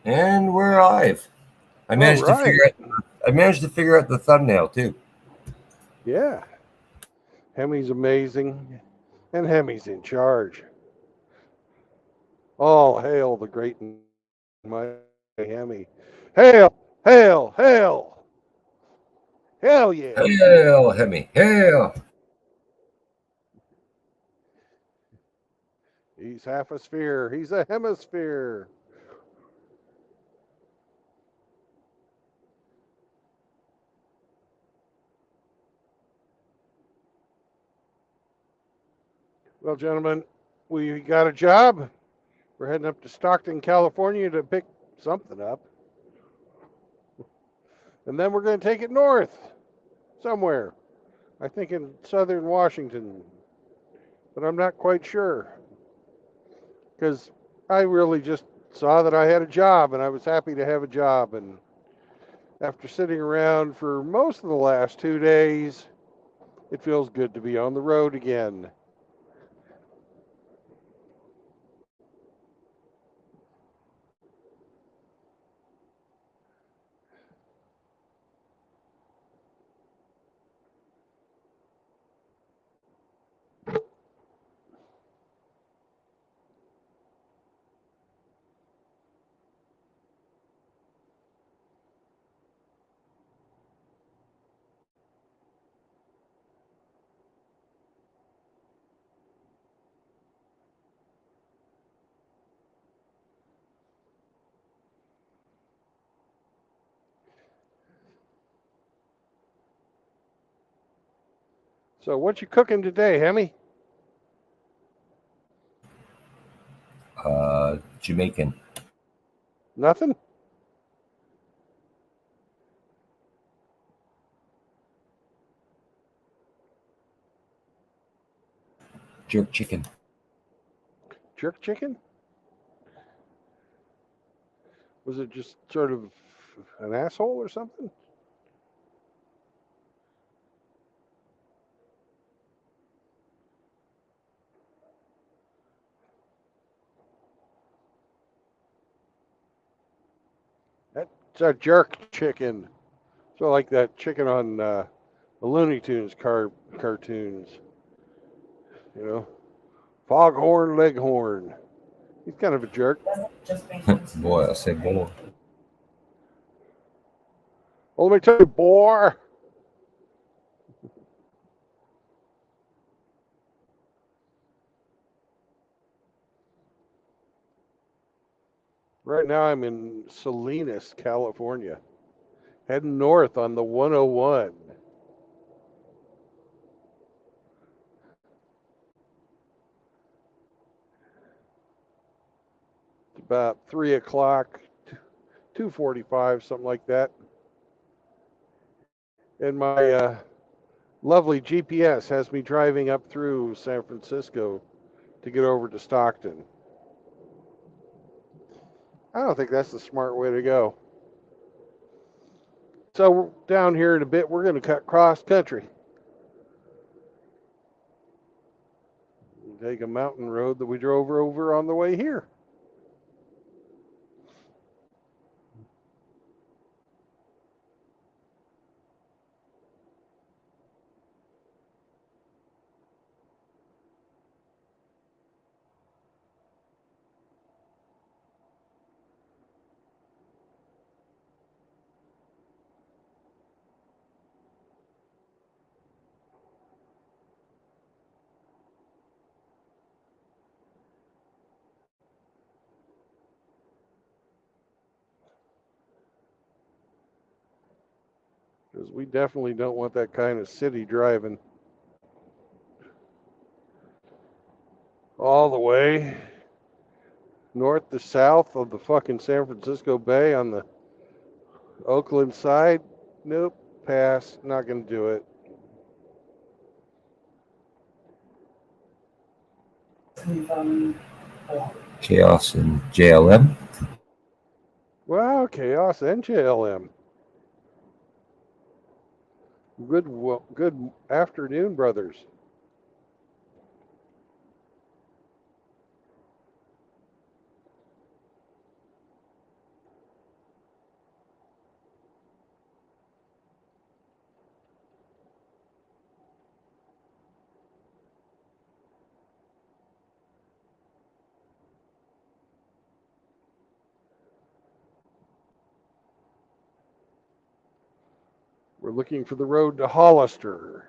And we're live. I All managed to figure right. out. I managed to figure out the thumbnail too. Yeah. Hemi's amazing. And Hemi's in charge. All hail the great and mighty Hemi. Hail! Hail! Hail! Hell yeah! Hail, Hemi! Hail! He's half a sphere. He's a hemisphere. Well, gentlemen, we got a job. We're heading up to Stockton, California to pick something up. And then we're going to take it north somewhere. I think in southern Washington, but I'm not quite sure. Because I really just saw that I had a job and I was happy to have a job. And after sitting around for most of the last 2 days, it feels good to be on the road again. So, what you cooking today, Hemi? Jamaican Nothing? jerk chicken. Jerk chicken? Was it just sort of an asshole or something? That's a jerk chicken. So, like that chicken on the Looney Tunes cartoons, you know? Foghorn Leghorn. He's kind of a jerk. Boy, I said boy. Well, let me tell you, boy. Right now, I'm in Salinas, California, heading north on the 101. It's about 3 o'clock, 2:45, something like that. And my lovely GPS has me driving up through San Francisco to get over to Stockton. I don't think that's the smart way to go. So down here in a bit, we're going to cut cross country. Take a mountain road that we drove over on the way here. Because we definitely don't want that kind of city driving all the way north to south of the fucking San Francisco Bay on the Oakland side. Nope, pass. Not going to do it. Chaos and JLM. Wow, chaos and JLM. Good afternoon, brothers. We're looking for the road to Hollister,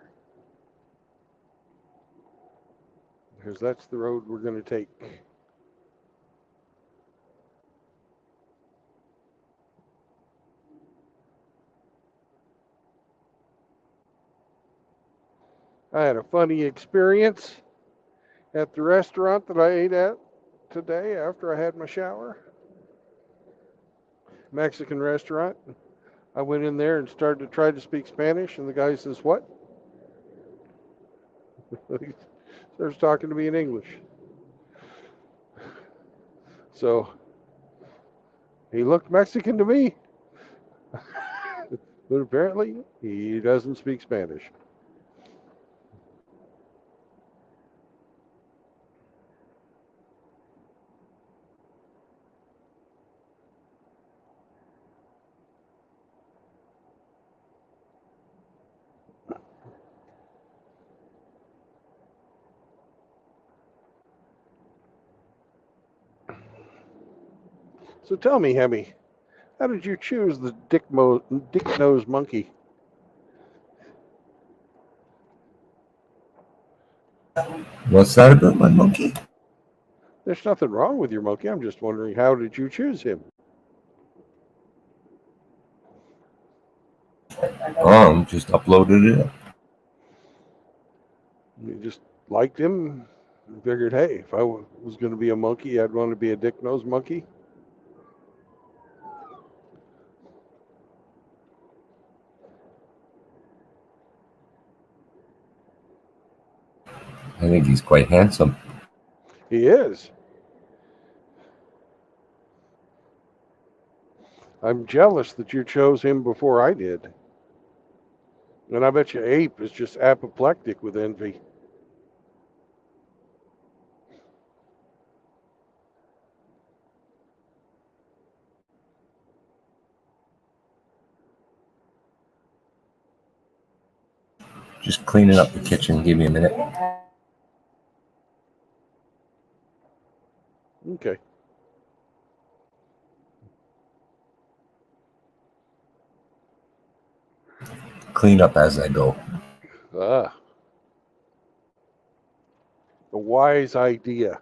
because that's the road we're going to take. I had a funny experience at the restaurant that I ate at today after I had my shower. Mexican restaurant. I went in there and started to try to speak Spanish, and the guy says, "What?" He starts talking to me in English. So he looked Mexican to me, but apparently he doesn't speak Spanish. So tell me, Hemi, how did you choose the dick-nosed monkey? What's that about my monkey? There's nothing wrong with your monkey. I'm just wondering, how did you choose him? Just uploaded it. You just liked him and figured, hey, if I was going to be a monkey, I'd want to be a dick-nosed monkey. I think he's quite handsome. He is. I'm jealous that you chose him before I did. And I bet you Ape is just apoplectic with envy. Just cleaning up the kitchen. Give me a minute. Okay. Clean up as I go. Ah, a wise idea.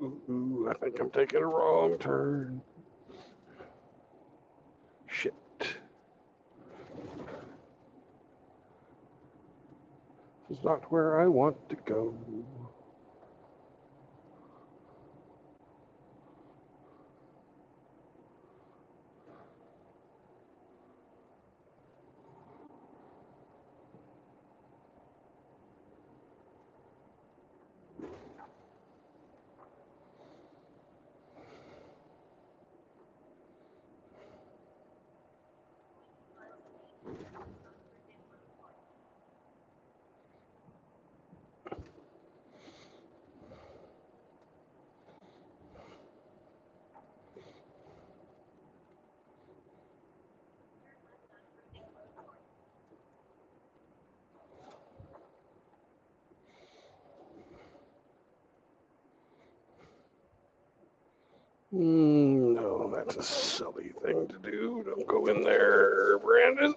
Ooh, I think I'm taking a wrong turn. Shit. This is not where I want to go. No, that's a silly thing to do. Don't go in there, Brandon.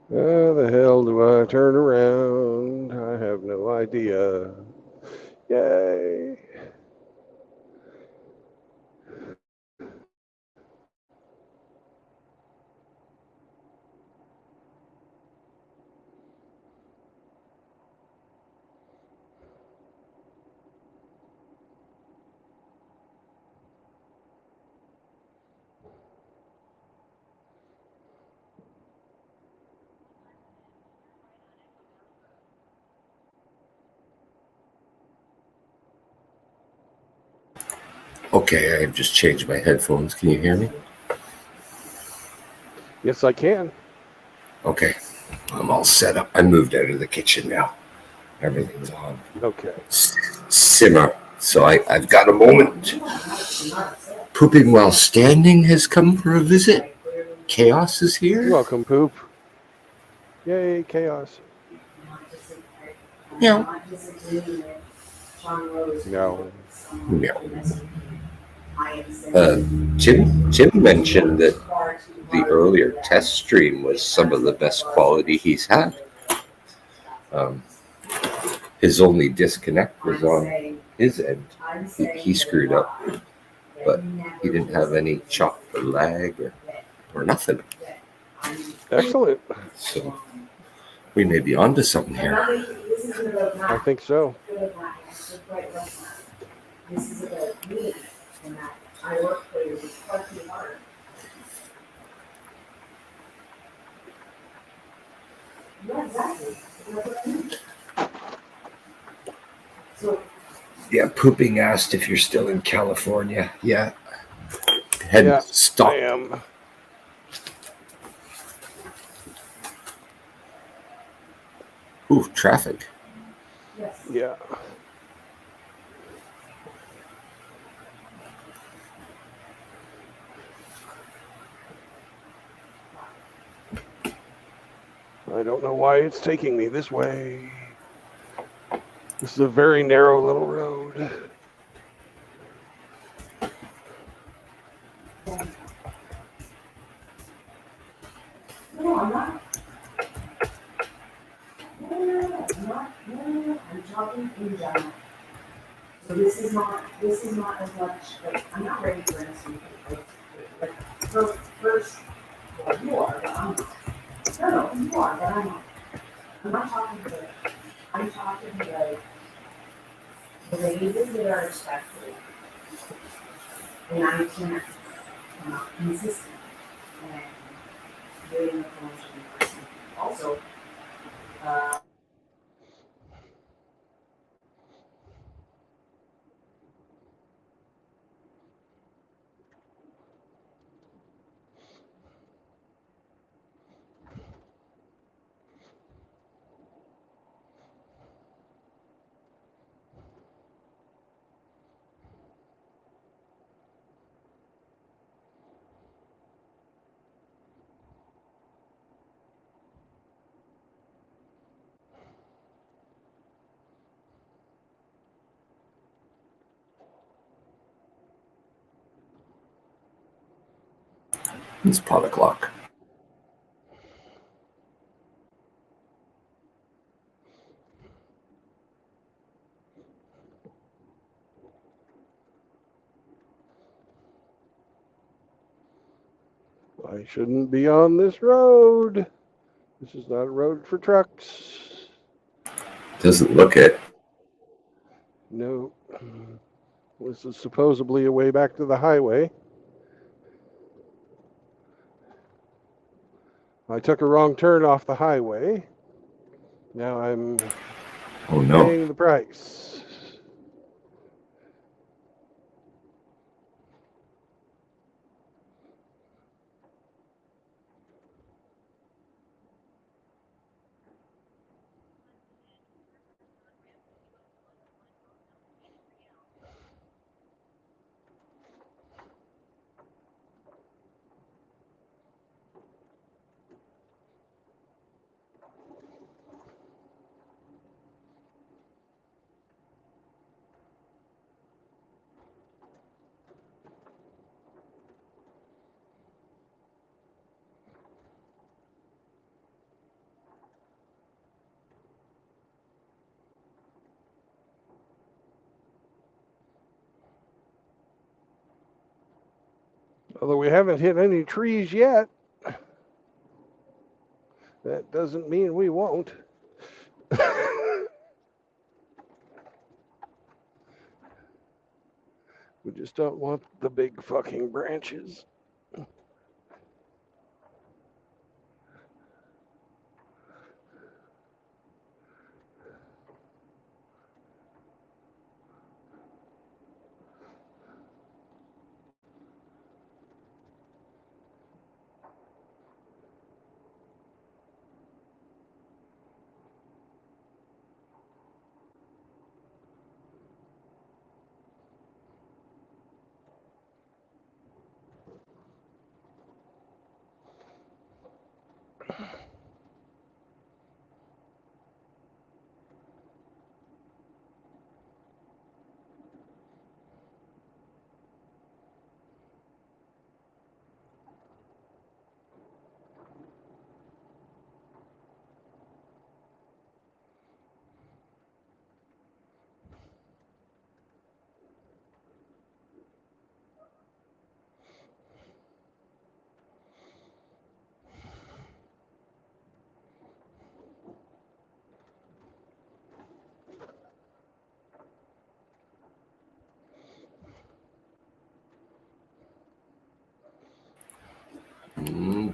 How the hell do I turn around? I have no idea. Yay. Okay, I've just changed my headphones. Can you hear me? Yes, I can. Okay, I'm all set up. I moved out of the kitchen now. Everything's on Okay. simmer. So I've got a moment. Pooping while standing has come for a visit. Chaos is You're here. welcome, Poop. Yay, chaos. Meow. No. Meow. Uh, Jim mentioned that the earlier test stream was some of the best quality he's had. Um, his only disconnect was on his end. He screwed up, but he didn't have any chop or lag or nothing. Excellent. So we may be onto something here. I think so. Yeah, Pooping asked if you're still in California. Yeah. Had Yeah, stopped. I am. Ooh, traffic. Yeah. I don't know why it's taking me this way. This is a very narrow little road. No, I'm not. No, I'm talking in general. So this is not as much, like, I'm not ready for next week. Like, first, well, you are, but I'm not. No, you are, but I'm not. I'm talking like, the raises that are expected, and I can't, I'm not consistent. And doing the promotion in person. Also, It's pot o'clock. I shouldn't be on this road. This is not a road for trucks. Doesn't look it. No. This is supposedly a way back to the highway. I took a wrong turn off the highway. Now I'm Oh no. paying the price. Although we haven't hit any trees yet, that doesn't mean we won't. We just don't want the big fucking branches.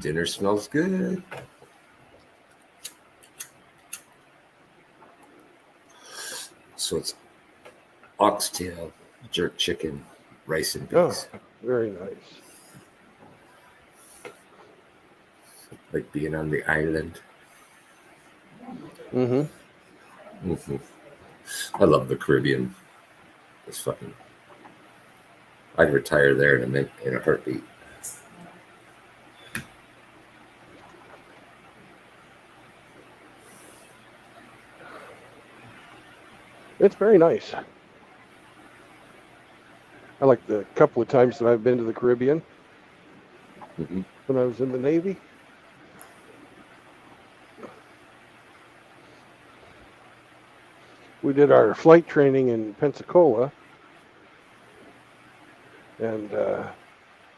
Dinner smells good. So it's oxtail, jerk chicken, rice and beans. Oh, very nice. Like being on the island. Mm-hmm. I love the Caribbean. It's fucking. I'd retire there in a heartbeat. It's very nice. I like the couple of times that I've been to the Caribbean when I was in the Navy. We did our flight training in Pensacola, and a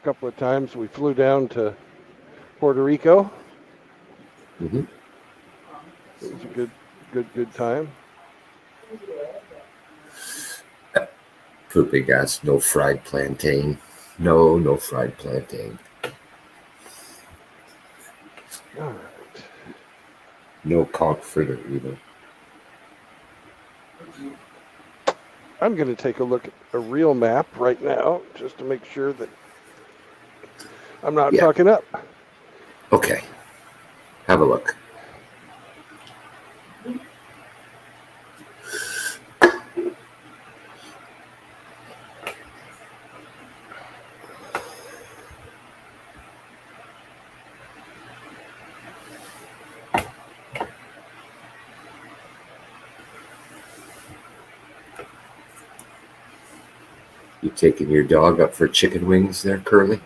couple of times we flew down to Puerto Rico. Mm-hmm. It was a good time. Pooping ass, no fried plantain. No fried plantain. All right. No conch fritter either. I'm going to take a look at a real map right now just to make sure that I'm not fucking up. Okay. Have a look. You taking your dog up for chicken wings there, Curly?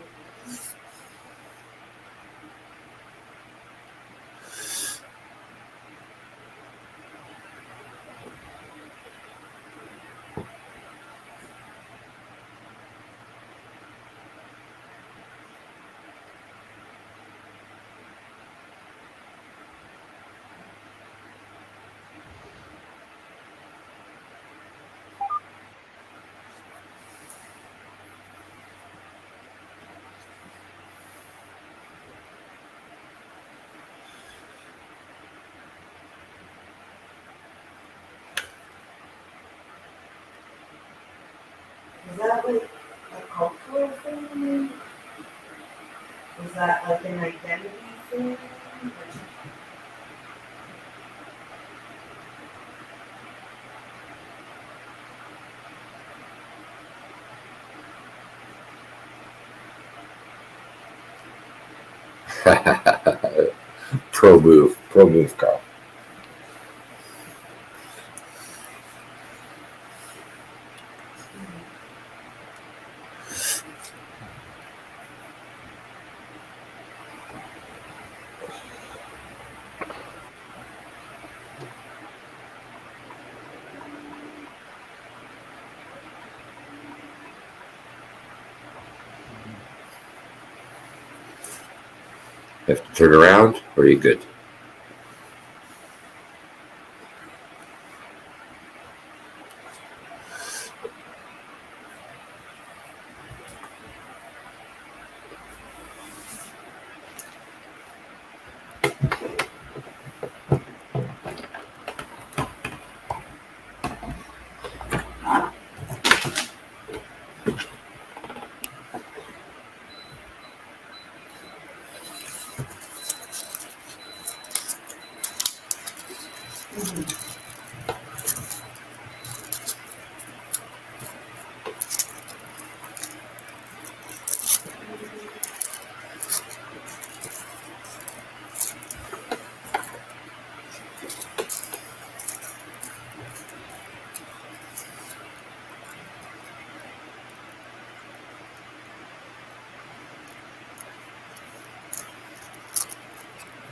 Is that like a cultural thing? Is that like an identity thing? Pro move, Carl. Have to turn around, or are you good?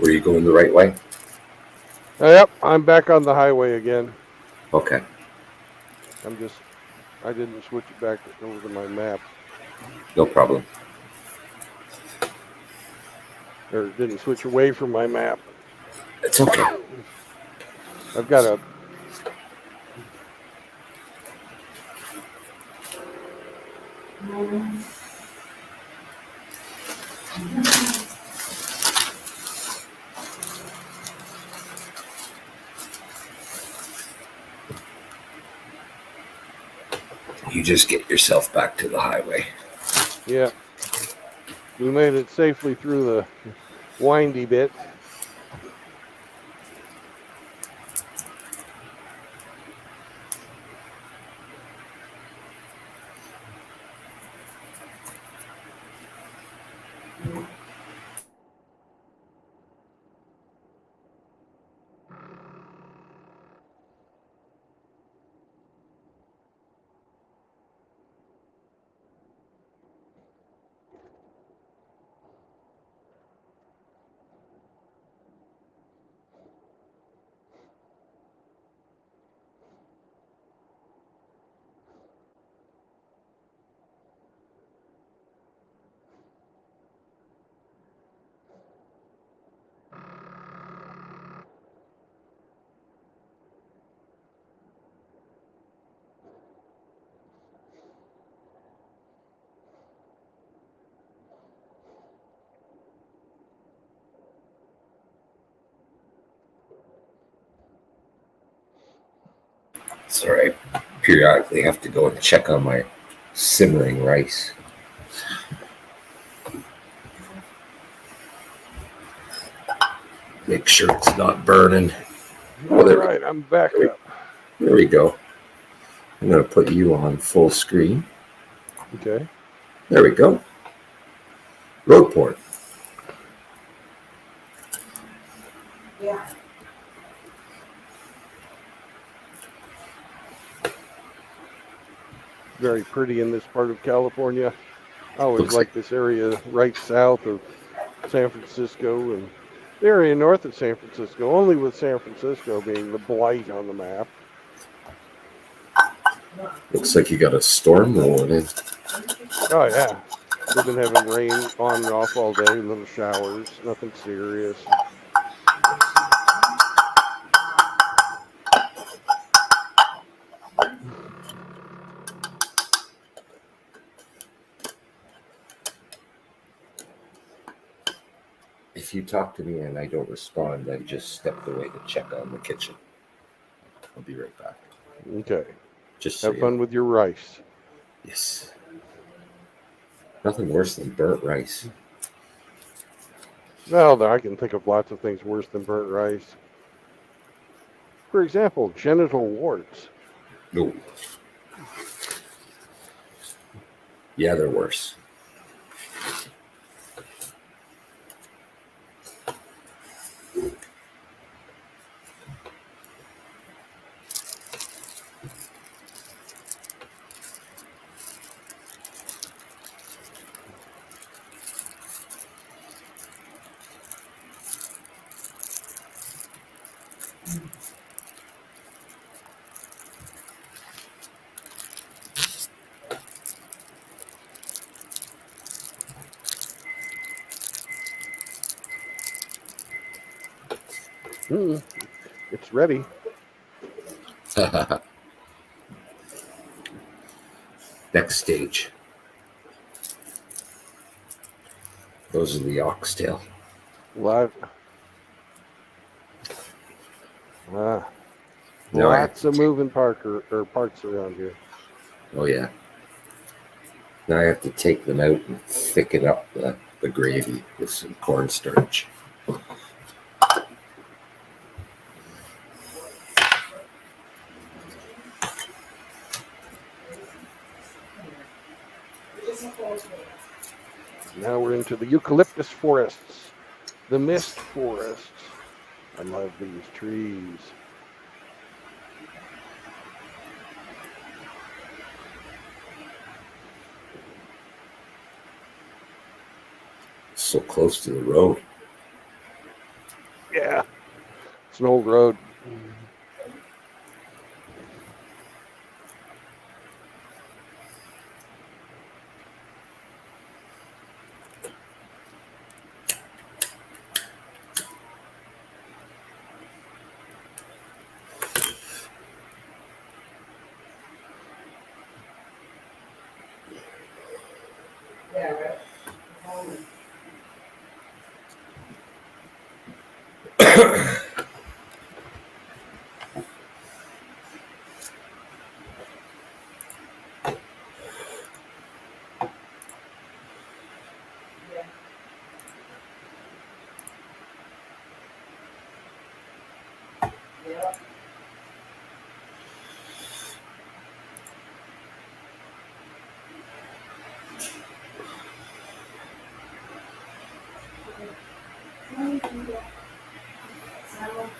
Were you going the right way? Yep, I'm back on the highway again. Okay. I didn't switch it back over to my map. No problem. Or didn't switch away from my map. It's okay. I've got a You just get yourself back to the highway. yeah. We made it safely through the windy bit. Sorry. I periodically have to go and check on my simmering rice. Make sure it's not burning. All right, I'm back up. There we go. I'm going to put you on full screen. Okay. There we go. Road port. Yeah. Very pretty in this part of California. I always Looks like this area right south of San Francisco and the area north of San Francisco, only with San Francisco being the blight on the map. Looks like you got a storm rolling in. Oh, yeah. We've been having rain on and off all day, little showers, nothing serious. If you talk to me and I don't respond, I just stepped away to check on the kitchen. I'll be right back. Okay. Just so Have fun with your rice. Yes. Nothing worse than burnt rice. Well, I can think of lots of things worse than burnt rice. For example, genital warts. No. Yeah, they're worse. It's ready. Next stage. Those are the oxtail. Lot, Now lots of moving parts around here. Oh yeah. Now I have to take them out and thicken up the gravy with some cornstarch. Now we're into the eucalyptus forests, the mist forests. I love these trees. So close to the road. Yeah, it's an old road. Yeah, right. Yeah. Yeah.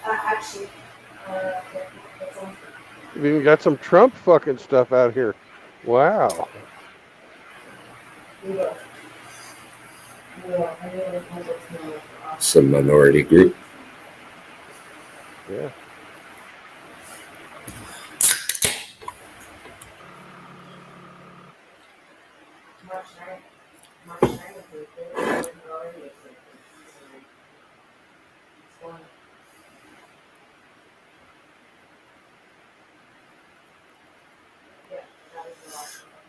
Actually, that's on. We've even got some Trump fucking stuff out here. Wow. We will. We will. I know the project's not off. Some minority group. Yeah. March 9th. March 9th is the already accepted. So it's going. Yeah, that is the last one.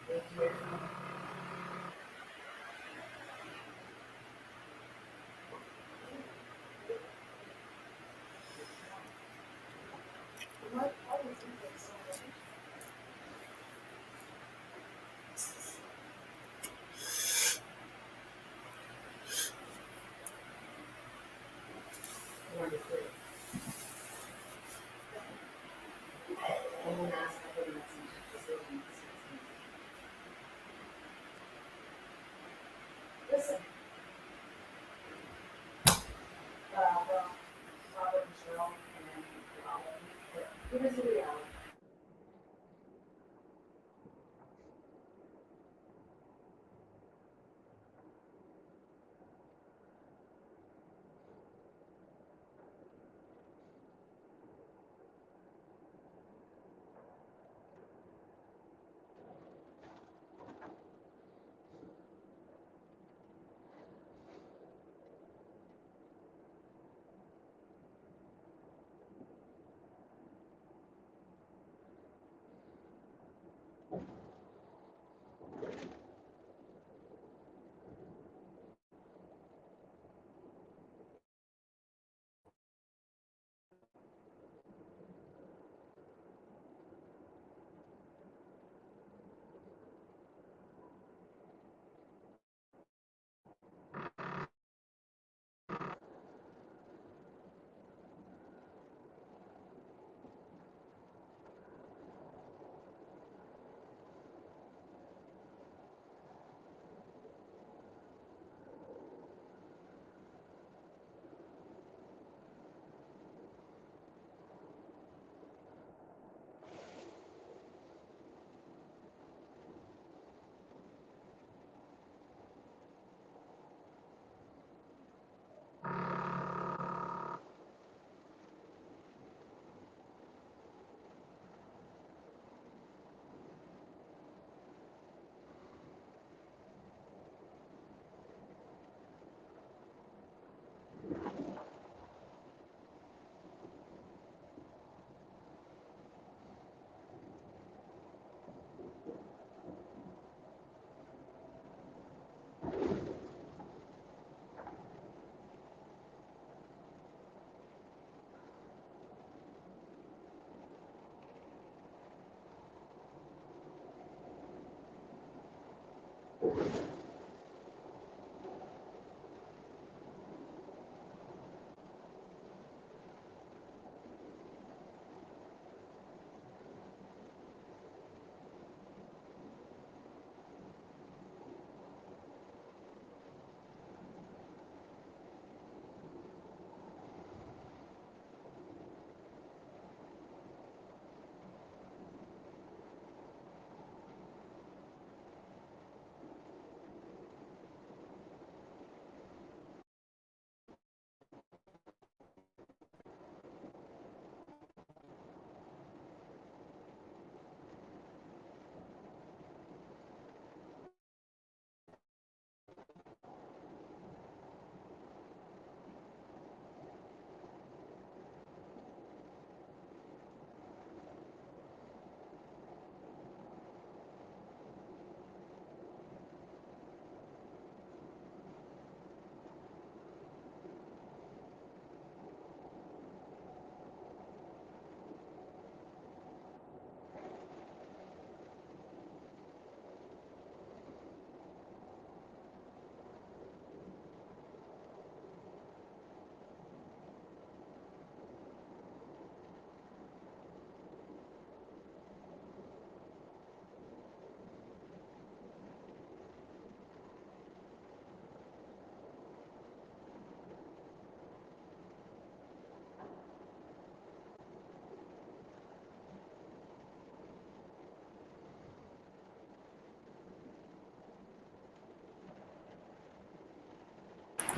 Thank you. What? I would think that's so much. Wonderful. And then ask for the message decisions. Listen. Well, Robert and Cheryl and all of you, but it is a reality.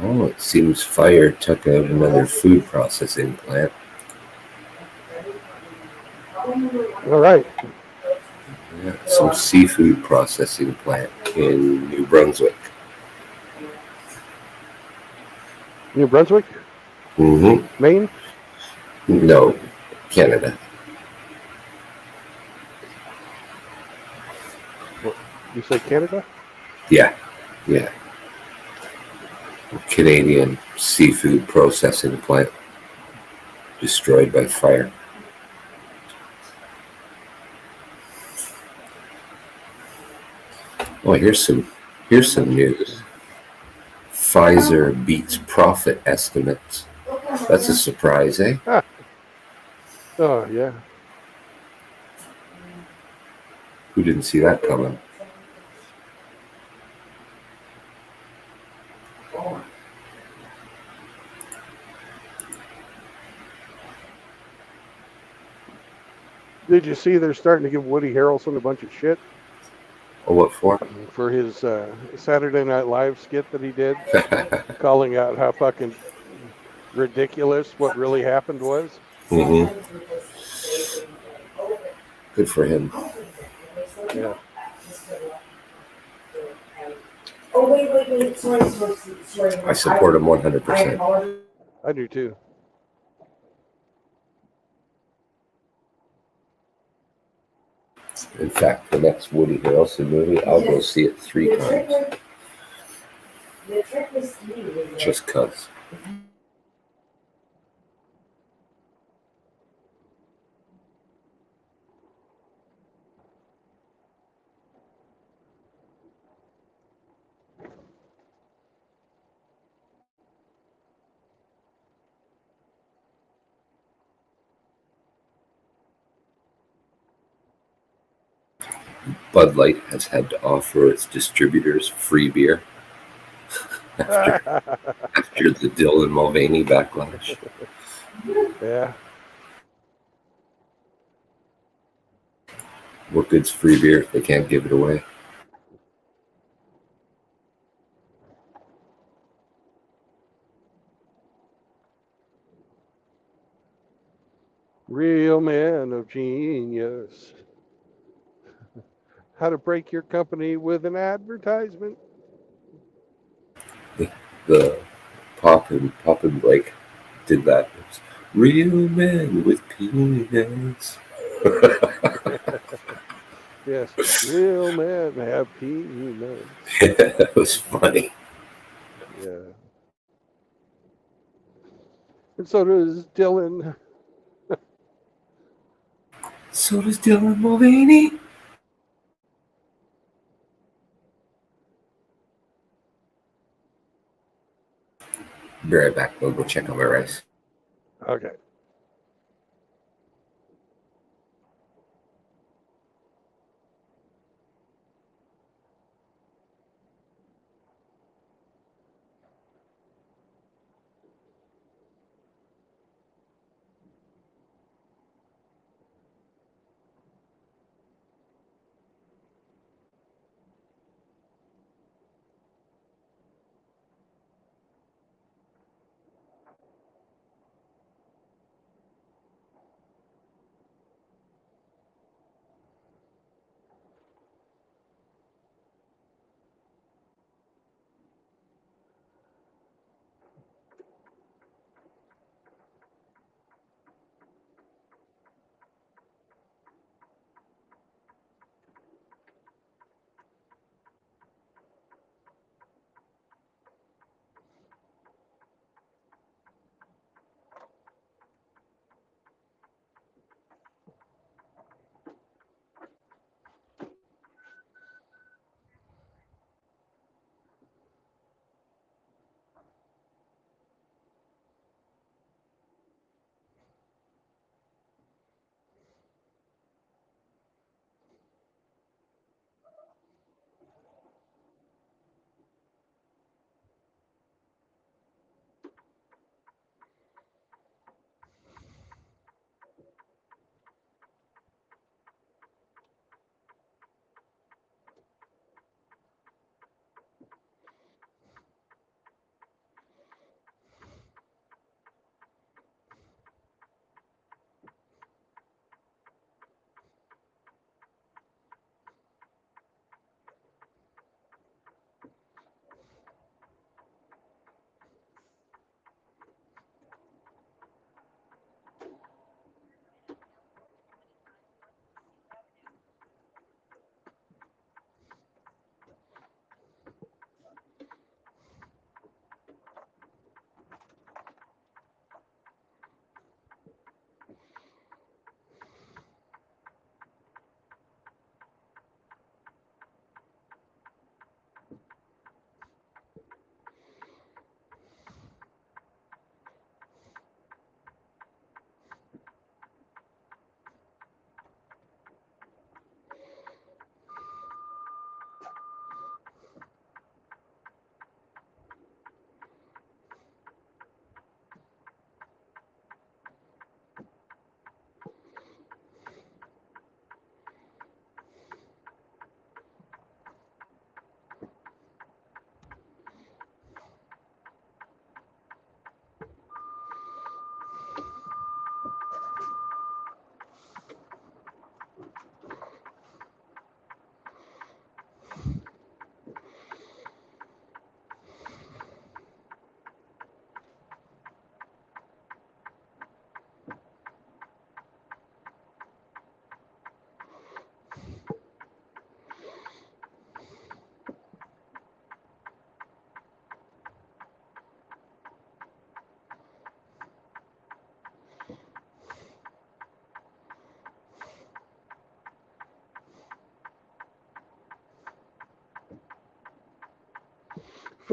Oh, it seems fire took out another food processing plant. All right. Yeah, some seafood processing plant in New Brunswick. New Brunswick, Mm-hmm. Maine. No, Canada. What, you say Canada? Yeah, yeah. Canadian seafood processing plant destroyed by fire. Oh, here's some news. Pfizer beats profit estimates. That's a surprise, eh? Ah. Oh yeah. Who didn't see that coming? Did you see they're starting to give Woody Harrelson a bunch of shit Oh, what for? for his Saturday Night Live skit that he did, calling out how fucking ridiculous what really happened was? Mm-hmm. Good for him. Yeah. Oh, wait. Sorry. I support him 100%. I do too. In fact, the next Woody Harrelson movie, I'll go see it 3 times. Just 'cause. Bud Light has had to offer its distributors free beer after the Dylan Mulvaney backlash. Yeah. What good's free beer if they can't give it away? Real man of genius. How to break your company with an advertisement. The Pop and Blake did that. It was, real men with penis. Yes, real men have peanuts. That was funny. Yeah. And so does Dylan. So does Dylan Mulvaney. be right back. We'll go check on my rice. Okay.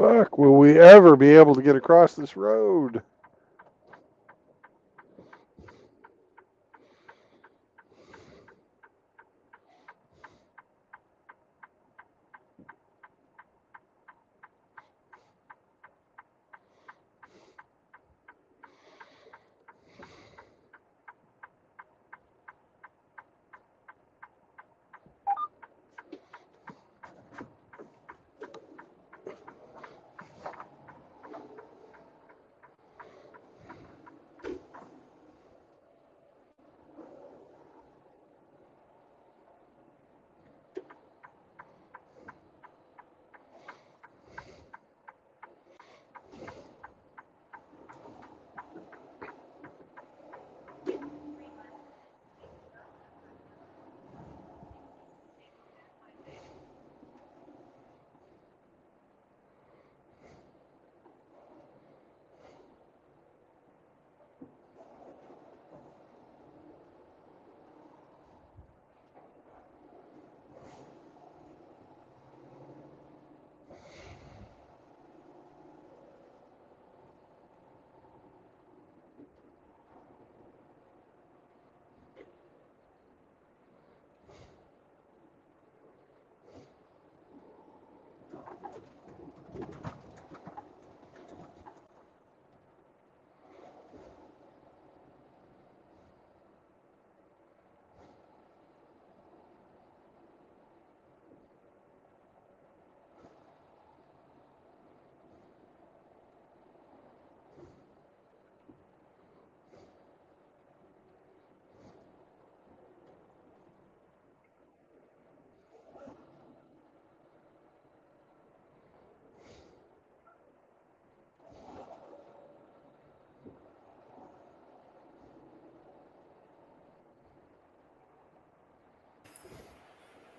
Fuck, will we ever be able to get across this road?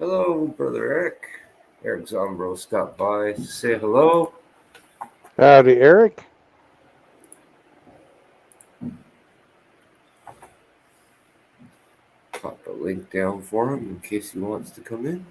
Hello, Brother Eric. Eric Zombro stopped by to say hello. Howdy, Eric. Pop a link down for him in case he wants to come in.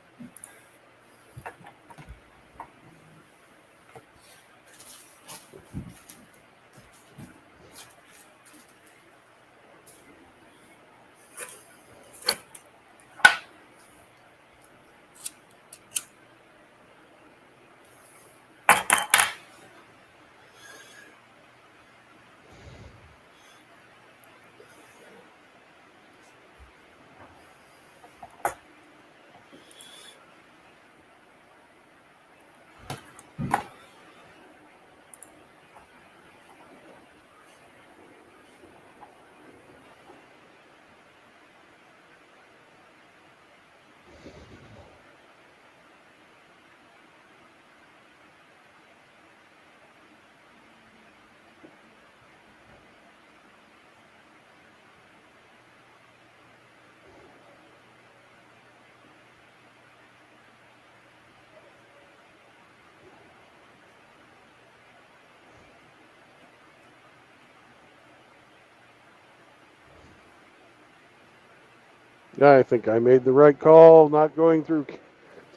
I think I made the right call not going through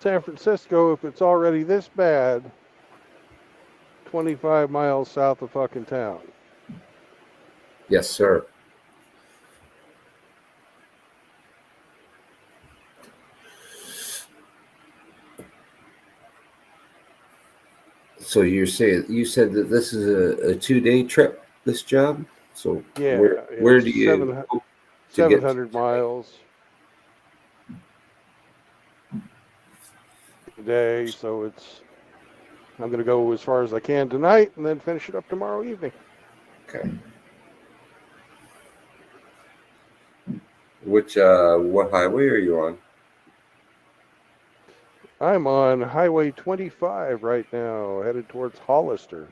San Francisco if it's already this bad. 25 miles south of fucking town. Yes, sir. So you said that this is a 2-day trip, this job? So Yeah, where do you hope to get to 700 miles a day, so I'm going to go as far as I can tonight and then finish it up tomorrow evening. Okay. What highway are you on? I'm on Highway 25 right now, headed towards Hollister.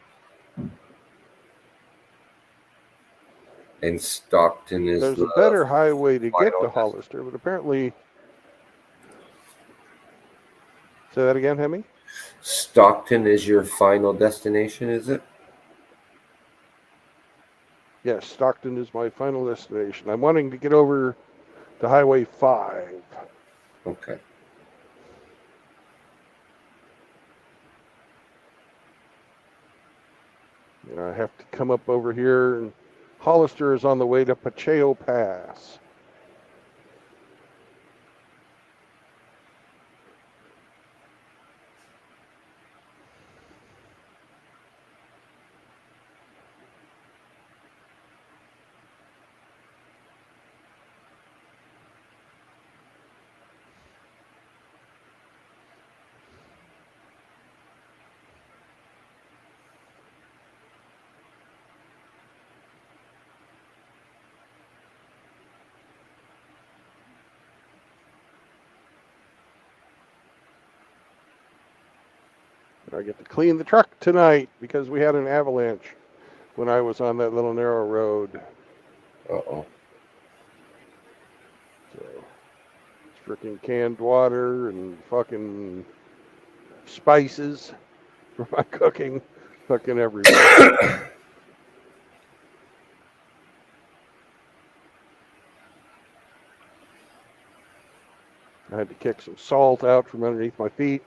And Stockton is There's the a better highway to get final to Hollister, but apparently. Say that again, Hemi? Stockton is your final destination, is it? Yes, Stockton is my final destination. I'm wanting to get over to Highway 5. Okay. You know, I have to come up over here, and Hollister is on the way to Pacheco Pass. I get to clean the truck tonight because we had an avalanche when I was on that little narrow road. Uh-oh. So, it's freaking canned water and fucking spices for my cooking, fucking everywhere. I had to kick some salt out from underneath my feet.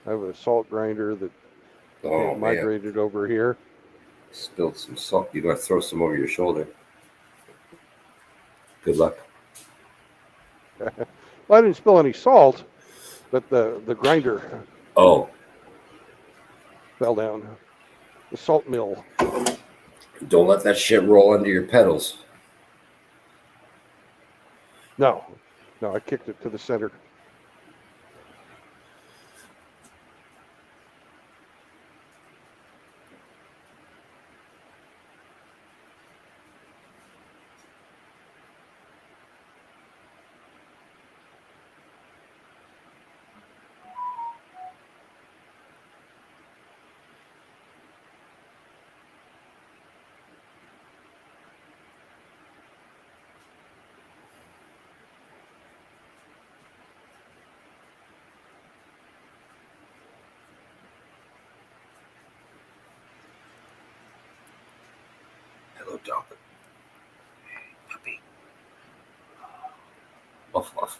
I have a salt grinder that Oh man. migrated over here. Spilled some salt. You gotta throw some over your shoulder. Good luck. Well, I didn't spill any salt, but the grinder Oh, fell down. The salt mill. don't let that shit roll under your pedals. No, I kicked it to the center. Stop it. Puppy. Off, off.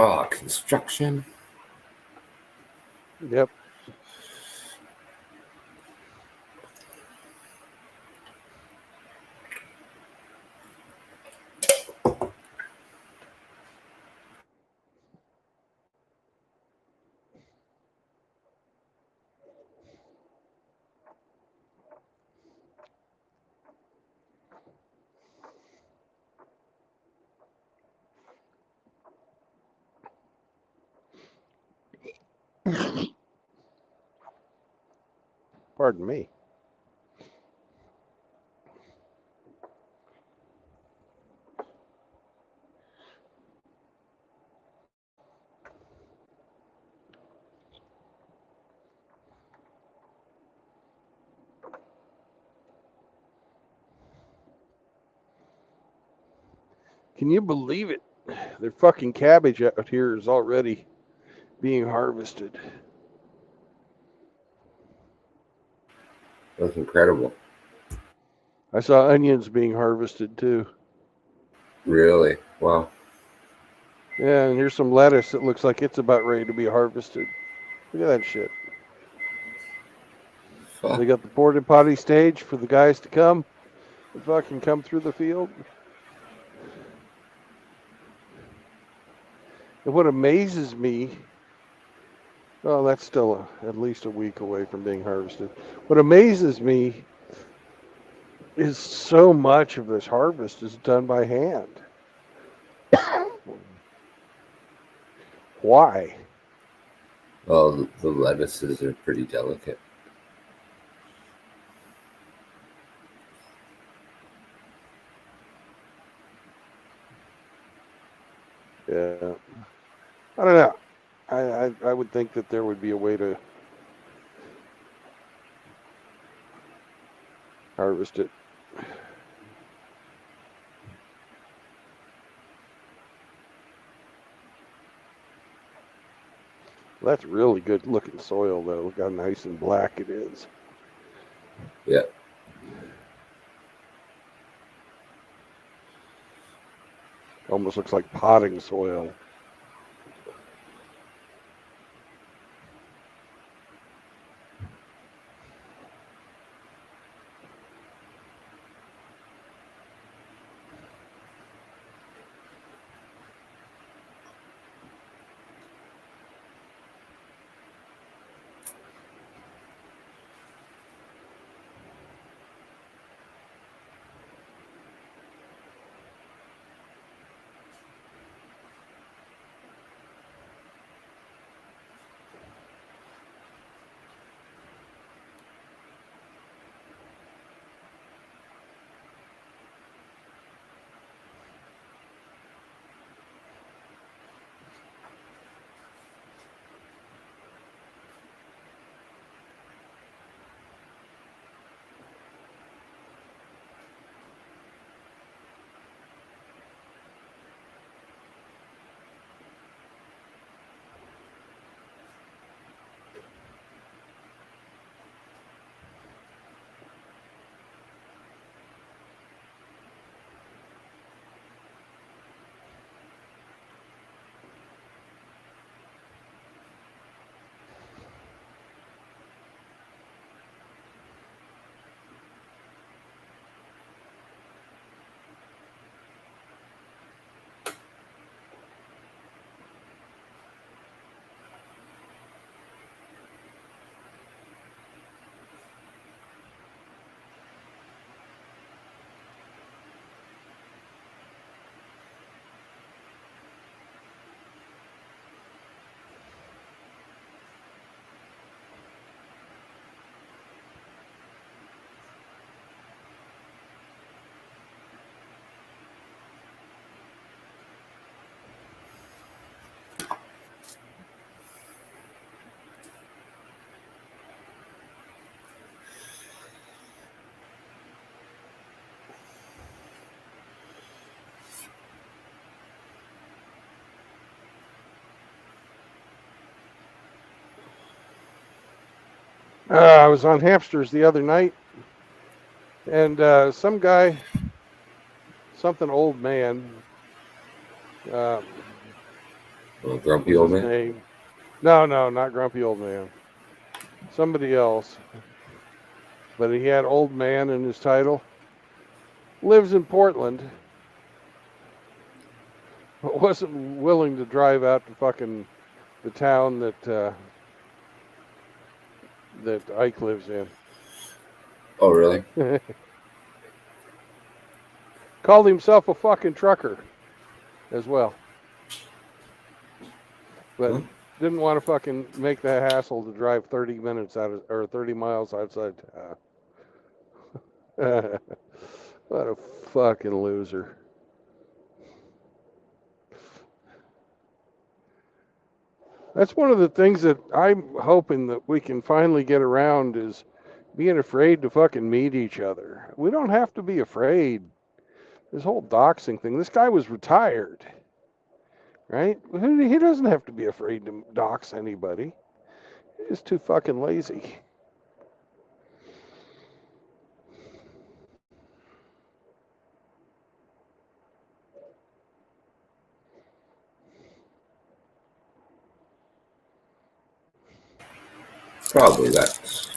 Oh, construction. Yep. Pardon me. Can you believe it? Their fucking cabbage out here is already being harvested. That's incredible. I saw onions being harvested too. Really? Wow. Yeah, and here's some lettuce that looks like it's about ready to be harvested. Look at that shit. Fuck. They got the porta potty stage for the guys to come and fucking come through the field. And what amazes me, well, that's still at least a week away from being harvested. What amazes me is so much of this harvest is done by hand. Why? Well, the lettuces are pretty delicate. Yeah, I don't know. I would think that there would be a way to harvest it. That's really good looking soil, though. Look how nice and black it is. Yeah. Almost looks like potting soil. I was on hamsters the other night, and some guy, something old man, Oh, what grumpy was old his man. name? No, not grumpy old man. Somebody else. But he had old man in his title. Lives in Portland, but wasn't willing to drive out to fucking the town that Ike lives in. Oh, really? Called himself a fucking trucker as well, but Huh? didn't want to fucking make the hassle to drive 30 minutes out of, or 30 miles outside town. What a fucking loser. That's one of the things that I'm hoping that we can finally get around is being afraid to fucking meet each other. We don't have to be afraid. This whole doxing thing, this guy was retired, right? He doesn't have to be afraid to dox anybody. He's too fucking lazy. Probably that's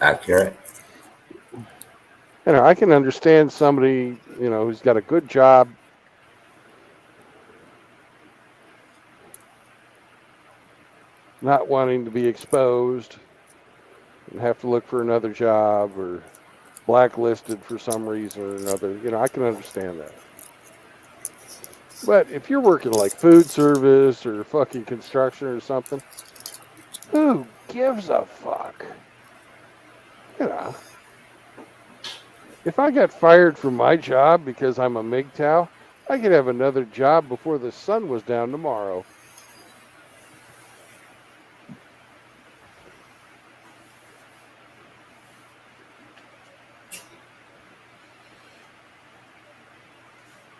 accurate. I can understand somebody, who's got a good job, not wanting to be exposed and have to look for another job or blacklisted for some reason or another. I can understand that. But if you're working like food service or fucking construction or something, who gives a fuck? You know, if I got fired from my job because I'm a MGTOW, I could have another job before the sun was down tomorrow.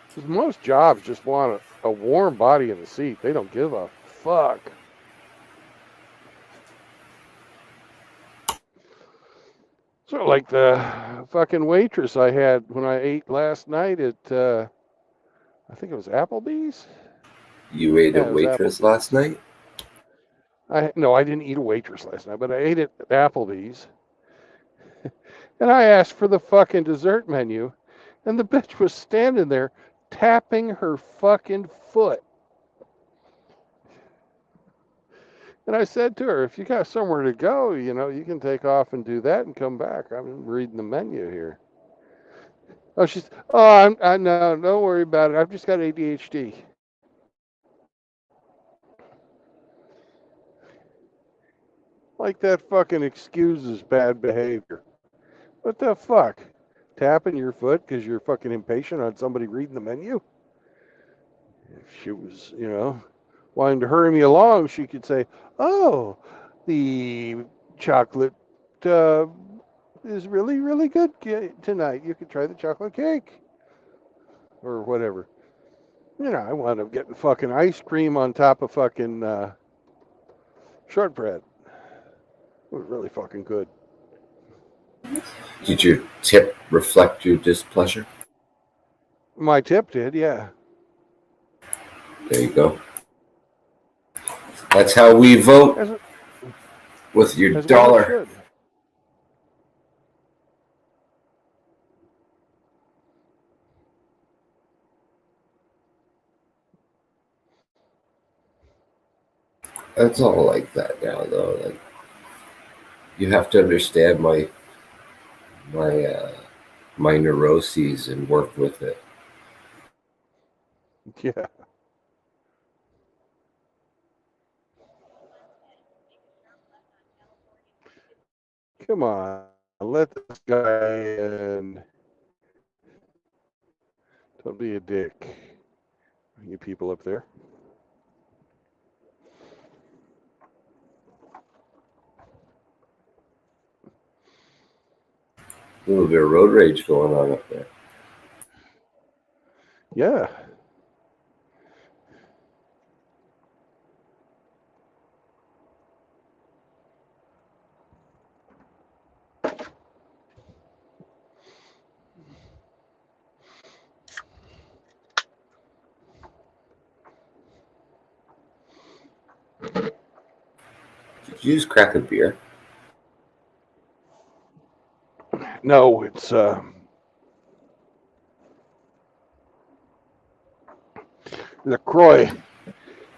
Because most jobs just want a warm body in the seat. They don't give a fuck. So, like the fucking waitress I had when I ate last night at, I think it was Applebee's. You ate a Yeah, it was waitress last Applebee's. night? No, I didn't eat a waitress last night, but I ate at Applebee's. And I asked for the fucking dessert menu, and the bitch was standing there tapping her fucking foot. And I said to her, if you got somewhere to go, you can take off and do that and come back. I'm reading the menu here. Oh, no, don't worry about it. I've just got ADHD. Like that fucking excuses bad behavior. What the fuck? Tapping your foot because you're fucking impatient on somebody reading the menu? If she was, wanting to hurry me along, she could say, "Oh, the chocolate uh, is really, really good tonight. You could try the chocolate cake or whatever." I wound up getting fucking ice cream on top of fucking shortbread. It was really fucking good. Did your tip reflect your displeasure? My tip did, yeah. There you go. That's how we vote As with your as well it dollar. should. It's all like that now, though. Like you have to understand my my neuroses and work with it. Yeah. Come on, let this guy in. Don't be a dick, you people up there. A little bit of road rage going on up there. Yeah. Did you just crack a beer? No, it's LaCroix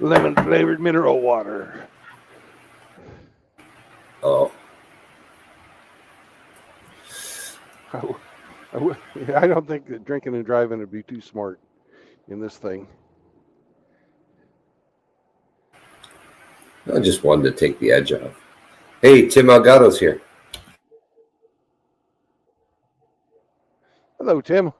lemon flavored mineral water. Oh, I, I don't think that drinking and driving would be too smart in this thing. I just wanted to take the edge off. Hey, Tim Elgato's here. Hello, Tim.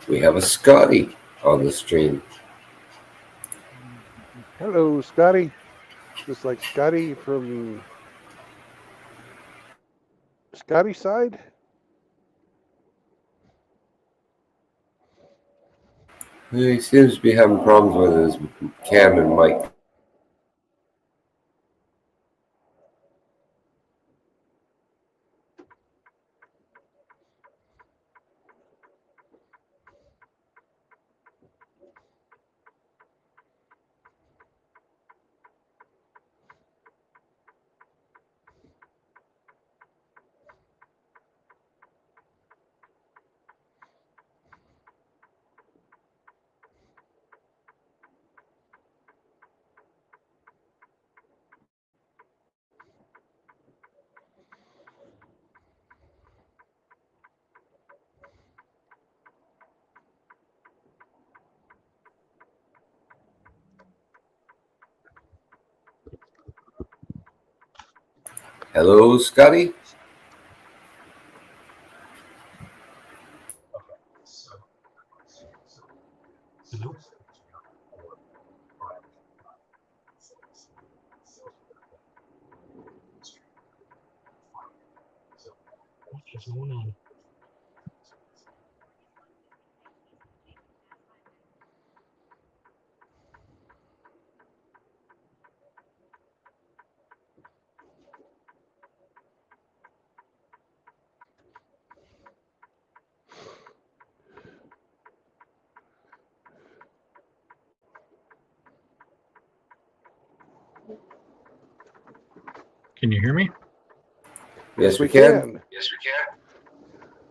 We have a Scotty on the stream. Hello, Scotty. Just like Scotty from Scotty side. He seems to be having problems with his cam and mic. Hello, Scotty. Can you hear me? Yes, we can. Yes, we can.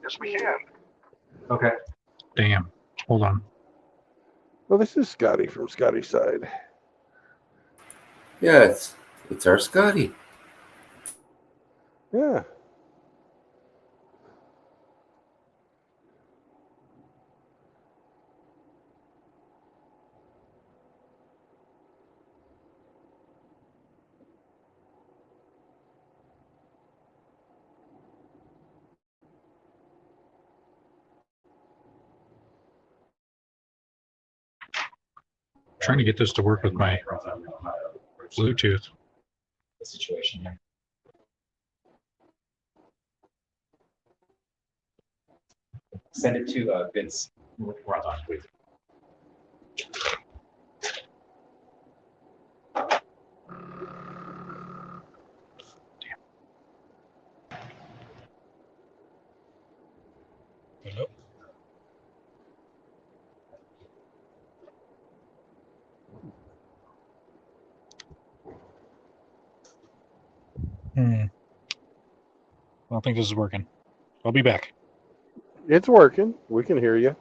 Yes, we can. Okay. Damn. Hold on. Well, this is Scotty from Scotty side. Yeah, it's our Scotty. Yeah. Trying to get this to work with my Bluetooth. The situation here. Send it to Vince. We're on, please. Hello? I don't think this is working. I'll be back. It's working. We can hear you.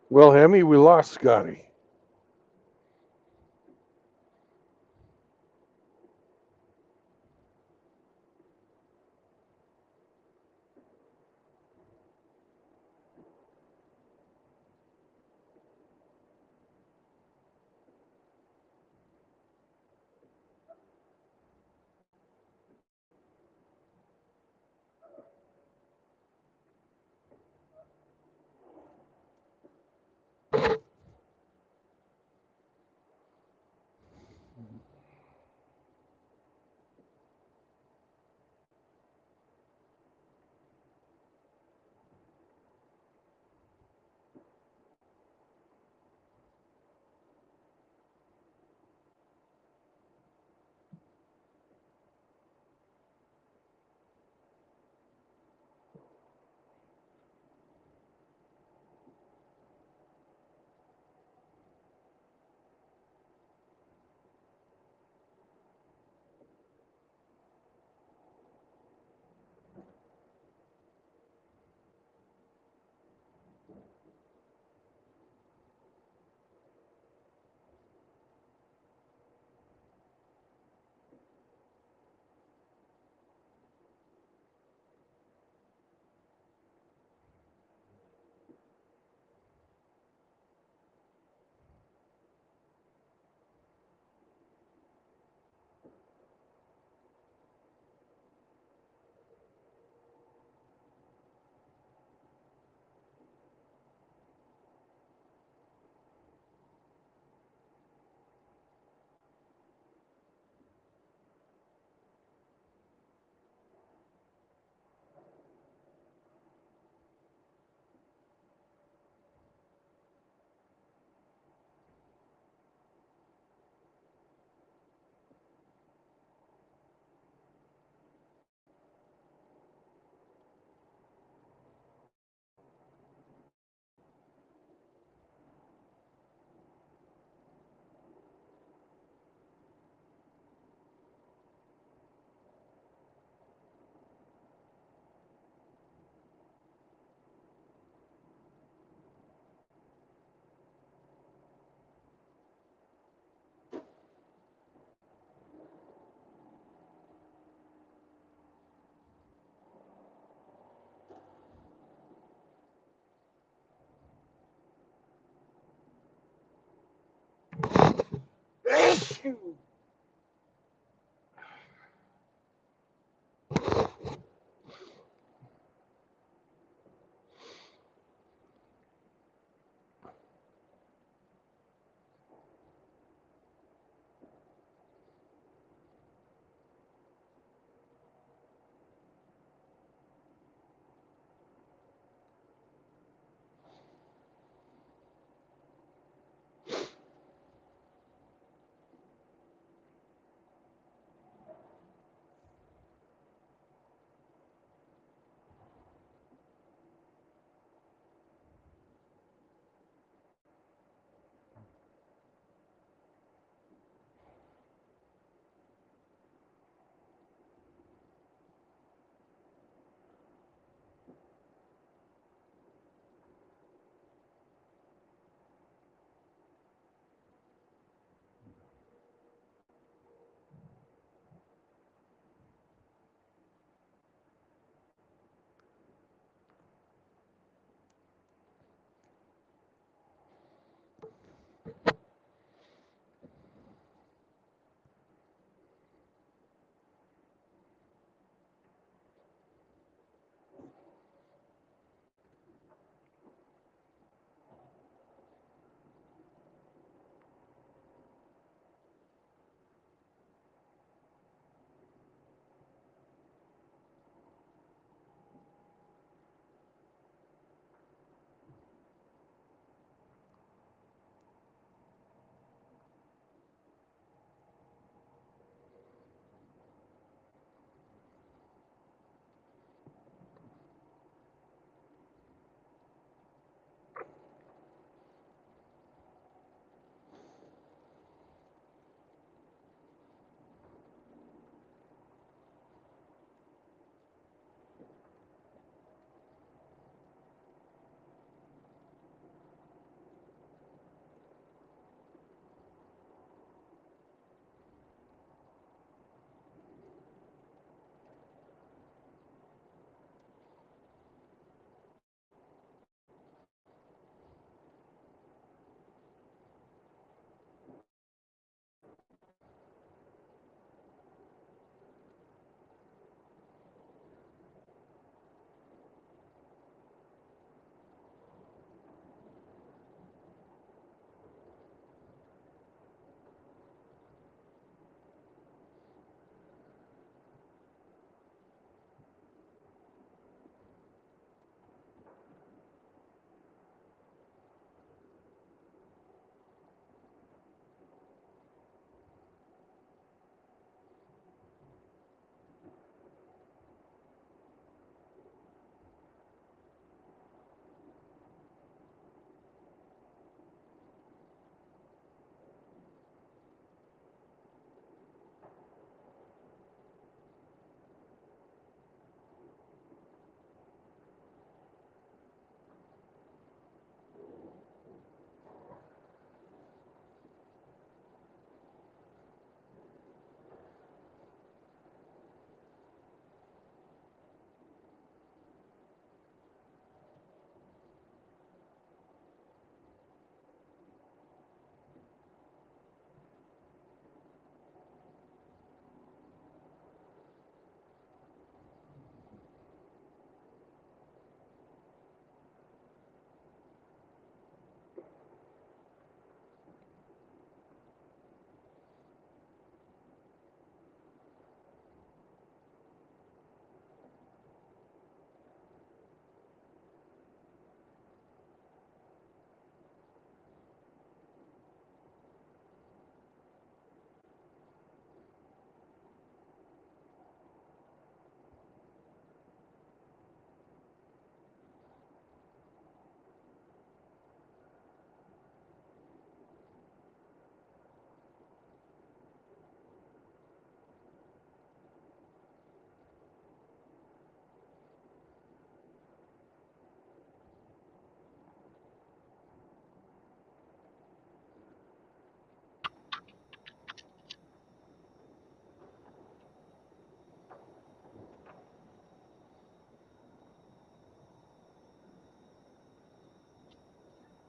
Well, Hemi, we lost Scotty.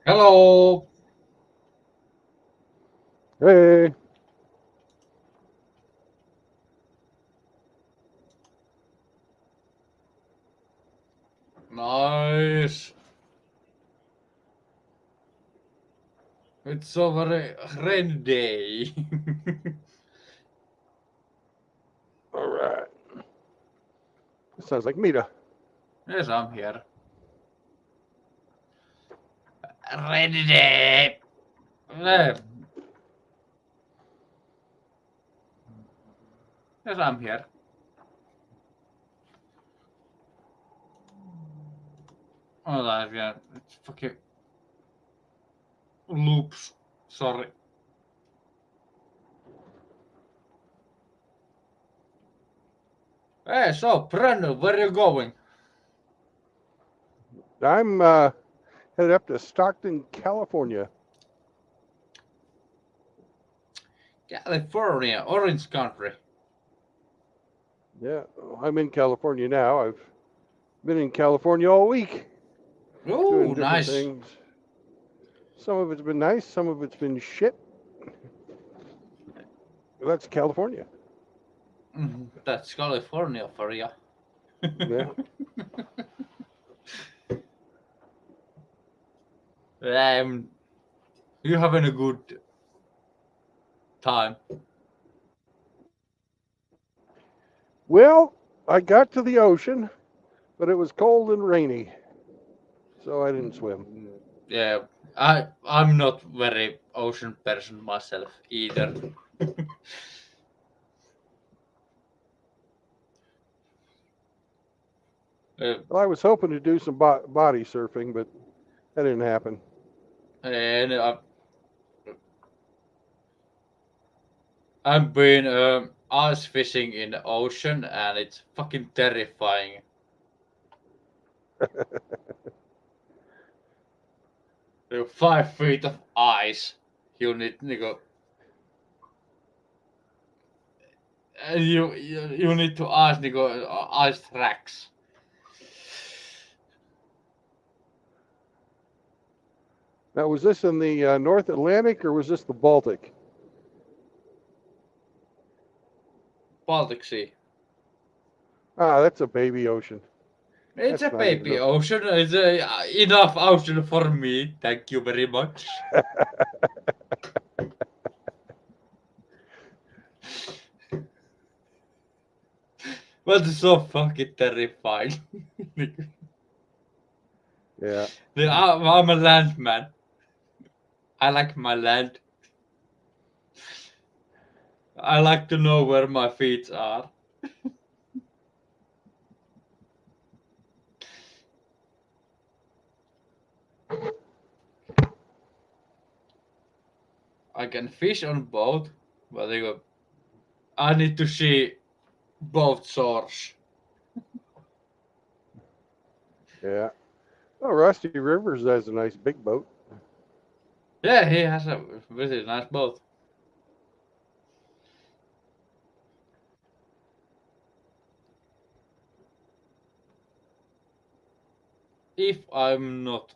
Hello. Hey, Nice. It's so very rainy day. All right. Sounds like Mita. Yes, I'm here. Rainy day. Yes, I'm here. Oh, that, yeah, it's fucking loops. Sorry. Hey, so Brennan, where are you going? I'm headed up to Stockton, California. California, Orange Country. Yeah, I'm in California now. I've been in California all week doing Oh, different nice. things. Some of it's been nice, some of it's been shit. But that's California. That's California for you. Yeah. You having a good time? Well, I got to the ocean, but it was cold and rainy, so I didn't swim. Yeah, I'm not very ocean person myself either. Well, I was hoping to do some body surfing, but that didn't happen. And I've been ice fishing in the ocean, and it's fucking terrifying. There are 5 feet of ice. You need to go. You need to ice tracks. Now, was this in the North Atlantic or was this the Baltic? Baltic Sea. Ah, that's a baby ocean. It's That's a not even baby ocean. It's enough ocean for me. Thank you very much. But it's so fucking terrifying. Yeah. I'm a landman. I like my land. I like to know where my feet are. I can fish on boat, but I need to see both shores. Yeah. Oh, Rusty Rivers has a nice big boat. Yeah, he has a very nice boat. If I'm not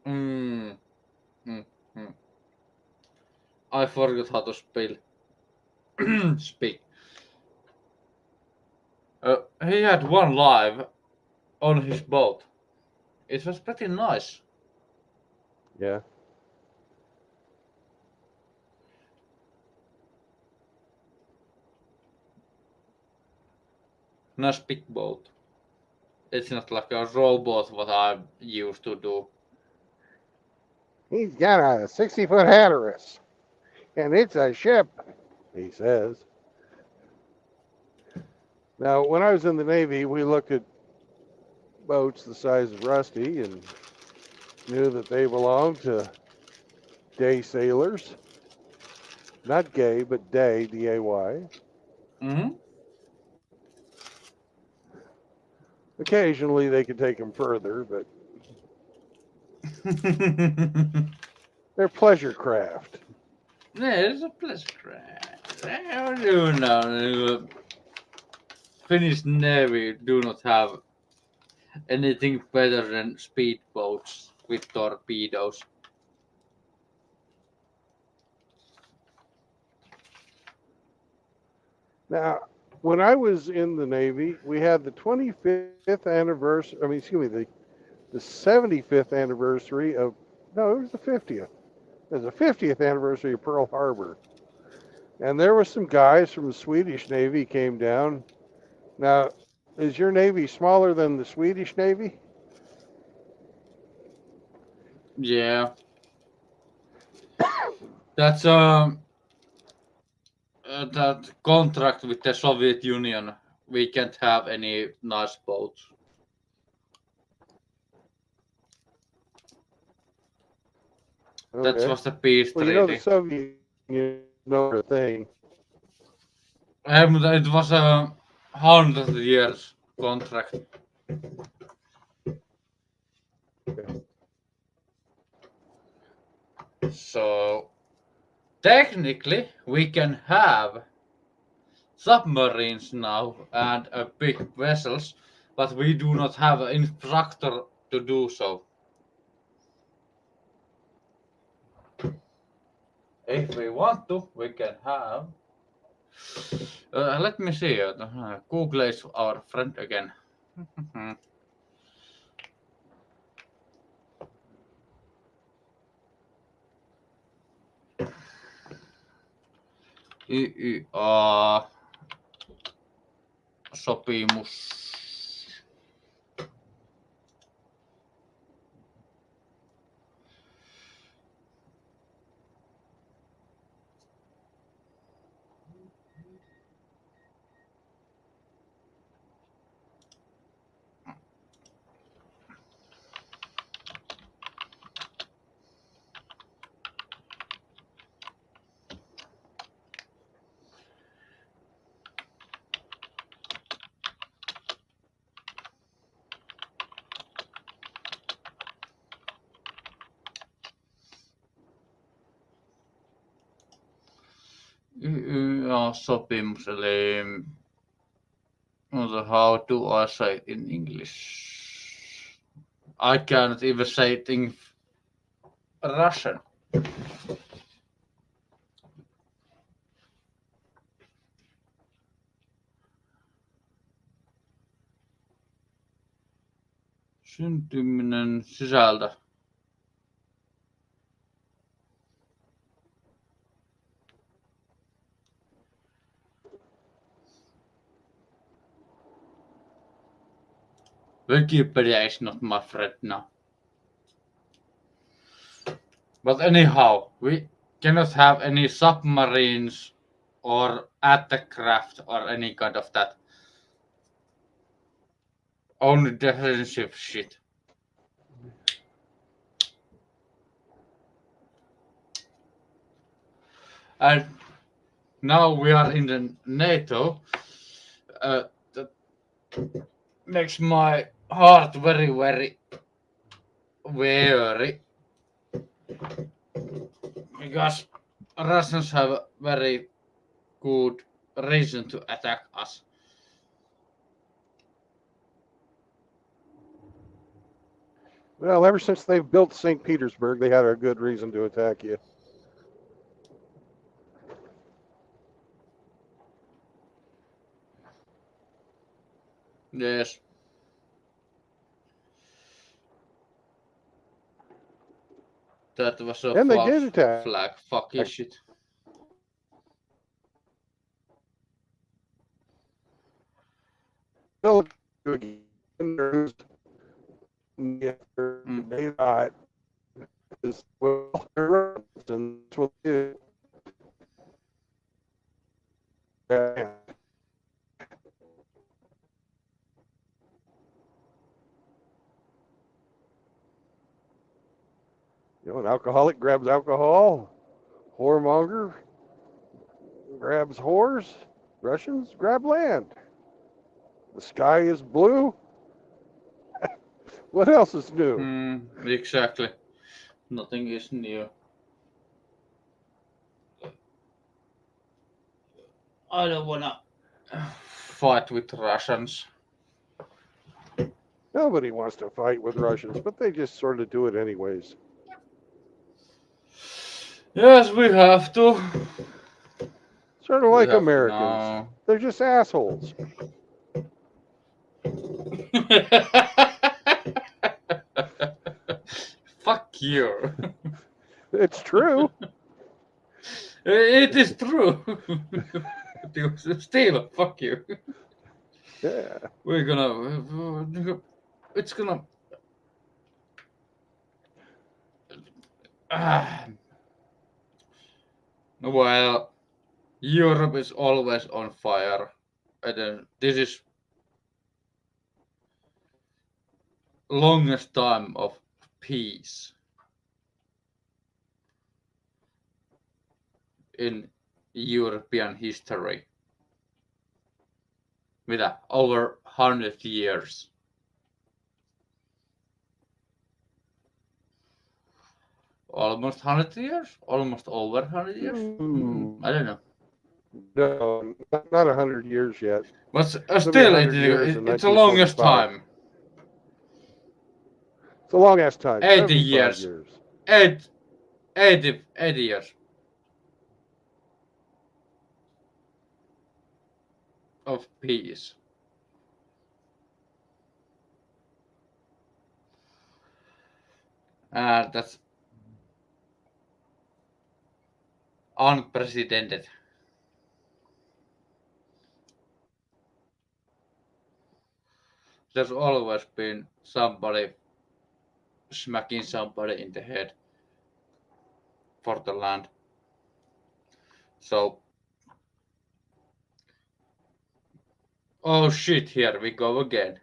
mm, mm, mm. I forgot how to spell speak. He had one live on his boat. It was pretty nice. Yeah. Nice big boat. It's not like a rowboat what I used to do. He's got a 60-foot hatteras, and it's a ship, he says. Now, when I was in the Navy, we looked at boats the size of Rusty and knew that they belonged to day sailors. Not gay, but day, D-A-Y. Mm-hmm. Occasionally, they could take them further, but they're pleasure craft. Yeah, it's a pleasure craft. I do know. Finnish Navy do not have anything better than speedboats with torpedoes. Now, When I was in the Navy, we had the 25th anniversary. I mean, excuse me, the 75th anniversary of. No, it was the 50th. It was the 50th anniversary of Pearl Harbor, and there were some guys from the Swedish Navy came down. Now, is your Navy smaller than the Swedish Navy? Yeah. That's that contract with the Soviet Union. We can't have any nice boats. That Okay. was the peace Well, you know the treaty. Soviet Union know a thing. It was a 100 years contract. So technically, we can have submarines now and big vessels, but we do not have an infrastructure to do so. If we want to, we can have. Let me see. Google is our friend again. sopimus. Sopimus, eli how do I say it in English? I cannot even say it in Russian. Syntyminen sisältö. Wikipedia is not my friend now. But anyhow, we cannot have any submarines or attack craft or any kind of that. Only defensive shit. And now we are in the NATO. That makes my heart very, very weary. Because Russians have a very good reason to attack us. Well, ever since they've built St. Petersburg, they had a good reason to attack you. Yes. That was a And they did false attack. flag. Fuck your shit. Still again, they thought is well, and that's what they did. Yeah. You know, an alcoholic grabs alcohol, whoremonger grabs whores, Russians grab land. The sky is blue. What else is new? Exactly. Nothing is new. I don't wanna fight with Russians. Nobody wants to fight with Russians, but they just sort of do it anyways. Yes, we have to. Sort of We like have Americans. They're just assholes. Fuck you. It's true. It is true. Still, fuck you. Yeah. We're gonna. It's gonna. Ah. Well, Europe is always on fire. And then this is longest time of peace in European history. Mitä? Over 100 years. Almost 100 years? Almost over 100 years? I don't know. No, not 100 years yet. But It'll be still, 100 years in it's the longest 1945. time. It's a long ass time. 80 75 years. years. 80 years of peace. That's unprecedented. There's always been somebody smacking somebody in the head for the land. So, oh shit, here we go again.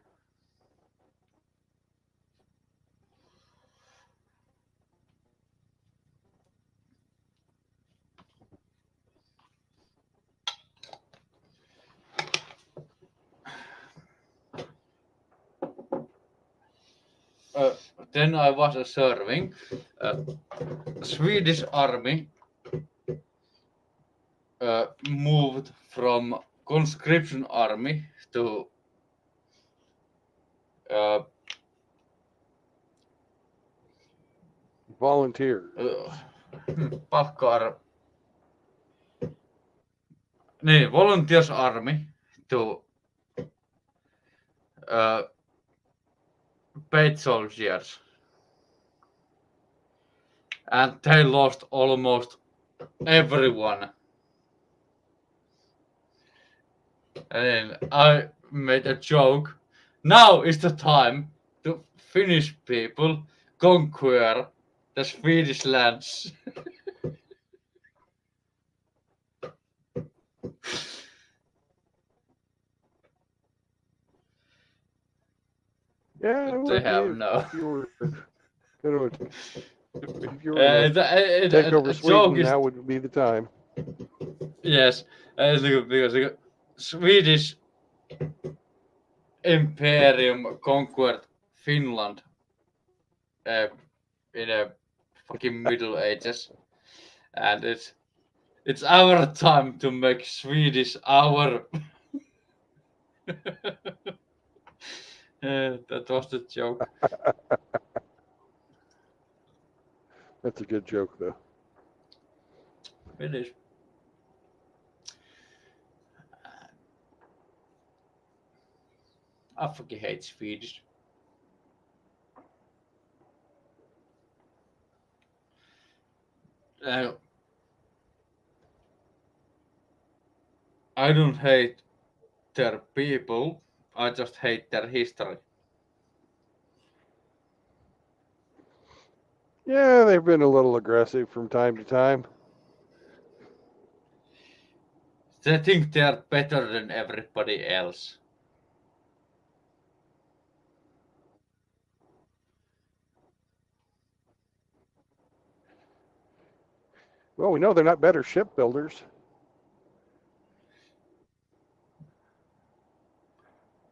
Then I was observing Swedish army moved from conscription army to Volunteer. Volunteers army to paid soldiers. And they lost almost everyone. And I made a joke. Now is the time to Finnish people conquer the Swedish lands. Yeah, it They would have be no. if you were gonna take over A Sweden, joke is now would be the time. yes, because the Swedish Imperium conquered Finland in a fucking Middle Ages, and it's our time to make Swedish our. That was the joke. That's a good joke, though. It is. I fucking hate Swedish. I don't hate their people. I just hate their history. Yeah, they've been a little aggressive from time to time. They think they are better than everybody else. Well, we know they're not better shipbuilders.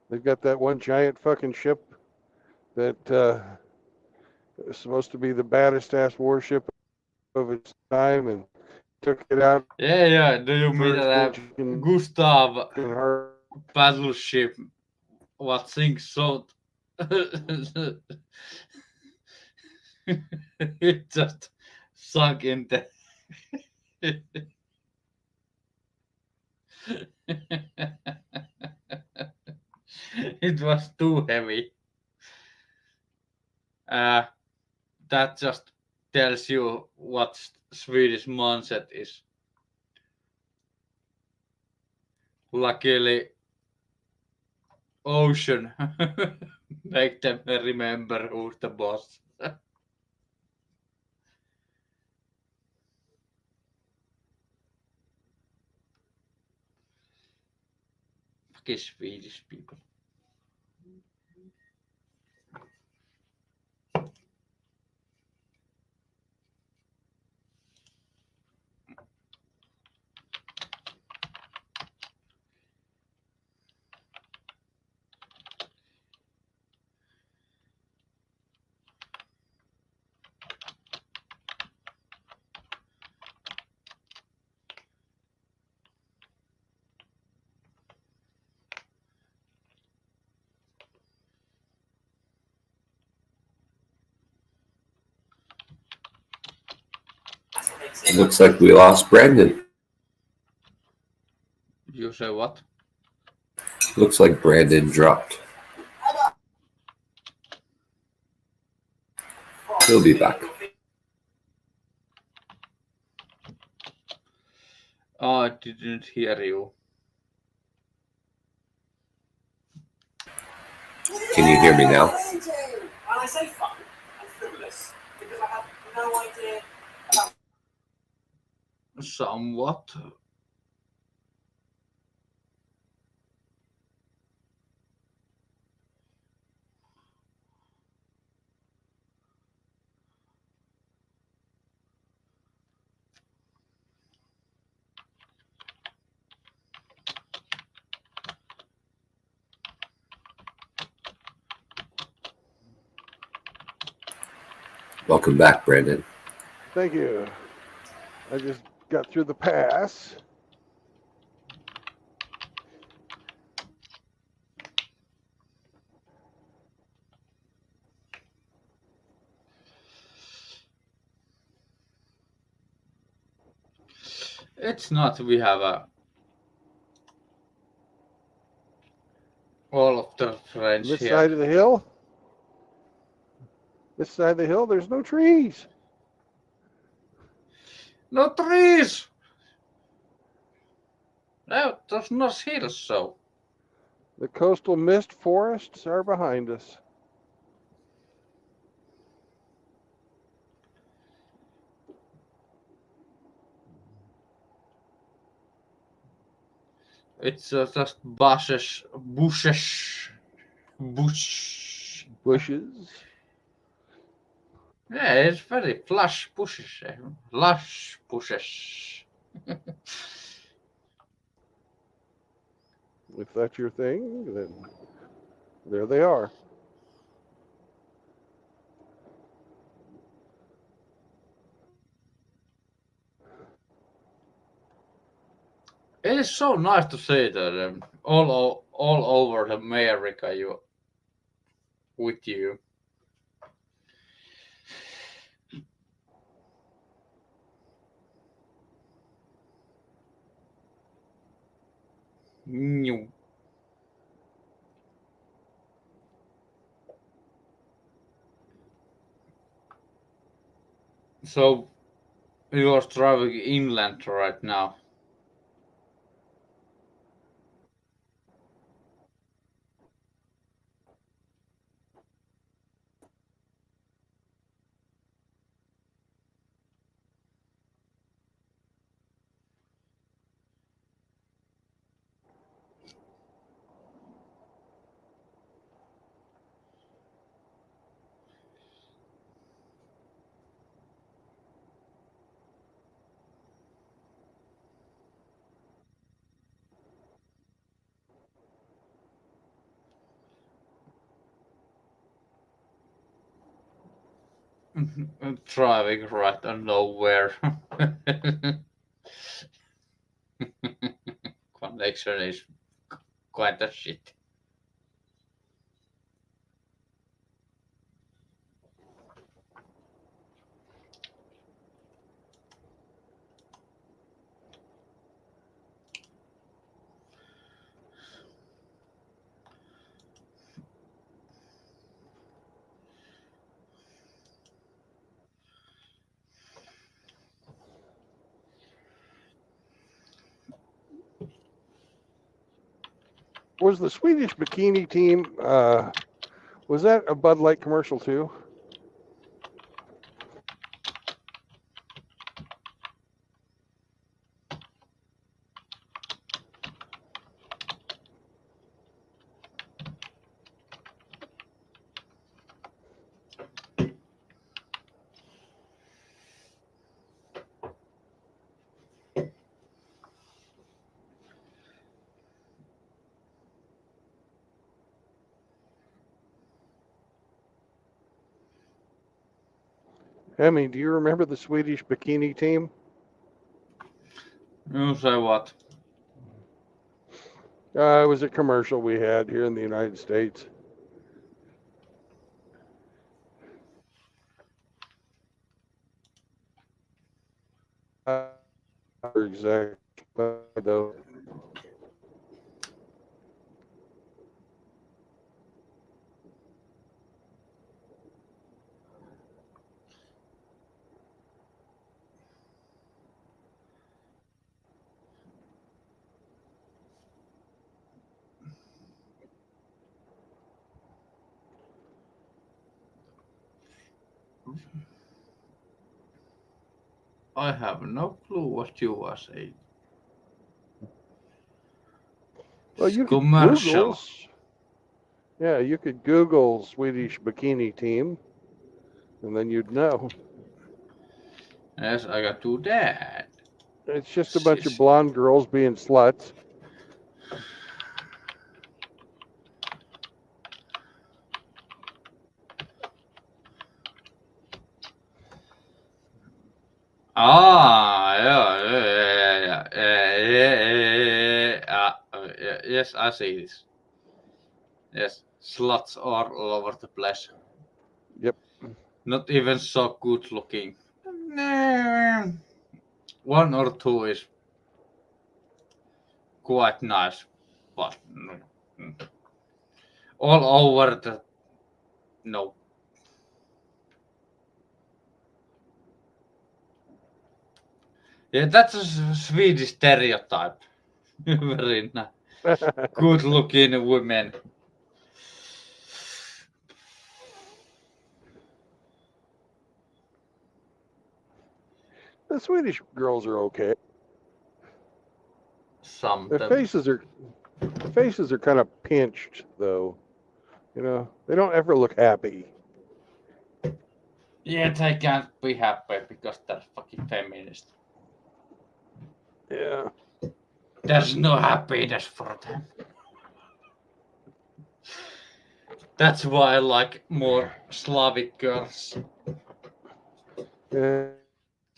They've got that one giant fucking ship that is supposed to be the baddest ass warship of its time, and took it out. Yeah. Do you mean that Gustav battleship? What sinks so? It just sunk in the. It was too heavy. Uh, that just tells you what Swedish mindset is. Luckily, Ocean make them remember who's the boss. Fucking Swedish people. Looks like we lost Brandon. You say what? Looks like Brandon dropped. He'll be back. Oh, I didn't hear you. Can you hear me now? Somewhat. Welcome back, Brandon. Thank you. I just got through the pass. It's not. We have all of the friends This here. side of the hill. This side of the hill, there's no trees. No trees. No, does not hear so. The coastal mist forests are behind us. It's just bushes. Bushes. Yeah, it's very lush bushes. Lush bushes. If that's your thing, then there they are. It is so nice to see that all over America you with you. New. So you are driving inland right now. Driving right on nowhere. Connection is quite a shit. Was the Swedish bikini team? Was that a Bud Light commercial too? Emmy, do you remember the Swedish bikini team? You say what? It was a commercial we had here in the United States. Exactly, though. I have no clue what you are saying. Well, you could Commercial. Google. Yeah, you could Google Swedish bikini team, and then you'd know. Yes, I got do that. It's just a bunch of blonde girls being sluts. Yeah. Yes, I see this. Yes, sluts are all over the place. Yep. Not even so good looking. One or two is quite nice, but all over the no. Yeah, that's a Swedish stereotype. Very nice. Good looking women. The Swedish girls are okay. Some Their them. faces are kind of pinched, though. You know, they don't ever look happy. Yeah, they can't be happy because they're fucking feminist. Yeah. There's no happiness for them. That's why I like more Slavic girls. Yeah.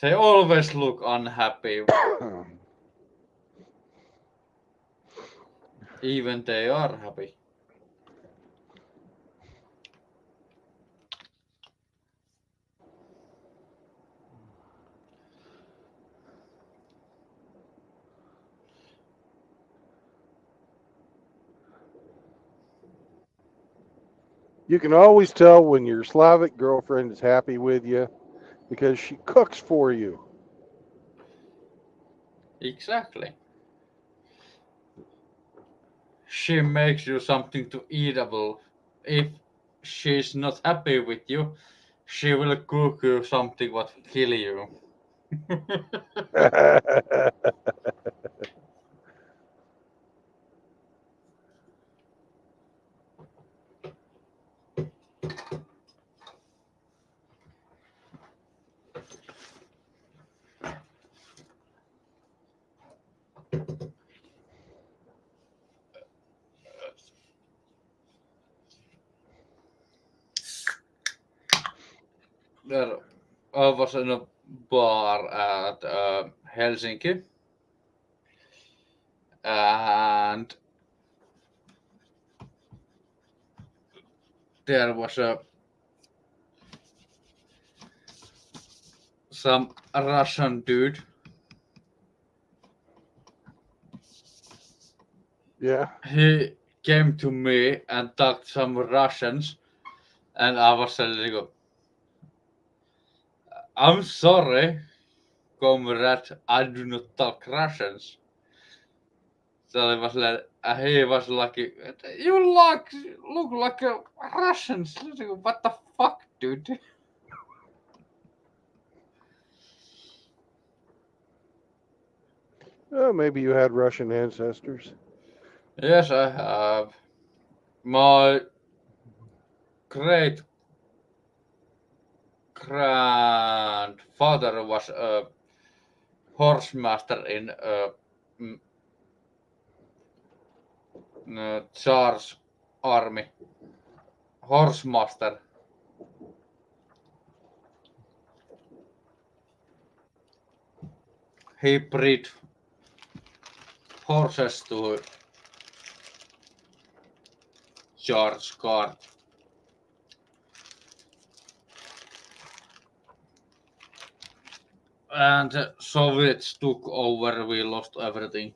They always look unhappy, even they are happy. You can always tell when your Slavic girlfriend is happy with you because she cooks for you. Exactly. She makes you something to eatable. If she's not happy with you, she will cook you something what will kill you. There, I was in a bar at Helsinki, and there was some Russian dude. Yeah. He came to me and talked some Russians, and I was like, "I'm sorry, comrade, I do not talk Russians." Se oli vaan silleen, he was like, you look like a Russian. What the fuck, dude? Oh, maybe you had Russian ancestors. Yes, I have. My great grandfather was a horse master in Tsar's army. Horse master. He bred horses to Tsar's guard. And the Soviets took over, we lost everything.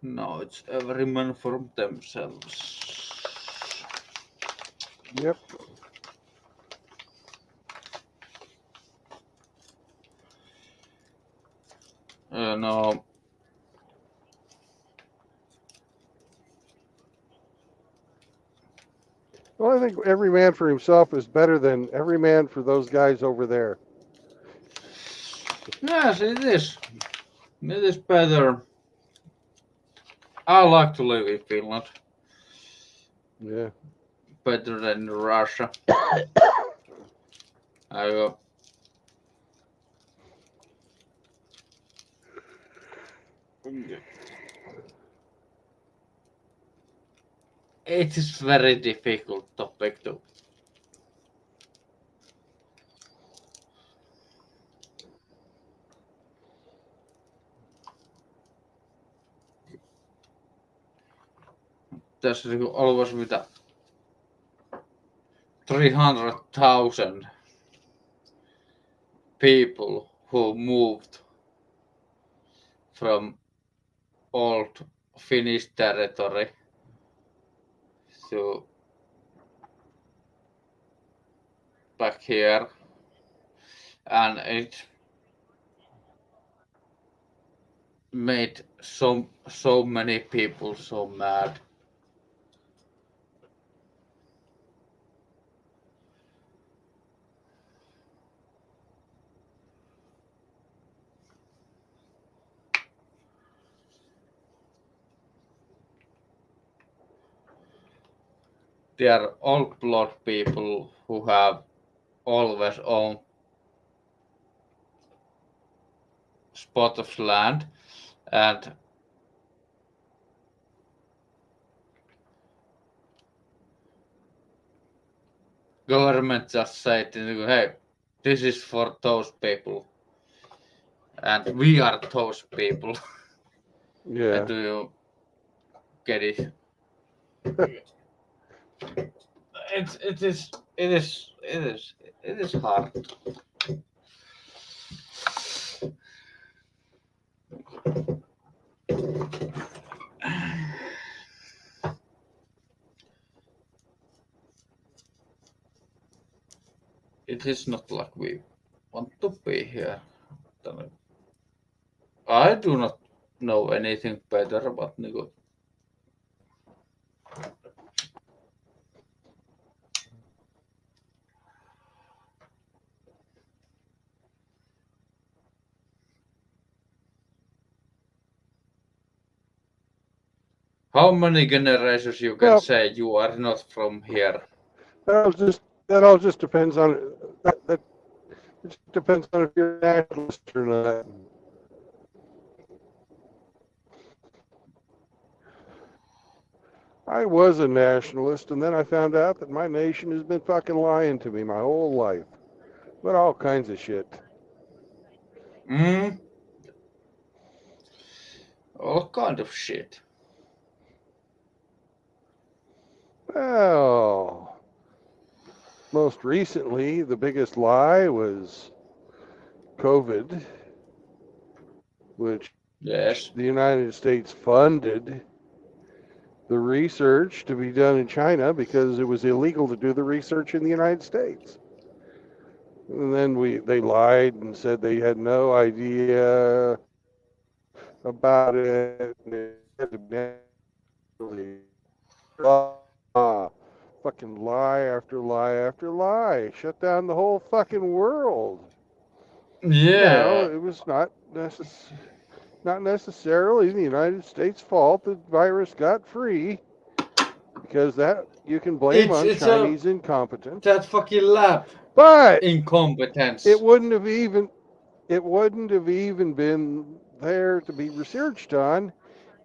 Now it's every man for themselves. Yep. No. Well, I think every man for himself is better than every man for those guys over there. Yes, it is. It is better. I like to live in Finland. Yeah. Better than Russia. I, it is very difficult topic to. Tässä always with 300,000 people who moved from old Finnish territory to back here, and it made so many people so mad. They are old blood people who have always owned spot of land, and government just said, hey, this is for those people, and we are those people. Yeah. Do you get it? It is hard. It is not like we want to be here. I do not know anything better about Nico. How many generations you can Well, say you are not from here? that all just depends on that it just depends on if you're a nationalist or not. I was a nationalist, and then I found out that my nation has been fucking lying to me my whole life. But all kinds of shit. All kind of shit. Well, most recently, the biggest lie was COVID, which Yes. the United States funded the research to be done in China because it was illegal to do the research in the United States. And then they lied and said they had no idea about it. And it had to be fucking lie after lie after lie. Shut down the whole fucking world. No, Yeah. it was not necessarily the United States' fault that the virus got free, because that you can blame on It's a Chinese incompetence. that fucking lab But incompetence. it wouldn't have even been there to be researched on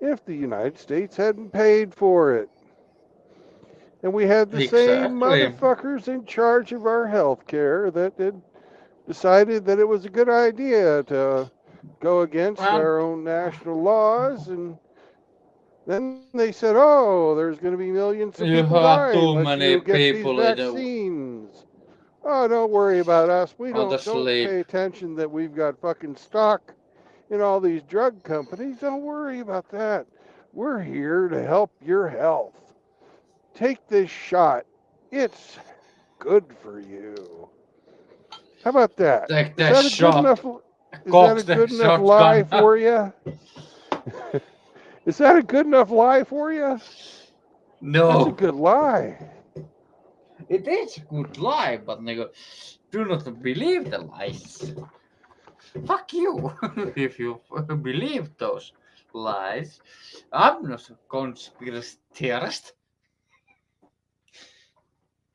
if the United States hadn't paid for it. And we had the same Exactly. motherfuckers in charge of our health care that had decided that it was a good idea to go against And our own national laws, and then they said, oh, there's going to be millions of you people have dying too unless many you get these people vaccines. Oh, don't worry about us. We on the don't sleep. pay attention that we've got fucking stock in all these drug companies. Don't worry about that. We're here to help your health. Take this shot. It's good for you. How about that? Take Is the that a good shot. enough is that Cock a the good enough lie shotgun. for you? Is that a good enough lie for you? That's a No. good lie. It is a good lie, but nigga, do not believe the lies. Fuck you if you believe those lies. I'm not a conspiracy theorist.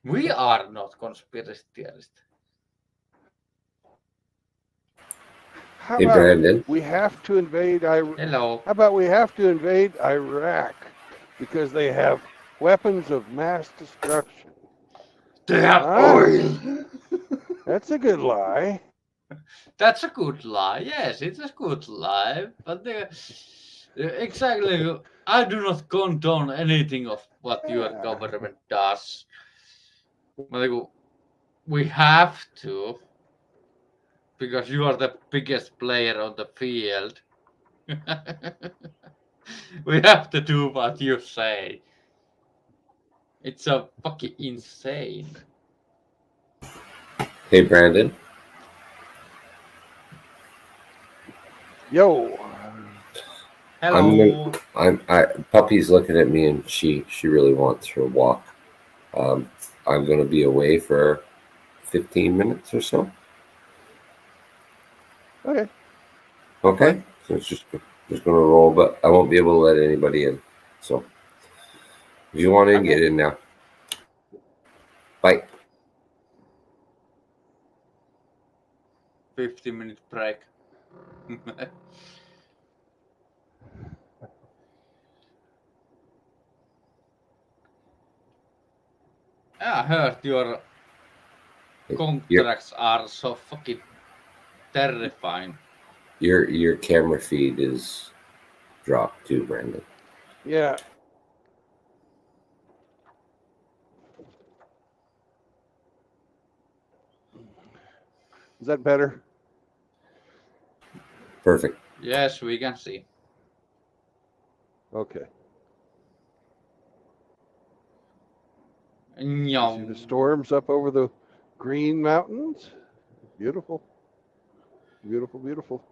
We are not conspiracy theorists. How Hey, about Brandon. we have to invade Iraq? Hello. How about we have to invade Iraq because they have weapons of mass destruction? They have Huh? oil. That's a good lie. That's a good lie. Yes, it's a good lie. But exactly, I do not condone anything of what your Yeah. government does. But we have to, because you are the biggest player on the field. We have to do what you say. It's a fucking insane. Hey, Brandon. Yo. Hello. Puppy's looking at me, and she really wants her walk. I'm gonna be away for 15 minutes or so. Okay. Okay, Fine. so it's just gonna roll, but I won't be able to let anybody in. So if you want in, Okay. get in now. Bye. 50-minute break. I heard your contracts are so fucking terrifying. Your camera feed is dropped too, Brandon. Yeah. Is that better? Perfect. Yes, we can see. Okay. No. You see the storms up over the Green Mountains? Beautiful. Beautiful, beautiful.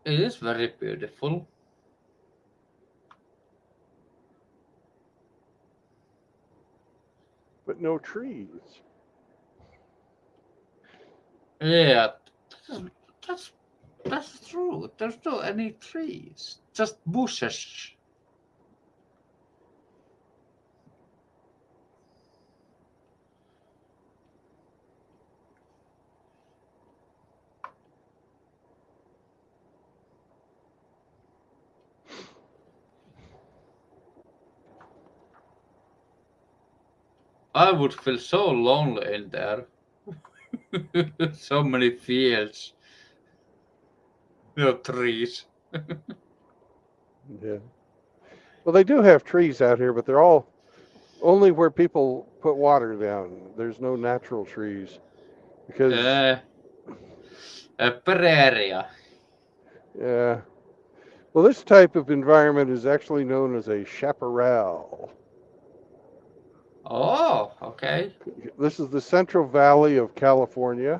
It is very beautiful. But no trees. Yeah, that's true. There's no any trees, just bushes. I would feel so lonely in there. So many fields, no trees. Yeah. Well, they do have trees out here, but they're all only where people put water down. There's no natural trees because Prairie. yeah, Well, this type of environment is actually known as a chaparral. Oh, okay. This is the Central Valley of California.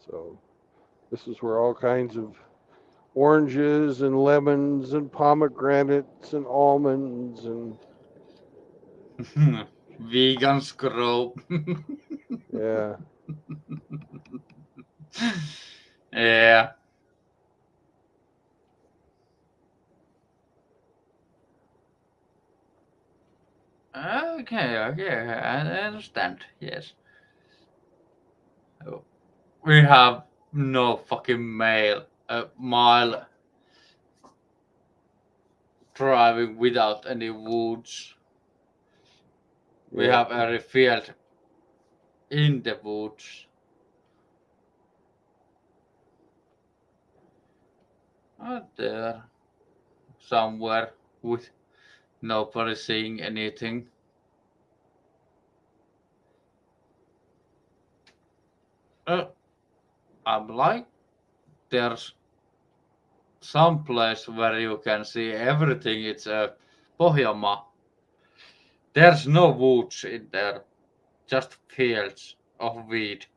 So this is where all kinds of oranges and lemons and pomegranates and almonds and Vegans grow. yeah. Yeah. Okay, I understand. Yes. Oh, we have no fucking mile driving without any woods. We Yeah. have every field in the woods. Out there, somewhere with nobody seeing anything. I'm like, there's some place where you can see everything. It's a Pohjanmaa. There's no woods in there, just fields of wheat.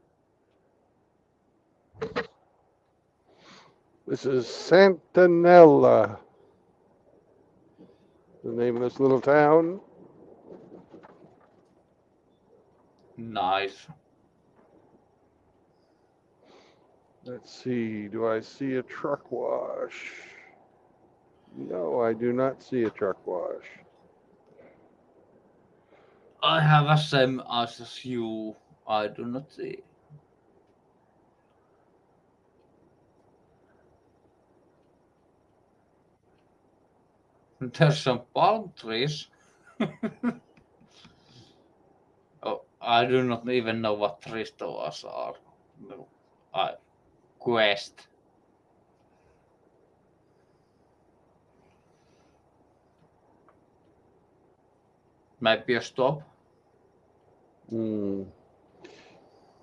This is Santanella, the name of this little town. Nice. Let's see, do I see a truck wash? No, I do not see a truck wash. I have a same as you. I do not see. There's some palm trees. Oh, I do not even know what trees those are. No, I quest. Maybe a stop.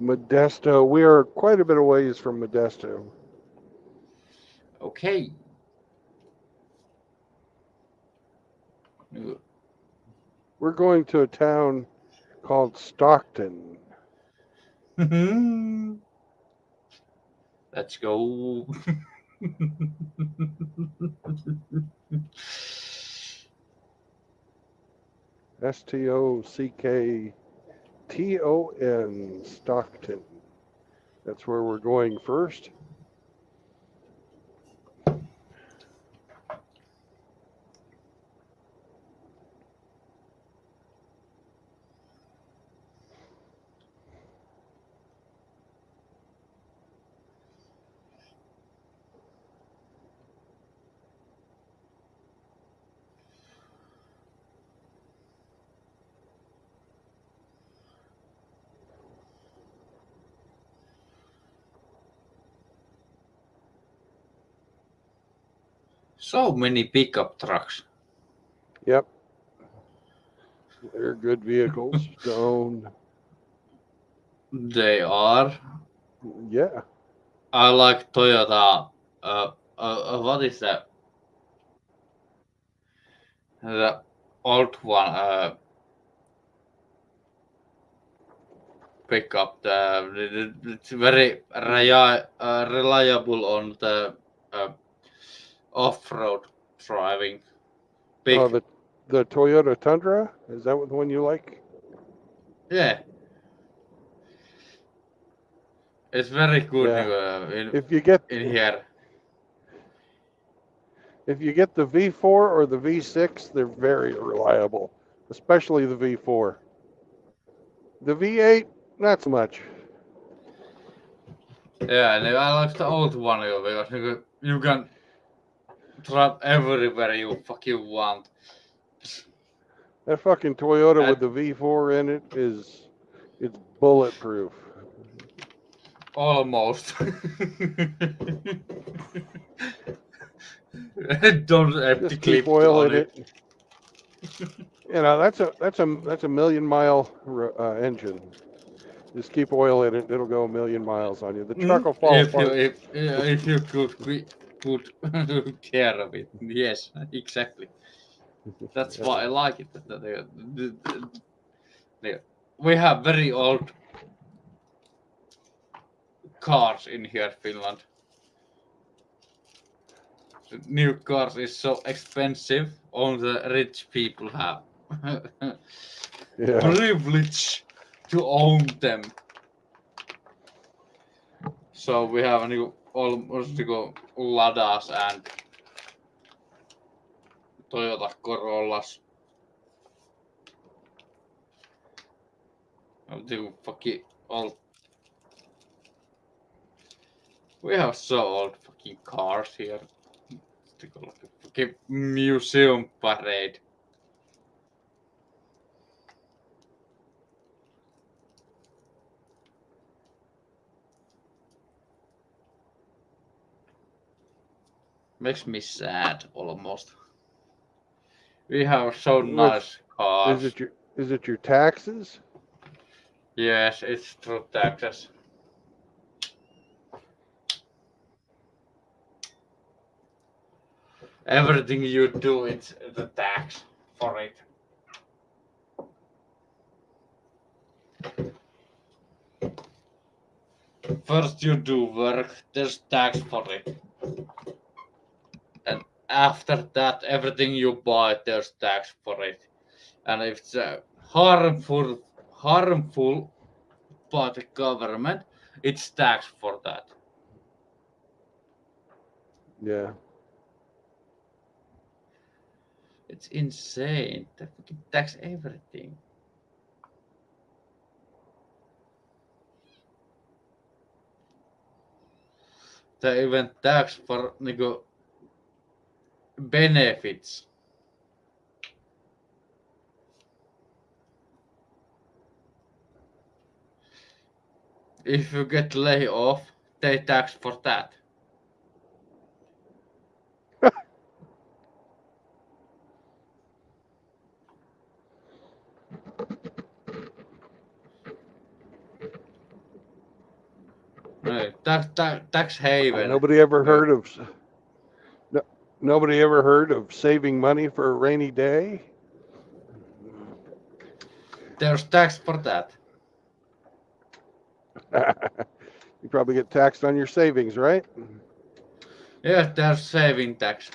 Modesto, we are quite a bit of ways from Modesto. Okay. We're going to a town called Stockton. Let's go. Stockton, Stockton. That's where we're going first. So many pickup trucks. Yep. They're good vehicles to own. They are. Yeah. I like Toyota. What is that? The old one. Pickup. It's very reliable on the off-road driving. Big. Oh, the Toyota Tundra? Is that the one you like? Yeah. It's very good Yeah. If you get in here. If you get the V4 or the V6, they're very reliable, especially the V4. The V8, not so much. Yeah, and I like the old one because you can drive everywhere you fucking want. That fucking Toyota with the V4 in it's bulletproof. Almost. Don't empty Just clip keep oil on in it. that's a million mile engine. Just keep oil in it; it'll go a million miles on you. The truck will fall If you apart. if you could care of it, yes, exactly. That's why I like it. We have very old cars in here, Finland. The new cars is so expensive. Only the rich people have Yeah. privilege to own them. So we have a new almost go Ladas and Toyota Corollas. The fucking old. We have so old fucking cars here. Take a look at fucking museum parade. Makes me sad almost. We have so nice cars. Is it your taxes? Yes, it's through taxes. Everything you do, it's the tax for it. First you do work, there's tax for it. And after that, everything you buy, there's tax for it. And if it's harmful by the government, it's tax for that. Yeah. It's insane. They fucking tax everything. They even tax for benefits. If you get laid off, they tax for that. Tax haven. Nobody ever heard of saving money for a rainy day? There's tax for that. You probably get taxed on your savings, right? Yes, there's saving tax.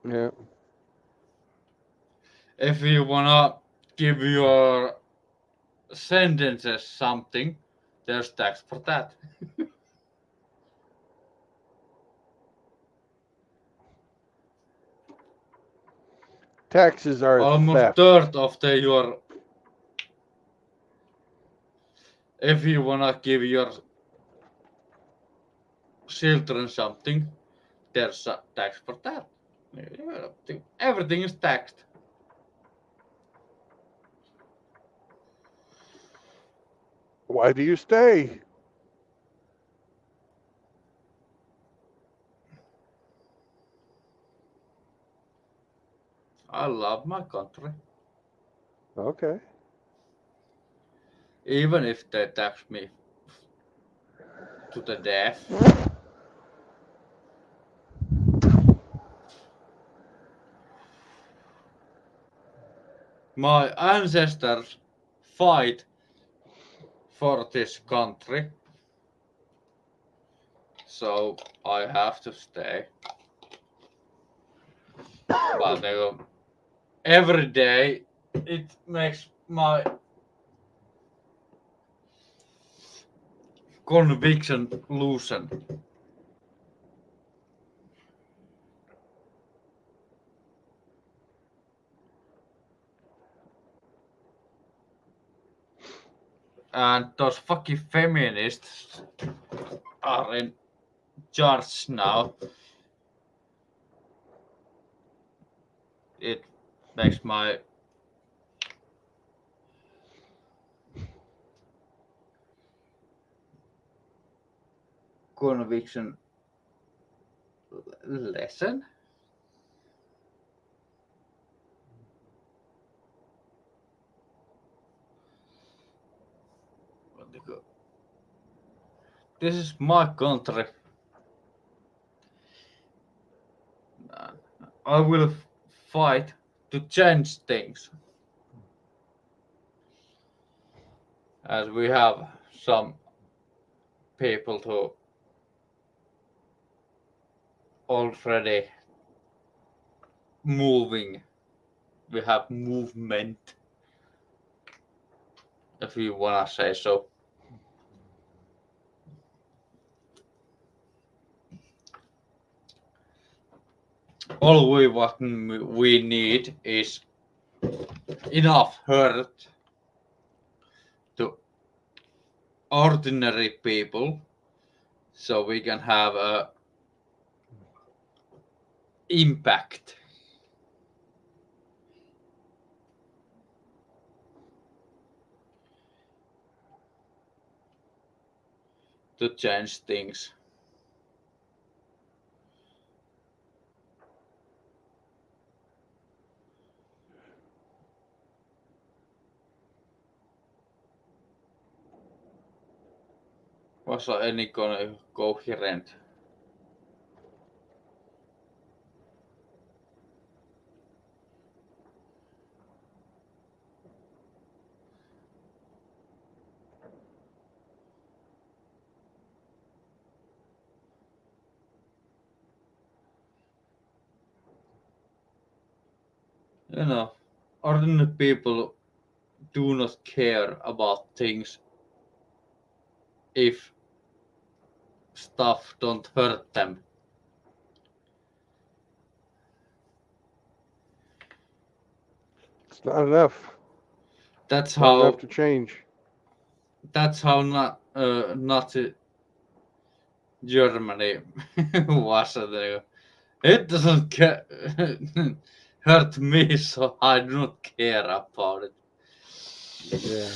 Yeah. If you wanna give your sentences something, there's tax for that. Taxes are Almost theft. third of your. If you wanna give your children something, there's a tax for that. Everything is taxed. Why do you stay? I love my country. Okay. Even if they tax me to the death. My ancestors fight for this country, so I have to stay. But every day it makes my conviction loosen. And those fucking feminists are in charge now. It makes my conviction lessen. this is my country. I will fight to change things. As we have some people to already moving. We have movement, if you wanna say so. All what we need is enough hurt to ordinary people, so we can have a impact. To change things. Was any coherent? You know, ordinary people do not care about things if stuff don't hurt them. It's not enough. That's Not enough how. to change. That's how Nazi Germany was. It doesn't hurt me, so I do not care about it. Yeah.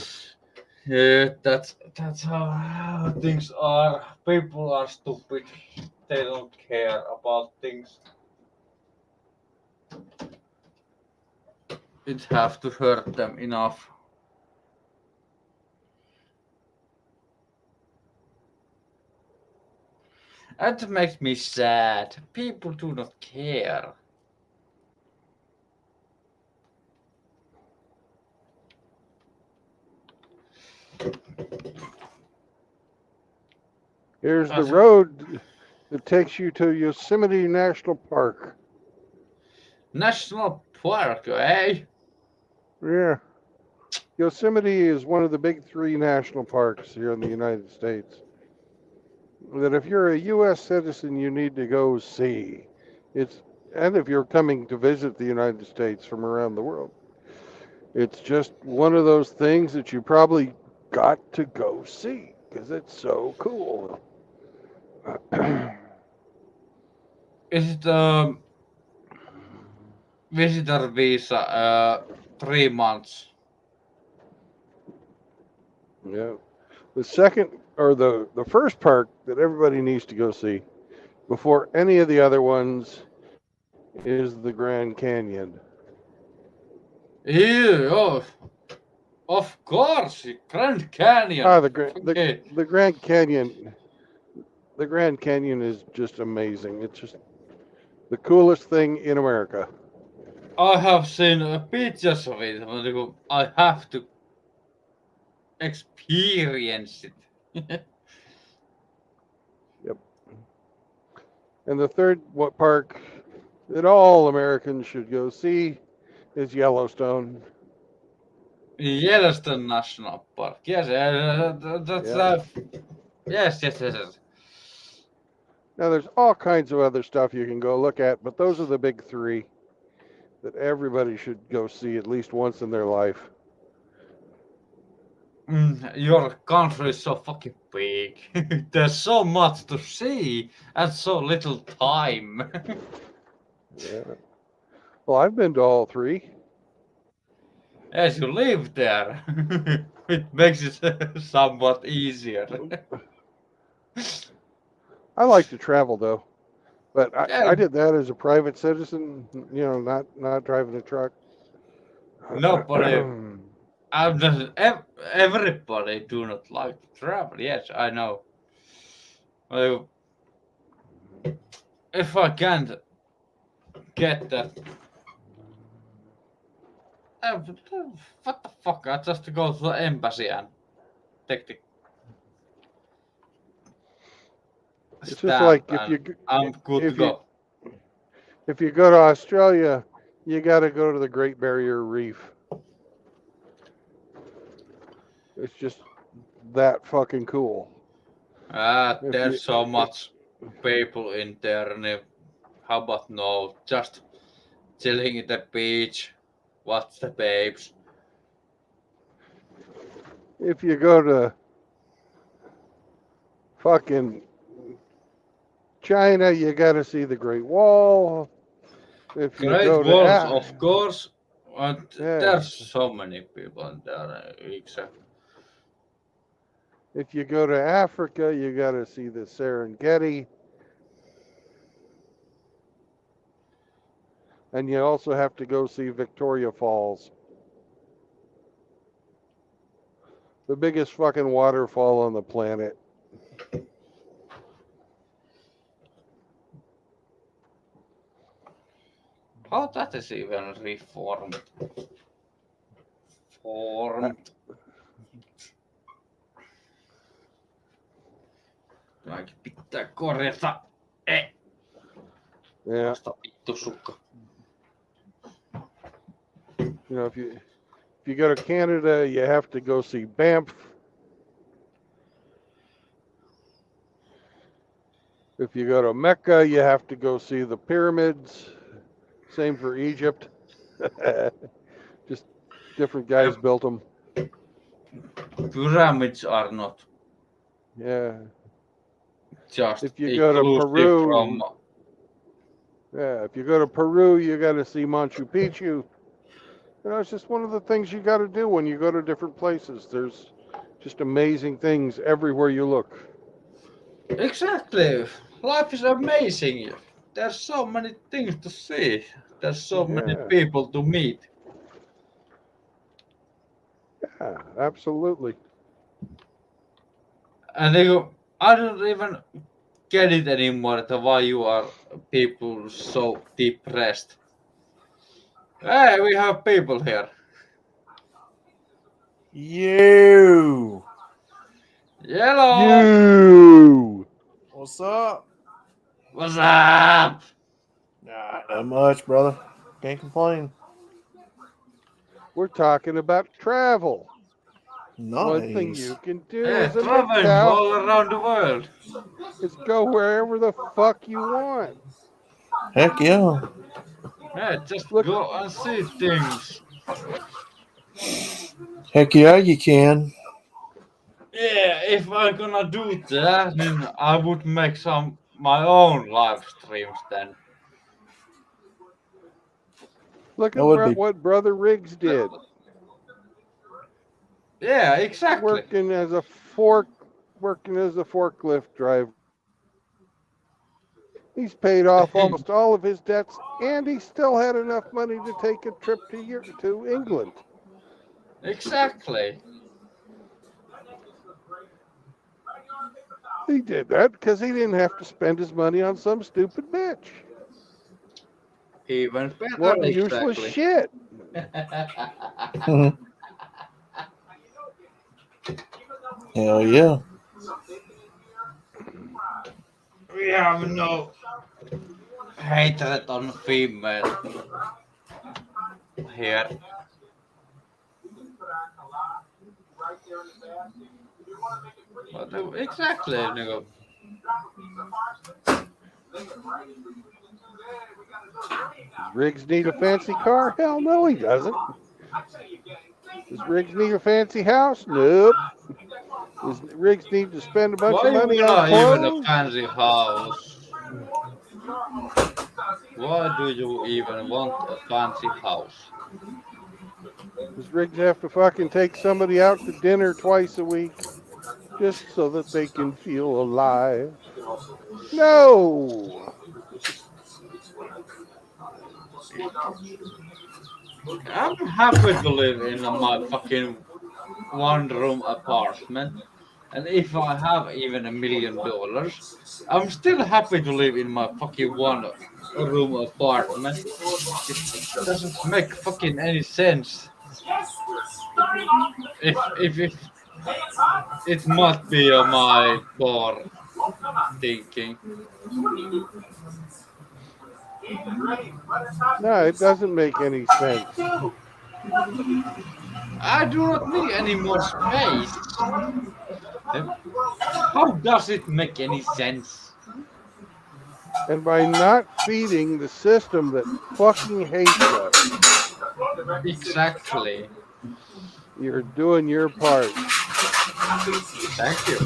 Yeah, that's how things are. People are stupid. They don't care about things. It have to hurt them enough. That makes me sad. People do not care. Here's the road that takes you to Yosemite National Park. National Park, eh? Yeah. Yosemite is one of the big 3 national parks here in the United States that if you're a U.S. citizen, you need to go see. And if you're coming to visit the United States from around the world, it's just one of those things that you probably got to go see because it's so cool. Is it visitor visa 3 months? Yeah. The second or the first park that everybody needs to go see before any of the other ones is the Grand Canyon. Yeah, oh, of course, Grand Canyon. Ah, Okay. the Grand Canyon. The Grand Canyon is just amazing. It's just the coolest thing in America. I have seen pictures of it. But I have to experience it. Yep. And the third park that all Americans should go see is Yellowstone. Yellowstone National Park. Yes, that's Yeah. yes. Now there's all kinds of other stuff you can go look at, but those are the big 3 that everybody should go see at least once in their life. Your country is so fucking big. There's so much to see and so little time. Yeah. Well, I've been to all 3. As you live there, it makes it somewhat easier. I like to travel though, but Yeah, I did that as a private citizen. Not driving a truck. nobody, I'm just, everybody do not like to travel. Yes, I know. Well, if I can't get that, what the fuck? I just go to the embassy and take the It's just stamp like if and you I'm good to if you go. if you go to Australia, you got to go to the Great Barrier Reef. It's just that fucking cool. If There's you so much people in there, and how about no? Just chilling at the beach, watch the babes. if you go to fucking China, you got to see the Great Wall. If you Great go to walls, of course, but yeah, there's so many people in there. Exactly. if you go to Africa, you got to see the Serengeti, and you also have to go see Victoria Falls, the biggest fucking waterfall on the planet. How that is even reformed? Formed. Tämäkin pitää korjata. Yeah, Vasta vittu sukka. you know, if you go to Canada, you have to go see Banff. If you go to Mecca, you have to go see the pyramids. Same for Egypt. Just different guys built them. Pyramids are not Yeah. just If you go to exclusive Peru, from. yeah, if you go to Peru, you got to see Machu Picchu. You know, it's just one of the things you got to do when you go to different places. There's just amazing things everywhere you look. Exactly. Life is amazing. There's so many things to see. There's so many Yeah. people to meet. Yeah, absolutely. And I don't even get it anymore that why you are people so depressed. Hey, we have people here. You. Hello. You. What's up? What's up? Nah, not much, brother. Can't complain. We're talking about travel. One thing Nice. you can do Hey, as a traveling MGTOW all around the world. is go wherever the fuck you want. Heck yeah. Hey, just Look, go and see things. Heck yeah, you can. Yeah, if I'm gonna do that, then I would make some my own live streams then. look That at would be. what Brother Riggs did. Yeah, exactly. Working as a forklift driver. He's paid off almost all of his debts, and he still had enough money to take a trip to England. Exactly. He did that because he didn't have to spend his money on some stupid bitch. Even better. What useless Exactly. shit. Hell yeah. We have no hatred on female here. But exactly, nigga. Does Riggs need a fancy car? Hell no, he doesn't. Does Riggs need a fancy house? Nope. Does Riggs need to spend a bunch Why of money you on not even a clothes? fancy house? Why do you even want a fancy house? Does Riggs have to fucking take somebody out to dinner twice a week just so that they can feel alive? No. I'm happy to live in my fucking one room apartment And if I have even $1 million, I'm still happy to live in my fucking one-room apartment. It doesn't make fucking any sense. If it might be my bar thinking. No, it doesn't make any sense. I do not need any more space. How does it make any sense? And by not feeding the system that fucking hates us, Exactly. you're doing your part. Thank you.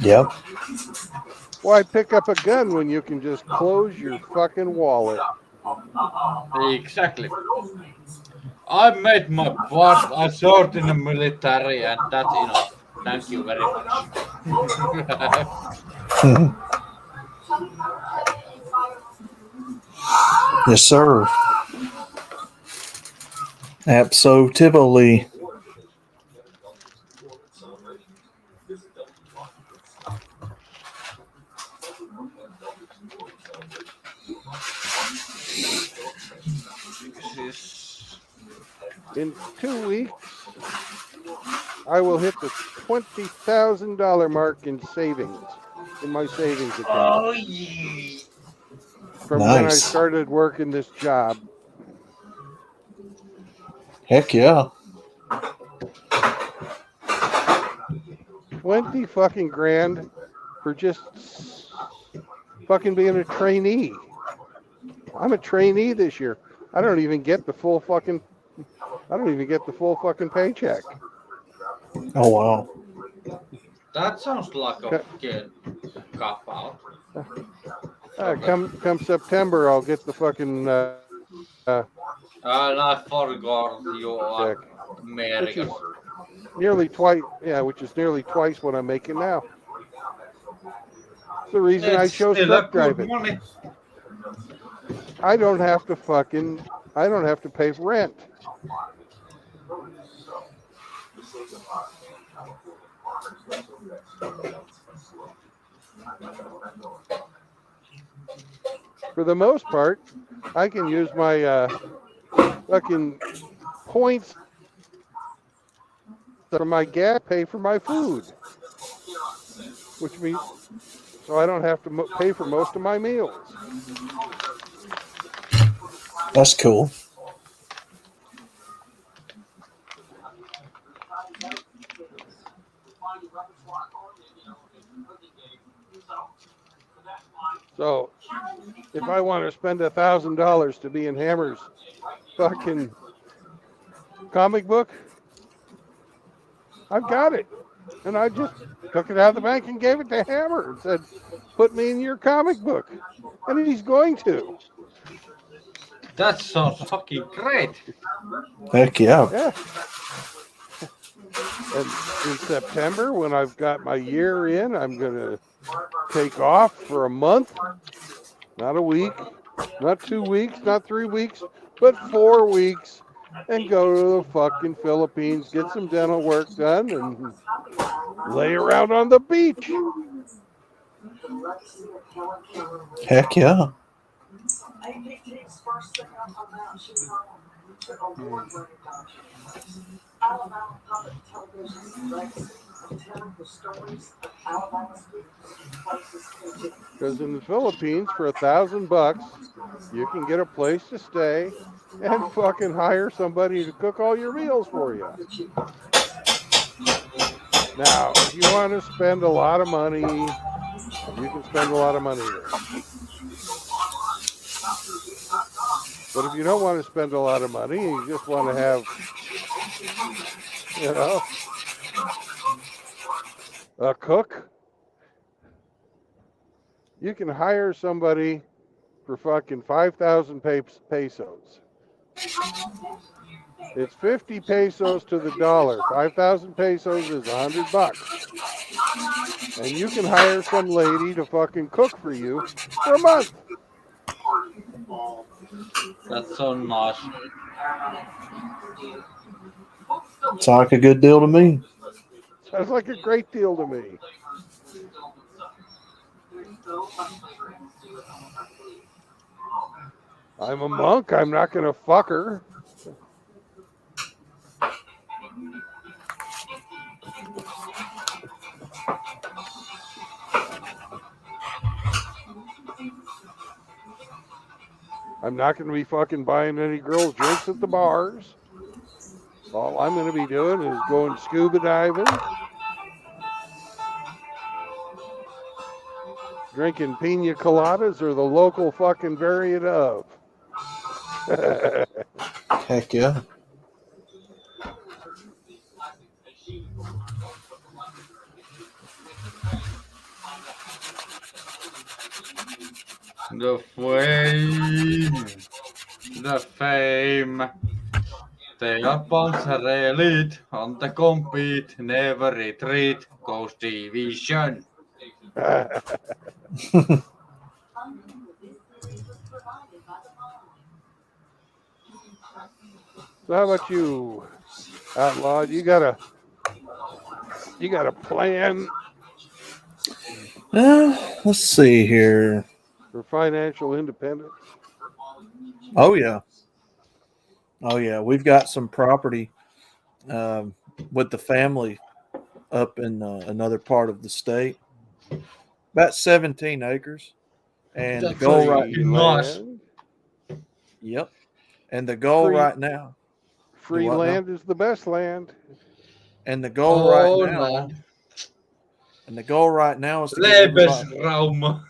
Yep. Why pick up a gun when you can just close your fucking wallet? Exactly. I made my part. I served in the military, and that's enough. Thank you very much. Yes, sir. Absolutely. In 2 weeks, I will hit the $20,000 mark in savings, in my savings account. Oh yeah. From when I Nice. started working this job. Heck yeah. 20 fucking grand for just fucking being a trainee. I'm a trainee this year. I don't even get the full fucking paycheck. Oh, wow. That sounds like a fucking cop out. Come September, I'll get the fucking And I forgot you are check, which American. is nearly twice. Yeah, which is nearly twice what I'm making now. It's the reason I It's chose still a truck good driving. money. I don't have to pay for rent. For the most part, I can use my fucking points from my gas pay for my food, which means so I don't have to pay for most of my meals. That's cool. So if I want to spend $1,000 to be in Hammer's fucking comic book, I've got it. And I just took it out of the bank and gave it to Hammer and said, put me in your comic book. And he's going to. That sounds fucking great. Heck yeah. Yeah. And in September, when I've got my year in, I'm going to take off for a month, not a week, not 2 weeks, not 3 weeks, but 4 weeks, and go to the fucking Philippines, get some dental work done, and lay around on the beach. Heck yeah. Because in the Philippines, for $1,000, you can get a place to stay and fucking hire somebody to cook all your meals for you. Now, if you want to spend a lot of money, you can spend a lot of money there. But if you don't want to spend a lot of money and you just want to have, a cook, you can hire somebody for fucking 5,000 pesos. It's 50 pesos to the dollar. 5,000 pesos is $100. And you can hire some lady to fucking cook for you for a month. That's so nice. Sounds like a good deal to me. Sounds like a great deal to me. I'm a monk. I'm not going to fuck her. I'm not going to be fucking buying any girls drinks at the bars. All I'm going to be doing is going scuba diving, drinking pina coladas or the local fucking variant of. Heck yeah. The fame. They are bouncer elite on the compete, never retreat, goes division. So how about you, Outlaw? You got a plan Let's see here. for financial independence? Oh yeah. Oh yeah. We've got some property with the family up in another part of the state. About 17 acres. And the That's goal a right fucking nice. Land. Yep. And the goal Free- right now. Free what now? land is the best land. And the goal right Oh, now. land. And the goal right now is to get everybody. Lebensraum.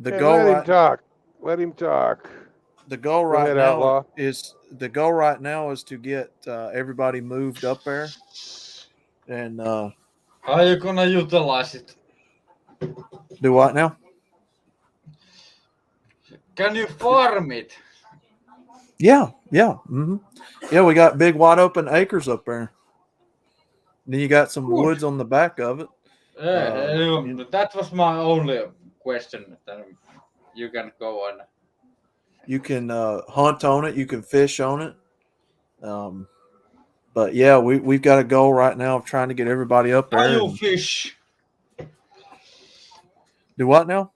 The Hey, goal let him right. talk. Let him talk. The goal Go right ahead, now Outlaw. is to get everybody moved up there. And How are you gonna utilize it? do what now? Can you farm it? Yeah. Mm-hmm. Yeah, we got big wide open acres up there. Then you got some Good. woods on the back of it. That was my only question. Then you can go on. You can hunt on it. You can fish on it. But yeah, we've got a goal right now of trying to get everybody up there. How you fish? Do what now?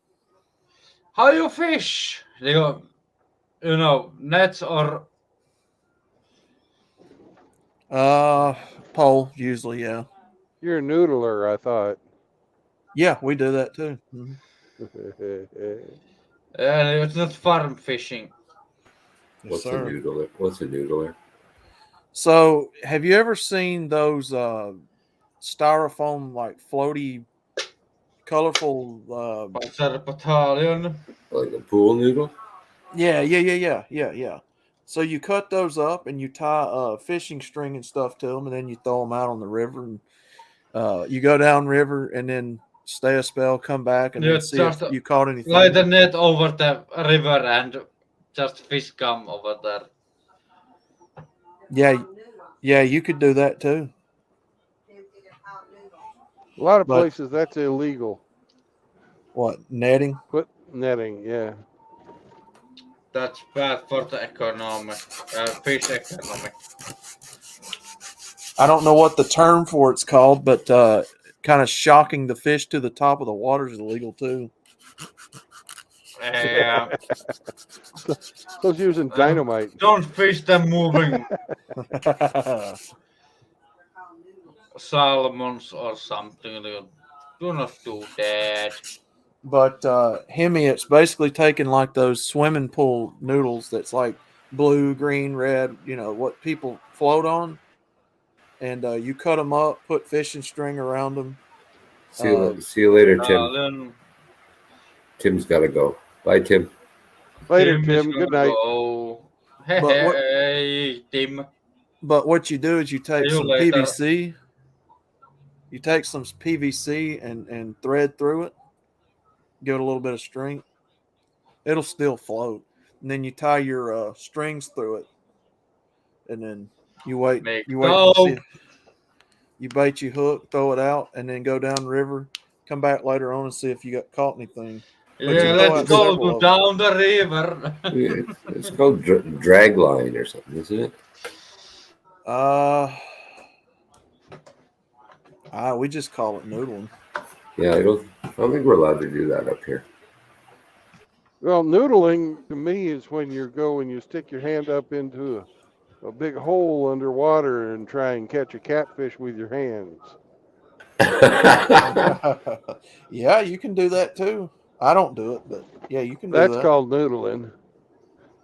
How you fish? Nets or Pole usually. Yeah. You're a noodler, I thought. Yeah, we do that too. Mhm. it's not farm fishing. Yes, What's a sir. noodler? What's a noodler? So, have you ever seen those styrofoam like floaty, colorful? Panzer battalion. Like a pool noodle? Yeah. So you cut those up and you tie fishing string and stuff to them, and then you throw them out on the river, and you go down river and then stay a spell, come back, and You then see if just you caught anything. lay the net over the river and just fish come over there. Yeah, you could do that too. A lot of But- places that's illegal. What, netting? Put netting, yeah. That's bad for the economy, fish economy. I don't know what the term for it's called, but kind of shocking the fish to the top of the water is illegal too. Yeah. So it's using dynamite. Don't fish them moving salmons or something. Do not do that. But Hemi, it's basically taking like those swimming pool noodles that's like blue, green, red, what people float on. And you cut them up, put fishing string around them. See you later, Tim. Then Tim's got to go. Bye, Tim. Later, is Tim. gonna Good night. go. But Hey, Tim. But what you do is you take See you some later. PVC. You take some PVC and thread through it. Give it a little bit of strength. It'll still float. And then you tie your strings through it. And then you wait. Make You wait go. to see. You bait your hook, throw it out, and then go down the river. Come back later on and see if you got caught anything. But you Yeah, throw let's out go several to of them. down the river. It's called drag line or something, isn't it? I We just call it noodling. Yeah, I don't think we're allowed to do that up here. Well, noodling to me is when you go and you stick your hand up into a big hole underwater and try and catch a catfish with your hands. Yeah, you can do that too. I don't do it, but yeah, you can do That's that. called noodling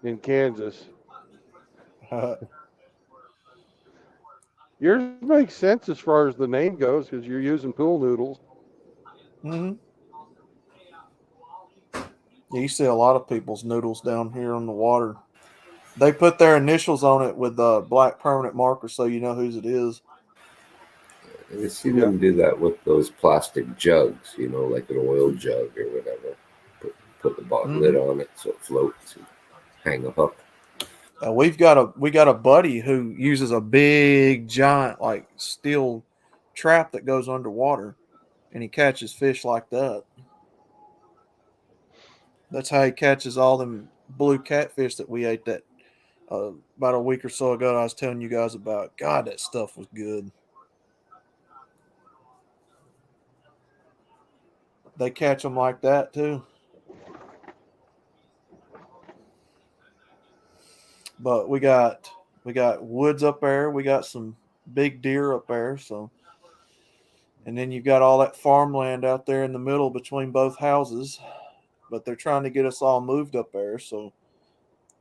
in Kansas. Yours makes sense as far as the name goes because you're using pool noodles. hmm You see a lot of people's noodles down here on the water. They put their initials on it with black permanent marker so you know whose it is. I see Yeah. them do that with those plastic jugs, like an oil jug or whatever. Put the lid hmm on it so it floats and hang a hook. We got a buddy who uses a big giant like steel trap that goes underwater, and he catches fish like that. That's how he catches all them blue catfish that we ate that about a week or so ago. I was telling you guys about. God, that stuff was good. They catch them like that too. But we got woods up there. We got some big deer up there. So, and then you've got all that farmland out there in the middle between both houses. But they're trying to get us all moved up there. So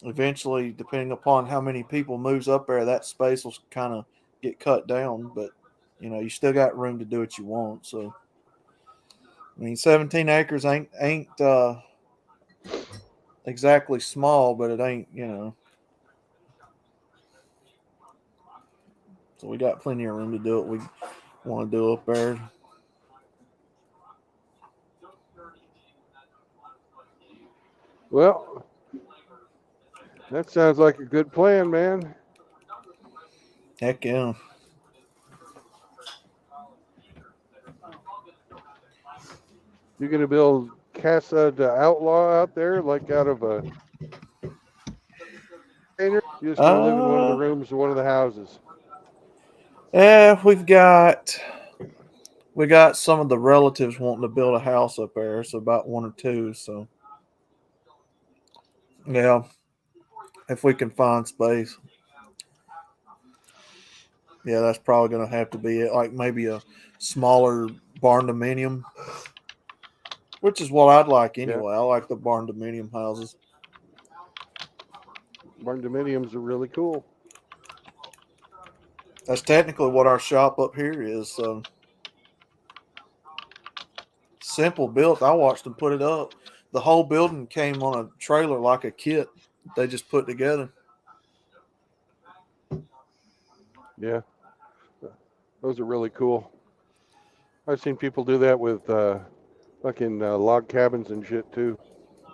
eventually, depending upon how many people moves up there, that space will kind of get cut down. But you still got room to do what you want. So I mean, 17 acres ain't exactly small, but it ain't. So we got plenty of room to do what we want to do up there. Well, that sounds like a good plan, man. Heck yeah. You're going to build Casa de Outlaw out there, like out of a container. You're just going to live in one of the Uh, rooms of one of the houses. yeah, we got some of the relatives wanting to build a house up there. So about one or two. So yeah, if we can find space, yeah, that's probably going to have to be it. Like maybe a smaller barn dominium, which is what I'd like Yeah, anyway. I like the barn dominium houses. barn dominiums are really cool. That's technically what our shop up here is. So simple built. I watched them put it up. The whole building came on a trailer like a kit they just put together. Yeah, those are really cool. I've seen people do that with fucking log cabins and shit too.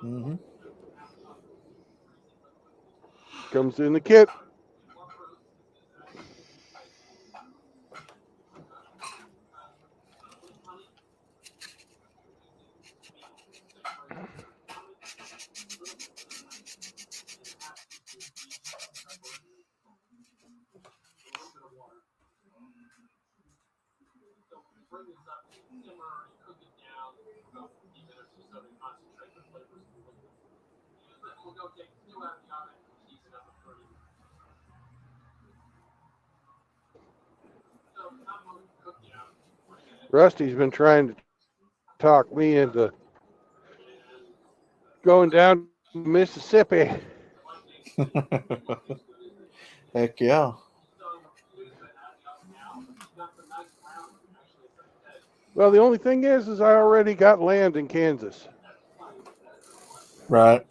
hmm Comes in the kit. Rusty's been trying to talk me into going down to Mississippi. Heck yeah. Well, the only thing is I already got land in Kansas, Right.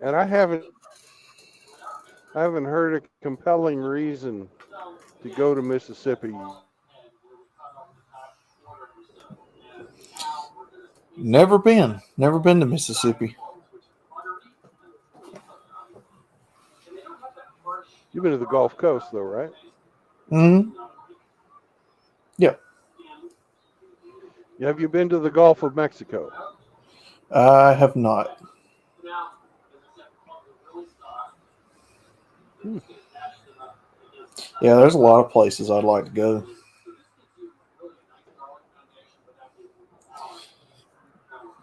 and I haven't heard a compelling reason to go to Mississippi. Never been. Never been to Mississippi. You've been to the Gulf Coast, though, right? hmm Yeah. Have you been to the Gulf of Mexico? I have not. Yeah, there's a lot of places I'd like to go.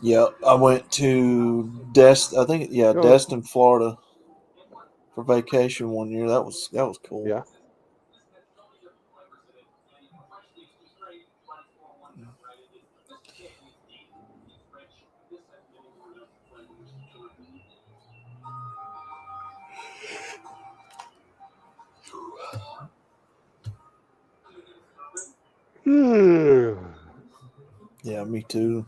Yeah, I went to No, Destin, Florida for vacation one year. That was cool. yeah. Yeah, me too.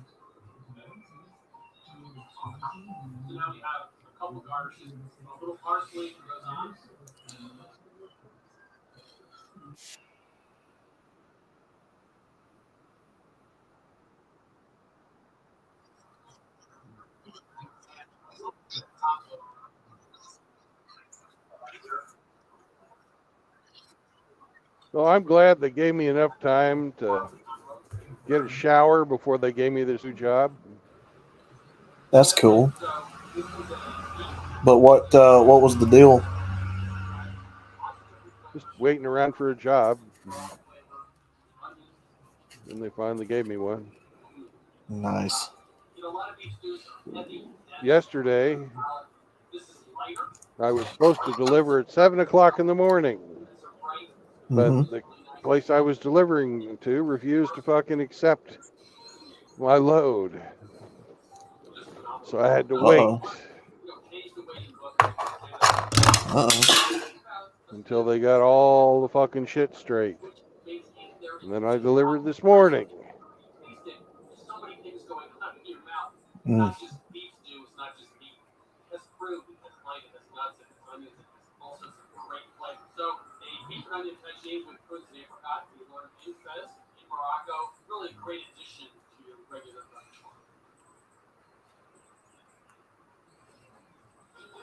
So I'm glad they gave me enough time to get a shower before they gave me this new job. That's cool. But what was the deal? Just waiting around for a job. And they finally gave me one. Nice. Yesterday, I was supposed to deliver at 7 o'clock in the morning, but Mm-hmm. the place I was delivering to refused to fucking accept my load. So I had to wait Uh-oh. Uh-oh. until they got all the fucking shit straight. And then I delivered this morning. Mm.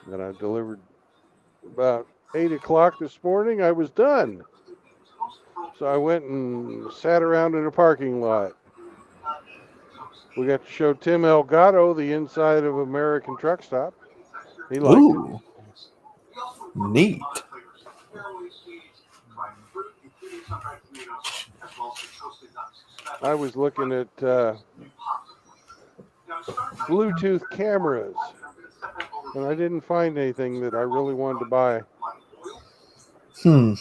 Then I delivered about 8 o'clock this morning. I was done. So I went and sat around in a parking lot. We got to show Tim Elgato the inside of American Truck Stop. He liked it. Ooh. Neat. I was looking at Bluetooth cameras, and I didn't find anything that I really wanted to buy. Hmm.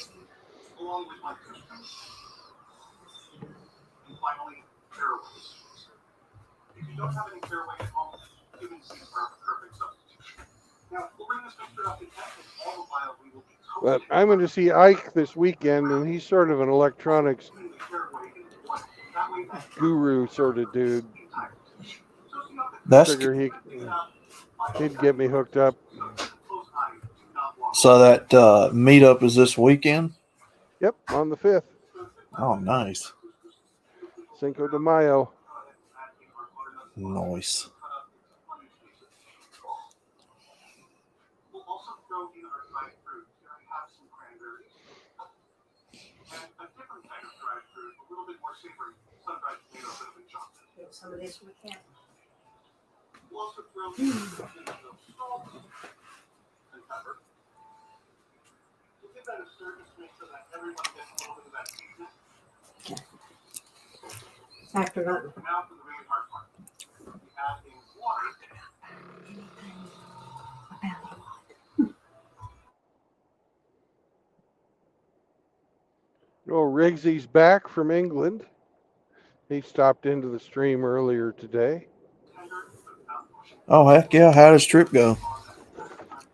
But I'm going to see Ike this weekend, and he's sort of an electronics guru sort of dude. That's Figure he'd get me hooked up. so that meetup is this weekend. Yep, on the 5th, Oh, nice. Cinco de Mayo. Nice. Some of this weekend. After Oh, Riggsy's back from England. He stopped into the stream earlier today. Oh, heck yeah. How does trip go?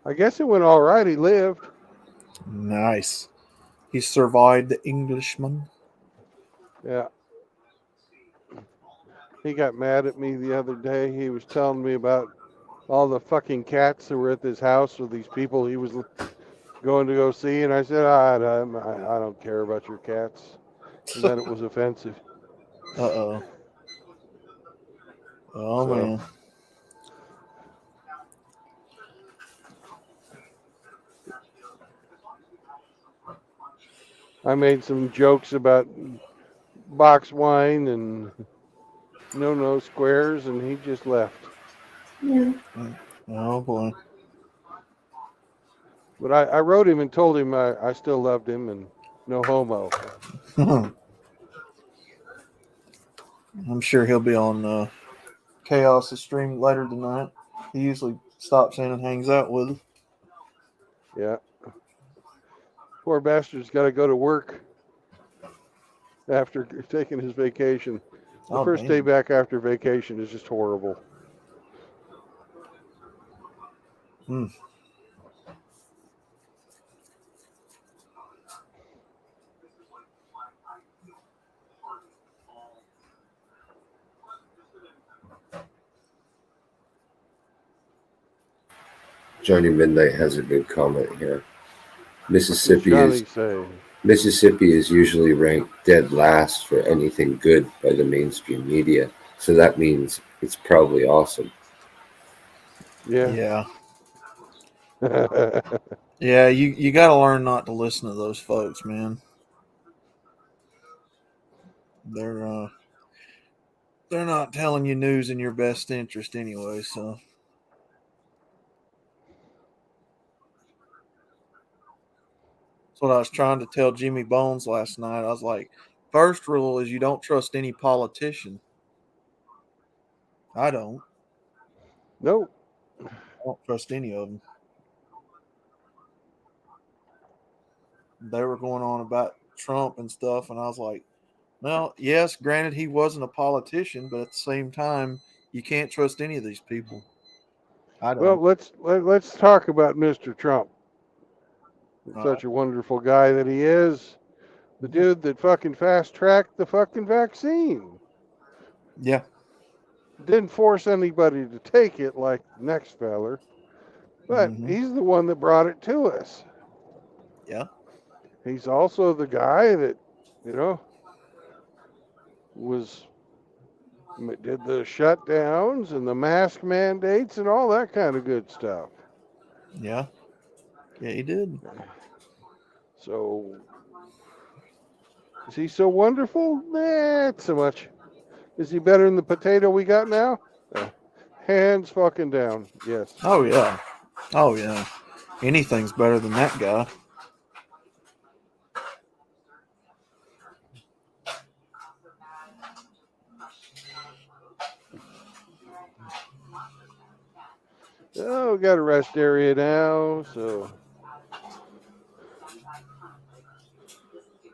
I guess it went all right. He lived. Nice. He survived the Englishman. Yeah. He got mad at me the other day. He was telling me about all the fucking cats that were at this house with these people he was going to go see. And I said, I don't care about your cats. And then it was offensive. Uh-oh. Oh, So, man. I made some jokes about box wine and no squares, and he just left. yeah. Oh, boy. But I wrote him and told him I still loved him, and No homo. I'm sure he'll be on Chaos' stream later tonight. He usually stops in and hangs out with us. Yeah. Poor bastard's got to go to work after taking his vacation. The Oh, first day damn. back after vacation is just horrible. Hmm. Johnny Midnight has a good comment here. What's Mississippi Johnny is say? Mississippi is usually ranked dead last for anything good by the mainstream media, so that means it's probably awesome. Yeah. Yeah. Yeah, you got to learn not to listen to those folks, man. They're not telling you news in your best interest anyway, so. That's what I was trying to tell Jimmy Bones last night. I was like, first rule is you don't trust any politician. I don't. Nope. I don't trust any of them. They were going on about Trump and stuff, and I was like, well, yes, granted he wasn't a politician, but at the same time, you can't trust any of these people. I Well, don't. let's talk about Mr. Trump. All Such a wonderful guy that he is. The dude that fucking fast tracked the fucking vaccine. Yeah. Didn't force anybody to take it like the next feller, but Mm-hmm. he's the one that brought it to us. Yeah. He's also the guy that, was did the shutdowns and the mask mandates and all that kind of good stuff. Yeah. Yeah, he did. So is he so wonderful? Not so much. Is he better than the potato we got now? Hands fucking down. Yes. Oh, yeah. Oh, yeah. Anything's better than that guy. Oh, we got a rest area now, so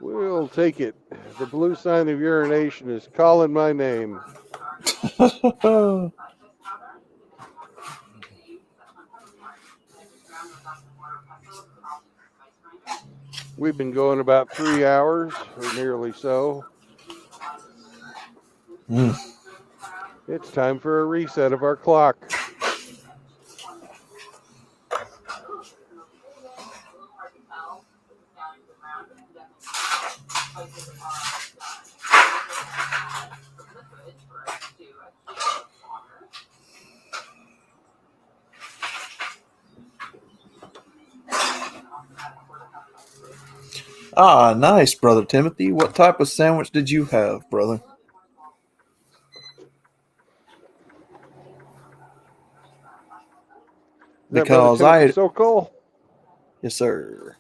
we'll take it. The blue sign of urination is calling my name. We've been going about 3 hours, or nearly so. Mm. It's time for a reset of our clock. Ah, nice, Brother Timothy. What type of sandwich did you have, brother? Is that Brother Because Timothy Sokol? yes, sir.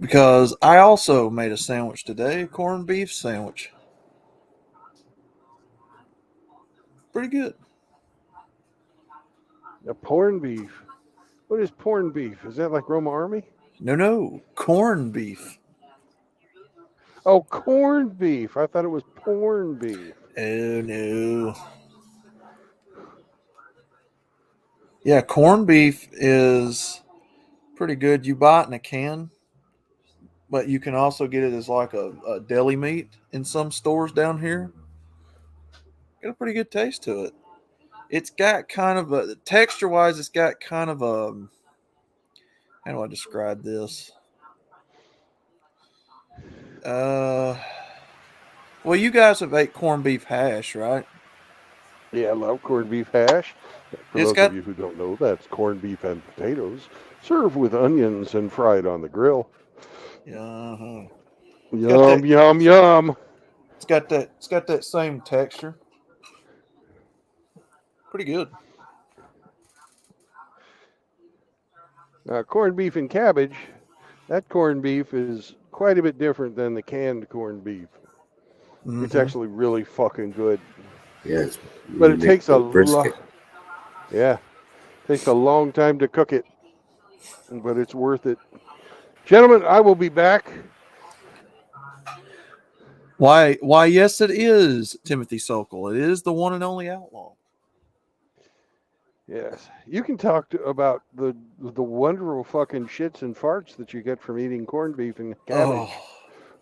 Because I also made a sandwich today, a corned beef sandwich. Pretty good. A porn beef. What is porn beef? Is that like Roma Army? No, corned beef. Oh, corned beef. I thought it was porn beef. Oh, no. Yeah, corned beef is pretty good. You buy it in a can, but you can also get it as like a deli meat in some stores down here. Got a pretty good taste to it. It's got kind of a texture wise. It's got kind of a, how do I describe this? Well, you guys have ate corned beef hash, right? Yeah, I love corned beef hash. For It's those of got you who don't know, that's corned beef and potatoes, served with onions and fried on the grill. uh-huh. Yum, yum, yum. It's got that same texture. Pretty good. Corned beef and cabbage. That corned beef is quite a bit different than the canned corned beef. It's Mhm. actually really fucking good. Yeah, But you it make takes a the brisket. yeah, takes a long time to cook it, but it's worth it. Gentlemen, I will be back. Why? Yes, it is Timothy Sokol. It is the one and only outlaw. Yes, you can talk about the wonderful fucking shits and farts that you get from eating corned beef and cabbage. Oh,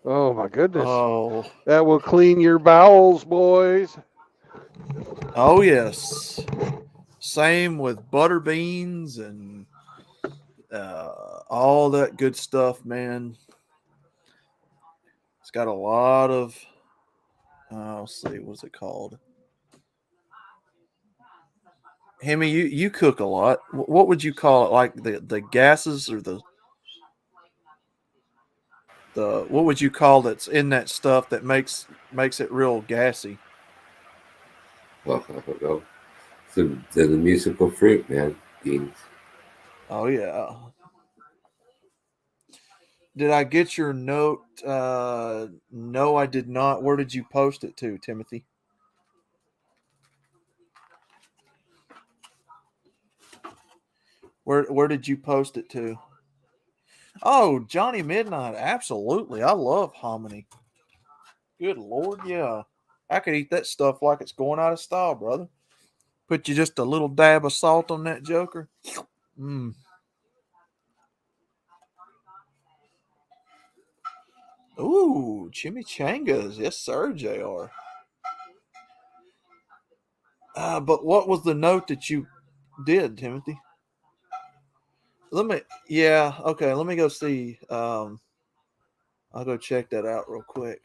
Oh my goodness, oh, that will clean your bowels, boys. oh, yes. Same with butter beans and all that good stuff, man. It's got a lot of. Let's see, what's it called? Hemi, you cook a lot. What would you call it? Like the gases or the what would you call that's in that stuff that makes it real gassy? Well, I don't know. The musical fruit, man. Beans. Oh yeah. Did I get your note? No, I did not. Where did you post it to, Timothy? Where did you post it to? Oh, Johnny Midnight. Absolutely. I love hominy. Good Lord, yeah. I could eat that stuff like it's going out of style, brother. Put you just a little dab of salt on that joker. Mm. Ooh, chimichangas. Yes, sir, JR. But what was the note that you did, Timothy? Okay, let me go see. I'll go check that out real quick.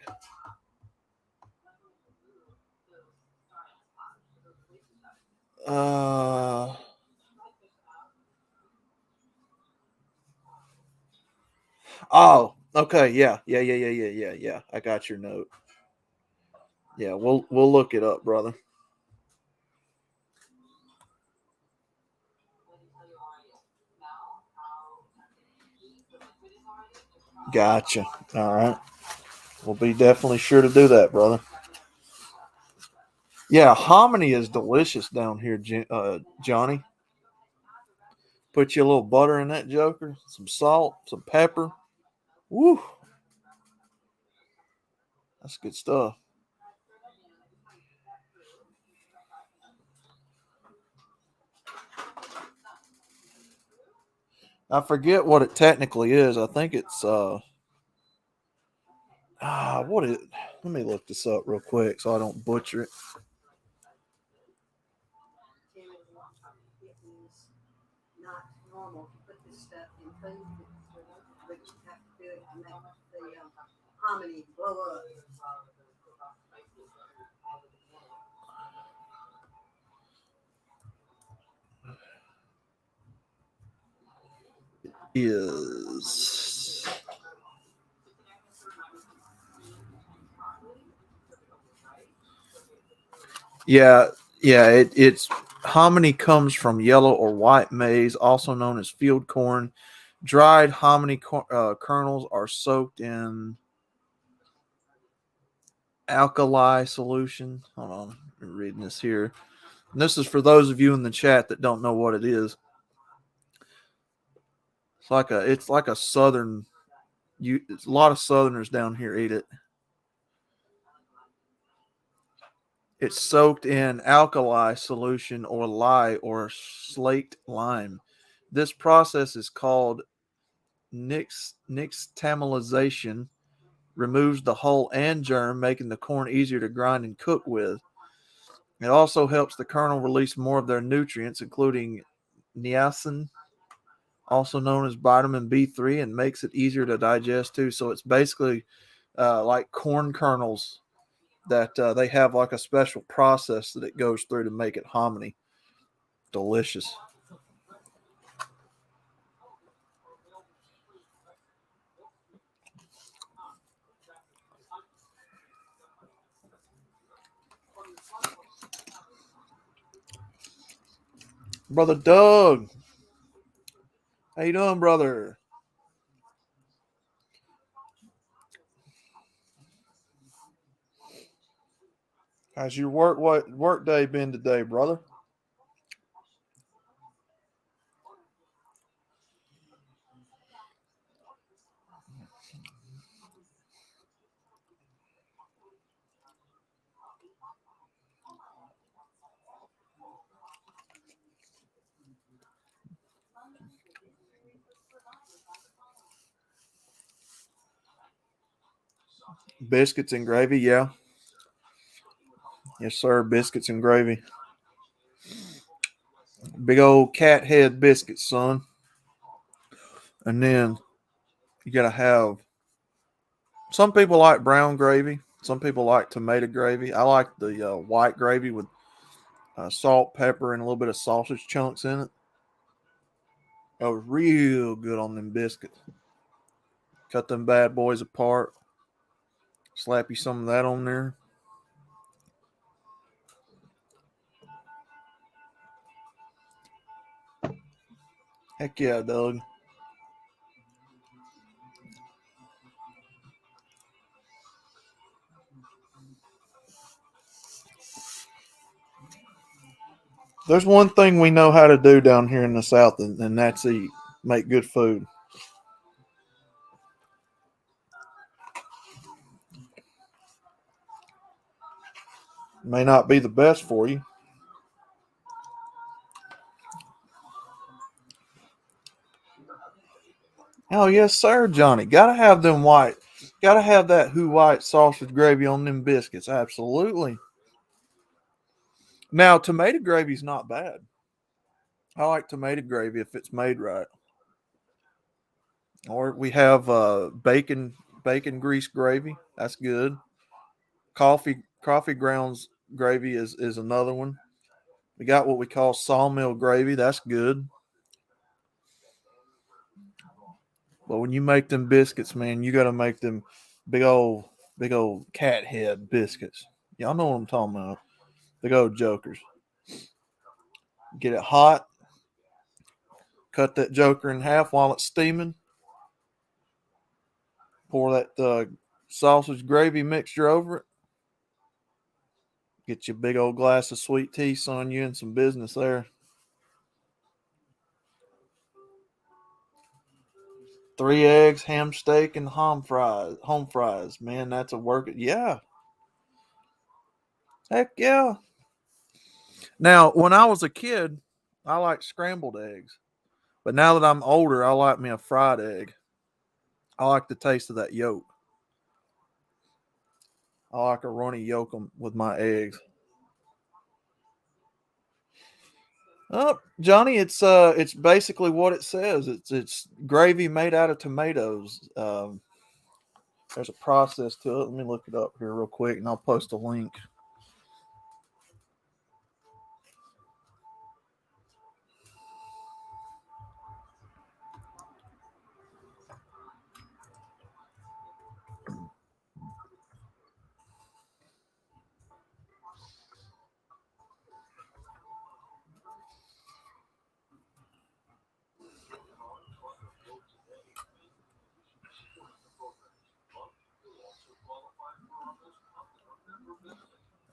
Uh, oh, okay, yeah. I got your note. Yeah, we'll look it up, brother. Gotcha. All right. We'll be definitely sure to do that, brother. Yeah, hominy is delicious down here, Johnny. Put you a little butter in that joker, some salt, some pepper. Woo, that's good stuff. I forget what it technically is. I think it's what is it? Let me look this up real quick so I don't butcher it. Tim, it is not normal to put this stuff in food, but you have to do it to make the hominy blow up. Is yeah, it's hominy comes from yellow or white maize, also known as field corn. Dried hominy kernels are soaked in alkali solution. Hold on, I'm reading this here. And this is for those of you in the chat that don't know what it is. It's like a southern. A lot of Southerners down here eat it. It's soaked in alkali solution or lye or slaked lime. This process is called nixtamalization. Removes the hull and germ, making the corn easier to grind and cook with. It also helps the kernel release more of their nutrients, including niacin, also known as vitamin B3, and makes it easier to digest too. So it's basically like corn kernels that they have like a special process that it goes through to make it hominy. Delicious. Brother Doug, how you doing, brother? How's your work day been today, brother? Biscuits and gravy, yeah. Yes, sir. Biscuits and gravy. Big old cat head biscuits, son. And then you gotta have. Some people like brown gravy. Some people like tomato gravy. I like the white gravy with salt, pepper, and a little bit of sausage chunks in it. That was real good on them biscuits. Cut them bad boys apart. Slap you some of that on there. Heck yeah, Doug. There's one thing we know how to do down here in the South, and that's eat. Make good food. May not be the best for you. Oh yes, sir, Johnny. Gotta have them white. Gotta have that who white sausage gravy on them biscuits. Absolutely. Now, tomato gravy's not bad. I like tomato gravy if it's made right. Or we have bacon grease gravy. That's good. Coffee grounds gravy is another one. We got what we call sawmill gravy. That's good. But when you make them biscuits, man, you got to make them big old cat head biscuits. Y'all know what I'm talking about. Big old jokers. Get it hot. Cut that joker in half while it's steaming. Pour that sausage gravy mixture over it. Get you a big old glass of sweet tea, son. You in some business there. 3 eggs, ham steak, and home fries. Man, that's a work. Yeah. Heck yeah. Now, when I was a kid, I liked scrambled eggs. But now that I'm older, I like me a fried egg. I like the taste of that yolk. I like a runny yolk with my eggs. Oh, Johnny, it's basically what it says. It's gravy made out of tomatoes. There's a process to it. Let me look it up here real quick, and I'll post a link.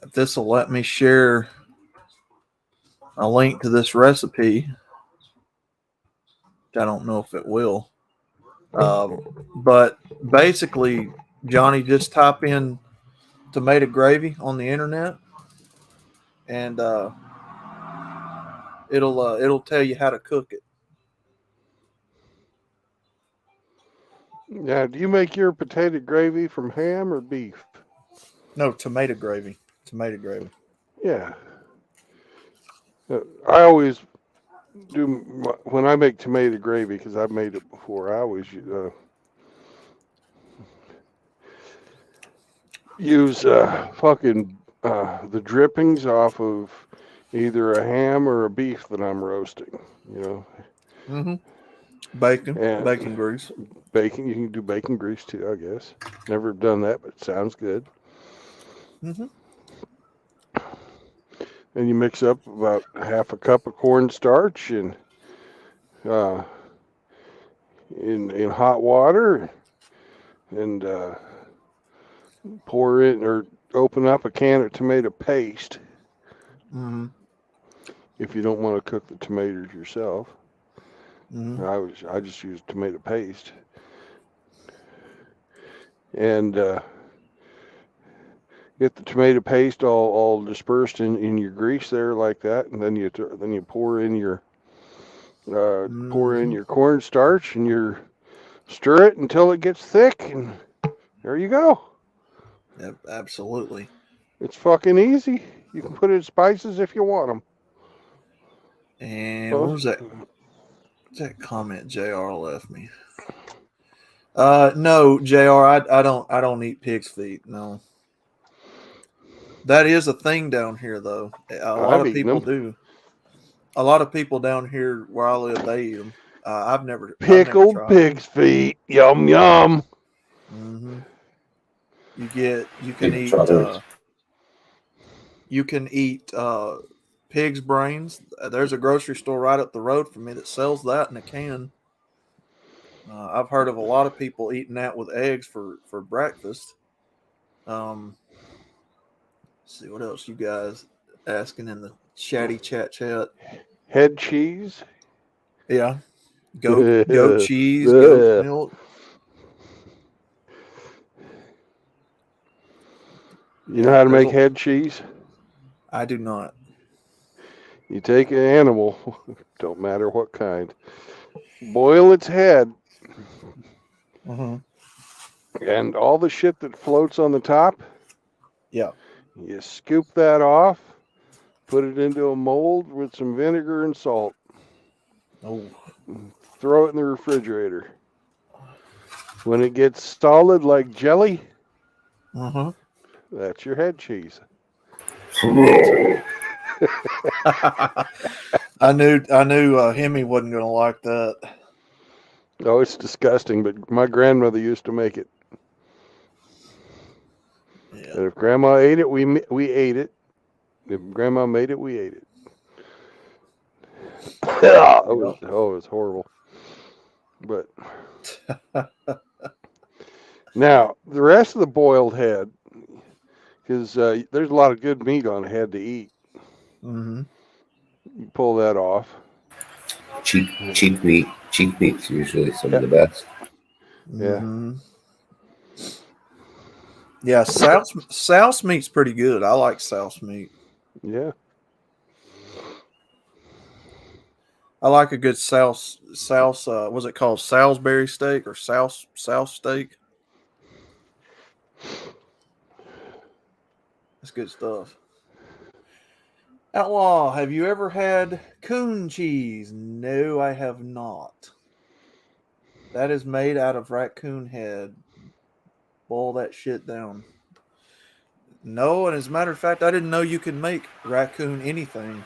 If this will let me share a link to this recipe, I don't know if it will. But basically, Johnny, just type in tomato gravy on the internet, and it'll tell you how to cook it. Now, do you make your potato gravy from ham or beef? No, tomato gravy. Tomato gravy. Yeah. I always do when I make tomato gravy because I've made it before. I always use the drippings off of either a ham or a beef that I'm roasting. You know. Mm-hmm. Bacon grease. Bacon. You can do bacon grease too, I guess. Never done that, but it sounds good. Mm-hmm. And you mix up about half a cup of cornstarch and in hot water and pour in or open up a can of tomato paste Mm-hmm. if you don't want to cook the tomatoes yourself. Mm-hmm. I just use tomato paste, and get the tomato paste all dispersed in your grease there like that, and then you pour in your Mm-hmm. cornstarch, and you stir it until it gets thick, and there you go. Yep, absolutely. It's fucking easy. You can put in spices if you want them. And what was that? What's that comment JR left me? No, JR, I don't eat pig's feet. No. That is a thing down here, though. A lot I've of eaten people them. do. A lot of people down here where I live, they eat them. I've never Pickled tried. pig's feet. Yum yum. Mm-hmm. You can You've eat tried it. pig's brains. There's a grocery store right up the road from me that sells that in a can. I've heard of a lot of people eating that with eggs for breakfast. Let's see what else you guys asking in the chatty chat. Head cheese. Yeah, goat Ugh. cheese, goat milk. You know Yeah, how to make head cheese? I do not. You take an animal, don't matter what kind, boil its head, Mm-hmm. and all the shit that floats on the top, Yeah. you scoop that off, put it into a mold with some vinegar and salt, Oh. throw it in the refrigerator. When it gets solid like jelly, Mm-hmm. that's your head cheese. I knew Hemi wasn't going to like that. Oh, it's disgusting, but my grandmother used to make it. Yeah. And if Grandma ate it, we ate it. If Grandma made it, we ate it. it was horrible. But now the rest of the boiled head, because there's a lot of good meat on a head to eat. Mm-hmm. You pull that off. Cheap meat. Cheap meat's usually some of Yep. the best. Yeah. Mm-hmm. Yeah, souse meat's pretty good. I like souse meat. Yeah. I like a good souse. Was it called Salisbury steak or souse steak? That's good stuff. Outlaw, have you ever had coon cheese? No, I have not. That is made out of raccoon head. Boil that shit down. No, and as a matter of fact, I didn't know you could make raccoon anything.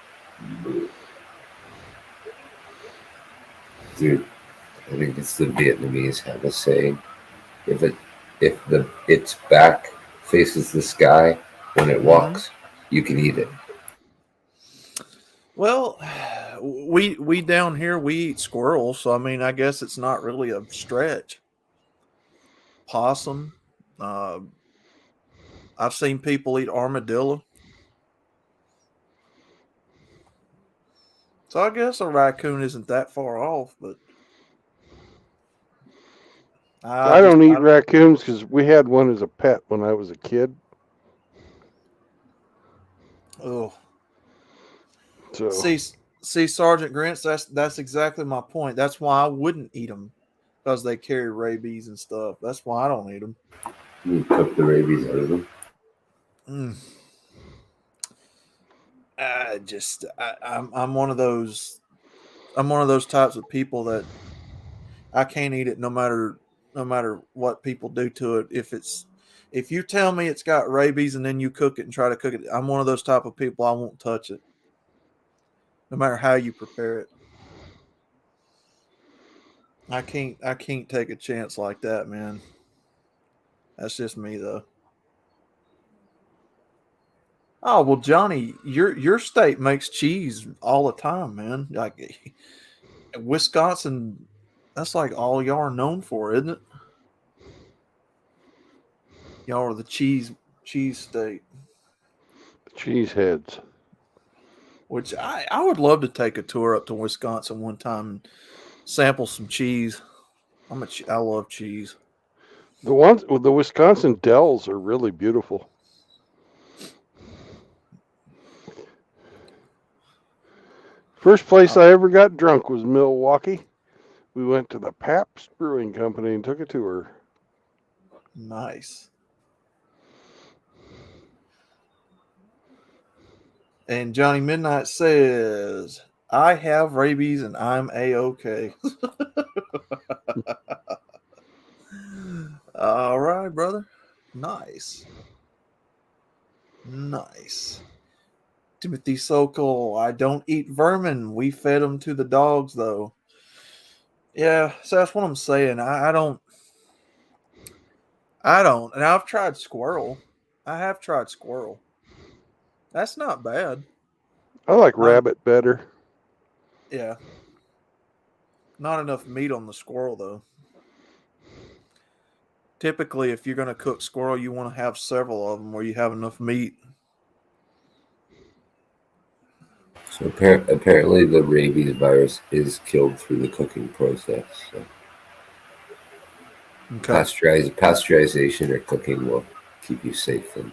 Dude, I think it's the Vietnamese have a saying. If its back faces the sky when it walks, you can eat it. Well, we down here we eat squirrels, so I mean I guess it's not really a stretch. Possum. I've seen people eat armadillo. So I guess a raccoon isn't that far off, but I don't eat raccoons because we had one as a pet when I was a kid. Oh, So see, Sergeant Grants, that's exactly my point. That's why I wouldn't eat them, because they carry rabies and stuff. That's why I don't eat them. You cook the rabies out of them. I'm one of those. I'm one of those types of people that I can't eat it no matter what people do to it. If you tell me it's got rabies and then you cook it and try to cook it, I'm one of those type of people. I won't touch it, no matter how you prepare it. I can't take a chance like that, man. That's just me, though. Oh well, Johnny, your state makes cheese all the time, man. Like Wisconsin, that's like all y'all are known for, isn't it? Y'all are the cheese cheese state. Cheeseheads. Which I would love to take a tour up to Wisconsin one time and sample some cheese. I love cheese. The Wisconsin dells are really beautiful. First place I ever got drunk was Milwaukee. We went to the Pabst Brewing Company and took a tour. Nice. And Johnny Midnight says, I have rabies and I'm A-OK. All right, brother. Nice. Nice. Timothy Sokol, I don't eat vermin. We fed them to the dogs, though. Yeah, so that's what I'm saying. I don't. And I've tried squirrel. I have tried squirrel. That's not bad. I like rabbit better. Yeah. Not enough meat on the squirrel, though. Typically, if you're going to cook squirrel, you want to have several of them where you have enough meat. So apparently the rabies virus is killed through the cooking process. So Okay. pasteurization or cooking will keep you safe. And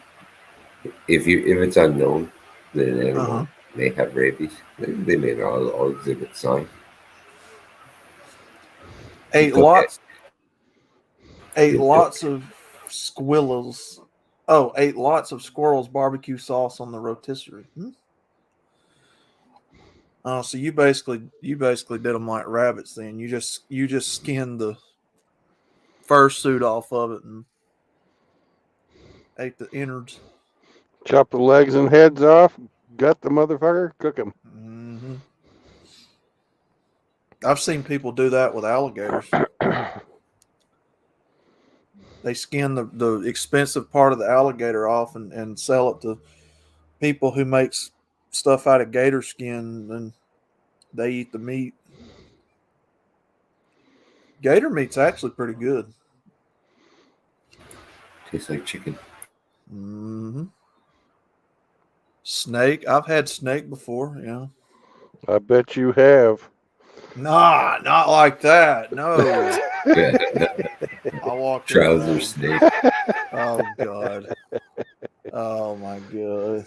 if it's unknown that an animal may have rabies, they may not all exhibit signs. Ate lots of squirrels. Oh, ate lots of squirrels barbecue sauce on the rotisserie. Oh, so you basically did them like rabbits. Then you just skinned the fursuit off of it and ate the innards. Chop the legs and heads off, gut the motherfucker, cook them. Mm-hmm. I've seen people do that with alligators. They skin the expensive part of the alligator off and sell it to people who makes stuff out of gator skin, and they eat the meat. Gator meat's actually pretty good. Tastes like chicken. Mm-hmm. Snake. I've had snake before, yeah. I bet you have. Nah, not like that. No. I walked Trouser snake. Oh, God. Oh, my God.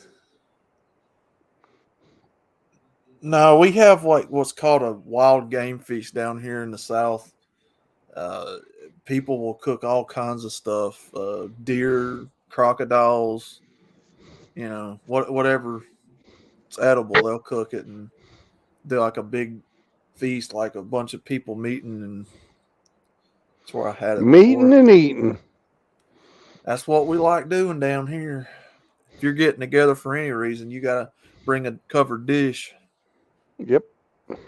No, we have like what's called a wild game feast down here in the South. People will cook all kinds of stuff, deer, crocodiles, whatever it's edible, they'll cook it and do like a big feast, like a bunch of people meeting, and that's where I had it Meeting before. and eating. That's what we like doing down here. If you're getting together for any reason, you got to bring a covered dish. Yep. Because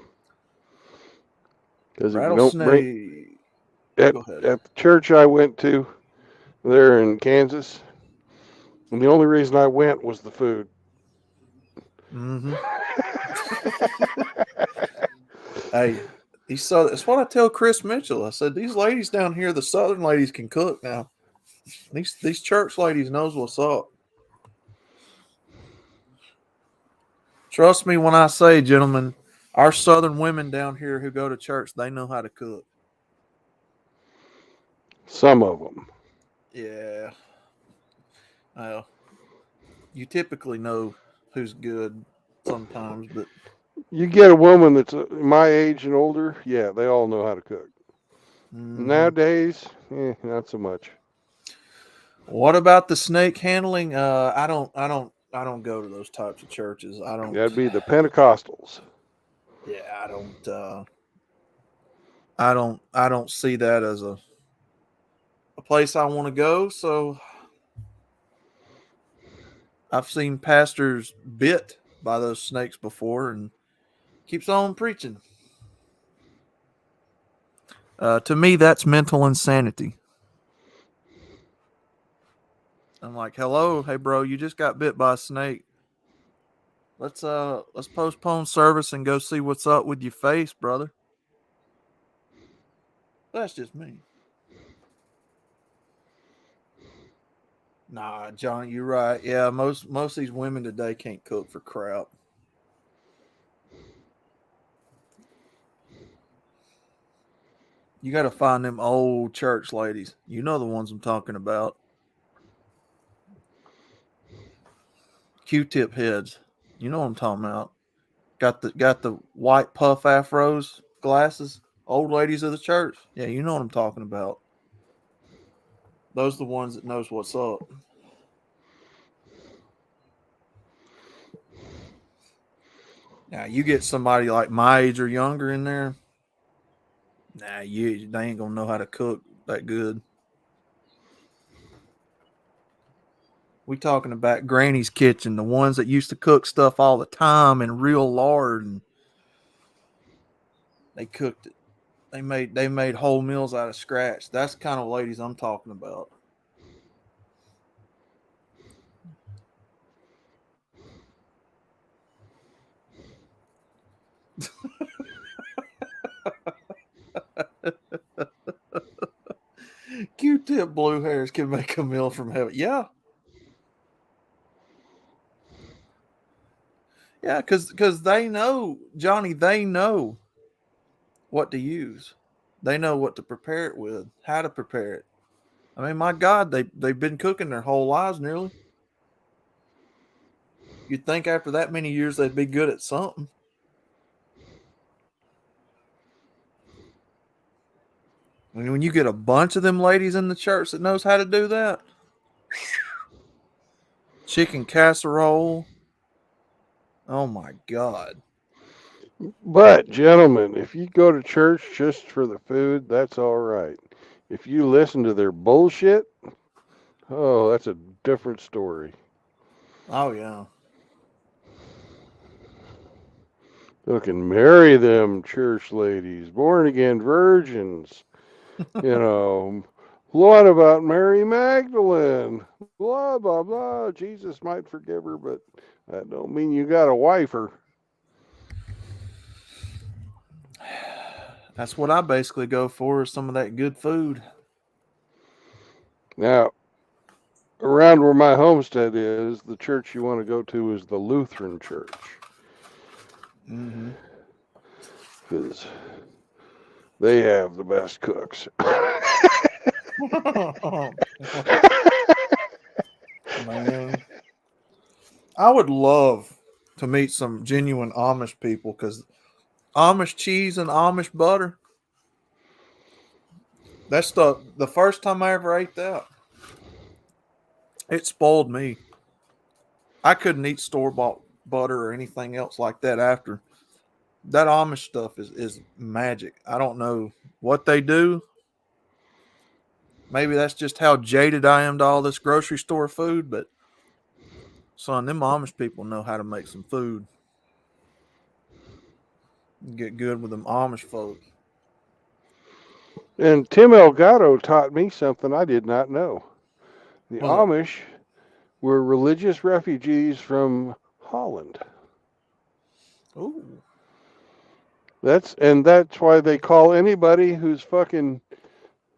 if you don't Rattlesnake. at the church I went to there in Kansas, and the only reason I went was the food. Mm-hmm. Hey, that's what I tell Chris Mitchell. I said, these ladies down here, the Southern ladies, can cook now. These church ladies knows what's up. Trust me when I say, gentlemen, our Southern women down here who go to church, they know how to cook. Some of them. Yeah. Well, you typically know who's good sometimes, but you get a woman that's my age and older, yeah, they all know how to cook. Mm-hmm. Nowadays, not so much. What about the snake handling? I don't go to those types of churches. I don't. That'd be the Pentecostals. Yeah, I don't see that as a place I want to go. So I've seen pastors bit by those snakes before and keeps on preaching. To me, that's mental insanity. I'm like, hello, hey bro, you just got bit by a snake. Let's postpone service and go see what's up with your face, brother. That's just me. Nah, Johnny, you're right. Yeah, most of these women today can't cook for crap. You got to find them old church ladies. You know the ones I'm talking about. Q-tip heads. You know what I'm talking about. Got the white puff afros, glasses. Old ladies of the church. Yeah, you know what I'm talking about. Those are the ones that knows what's up. Now you get somebody like my age or younger in there. Nah, they ain't gonna know how to cook that good. We talking about Granny's kitchen, the ones that used to cook stuff all the time in real lard, and they cooked it. They made whole meals out of scratch. That's the kind of ladies I'm talking about. Q-tip blue hairs can make a meal from heaven. Yeah. Yeah, because they know, Johnny, they know what to use. They know what to prepare it with, how to prepare it. I mean, my God, they've been cooking their whole lives nearly. You'd think after that many years they'd be good at something. I mean, when you get a bunch of them ladies in the church that knows how to do that, chicken casserole. Oh my God. But, gentlemen, if you go to church just for the food, that's all right. If you listen to their bullshit, oh, that's a different story. Oh yeah. Look and marry them church ladies, born again virgins. What about Mary Magdalene? Blah, blah, blah. Jesus might forgive her, but that don't mean you got to wife her. That's what I basically go for, is some of that good food. Now, around where my homestead is, the church you want to go to is the Lutheran church. Mm-hmm. Because they have the best cooks. Man, I would love to meet some genuine Amish people, because Amish cheese and Amish butter, that stuff, the first time I ever ate that, it spoiled me. I couldn't eat store-bought butter or anything else like that after. That Amish stuff is magic. I don't know what they do. Maybe that's just how jaded I am to all this grocery store food, but son, them Amish people know how to make some food. Get good with them Amish folk. And Tim Elgato taught me something I did not know. The What's that? Amish were religious refugees from Holland. Ooh. That's why they call anybody who's fucking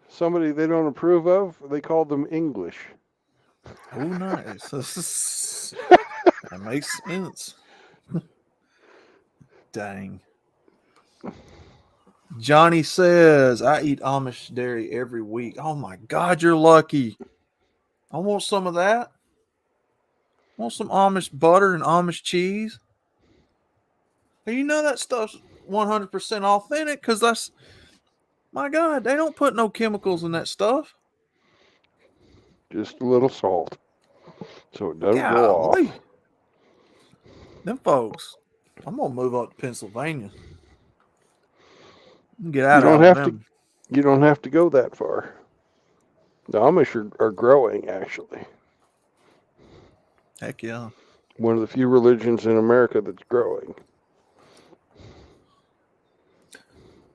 somebody they don't approve of, they call them English. Oh, nice. That makes sense. Dang. Johnny says, I eat Amish dairy every week. Oh my God, you're lucky. I want some of that. I want some Amish butter and Amish cheese. And you know that stuff's 100% authentic, because that's, my God, they don't put no chemicals in that stuff. Just a little salt, so it doesn't go Golly. off. Them folks, I'm going to move up to Pennsylvania. Get out of Alabama. You don't have to go that far. The Amish are growing, actually. Heck yeah. One of the few religions in America that's growing.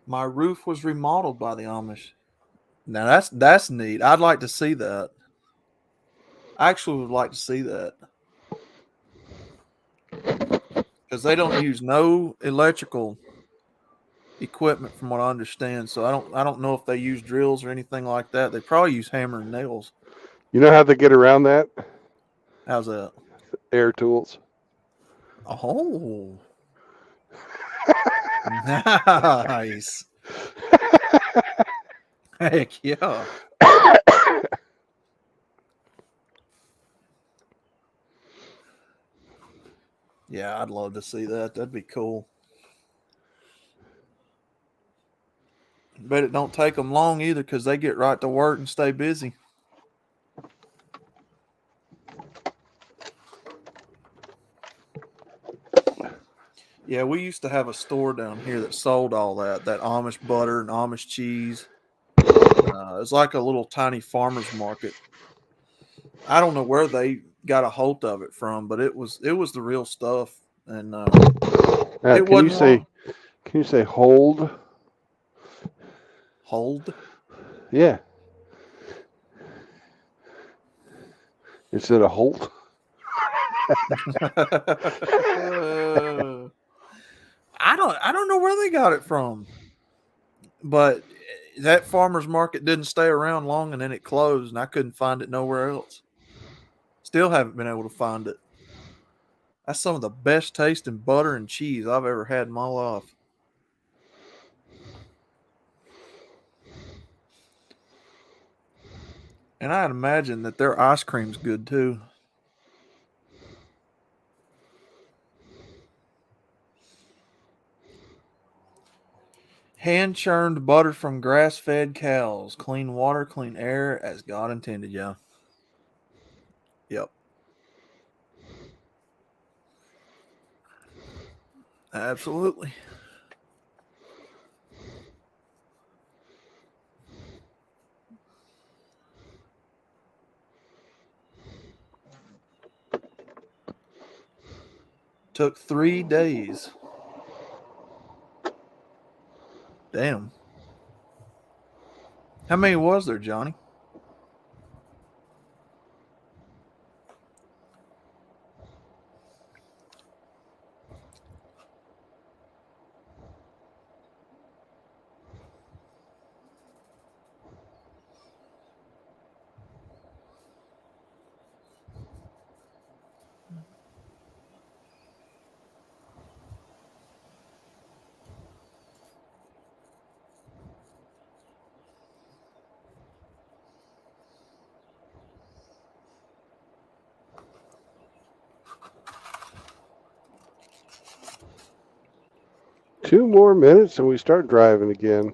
My roof was remodeled by the Amish. Now that's neat. I'd like to see that. I actually would like to see that, because they don't use no electrical equipment from what I understand. So I don't know if they use drills or anything like that. They probably use hammer and nails. You know how they get around that? How's that? Air tools. Oh, nice. Heck yeah. Yeah, I'd love to see that. That'd be cool. Bet it don't take them long either because they get right to work and stay busy. Yeah, we used to have a store down here that sold all that Amish butter and Amish cheese. It's like a little tiny farmer's market. I don't know where they got a hold of it from, but it was the real stuff, and it Can you wasn't say? wrong. Can you say hold? Hold. Yeah. Instead of Holt. I don't know where they got it from, but that farmer's market didn't stay around long, and then it closed, and I couldn't find it nowhere else. Still haven't been able to find it. That's some of the best tasting butter and cheese I've ever had in my life. And I'd imagine that their ice cream's good too. Hand churned butter from grass fed cows. Clean water, clean air, as God intended, yeah. Yep. Absolutely. Took 3 days. Damn. How many was there, Johnny? Two more minutes and we start driving again.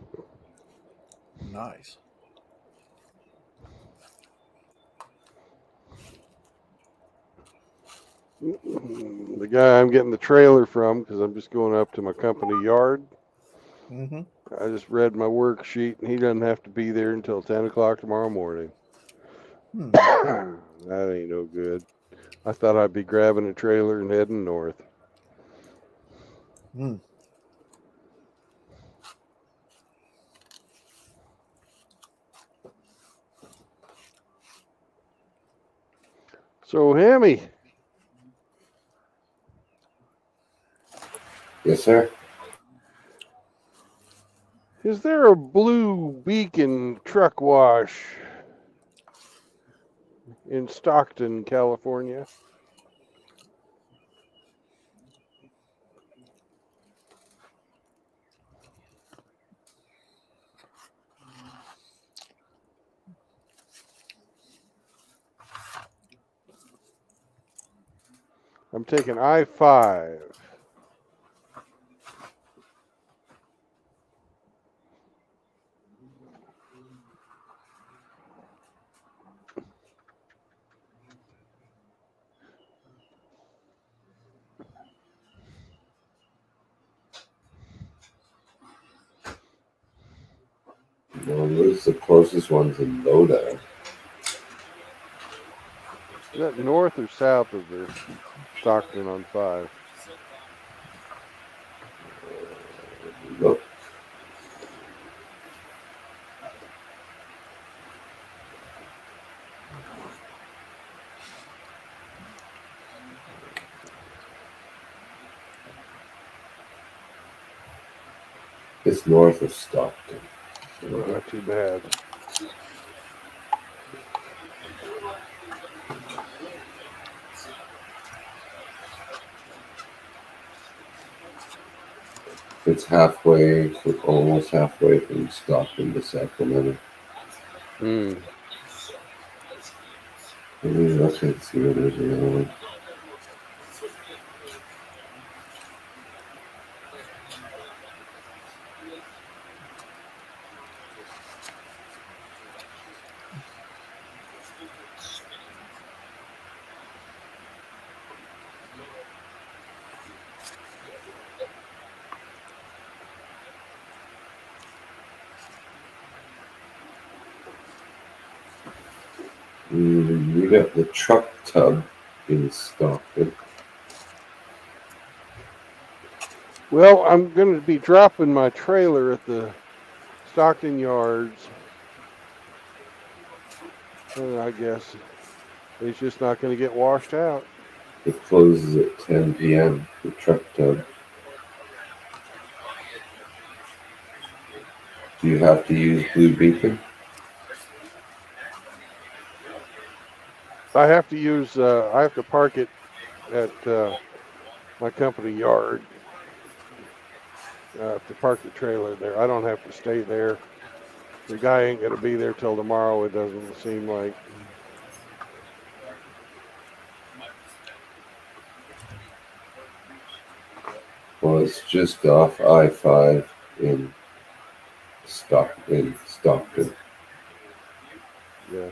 Nice. The guy I'm getting the trailer from, because I'm just going up to my company yard, Mm-hmm. I just read my worksheet and he doesn't have to be there until 10 o'clock tomorrow morning. That ain't no good. I thought I'd be grabbing a trailer and heading north. Mm. So, Hammy, Yes, sir. is there a Blue Beacon truck wash in Stockton, California? I'm taking I-5. Well, where's the closest ones in Lodi? Is that north or south of the Stockton on 5? Look, it's north of Stockton. Not too bad. It's almost halfway from Stockton to Sacramento. Mm. Let me look and see where there's another one. We got the truck tub in Stockton. Well, I'm going to be dropping my trailer at the Stockton Yards. And I guess it's just not going to get washed out. It closes at 10 p.m. The truck tub. Do you have to use Blue Beacon? I have to park it at my company yard. I have to park the trailer there. I don't have to stay there. The guy ain't going to be there till tomorrow, it doesn't seem like. Well, it's just off I-5 in Stockton. Yeah.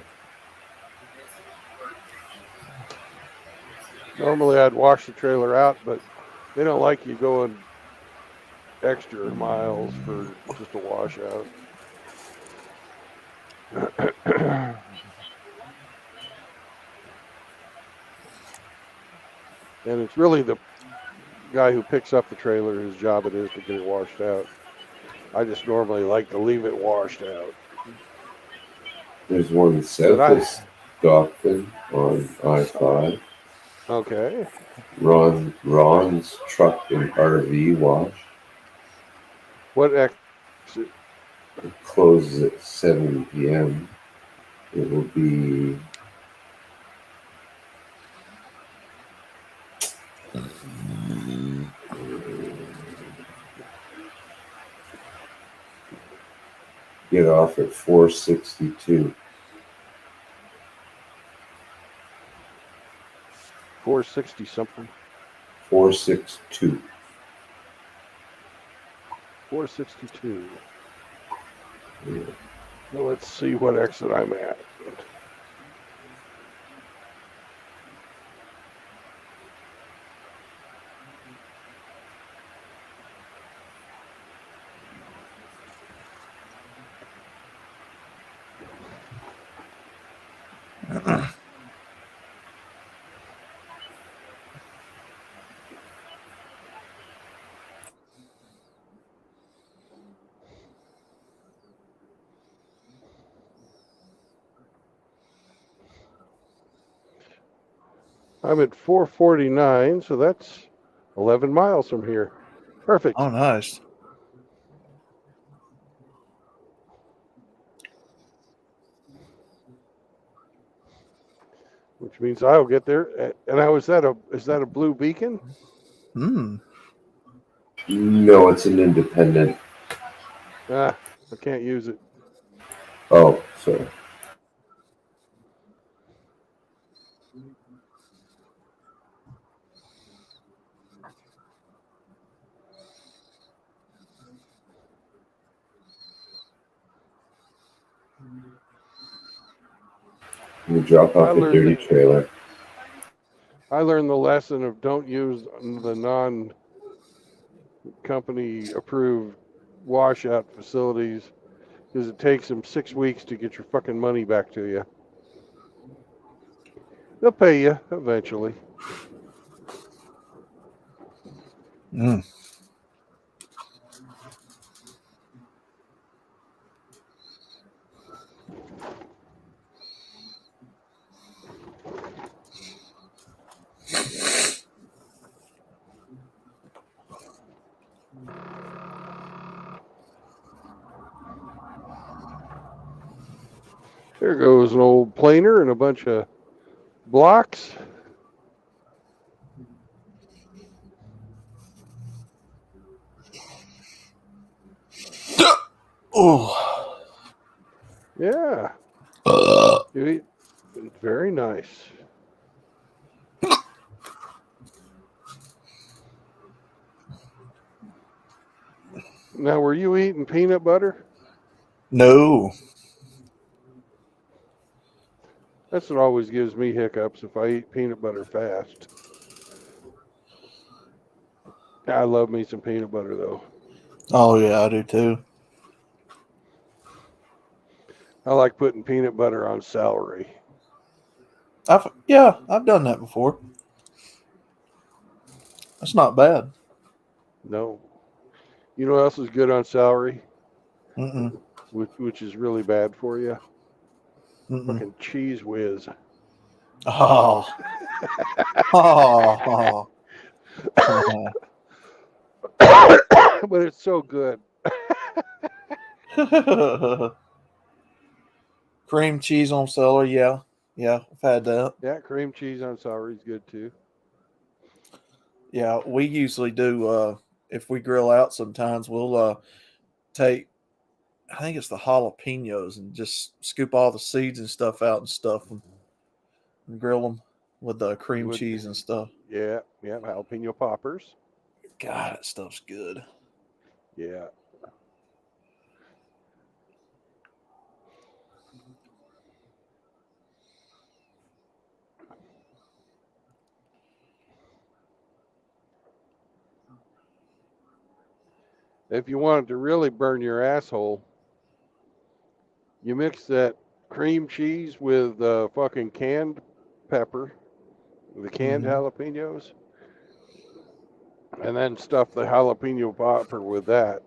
Normally I'd wash the trailer out, but they don't like you going extra miles for just a washout. And it's really the guy who picks up the trailer whose job it is to get it washed out. I just normally like to leave it washed out. There's one south of Stockton on I-5. Okay. Ron's truck and RV wash. What exit? It closes at 7 p.m. It will be get off at 462. 460 something. 462. 462. Yeah. Well, let's see what exit I'm at. I'm at 449, so that's 11 miles from here. Perfect. Oh, nice. Which means I'll get there. And is that a blue beacon? Hmm. No, it's an independent. I can't use it. Oh, sorry. You drop off a dirty trailer. I learned the lesson of don't use the non-company approved washout facilities because it takes them 6 weeks to get your fucking money back to you. They'll pay you eventually. Mm. There goes an old planer and a bunch of blocks. Oh. Yeah. You eat. Very nice. Now, were you eating peanut butter? No. That's what always gives me hiccups if I eat peanut butter fast. I love me some peanut butter, though. Oh, yeah, I do too. I like putting peanut butter on celery. I've done that before. That's not bad. No. You know what else is good on celery? Mm-mm. Which is really bad for you? Mm-mm. Fucking cheese whiz. Oh. Oh. But it's so good. Cream cheese on celery, yeah. Yeah, I've had that. Yeah, cream cheese on celery is good too. Yeah, we usually do if we grill out sometimes we'll take I think it's the jalapenos and just scoop all the seeds and stuff out and stuff them and grill them with the cream With, cheese and stuff. yeah, jalapeno poppers. God, that stuff's good. Yeah. If you want it to really burn your asshole, you mix that cream cheese with fucking canned pepper, the canned jalapenos, and then stuff the jalapeno popper with that.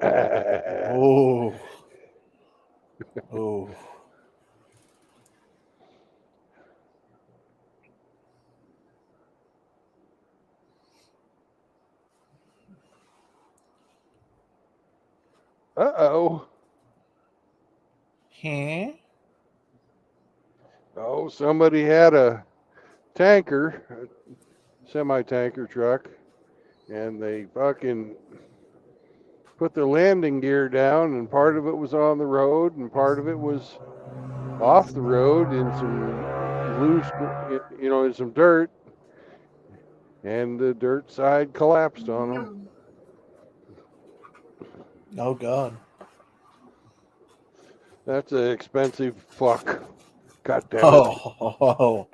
Oh. Oh. Uh-oh. Huh? Oh, somebody had a tanker, a semi-tanker truck, and they fucking put their landing gear down, and part of it was on the road, and part of it was off the road in some loose, in some dirt, and the dirt side collapsed on them. Oh God. That's an expensive fuck. God damn it. Oh.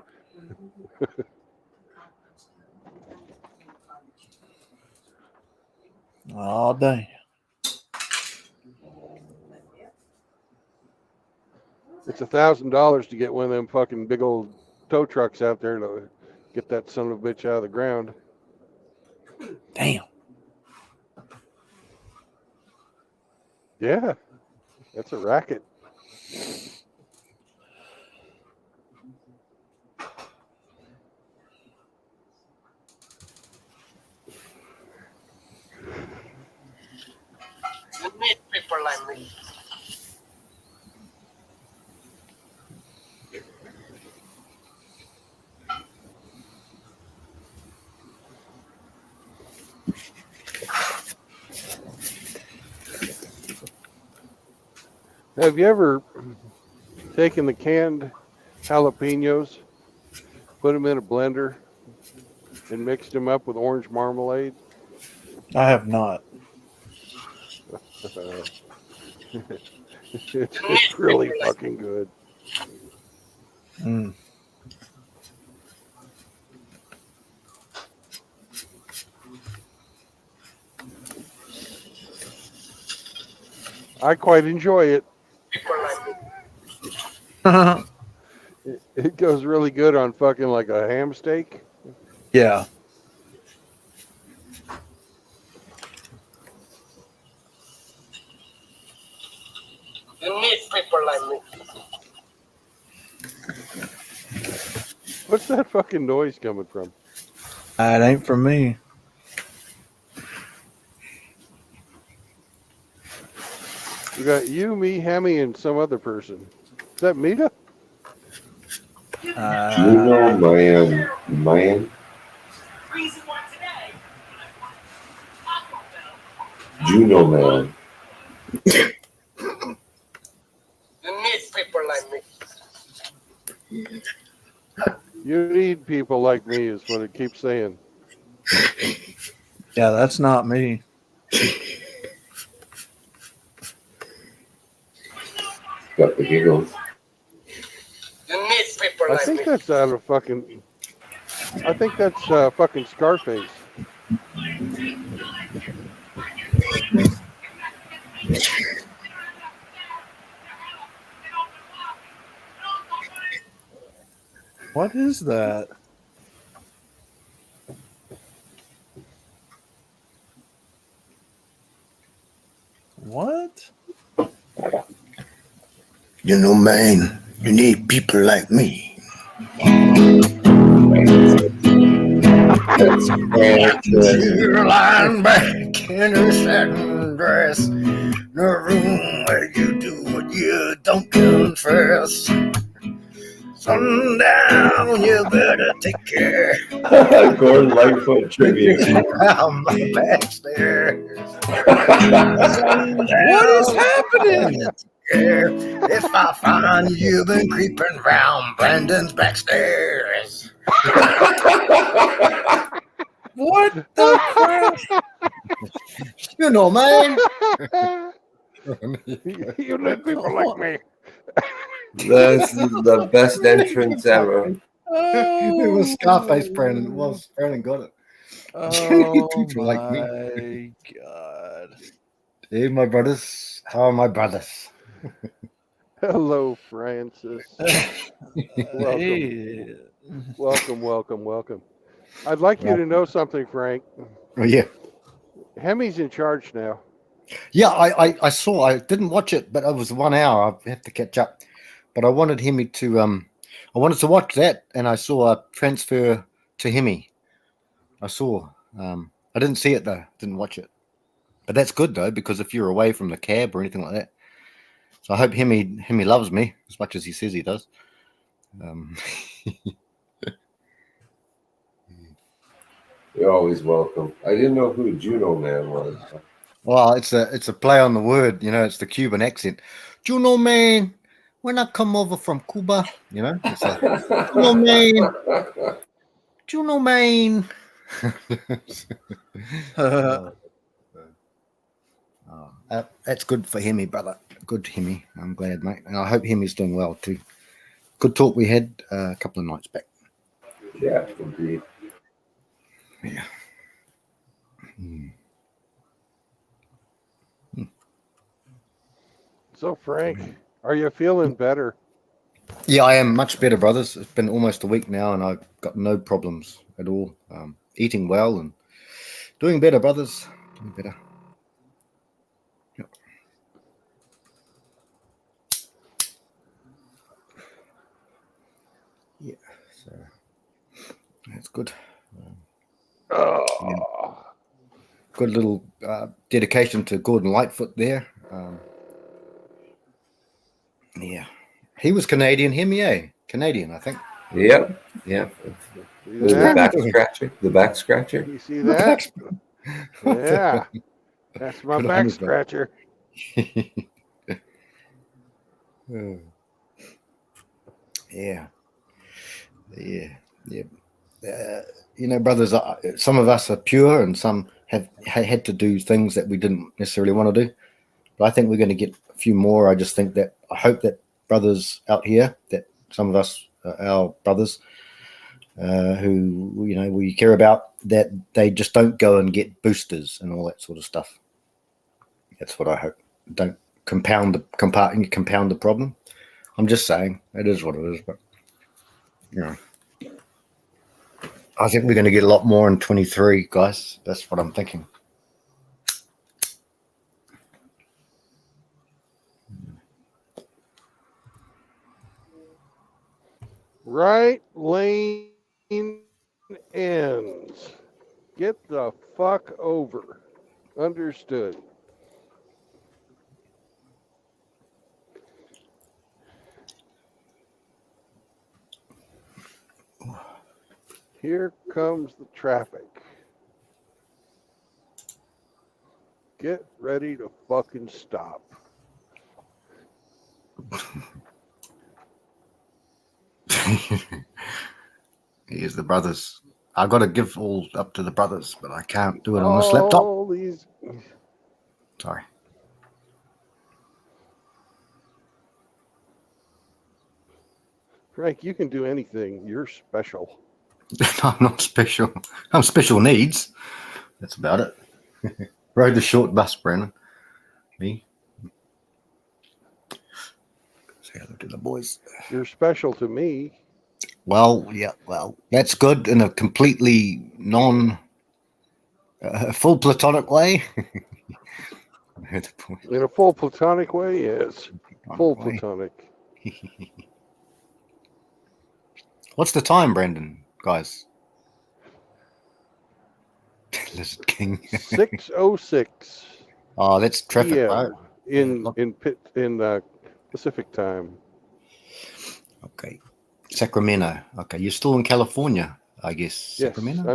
Oh dang. It's $1,000 to get one of them fucking big old tow trucks out there to get that son of a bitch out of the ground. Damn. Yeah, that's a racket. You need people like me. Have you ever taken the canned jalapenos, put them in a blender, and mixed them up with orange marmalade? I have not. It's really fucking good. Mm. I quite enjoy it. People like me. It goes really good on fucking like a ham steak. Yeah. You need people like me. What's that fucking noise coming from? It ain't for me. We got you, me, Hemi, and some other person. Is that Mita? Man. Juno Man. You need people like me, is what it keeps saying. Yeah, that's not me. Got the giggles. You need people I like think me. that's out of fucking. I think that's fucking Scarface. What is that? What? You know, man, you need people like me. That's fantastic. You're lying back in a satin dress, in a room where you do what you don't confess. Sundown, you better take care. Gordon Lightfoot tribute. Around my back stairs. What is happening? If I find you've been creeping round Brandon's back stairs. What the crap? You know, man. You need people like me. That's the best entrance ever. Oh, It was Scarface, Brandon. It was. Brandon got it. Oh People like me. my god. Hey, my brothers. How are my brothers? Hello, Francis. Welcome. Hey. Welcome. I'd like you to know something, Frank. Oh, yeah. Hemi's in charge now. Yeah, I saw. I didn't watch it, but it was 1 hour. I have to catch up. But I wanted Hemi to I wanted to watch that, and I saw a transfer to Hemi. I saw. I didn't see it though. Didn't watch it. But that's good though, because if you're away from the cab or anything like that, so I hope Hemi loves me as much as he says he does. You're always welcome. I didn't know who Juno Man was. Well, it's a play on the word, you know. It's the Cuban accent. Juno man, when I come over from Cuba, you know, it's like Juno man, Juno man. That's good for Hemi, brother. Good Hemi. I'm glad, mate, and I hope Hemi's doing well too. Good talk we had a couple of nights back. Yeah, indeed. Yeah. So, Frank, are you feeling better? Yeah, I am much better, brothers. It's been almost a week now, and I've got no problems at all. Eating well and doing better, brothers. Doing better. Yep. Yeah, so that's good. Yeah. Good little dedication to Gordon Lightfoot there. Yeah, he was Canadian. Canadian, I think. Yep. The back scratcher. The back scratcher. You see that? Yeah. That's my Good on back you, bro. scratcher. Yeah. You know, brothers, some of us are pure and some have had to do things that we didn't necessarily want to do. But I think we're going to get a few more. I hope that brothers out here, that some of us, our brothers, who, you know, we care about, that they just don't go and get boosters and all that sort of stuff. That's what I hope. Don't compound the problem. I'm just saying, it is what it is. But, you know, I think we're going to get a lot more in 23, guys. That's what I'm thinking. Right lane ends. Get the fuck over. Understood. Here comes the traffic. Get ready to fucking stop. Here's the brothers. I got to give all up to the brothers, but I can't do it on this Oh, laptop. these. Sorry. Frank, you can do anything. You're special. I'm not special. I'm special needs. That's about it. Rode the short bus, Brandon. Me. Say hello to the boys. You're special to me. Well, yeah, well, that's good in a completely full platonic way. In a full platonic way, yes. Full Way. platonic. What's the time, Brandon, guys? Lizard King. 6:06 Oh, that's traffic, p.m. right? in Pacific time. Okay. Sacramento. Okay, you're still in California, I guess. Yes, Sacramento.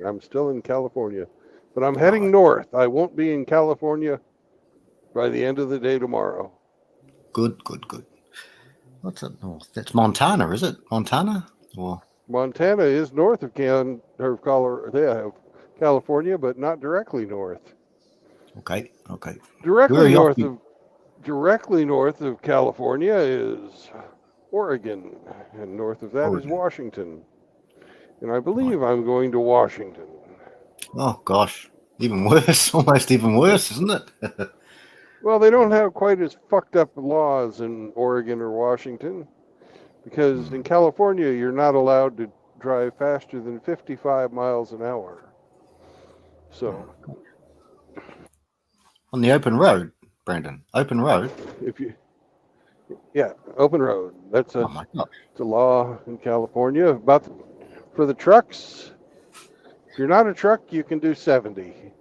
I'm still in California, but I'm heading north. I won't be in California by the end of the day tomorrow. Good. What's up north? That's Montana, is it? Montana? Or Montana is north of California, but not directly north. okay. Where are you off to? Directly north of California is Oregon, and north of that is Oregon. Washington. And I believe I'm going to Washington. Oh gosh, even worse. Almost even worse, isn't it? Well, they don't have quite as fucked up laws in Oregon or Washington, because in California you're not allowed to drive faster than 55 miles an hour. So On the open road, Brandon. Open road. open road. That's Oh my gosh. it's a law in California. For the trucks, if you're not a truck, you can do 70.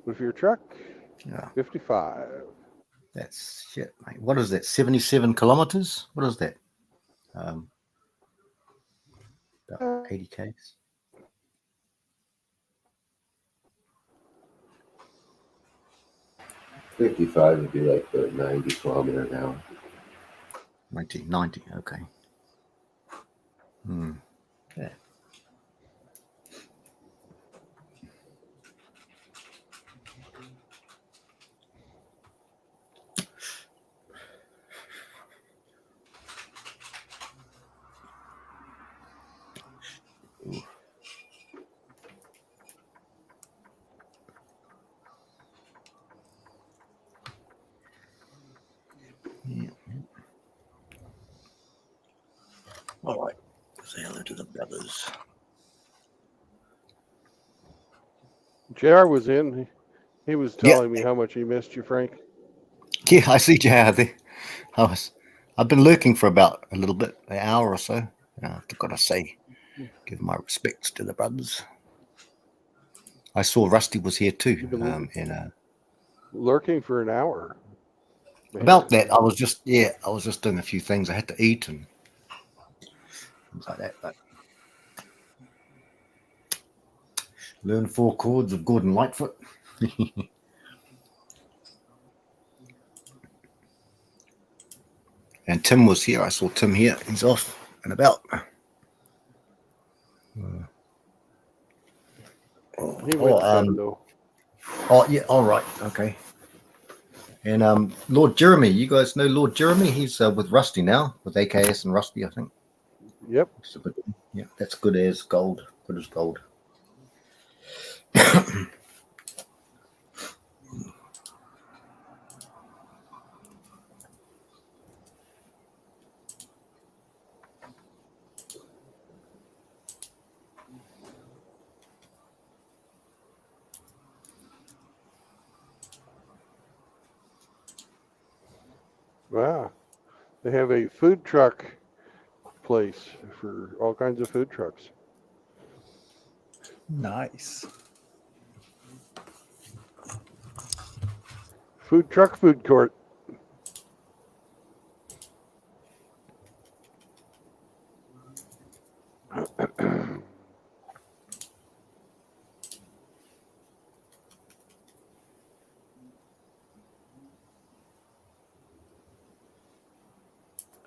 But if you're a truck, Yeah. 55. That's shit, mate. What is that? 77 kilometers? What is that? About 80 k's. $55 would be like the 90 kilometer an hour. 90. Okay. Yeah. Ooh. Yeah. All right. Say hello to the brothers. JR was in. He was telling me how much he missed you, Frank. Yeah, I see JR there. I've been lurking for about a little bit, an hour or so. I've got to say, give my respects to the brothers. I saw Rusty was here too. Lurking for an hour. Man. About that, I was just doing a few things. I had to eat and things like that. But learn 4 chords of Gordon Lightfoot. And Tim was here. I saw Tim here. He's off and about. He went to bed, though. Oh, yeah. All right. Okay. And Lord Jeremy, you guys know Lord Jeremy? He's with Rusty now, with AKS and Rusty, I think. Yep. Yeah, that's good as gold. Good as gold. Wow. They have a food truck place for all kinds of food trucks. Nice. Food truck food court.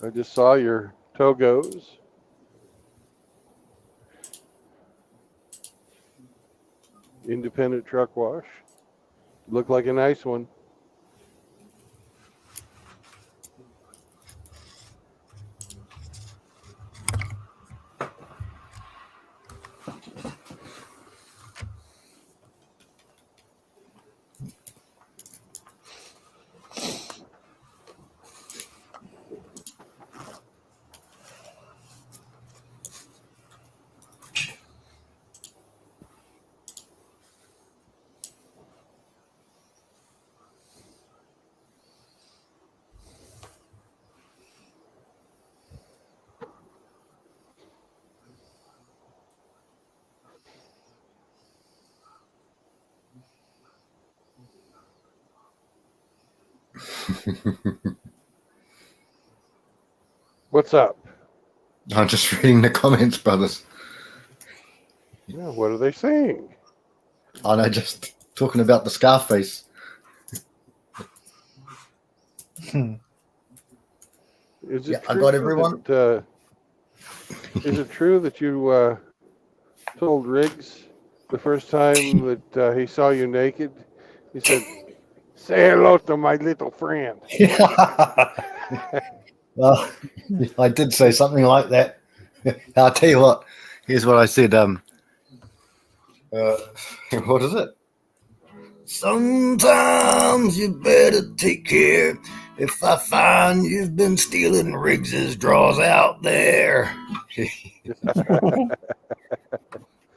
I just saw your Togos. Independent truck wash. Looked like a nice one. What's up? I'm just reading the comments, brothers. Yeah, what are they saying? I know, just talking about the Scarface. Hmm. Is it Yeah, I true got everyone. that, is it true that you told Riggs the first time that he saw you naked? He said, "Say hello to my little friend." Well, I did say something like that. I'll tell you what. Here's what I said. What is it? Sometimes you better take care. If I find you've been stealing Riggs's drawers out there.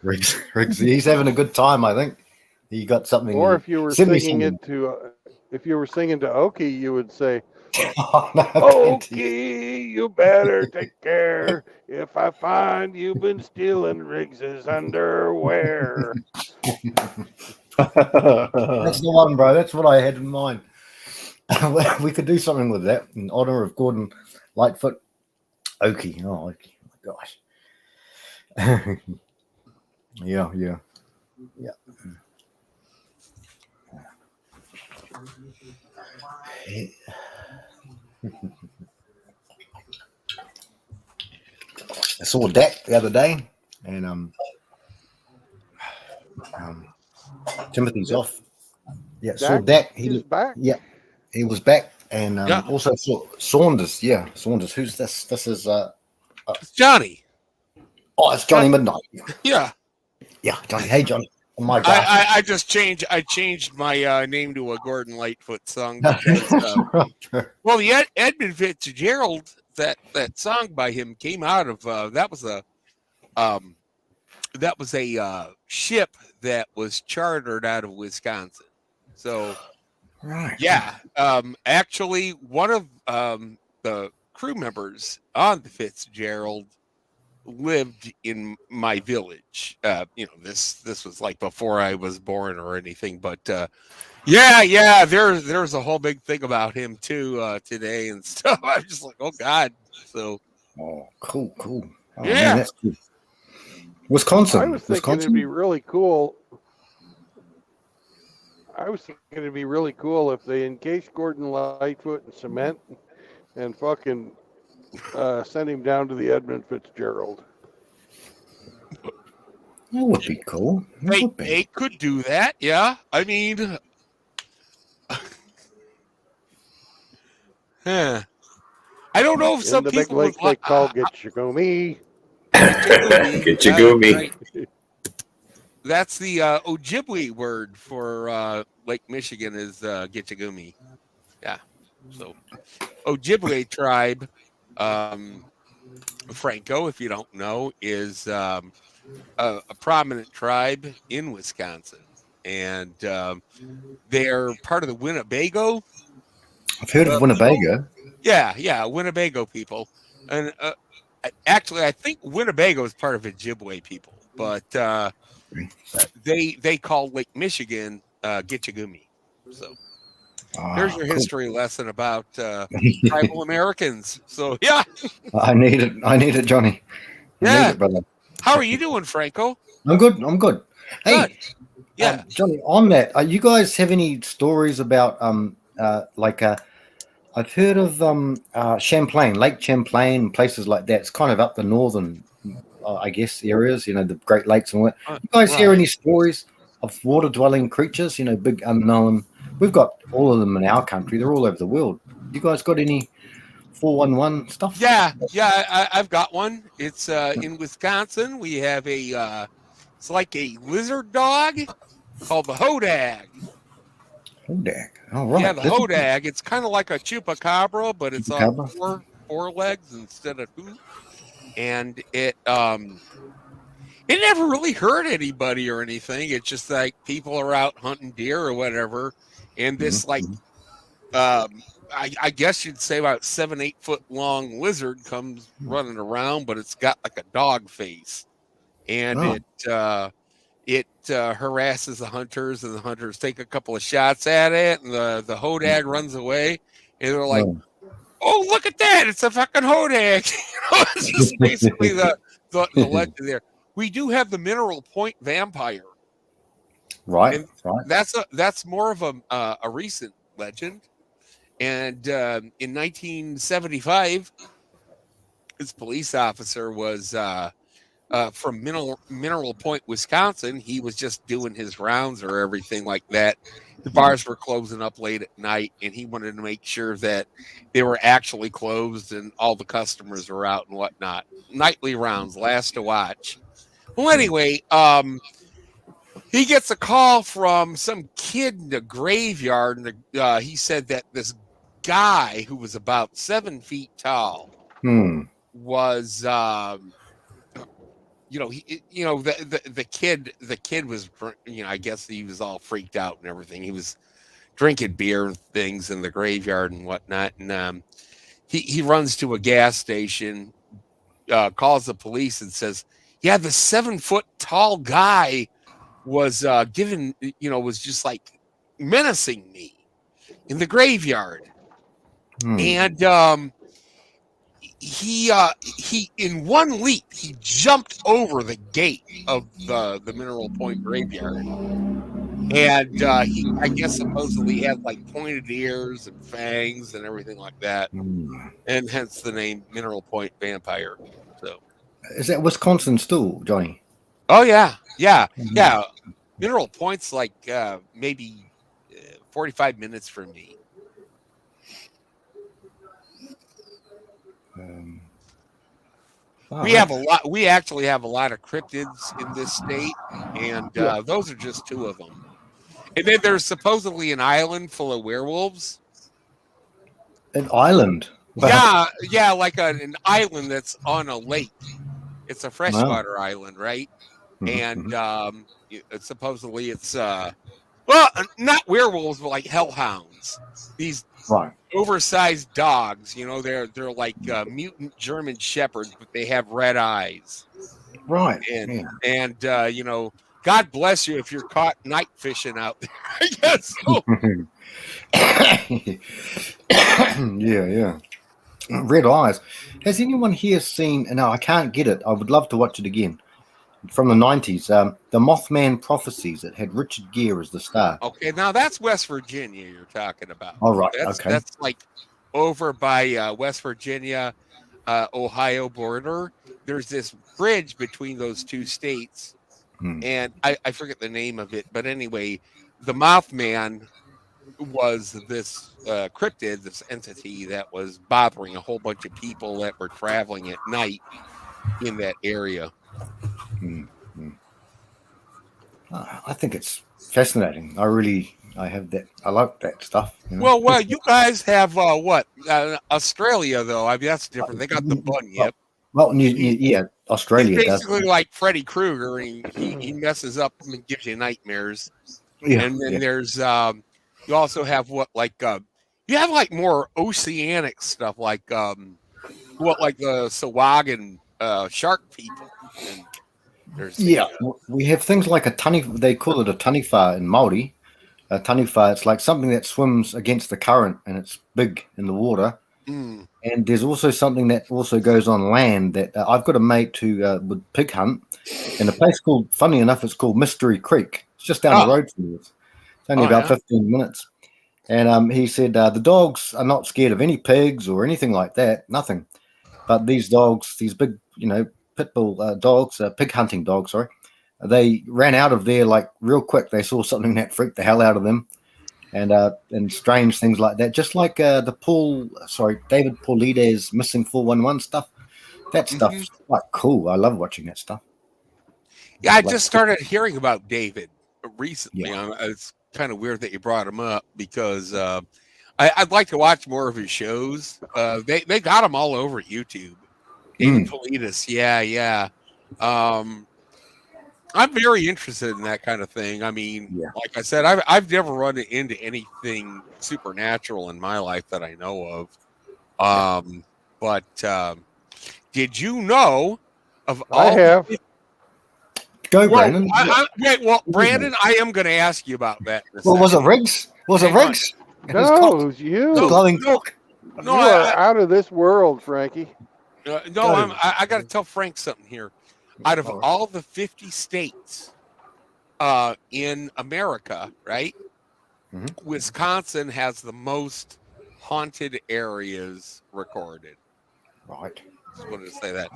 Riggs, he's having a good time. I think he got something. Or if you were Send me singing something. it to, if you were singing to Oki, you would say, Oh, no, "Oki, you better take care. If I find you've been stealing Riggs's underwear." That's the one, bro. That's what I had in mind. We could do something with that in honor of Gordon Lightfoot. Okie. Oh, Okie. Oh, my gosh. Yeah. I saw Dak the other day, and Timothy's Yep. off. Yeah, saw Dak Dak. is back. Yeah, he was back, and Yeah. also saw Saunders. Yeah, Saunders. Who's this? This is It's Johnny. oh, it's Johnny Midnight. Yeah. Yeah, Johnny. Hey, Johnny. Oh my gosh. I just changed my name to a Gordon Lightfoot song because well, the Edmund Fitzgerald that song by him came out of that was a ship that was chartered out of Wisconsin. So Right. yeah, actually one of the crew members on the Fitzgerald lived in my village. This was like before I was born or anything, but yeah, there's a whole big thing about him too today and stuff. I'm just like, oh God. So Oh, cool. Oh, yeah. man, that's cool. Wisconsin. I was thinking it'd be really cool. I was thinking it'd be really cool if they encased Gordon Lightfoot in cement and fucking send him down to the Edmund Fitzgerald. That would be cool. They could do that. Yeah. I mean, I don't know if In some the big people lake would they call Gitchagumi. Get your goomy. That's the Ojibwe word for Lake Michigan is Gitchagumi. Yeah. So Ojibwe tribe, Franco, if you don't know, is a prominent tribe in Wisconsin. And they're part of the Winnebago. I've heard of Winnebago. Yeah, Winnebago people. And actually, I think Winnebago is part of Ojibwe people. But they call Lake Michigan Gitchagumi. So there's your history lesson about tribal Americans. So yeah, I need it, Johnny. I need it, brother. How are you doing, Franco? I'm good. Hey, Good. Yeah, Johnny. On that, you guys have any stories about I've heard of Champlain, Lake Champlain, and places like that. It's kind of up the northern, I guess, areas. You know, the Great Lakes and what. You guys hear any stories of water dwelling creatures, big unknown. We've got all of them in our country. They're all over the world. You guys got any 411 stuff? Yeah, I've got one. It's in Wisconsin. We have it's like a lizard dog called the hodag. Hodag. All right. Yeah, the hodag. It's kind of like a chupacabra, but it's on four legs instead of two. And it never really hurt anybody or anything. It's just like people are out hunting deer or whatever, and this I guess you'd say about 7-8 foot long lizard comes running around, but it's got like a dog face, and it harasses the hunters, and the hunters take a couple of shots at it, and the hodag runs away, and they're like, "Oh, look at that! It's a fucking hodag!" It's just basically the legend there. We do have the Mineral Point vampire, right? And that's more of a recent legend. And in 1975, this police officer was from Mineral Point, Wisconsin. He was just doing his rounds or everything like that. The bars were closing up late at night, and he wanted to make sure that they were actually closed and all the customers were out and whatnot. Nightly rounds, last to watch. Well, anyway, he gets a call from some kid in the graveyard, and he said that this guy who was about 7 feet tall was, the kid was, I guess he was all freaked out and everything. He was drinking beer and things in the graveyard and whatnot, and he runs to a gas station, calls the police and says, "Yeah, the 7 foot tall guy was was just like menacing me in the graveyard." And he in one leap he jumped over the gate of the Mineral Point graveyard, and he, I guess, supposedly had like pointed ears and fangs and everything like that, and hence the name Mineral Point Vampire. So is that Wisconsin still, Johnny? Oh yeah. Mineral Point's like maybe 45 minutes from me. We actually have a lot of cryptids in this state, and those are just two of them. And then there's supposedly an island full of werewolves. An island? Wow. Yeah, like an island that's on a lake. It's a freshwater island, right? And supposedly it's not werewolves, but like hellhounds. These oversized dogs, they're like mutant German shepherds, but they have red eyes. Right. And God bless you if you're caught night fishing out there, I guess. So. Yeah. Red eyes. Has anyone here seen, no, I can't get it. I would love to watch it again. From the 90s, the Mothman Prophecies. It had Richard Gere as the star. Okay, now that's West Virginia you're talking about. All right, That's like over by West Virginia, Ohio border. There's this bridge between those two states, and I forget the name of it. But anyway, the Mothman was this cryptid, this entity that was bothering a whole bunch of people that were traveling at night in that area. I think it's fascinating. I have that. I like that stuff. Well, you guys have what? Australia, though. I mean, that's different. They got the bunyip. Well, Australia He's basically like Freddy Krueger, and he messes up and gives you nightmares. Yeah, and then there's you also have what, like you have like more oceanic stuff, like like the Sawagan shark people. And we have things like a taniwha. They call it a taniwha in Māori. A taniwha, it's like something that swims against the current, and it's big in the water. And there's also something that also goes on land that I've got a mate who would pig hunt in a place called, funny enough, it's called Mystery Creek. It's just down the road from us. It's only about 15 minutes. And he said the dogs are not scared of any pigs or anything like that, nothing. But these dogs, these big, pit bull dogs, pig hunting dogs, they ran out of there like real quick. They saw something that freaked the hell out of them, and strange things like that. Just like David Paulides missing 411 stuff. That stuff's quite cool. I love watching that stuff. Yeah, I just started hearing about David recently. Yeah. It's kind of weird that you brought him up because I'd like to watch more of his shows. They got him all over YouTube. David Paulides, yeah. I'm very interested in that kind of thing. I mean, like I said, I've never run into anything supernatural in my life that I know of. But did you know of all? I have. Go, Brandon. Brandon, I am going to ask you about that. Well, was it Riggs? Was it Riggs? No, it was you. No, you are out of this world, Frankie. I got to tell Frank something here. Out of all the 50 states in America, right? Wisconsin has the most haunted areas recorded. Right. Just wanted to say that.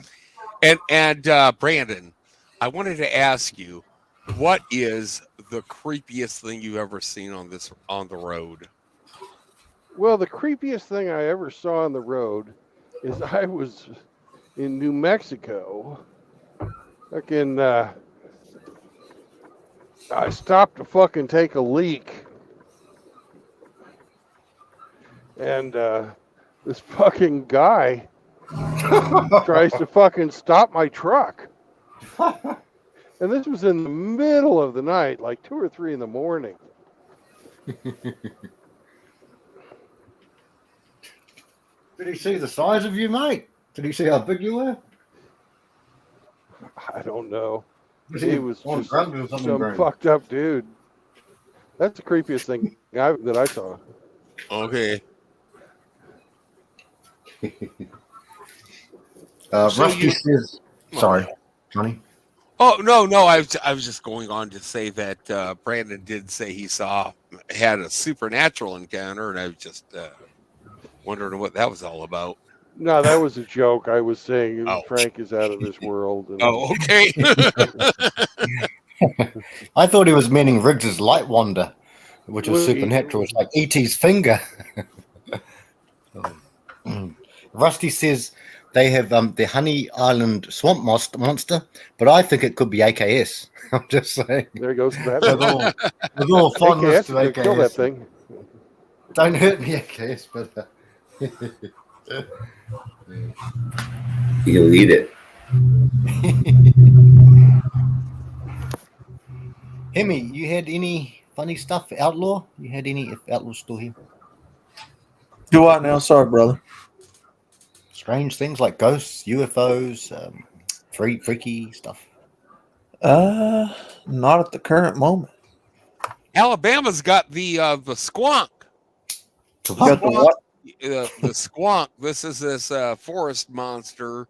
And Brandon, I wanted to ask you, what is the creepiest thing you've ever seen on the road? Well, the creepiest thing I ever saw on the road is I was in New Mexico. I stopped to fucking take a leak. And this fucking guy tries to fucking stop my truck. And this was in the middle of the night, like 2 or 3 in the morning. Did he see the size of you, mate? Did he see how big you were? I don't know. He was just some fucked up dude. That's the creepiest thing that I saw. Okay. Rusty says, sorry, Johnny. Oh, no. I was just going on to say that Brandon did say he had a supernatural encounter, and I was just wondering what that was all about. No, that was a joke. I was saying Frank is out of this world. And okay. I thought he was meaning Riggs's light wander, which was supernatural. It's like E.T.'s finger. Rusty says they have the Honey Island swamp monster, but I think it could be AKS. I'm just saying. There goes that. With all fondness to AKS. Kill that thing. Don't hurt me, AKS, but you'll eat it. Hemi, you had any funny stuff, Outlaw? You had any, if Outlaw's still here? Do what now? Sorry, brother. Strange things like ghosts, UFOs, freaky stuff. Not at the current moment. Alabama's got the squonk. Got the what? The squonk. This is this forest monster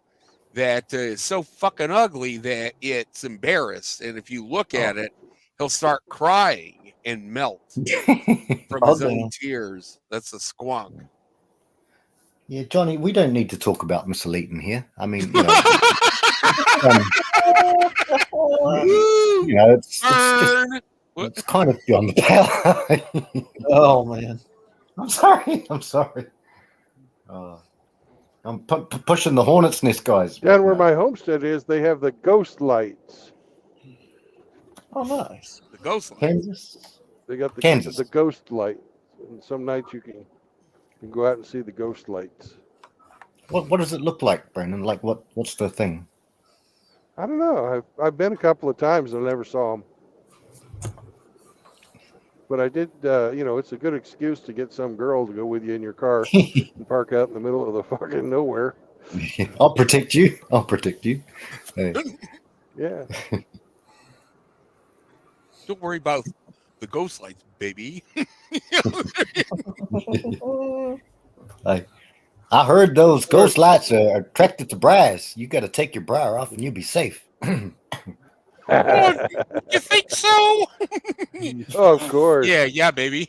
that is so fucking ugly that it's embarrassed, and if you look at it, he'll start crying and melt from his own tears. That's a squonk. Yeah, Johnny, we don't need to talk about Mr. Eaton here. I mean, it's kind of beyond the power. Oh man, I'm sorry. I'm pushing the hornet's nest, guys. Down where my homestead is, they have the ghost lights. Oh, nice. The ghost lights. Kansas. They got the ghost light. And some nights you can go out and see the ghost lights. What does it look like, Brandon? Like what's the thing? I don't know. I've been a couple of times and I never saw them. But I did, it's a good excuse to get some girl to go with you in your car and park out in the middle of the fucking nowhere. I'll protect you. Hey. Yeah. Don't worry about the ghost lights, baby. I heard those ghost lights are attracted to brass. You got to take your bra off and you'll be safe. Oh, you think so? Oh, of course. Yeah, baby.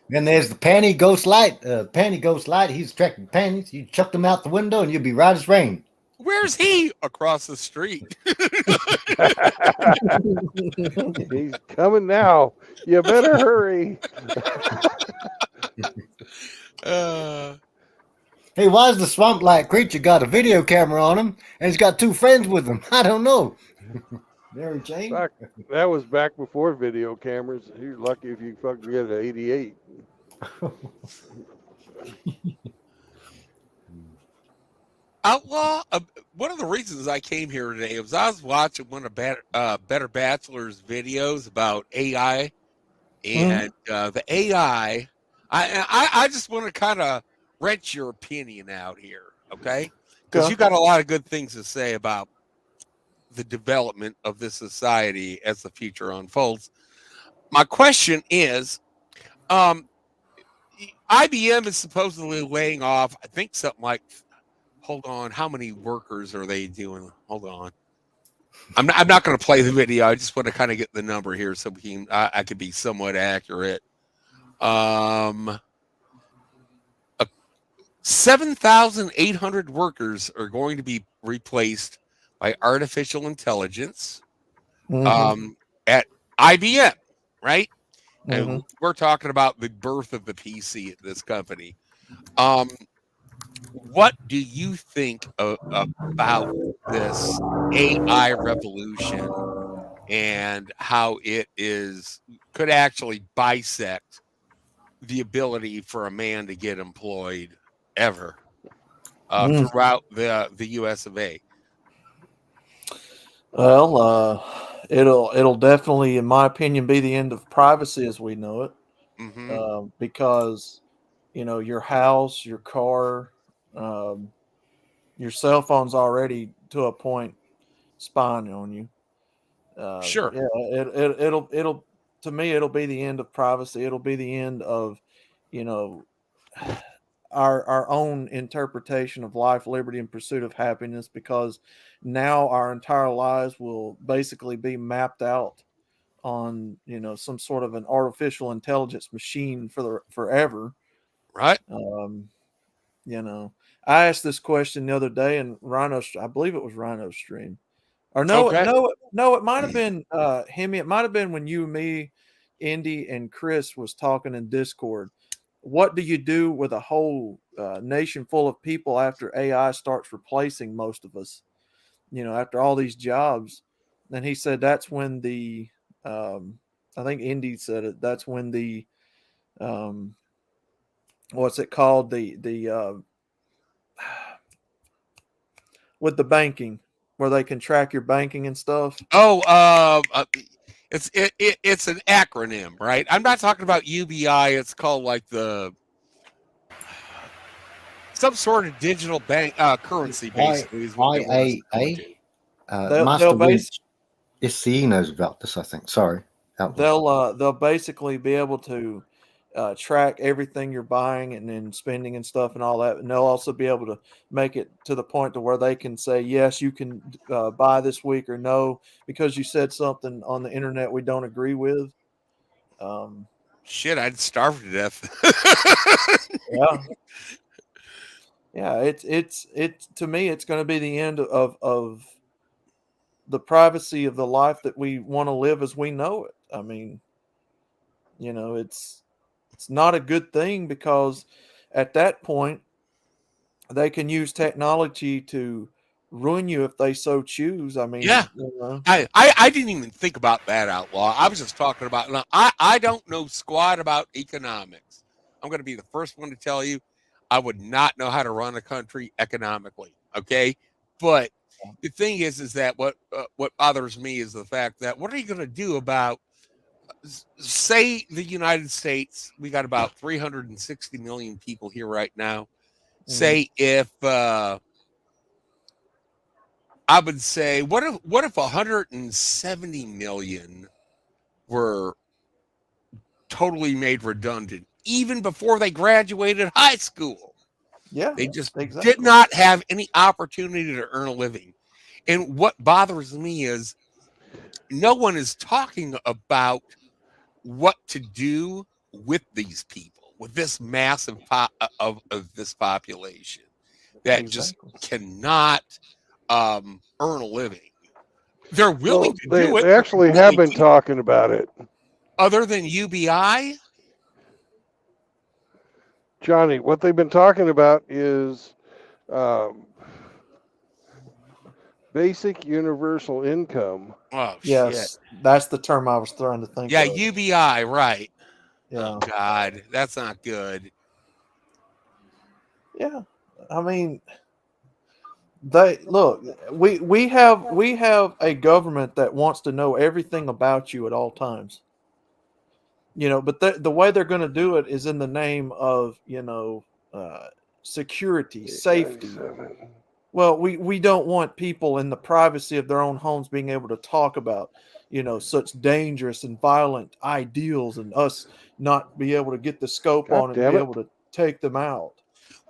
Then there's the panty ghost light. He's attracting panties. You chuck them out the window and you'll be right as rain. Where's he? Across the street. He's coming now. You better hurry. Hey, why's the swamp-like creature got a video camera on him and he's got two friends with him? I don't know. Mary Jane? That was back before video cameras. You're lucky if you fucking get an 88. Outlaw, one of the reasons I came here today was I was watching one of Better Bachelor's videos about AI, and the AI. I just want to kind of wrench your opinion out here, okay? Because you got a lot of good things to say about the development of this society as the future unfolds. My question is, IBM is supposedly laying off, I think something like, hold on, how many workers are they doing? Hold on. I'm not going to play the video. I just want to kind of get the number here so we can I could be somewhat accurate. 7,800 workers are going to be replaced by artificial intelligence at IBM, right? And we're talking about the birth of the PC at this company. What do you think about this AI revolution and how it could actually bisect the ability for a man to get employed ever throughout the US of A? Well, it'll definitely, in my opinion, be the end of privacy as we know it, because your house, your car, your cell phone's already to a point spying on you. Sure. Yeah, it'll to me it'll be the end of privacy. It'll be the end of our own interpretation of life, liberty, and pursuit of happiness, because now our entire lives will basically be mapped out on some sort of an artificial intelligence machine forever. Right. I asked this question the other day, and I believe it was Rhino Stream. Or no, it might have been Hemi. It might have been when you, me, Indy, and Chris was talking in Discord. What do you do with a whole nation full of people after AI starts replacing most of us? After all these jobs. And he said that's when I think Indy said it. That's when the what's it called? The with the banking, where they can track your banking and stuff. It's an acronym, right? I'm not talking about UBI. It's called like some sort of digital bank currency, basically. Is what IAA. Master SCE knows about this, I think. Sorry. They'll basically be able to track everything you're buying and then spending and stuff and all that. And they'll also be able to make it to the point to where they can say, yes, you can buy this week, or no, because you said something on the internet we don't agree with. Shit, I'd starve to death. Yeah. It's to me, it's going to be the end of the privacy of the life that we want to live as we know it. I mean, it's not a good thing, because at that point they can use technology to ruin you if they so choose. I mean, yeah. I didn't even think about that, Outlaw. I was just talking about, I don't know squat about economics. I'm going to be the first one to tell you I would not know how to run a country economically. Okay. But the thing is that what bothers me is the fact that what are you going to do about, say, the United States? We got about 360 million people here right now. Say if I would say, what if 170 million were totally made redundant even before they graduated high school? Yeah, they just did not have any opportunity to earn a living. And what bothers me is no one is talking about what to do with these people, with this massive of this population that just cannot earn a living. They're willing to they, do it. They actually have been talking about it. Other than UBI? Johnny, what they've been talking about is basic universal income. Oh, Yes, shit. that's the term I was trying to think Yeah, of. UBI, right. Yeah. Oh, God. That's not good. Yeah. I mean, they look, we have a government that wants to know everything about you at all times. But the way they're going to do it is in the name of, security, safety. 97. Well, we don't want people in the privacy of their own homes being able to talk about, such dangerous and violent ideals, and us not be able to get the scope God on it and damn be it. able to take them out.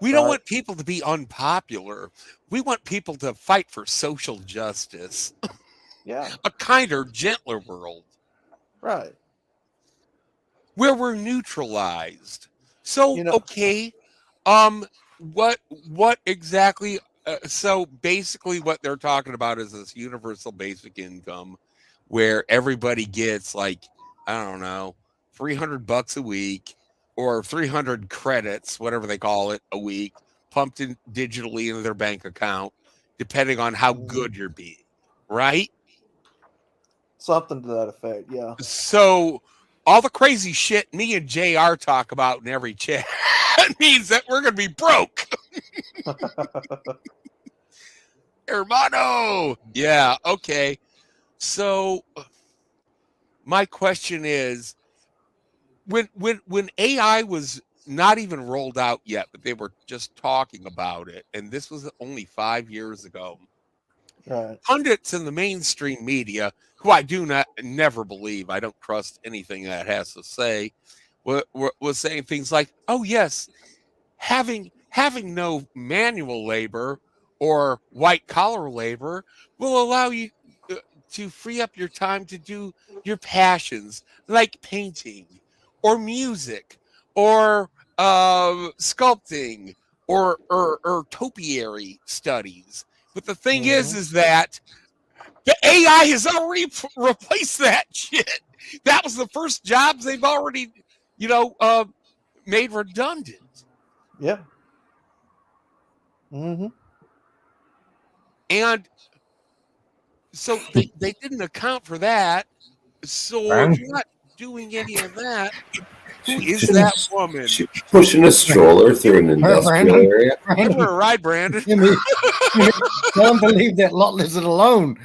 We don't Right. want people to be unpopular. We want people to fight for social justice. Yeah. A kinder, gentler world. Right. Where we're neutralized. So, okay, what exactly? So basically, what they're talking about is this universal basic income, where everybody gets like, I don't know, $300 a week or 300 credits, whatever they call it, a week, pumped in digitally into their bank account, depending on how good you're being, right? Something to that effect. Yeah. So all the crazy shit me and JR talk about in every chat means that we're going to be broke. Hermano. Yeah. Okay. So my question is, when AI was not even rolled out yet, but they were just talking about it, and this was only 5 years ago. Right. Pundits in the mainstream media, who I do never believe, I don't trust anything that has to say, was saying things like, "Oh yes, having no manual labor or white collar labor will allow you to free up your time to do your passions like painting or music or sculpting or topiary studies." But the thing is that the AI has already replaced that shit. That was the first jobs they've already, made redundant. Yeah. Mm-hmm. And so they didn't account for that. So if you're not doing any of that, who is that woman? She's pushing a stroller through an industrial area. Give her a ride, Brandon. Don't believe that lot lizard alone.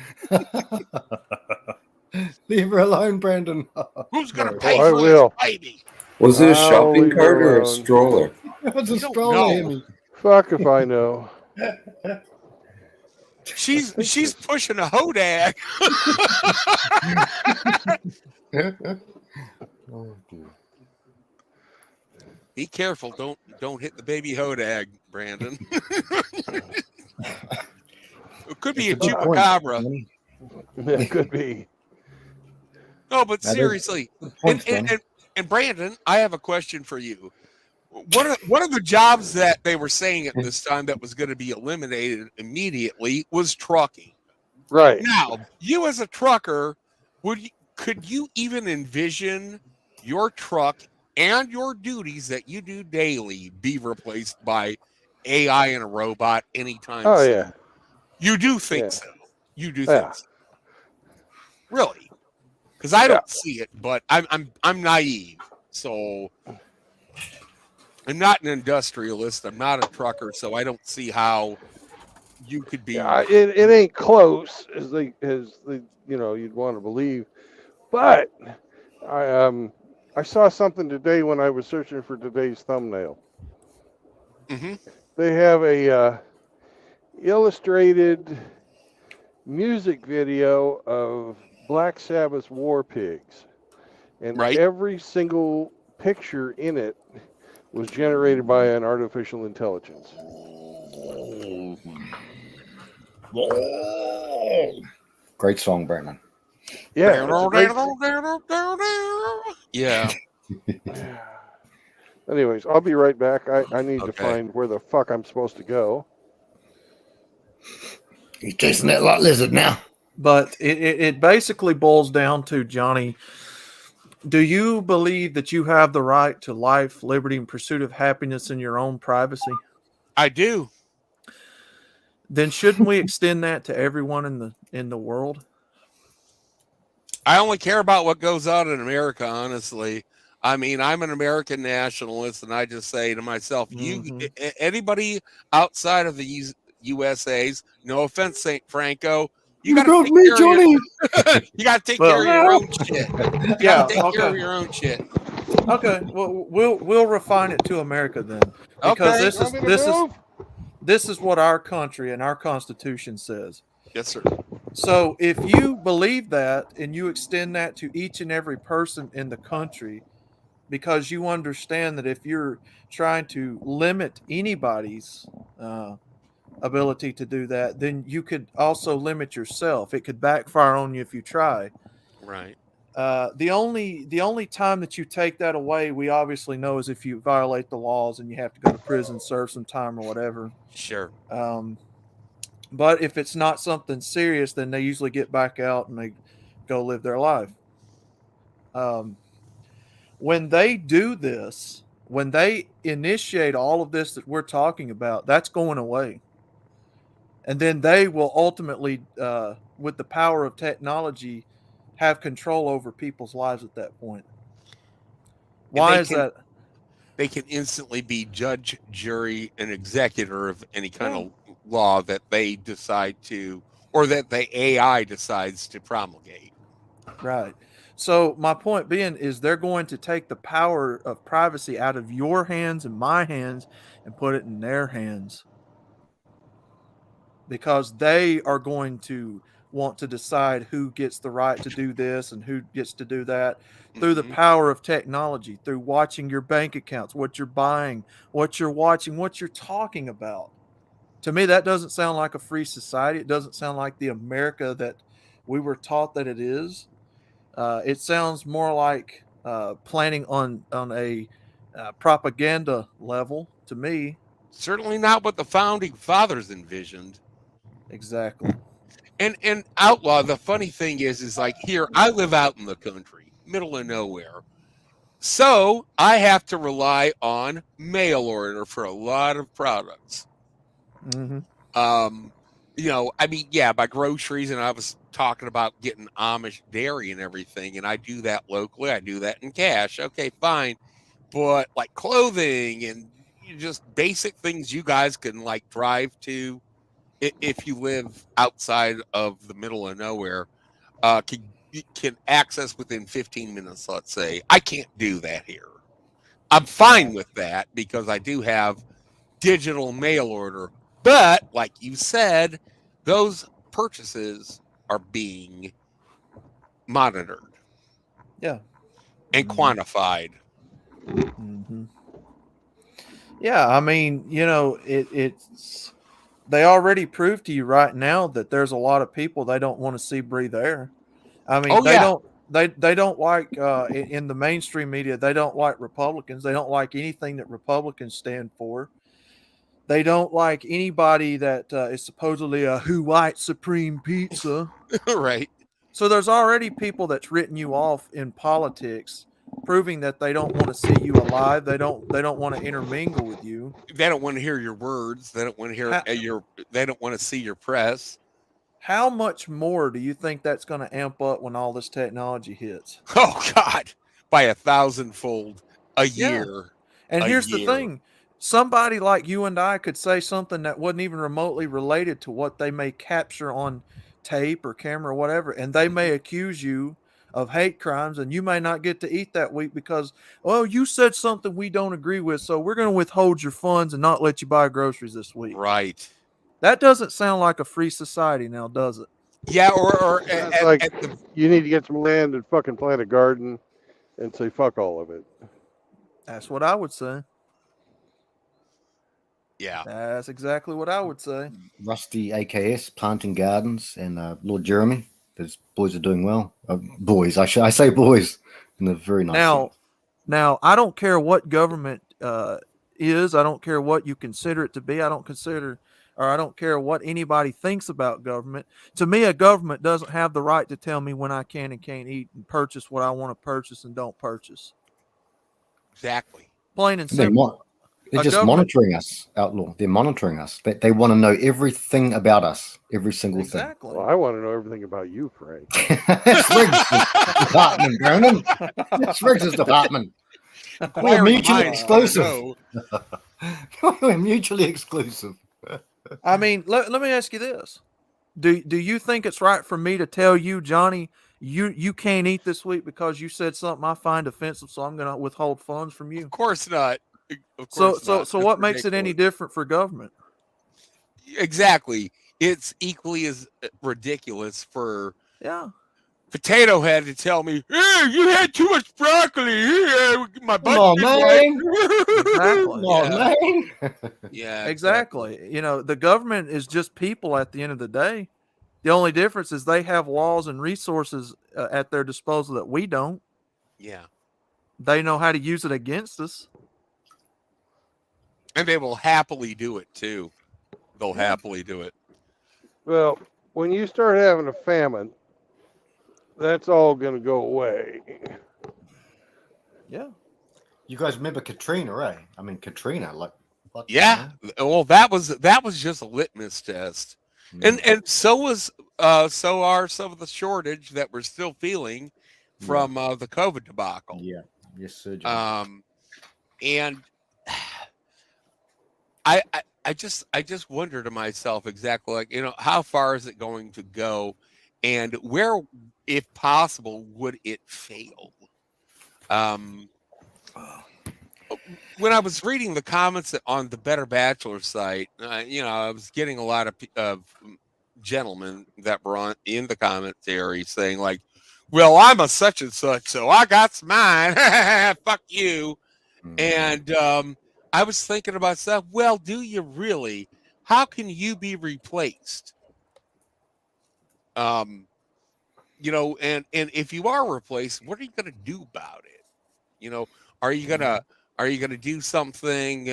Leave her alone, Brandon. Who's going to Oh, pay I for will. this baby? Was it a I'll shopping leave her cart or a alone. stroller? It's a You don't stroller, know. Emmy. Fuck if I know. She's pushing a hodag. Oh, dear. Be careful! Don't hit the baby hodag, Brandon. It could be a That's a good point, chupacabra. Sonny. Yeah, could be. No, but That is seriously, good point, Sonny. and Brandon, I have a question for you. One of the jobs that they were saying at this time that was going to be eliminated immediately was trucking. Right. Now, you as a trucker, could you even envision your truck and your duties that you do daily be replaced by AI and a robot anytime Oh soon? yeah. You do think Yeah. so? You do Yeah. think so? Really? Because I don't see it, but I'm naive, so I'm not an industrialist. I'm not a trucker, so I don't see how you could be. Yeah, it ain't close as you'd want to believe, but I saw something today when I was searching for today's thumbnail. Mm-hmm. They have a illustrated music video of Black Sabbath's War Pigs, and Right. every single picture in it was generated by an artificial intelligence. Great song, Brandon. Yeah. Yeah. Anyways, I'll be right back. I need to Okay. find where the fuck I'm supposed to go. He's chasing that lot lizard now. But it basically boils down to, Johnny, do you believe that you have the right to life, liberty, and pursuit of happiness in your own privacy? I do. Then shouldn't we extend that to everyone in the world? I only care about what goes on in America, honestly. I mean, I'm an American nationalist, and I just say to myself, anybody outside of the USA's, no offense, St. Franco, you got to take me, care Johnny. you got to take care of your own shit. You Yeah, got to take care of your own shit. Okay, well, we'll refine it to America then, because Okay. this is what our country and our Constitution says. Yes, sir. So if you believe that and you extend that to each and every person in the country, because you understand that if you're trying to limit anybody's ability to do that, then you could also limit yourself. It could backfire on you if you try. Right. The only time that you take that away, we obviously know, is if you violate the laws and you have to go to prison, serve some time or whatever. Sure. But if it's not something serious, then they usually get back out and they go live their life. When they do this, when they initiate all of this that we're talking about, that's going away. And then they will ultimately, with the power of technology, have control over people's lives at that point. Why is that? They can instantly be judge, jury, and executor of any kind of law that they decide to, or that the AI decides to promulgate. Right. So my point being is they're going to take the power of privacy out of your hands and my hands and put it in their hands, because they are going to want to decide who gets the right to do this and who gets to do that through the power of technology, through watching your bank accounts, what you're buying, what you're watching, what you're talking about. To me, that doesn't sound like a free society. It doesn't sound like the America that we were taught that it is. It sounds more like planning on a propaganda level to me. Certainly not what the founding fathers envisioned. Exactly. And Outlaw, the funny thing is like, here, I live out in the country, middle of nowhere. So I have to rely on mail order for a lot of products. I mean, yeah, by groceries, and I was talking about getting Amish dairy and everything, and I do that locally. I do that in cash. Okay, fine. But like clothing and just basic things you guys can like drive to if you live outside of the middle of nowhere, can access within 15 minutes, let's say. I can't do that here. I'm fine with that because I do have digital mail order. But like you said, those purchases are being monitored. Yeah. And quantified. Yeah, I mean, it's they already proved to you right now that there's a lot of people they don't want to see breathe air. I mean, they don't like in the mainstream media, they don't like Republicans. They don't like anything that Republicans stand for. They don't like anybody that is supposedly a white supreme pizza. Right. So there's already people that's written you off in politics, proving that they don't want to see you alive. They don't want to intermingle with you. They don't want to hear your words. They don't want to hear they don't want to see your press. How much more do you think that's going to amp up when all this technology hits? Oh God, by 1,000-fold a year. And here's the thing. Somebody like you and I could say something that wasn't even remotely related to what they may capture on tape or camera or whatever, and they may accuse you of hate crimes, and you may not get to eat that week because, well, you said something we don't agree with, so we're going to withhold your funds and not let you buy groceries this week. Right. That doesn't sound like a free society now, does it? Yeah, or you need to get some land and fucking plant a garden and say fuck all of it. That's what I would say. Yeah. That's exactly what I would say. Rusty AKS, planting gardens, and Lord Jeremy. Those boys are doing well. Boys, I say boys. And they're very nice. Now, I don't care what government is. I don't care what you consider it to be. I don't consider or I don't care what anybody thinks about government. To me, a government doesn't have the right to tell me when I can and can't eat and purchase what I want to purchase and don't purchase. Exactly. Plain and They're, simple. they're A just government- monitoring us, Outlaw. They're monitoring us. They want to know everything about us, every single Exactly. Well, I want to know everything about you, Frank. thing. It's Riggs' department, Brandon. It's Riggs' department. We're Acquiring mutually minds exclusive. know. We're mutually exclusive. I mean, let me ask you this. Do you think it's right for me to tell you, Johnny, you can't eat this week because you said something I find offensive, so I'm going to withhold funds from you? Of course not. Of So course not. so That's what makes it any ridiculous. different for government? Exactly. It's equally as ridiculous for Yeah. Potato Head to tell me, "Hey, you had too much broccoli. My Come on, butt didn't like." Exactly. Come on, man. Yeah, Exactly. You know, the government is just people at the end of the day. The only difference is they have laws and resources at their disposal that we don't. Yeah. They know how to use it against us. And they will happily do it too. They'll Yeah. happily do it. Well, when you start having a famine, that's all going to go away. Yeah. You guys remember Katrina, right? I mean, Katrina, like, what the Yeah. hell? Well, that was just a litmus test. And so are some of the shortage that we're still feeling from the COVID debacle. Yeah. Yes, sir. John. And I just wonder to myself exactly, like, how far is it going to go, and where, if possible, would it fail? When I was reading the comments on the Better Bachelor site, I was getting a lot of gentlemen that were in the commentary saying, like, "Well, I'm a such and such, so I got mine. Fuck you." And I was thinking about stuff. Well, do you really? How can you be replaced? And if you are replaced, what are you going to do about it? Are you gonna do something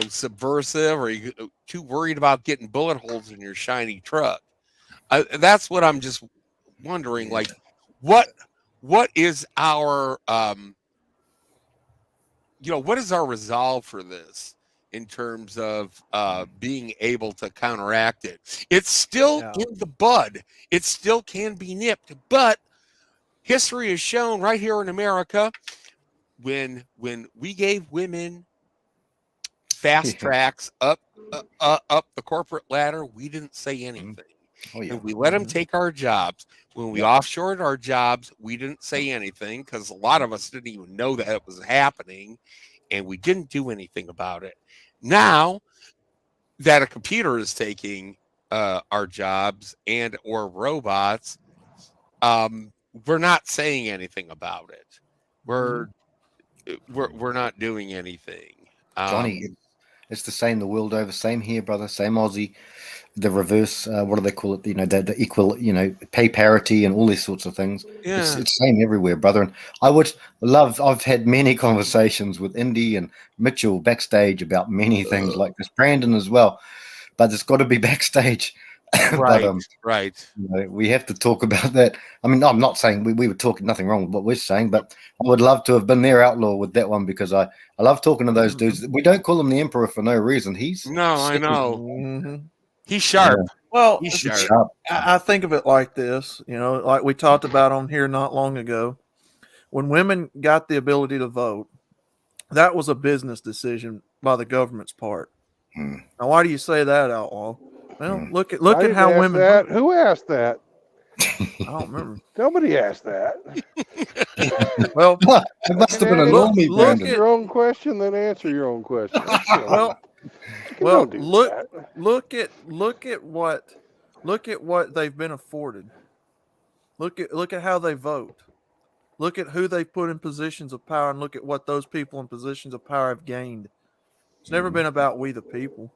subversive? Or are you too worried about getting bullet holes in your shiny truck? That's what I'm just wondering. Like, what is our what is our resolve for this in terms of being able to counteract it? It's still in the bud. It still can be nipped, but history has shown right here in America, when we gave women fast tracks up the corporate ladder, we didn't say anything. Oh, yeah. And we let them take our jobs. When we offshored our jobs, we didn't say anything because a lot of us didn't even know that it was happening, and we didn't do anything about it. Now that a computer is taking our jobs and or robots, we're not saying anything about it. We're not doing anything. Johnny, it's the same the world over. Same here, brother. Same Aussie. The reverse, what do they call it? The equal, pay parity and all these sorts of things. Yeah. It's same everywhere, brother. And I've had many conversations with Indy and Mitchell backstage about many things like this, Brandon as well. But it's got to be backstage. Right, But, right. We have to talk about that. I mean, I'm not saying we were talking nothing wrong with what we're saying, but I would love to have been there, Outlaw, with that one, because I love talking to those dudes. We don't call him the Emperor for no reason. He's I know. Mm-hmm. He's sharp. Yeah. Well, He's sharp. I think of it like this, like we talked about on here not long ago. When women got the ability to vote, that was a business decision by the government's part. Now, why do you say that, Outlaw? Well, look at how women that. Who asked that? I don't remember. Nobody asked that. Well, it must have been a normie, Brandon. Your own question, then answer your own question. Well, don't do look at what they've been afforded. Look at how they vote. Look at who they put in positions of power, and look at what those people in positions of power have gained. It's never been about we the people.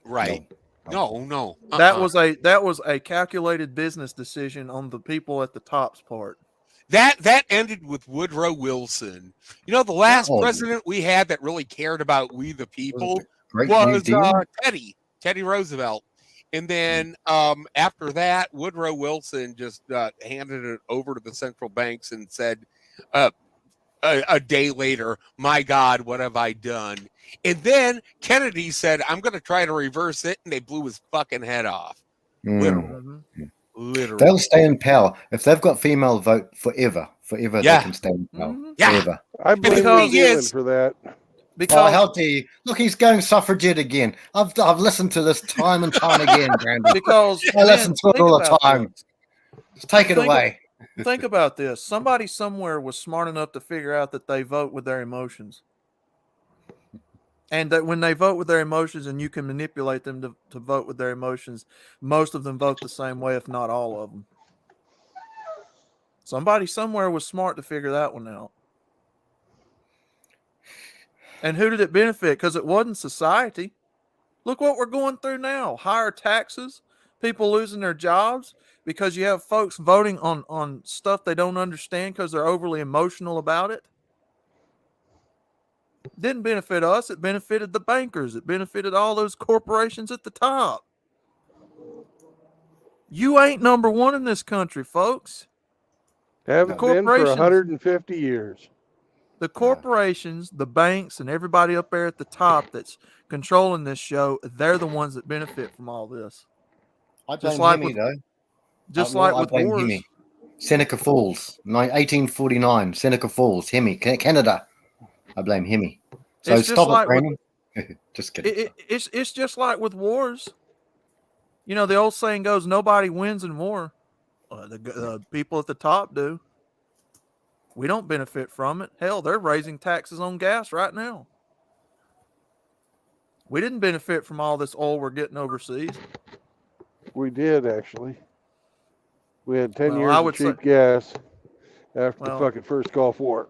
Right. No. That was a calculated business decision on the people at the top's part. That ended with Woodrow Wilson. The last president we had that really cared about we the people was Teddy. Teddy Roosevelt. And then after that, Woodrow Wilson just handed it over to the central banks and said, a day later, my God, what have I done? And then Kennedy said, I'm going to try to reverse it. And they blew his fucking head off. Mm. Literally. They'll stay in power. If they've got female vote forever, Yeah. they can stay in power. Yeah. Forever. I blame the New thing Zealand is- for that. Because How dare you? Look, he's going suffragette again. I've listened to this time and time again, Brandy. because I listen to it think all the about time. this. Just take it Think away. Think about this. Somebody somewhere was smart enough to figure out that they vote with their emotions. And that when they vote with their emotions and you can manipulate them to vote with their emotions, most of them vote the same way, if not all of them. Somebody somewhere was smart to figure that one out. And who did it benefit? Because it wasn't society. Look what we're going through now. Higher taxes, people losing their jobs because you have folks voting on stuff they don't understand because they're overly emotional about it. Didn't benefit us. It benefited the bankers. It benefited all those corporations at the top. You ain't number one in this country, folks. Haven't been for corporations. 150 years. The corporations, the banks, and everybody up there at the top that's controlling this show, they're the ones that benefit from all this. I Just blame like Hemi, with- though. Just I like with blame wars. Hemi. Seneca Falls, 1849. Seneca Falls, Hemi, Canada. I blame Hemi. So It's just stop like it, Brandon. Just kidding. It's just like with wars. You know, the old saying goes, nobody wins in war. The people at the top do. We don't benefit from it. Hell, they're raising taxes on gas right now. We didn't benefit from all this oil we're getting overseas. We did, actually. We had 10 Well, years I of would cheap say- gas after Well- the fucking first Gulf War.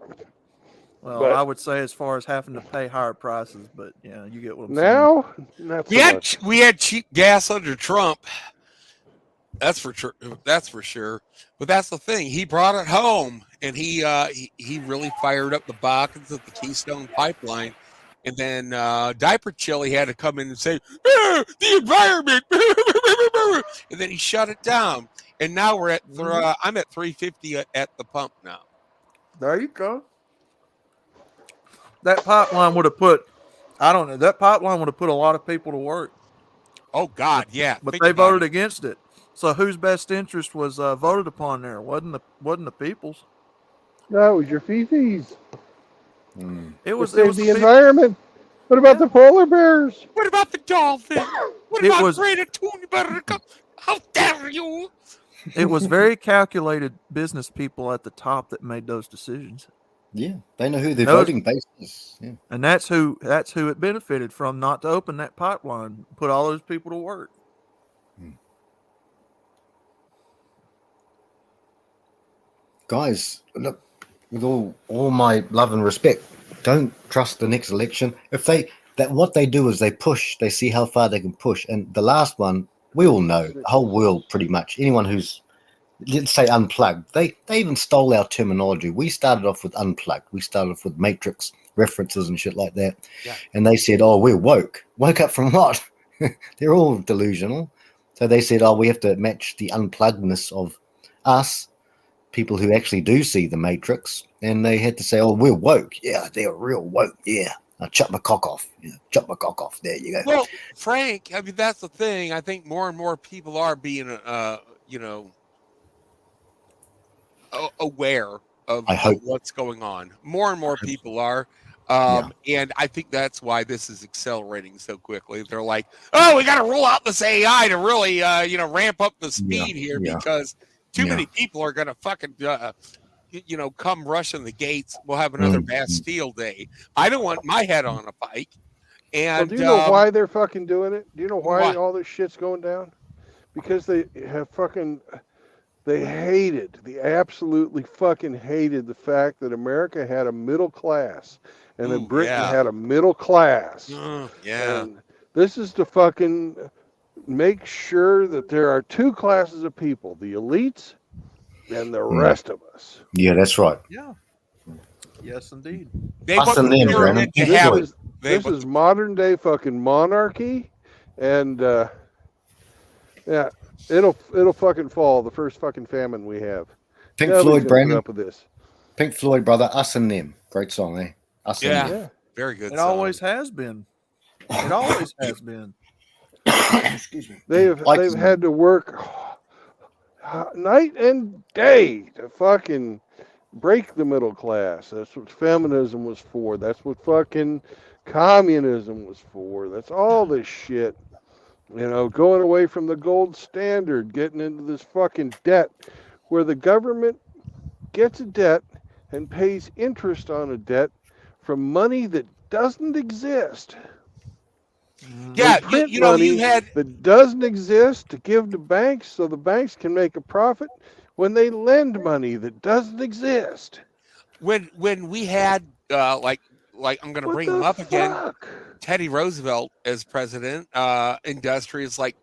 Well, But- I would say as far as having to pay higher prices, but yeah, you get what I'm saying. Now, not so much. We had cheap gas under Trump. That's for sure. That's for sure. But that's the thing. He brought it home, and he really fired up the Bakkens of the Keystone Pipeline. And then Diaper Chili had to come in and say, the environment. And then he shut it down. And now we're at I'm at 350 at the pump now. There you go. That pipeline would have put, I don't know, that pipeline would have put a lot of people to work. Oh God, yeah. But think they about voted it. against it. So whose best interest was voted upon there? Wasn't the people's? No, it was your fifis. It was Save the the people. environment. What about the polar bears? What about the dolphin? What It about was- Greta Thunberg? How dare you? It was very calculated business people at the top that made those decisions. Yeah, they know who their Those- voting base is. Yeah. And that's who it benefited from not to open that pipeline, put all those people to work. Guys, look, with all my love and respect, don't trust the next election. If what they do is they see how far they can push. And the last one, we all know, the whole world pretty much, anyone who's, let's say, unplugged, they even stole our terminology. We started off with unplugged. We started off with matrix references and shit like that. Yeah. And they said, oh, we're woke. Woke up from what? They're all delusional. So they said, oh, we have to match the unpluggedness of us, people who actually do see the matrix. And they had to say, oh, we're woke. Yeah, they're real woke. Yeah. I'll chop my cock off. Yeah, chop my cock off. There you go. Well, Frank, I mean, that's the thing. I think more and more people are being, aware of I hope. what's going on. More and more people are. And I think that's why this is accelerating so quickly. They're like, oh, we got to roll out this AI to really, ramp up the speed here because too many people are going to fucking, come rushing the gates. We'll have another Bastille Day. I don't want my head on a pike. And Well, do you know why they're fucking doing it? Do you know why Why? all this shit's going down? Because they have they absolutely fucking hated the fact that America had a middle class and that Ooh, Britain yeah. had a middle class. Yeah. And this is to fucking make sure that there are two classes of people, the elites and the rest of us. Yeah, that's right. Yeah. Yes, indeed. They Us want and the them, pyramid Brandon. to have This is modern day fucking monarchy, And yeah, it'll fucking fall the first fucking famine we have. Pink Nobody's Floyd, gonna put Brandon. up with this. Pink Floyd, brother. Us and Them. Great song, eh? Us and Yeah. Them. Yeah. Very good. It song. always has been. It always has been. Excuse me. They've had to work night and day to fucking break the middle class. That's what feminism was for. That's what fucking communism was for. That's all this shit. You know, going away from the gold standard, getting into this fucking debt where the government gets a debt and pays interest on a debt from money that doesn't exist. Yeah, They print you know, money you had that doesn't exist to give to banks so the banks can make a profit when they lend money that doesn't exist. when we had like I'm going to What bring the him up again. fuck? Teddy Roosevelt as president, industrialists like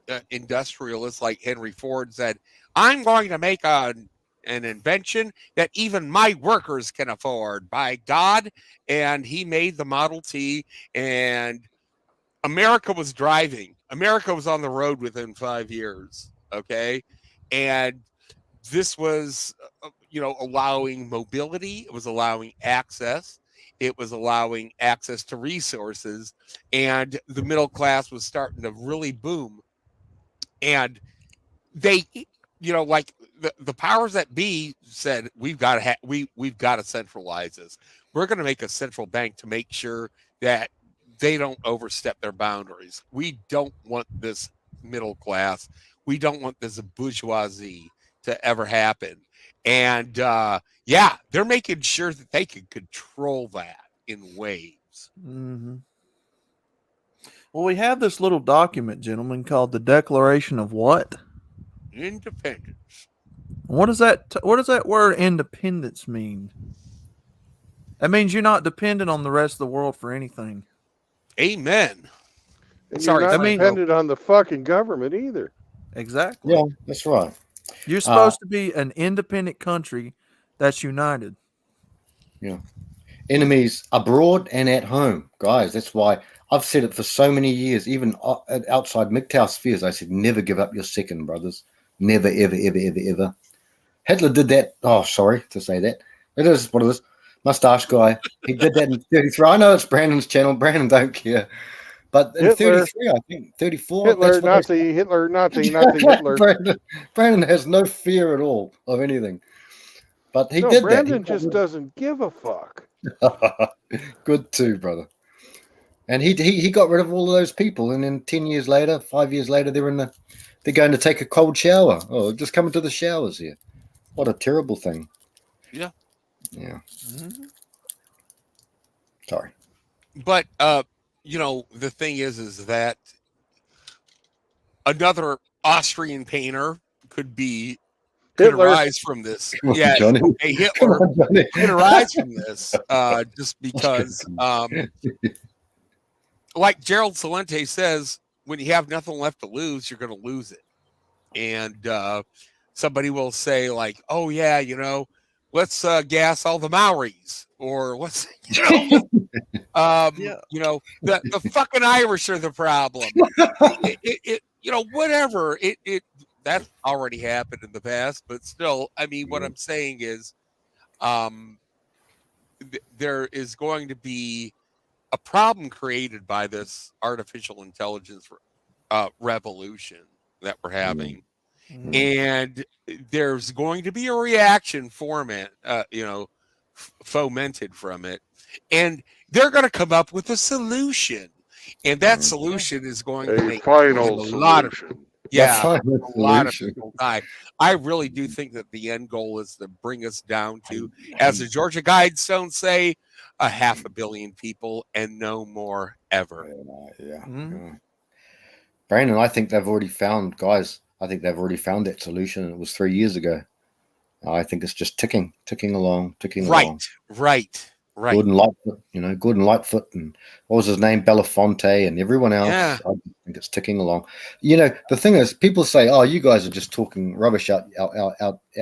Henry Ford said, "I'm going to make an invention that even my workers can afford." By God, and he made the Model T, and America was driving. America was on the road within 5 years. Okay, and this was, allowing mobility. It was allowing access. It was allowing access to resources, and the middle class was starting to really boom. And they, like the powers that be said, we've got to we've got to centralize this. We're going to make a central bank to make sure that they don't overstep their boundaries. We don't want this middle class. We don't want this bourgeoisie to ever happen. And yeah, they're making sure that they can control that in waves. Mm-hmm. Well, we have this little document, gentlemen, called the Declaration of what? Independence. What does that word independence mean? That means you're not dependent on the rest of the world for anything. Amen. And Sorry, you're not Frank. dependent on the fucking government either. Exactly. Yeah, that's right. You're supposed to be an independent country that's united. Yeah. Enemies abroad and at home, guys. That's why I've said it for so many years, even outside MGTOW spheres. I said, never give up your second, brothers. Never, ever, ever, ever, ever. Hitler did that. Oh, sorry to say that. It is what it is. Mustache guy. He did that in 33. I know it's Brandon's channel. Brandon don't care. But in Hitler. 33, I think, 34. Hitler, Nazi, Hitler. Brandon has no fear at all of anything. But he No, did Brandon that. just doesn't give a fuck. Good too, brother. And he got rid of all of those people, and then 10 years later, 5 years later, they're going to take a cold shower. Oh, just come into the showers here. What a terrible thing. Yeah. Yeah. Mm-hmm. Sorry. But the thing is that another Austrian painter could arise from this. Come on, Yeah, Johnny. hey, Hitler could arise from this just because, like Gerald Celente says, when you have nothing left to lose, you're going to lose it. And somebody will say, like, "Oh yeah, let's gas all the Maoris," or let's, the fucking Irish are the problem. Whatever. That already happened in the past, but still, I mean, what I'm saying is, there is going to be a problem created by this artificial intelligence revolution that we're having. Mm-hmm. And there's going to be a reaction fomented from it, and they're going to come up with a solution, and that solution is going to make final a lot of solution. a lot of people die. I really do think that the end goal is to bring us down to, as the Georgia Guidestones say, 500 million people and no more ever. Yeah. Mm-hmm. Brandon, I think they've already found, guys. I think they've already found that solution. And it was 3 years ago. I think it's just ticking along. Right. Gordon Lightfoot, and what was his name, Belafonte, and everyone else. Yeah. I think it's ticking along. The thing is, people say, "Oh, you guys are just talking rubbish out.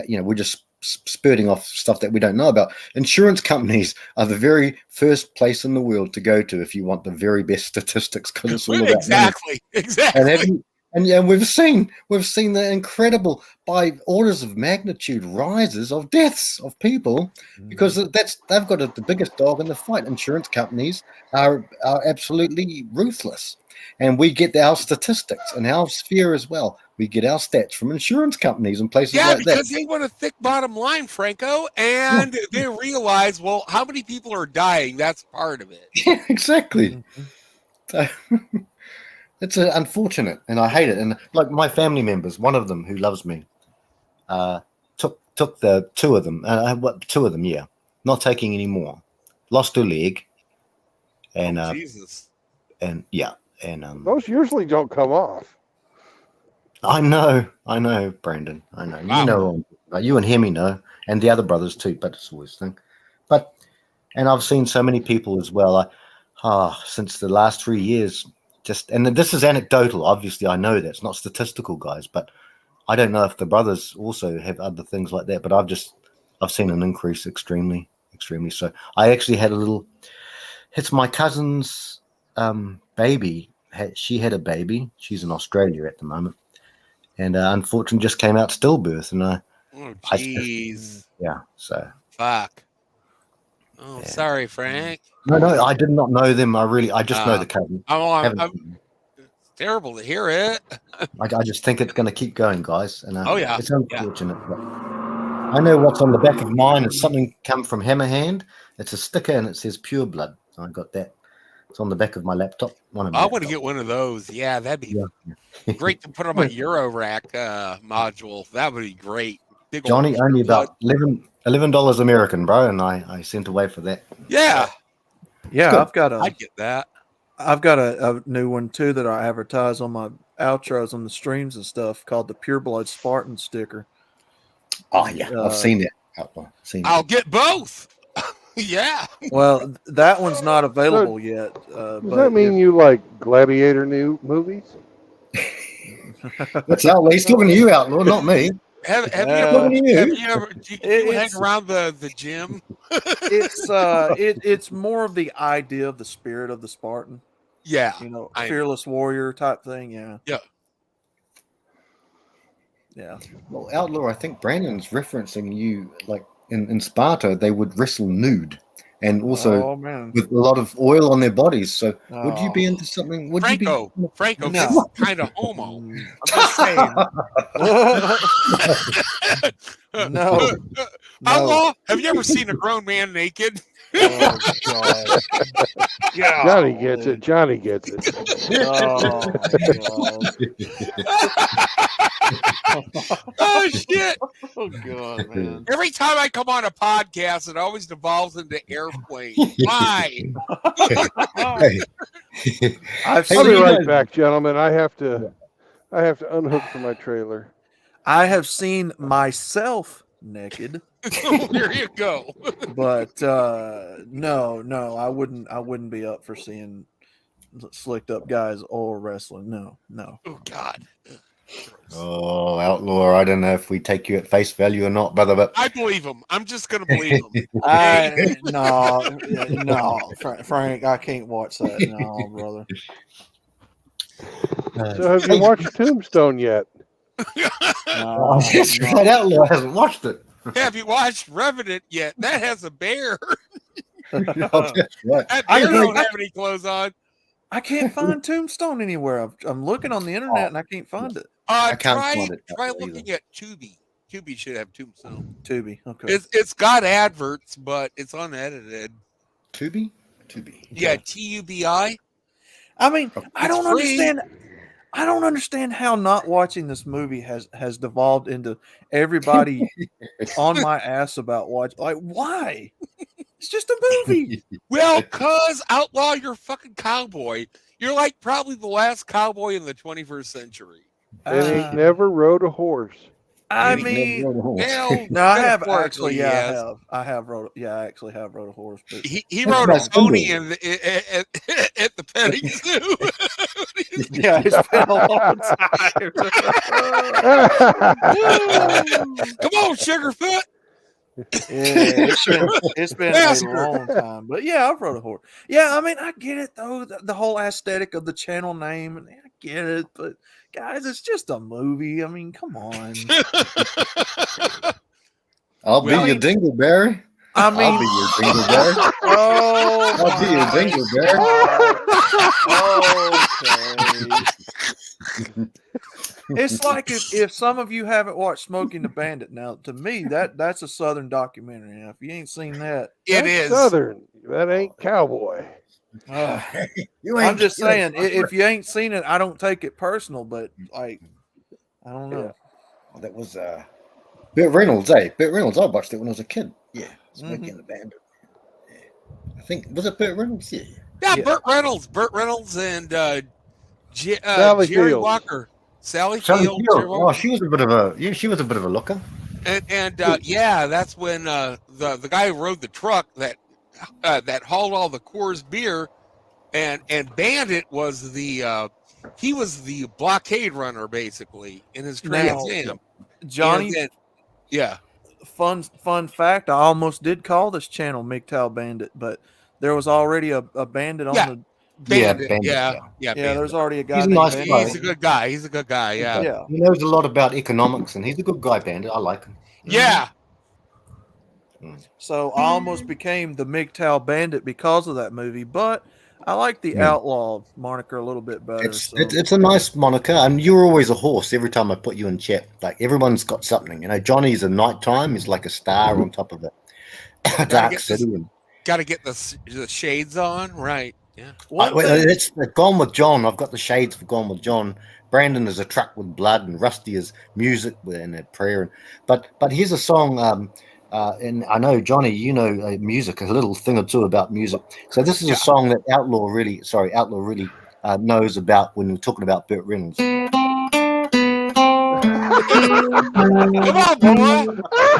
We're just spurting off stuff that we don't know about. Insurance companies are the very first place in the world to go to if you want the very best statistics, because it's all about money. Exactly. And we've seen the incredible, by orders of magnitude, rises of deaths of people, because they've got the biggest dog in the fight. Insurance companies are absolutely ruthless, and we get our statistics and our sphere as well. We get our stats from insurance companies and places like that. Yeah, because they want a thick bottom line, Franco, and they realize, well, how many people are dying? That's part of it. Yeah, exactly. So, it's unfortunate, and I hate it. And like my family members, one of them who loves me, took the two of them, yeah, not taking any more, lost her leg, and Jesus, and yeah, and Those usually don't come off. I know, Brandon, I know, Wow. you know, you and Hemi know, and the other brothers too, but it's always a thing. And I've seen so many people as well, since the last 3 years. And this is anecdotal. Obviously, I know that's not statistical, guys, but I don't know if the brothers also have other things like that. But I've seen an increase extremely. So I actually had it's my cousin's baby. She had a baby. She's in Australia at the moment, and unfortunately just came out stillbirth. And oh jeez, yeah. So fuck. Oh, yeah. sorry, Frank. No, I did not know them. I just know the cousin. It's terrible to hear it. I just think it's going to keep going, guys. And yeah, it's unfortunate. But I know what's on the back of mine is something come from Hammerhand. It's a sticker and it says Pure Blood. I got that. It's on the back of my laptop. I want to get one of those. Yeah, that'd be great to put on my Euro rack module. That would be great. Big Johnny, only about $11 American, bro, and I sent away for that. Yeah. Yeah, I'd get that. I've got a new one too that I advertise on my outros on the streams and stuff, called the Pure Blood Spartan sticker. Oh yeah, I've seen it. I'll get both. Yeah. Well, that one's not available yet. Does that mean you like Gladiator new movies? That's Outlaw. He's talking to you, Outlaw, not me. Have you ever do you hang around the gym? It's more of the idea of the spirit of the Spartan. Yeah. You know, fearless warrior type thing. Yeah. Yeah. Yeah. Well, Outlaw, I think Brandon's referencing you, like in Sparta, they would wrestle nude and also with a lot of oil on their bodies. So would you be into something? Would Franco, you be? Franco, this is kind of homo. I'm just saying. No. Outlaw, have you ever seen a grown man naked? Oh, God. Yeah. Johnny gets it. Johnny gets it. Oh shit! Oh God, man! Every time I come on a podcast, it always devolves into airplane. Why? I'll be right back, gentlemen. I have to unhook from my trailer. I have seen myself naked. There you go. But no, I wouldn't be up for seeing slicked up guys or wrestling. No. Oh God. Oh, Outlaw, I don't know if we take you at face value or not, brother, but I believe him. I'm just gonna believe him. No, Frank, I can't watch that. No, brother. So have you watched Tombstone yet? That's right. Outlaw hasn't watched it. Have you watched Revenant yet? That has a bear. That's right. That bear don't have any clothes on. I can't find Tombstone anywhere. I'm looking on the internet and I can't find it. I can't find it. Try looking at Tubi. Tubi should have Tombstone. Tubi, okay. It's got adverts, but it's unedited. Tubi? Yeah, TUBI. I mean, I don't understand. I don't understand how not watching this movie has devolved into everybody on my ass about watch. Like, why? It's just a movie. Well, cause Outlaw, you're a fucking cowboy. You're like probably the last cowboy in the 21st century. And he never rode a horse. I mean, no, I have actually. Yeah, I have rode. Yeah, I actually have rode a horse. But he rode a pony at the petting zoo. Yeah, it's been a long time. Come on, Sugarfoot. It's been a Master. long time, but yeah, I've rode a horse. Yeah, I mean, I get it though, the whole aesthetic of the channel name, and I get it, but guys, it's just a movie. I mean, come on. I'll be Well- your dingleberry. I I'll mean, be your dingleberry. oh, I'll be your my dingleberry. Okay. It's like if some of you haven't watched Smoking the Bandit. Now, to me, that's a Southern documentary. Now, if you ain't seen that, It That's is. Southern. That ain't cowboy. You I'm ain't just saying, kidding. if you ain't seen it, I don't take it personal. But like, I don't know. Oh, that was Burt Reynolds, eh? Burt Reynolds. I watched it when I was a kid. Yeah, Smoking the Bandit. Yeah. I think was it Burt Reynolds? Yeah. Yeah, Yeah. Burt Reynolds, and Sally Jerry Fields. Walker, Sally Sally Field, Field. Jerry Walker. Oh, she was a bit of a she was a bit of a looker. And yeah, that's when the guy who rode the truck that hauled all the Coors beer, and Bandit was he was the blockade runner basically in his Trans Am. Johnny, Yeah. fun fact, I almost did call this channel MGTOW Bandit, but there was already a bandit on Yeah. the. Bandit. Bandit, Yeah. Yeah, Bandit. there's already a guy. He's a named nice Bandit. guy. He's a good guy. He's a good guy. Yeah. Yeah. He knows a lot about economics, and he's a good guy, Bandit. I like him. Yeah. So I almost became the MGTOW Bandit because of that movie, but I like the Yeah. Outlaw moniker a little bit better. It's a nice moniker, and you're always a horse every time I put you in chat. Like everyone's got something, you know. Johnny's a nighttime; he's like a star on top of a dark city. Got to get the shades on, right? Yeah. It's Gone with John. I've got the shades for Gone with John. Brandon is a truck with blood, and Rusty is music and a prayer. But here's a song. And I know Johnny, you know music, a little thing or two about music. So this is a song that Outlaw really knows about when we're talking about Burt Reynolds. Come on, boy.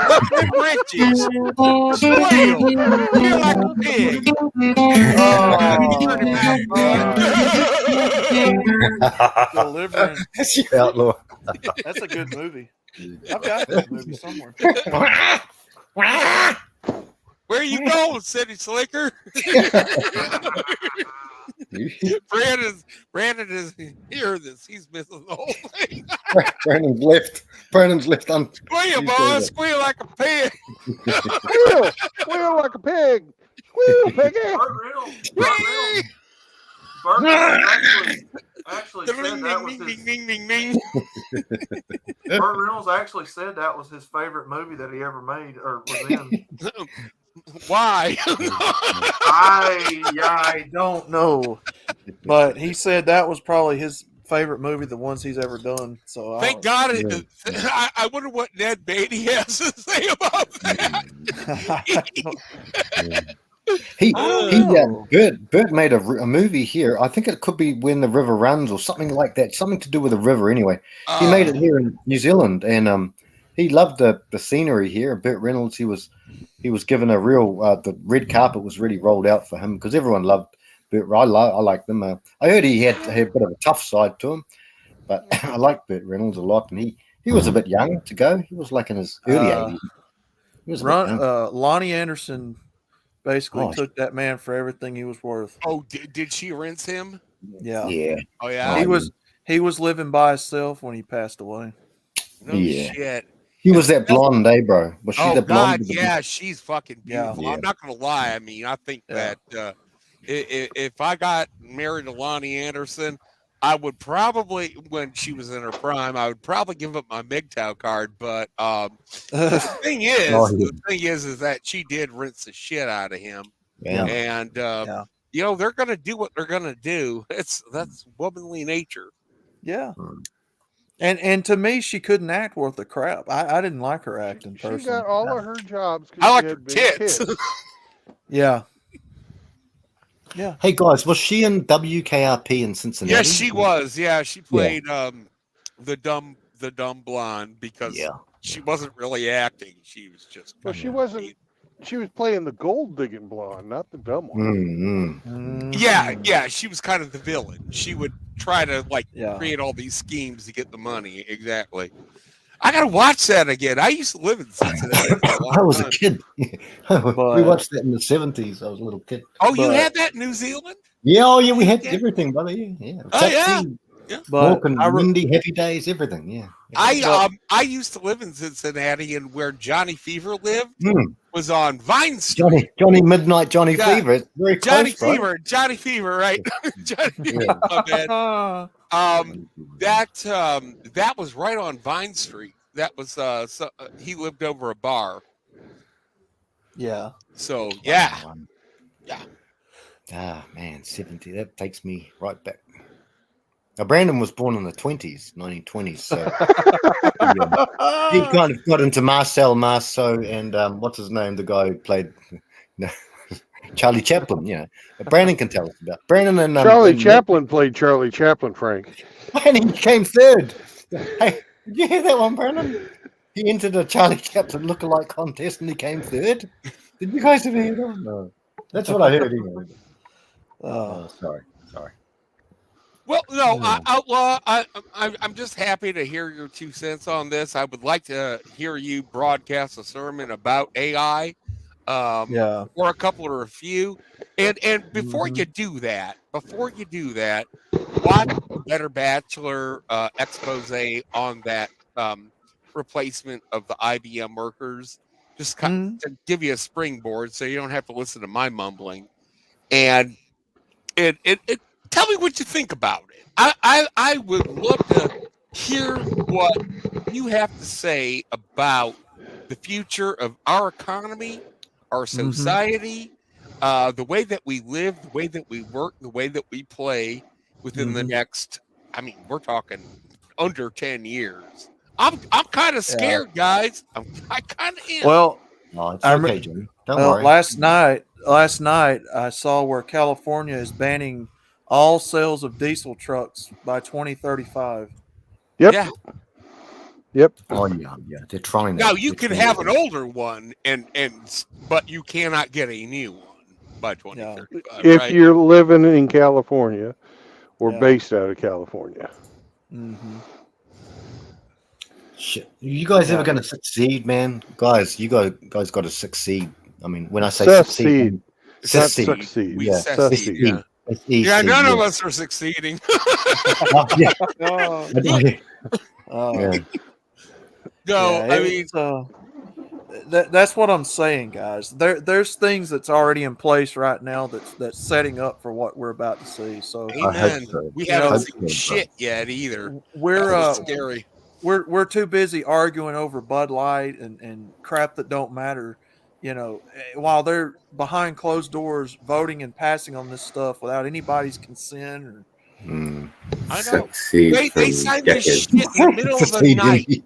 Look them britches. Squeal. Feel like a pig. Delivering. That's your Outlaw. That's a good movie. I've got that movie somewhere. Where you going, City Slicker? Brandon is hearing this. He's missing the whole thing. Brandon's left. Squeal, boy. Squeal like a pig. Squeal like a pig. Squeal, piggy. Burt Reynolds actually said that was his. Burt Reynolds actually said that was his favorite movie that he ever made or was in. Why? I don't know, but he said that was probably his favorite movie, the ones he's ever done. So Thank God. I wonder what Ned Beatty has to say about that. Burt made a movie here. I think it could be When the River Runs or something like that. Something to do with a river. Anyway, he made it here in New Zealand, and he loved the scenery here. Burt Reynolds, he was given a real the red carpet was really rolled out for him because everyone loved Burt. I like them. I heard he had a bit of a tough side to him, but I like Burt Reynolds a lot, and he was a bit young to go. He was like in his early 80s. He was Lonnie Anderson basically took that man for everything he was worth. Oh, did she rinse him? Yeah. Oh yeah. He was living by himself when he passed away. No shit. He was that blonde, bro. Was she the blonde? Yeah, she's fucking beautiful. Yeah. I'm not gonna lie. I mean, I think that if I got married to Lonnie Anderson, I would probably, when she was in her prime, I would probably give up my MGTOW card. But the thing is that she did rinse the shit out of him. Yeah. And you know, they're gonna do what they're gonna do. That's womanly nature. Yeah. And to me, she couldn't act worth a crap. I didn't like her acting personally. She got all of her jobs. I like her tits. Yeah. Yeah. Hey guys, was she in WKRP in Cincinnati? Yes, she was. Yeah, she played the dumb blonde because she wasn't really acting. She was just. Well, she wasn't. She was playing the gold digging blonde, not the dumb one. Mm-hmm. Yeah, she was kind of the villain. She would try to create all these schemes to get the money. Exactly. I gotta watch that again. I used to live in Cincinnati. For a long I was a time. kid. we watched that in the 70s. I was a little kid. Oh, you had that in New Zealand? Yeah, oh yeah, we had Yeah. everything, brother. Yeah. Oh, Taxi, yeah. But walking, windy, heavy days, everything. Yeah. I used to live in Cincinnati, and where Johnny Fever lived was on Vine Street. Johnny Midnight, Johnny Fever. It's very Johnny close, Fever, right? Johnny Fever, right? Johnny Fever, my bad. That was right on Vine Street. That was he lived over a bar. Yeah. So yeah. Ah man, 70. That takes me right back. Now Brandon was born in the 1920s, so he kind of got into Marcel Marceau and what's his name, the guy who played Charlie Chaplin. You know, but Brandon can tell us about Brandon and Charlie Chaplin played Charlie Chaplin, Frank. And he came third. Hey, did you hear that one, Brandon? He entered a Charlie Chaplin lookalike contest and he came third. Did you guys ever hear that? No, that's what I heard. Anyway. Oh, sorry. Well, no, Outlaw, I'm just happy to hear your 2 cents on this. I would like to hear you broadcast a sermon about AI, or a couple or a few. And before you do that, watch the Better Bachelor expose on that replacement of the IBM workers, just kind of to give you a springboard so you don't have to listen to my mumbling. And it tell me what you think about it. I would love to hear what you have to say about the future of our economy, our society, the way that we live, the way that we work, the way that we play within the next, I mean, we're talking under 10 years. I'm kind of scared, guys. I kind of am. Well, it's okay, Jimmy. Don't worry. Last night I saw where California is banning all sales of diesel trucks by 2035. Yep. Yeah. Yep. Oh yeah. They're trying that. Now you can have an older one, but you cannot get a new one by 2035. If you're living in California or based out of California. Mm-hmm. Shit. You guys ever going to succeed, man? Guys, you guys got to succeed. I mean, when I say succeed, succeed. We succeed. Yeah, none of us are succeeding. That's what I'm saying, guys. There's things that's already in place right now that's setting up for what we're about to see. So, amen. We haven't seen shit yet either. We're scary. We're too busy arguing over Bud Light and crap that don't matter. You know, while they're behind closed doors voting and passing on this stuff without anybody's consent. Or I know. They signed this shit in the middle of the night.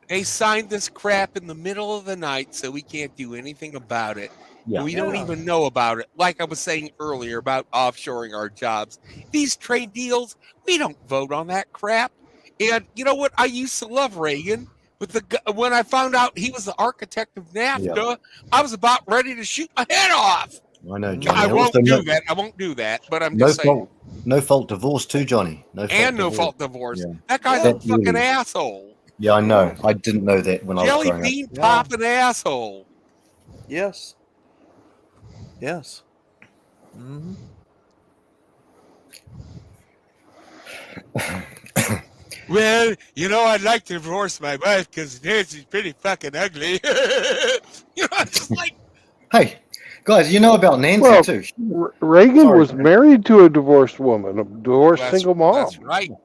They signed this crap in the middle of the night, so we can't do anything about it. Yeah. We don't even know about it. Like I was saying earlier about offshoring our jobs. These trade deals, we don't vote on that crap. And you know what? I used to love Reagan. When I found out he was the architect of NAFTA, I was about ready to shoot my head off. I know, Johnny. I won't do that. But I'm just saying. No fault divorce too, Johnny. No fault divorce. Yeah. That guy's a fucking asshole. Yeah, I know. I didn't know that when I was growing up. Jelly bean popping asshole. Yes. Mm-hmm. Well, I'd like to divorce my wife because Nancy's pretty fucking ugly. I'm just like, hey, guys, you know about Nancy too. Reagan was married to a divorced woman, a divorced single mom.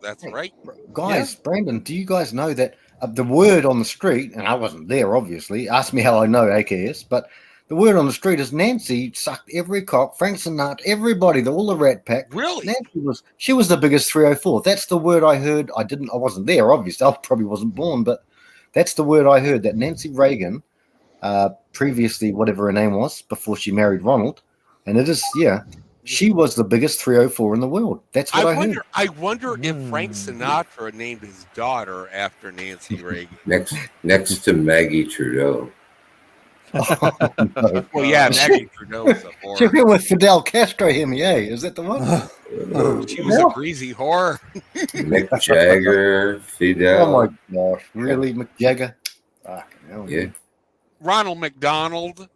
That's right. Guys, Brandon, do you guys know that the word on the street, and I wasn't there, obviously, ask me how I know AKS, but the word on the street is Nancy sucked every cock, Frank Sinatra, everybody, all the Rat Pack. Really? Nancy she was the biggest 304. That's the word I heard. I wasn't there, obviously. I probably wasn't born, but that's the word I heard, that Nancy Reagan, previously whatever her name was, before she married Ronald, and it is, she was the biggest 304 in the world. That's what I heard. I wonder if Frank Sinatra named his daughter after Nancy Reagan. Next to Maggie Trudeau. Oh, no. Well, yeah, Maggie Trudeau was a She's whore. been with Fidel Castro, him, yeah. Is that the one? She was a greasy whore. Mick Jagger, Oh Fidel. my gosh, really, Mick Jagger? Fucking hell, Yeah. Ronald McDonald.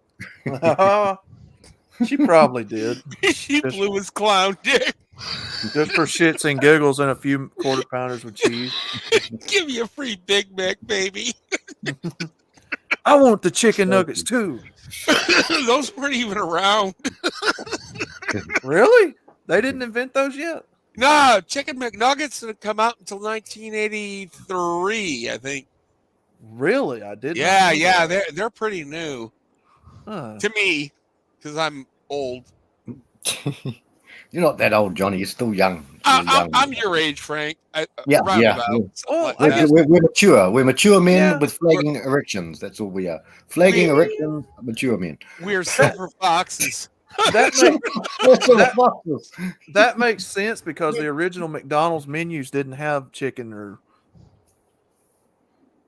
She probably did. She blew his clown dick. Just for shits and giggles and a few quarter pounders with cheese. Give me a free Big Mac, baby. I want the chicken nuggets too. Those weren't even around. Really? They didn't invent those yet? No, Chicken McNuggets didn't come out until 1983, I think. Really? I didn't. Yeah, they're pretty new Huh. to me, because I'm old. You're not that old, Johnny. You're still young. You're young. I'm your age, Frank. Yeah. We're mature. We're mature men with flagging erections. That's all we are. Flagging erections, mature men. We're silver foxes. That makes sense because the original McDonald's menus didn't have chicken or.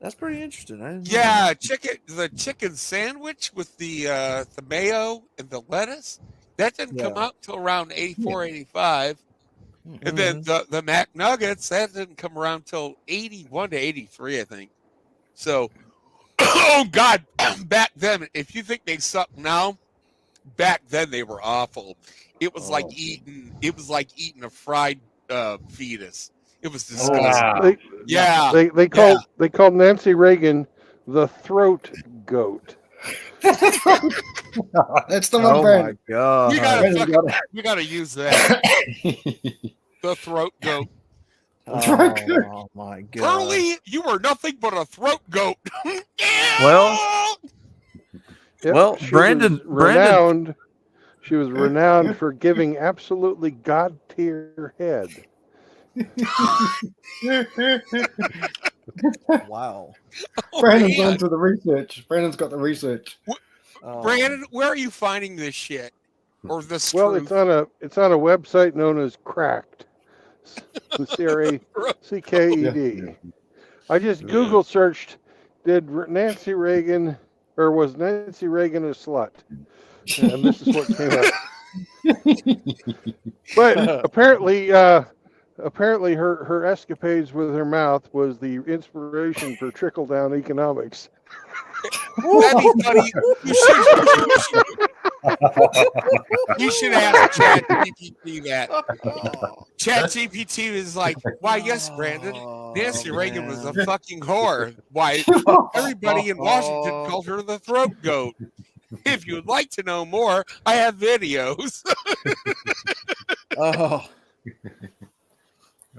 That's pretty interesting. I didn't know that. The chicken sandwich with the mayo and the lettuce. That didn't come out till around 84, 85. And then the McNuggets, that didn't come around till 81 to 83, I think. So, oh God, back then, if you think they suck now, back then they were awful. It was like eating a fried fetus. It was disgusting. They called Nancy Reagan the throat goat. That's the one. Oh my God! You gotta use that. The throat goat. Oh my God! Curly, you were nothing but a throat goat. Well, Brandon. She was renowned for giving absolutely god tier head. Wow. Brandon's on to the research. Brandon's got the research. Brandon, where are you finding this shit? Or this Well, truth? it's on a website known as Cracked. CRACKED. I just Google searched, was Nancy Reagan a slut? And this is what came up. But apparently her escapades with her mouth was the inspiration for trickle down economics. That'd be funny. You should ask ChatGPT that. ChatGPT is like, why, yes, Brandon, Nancy Reagan was a fucking whore. Why, everybody in Washington called her the throat goat. If you would like to know more, I have videos.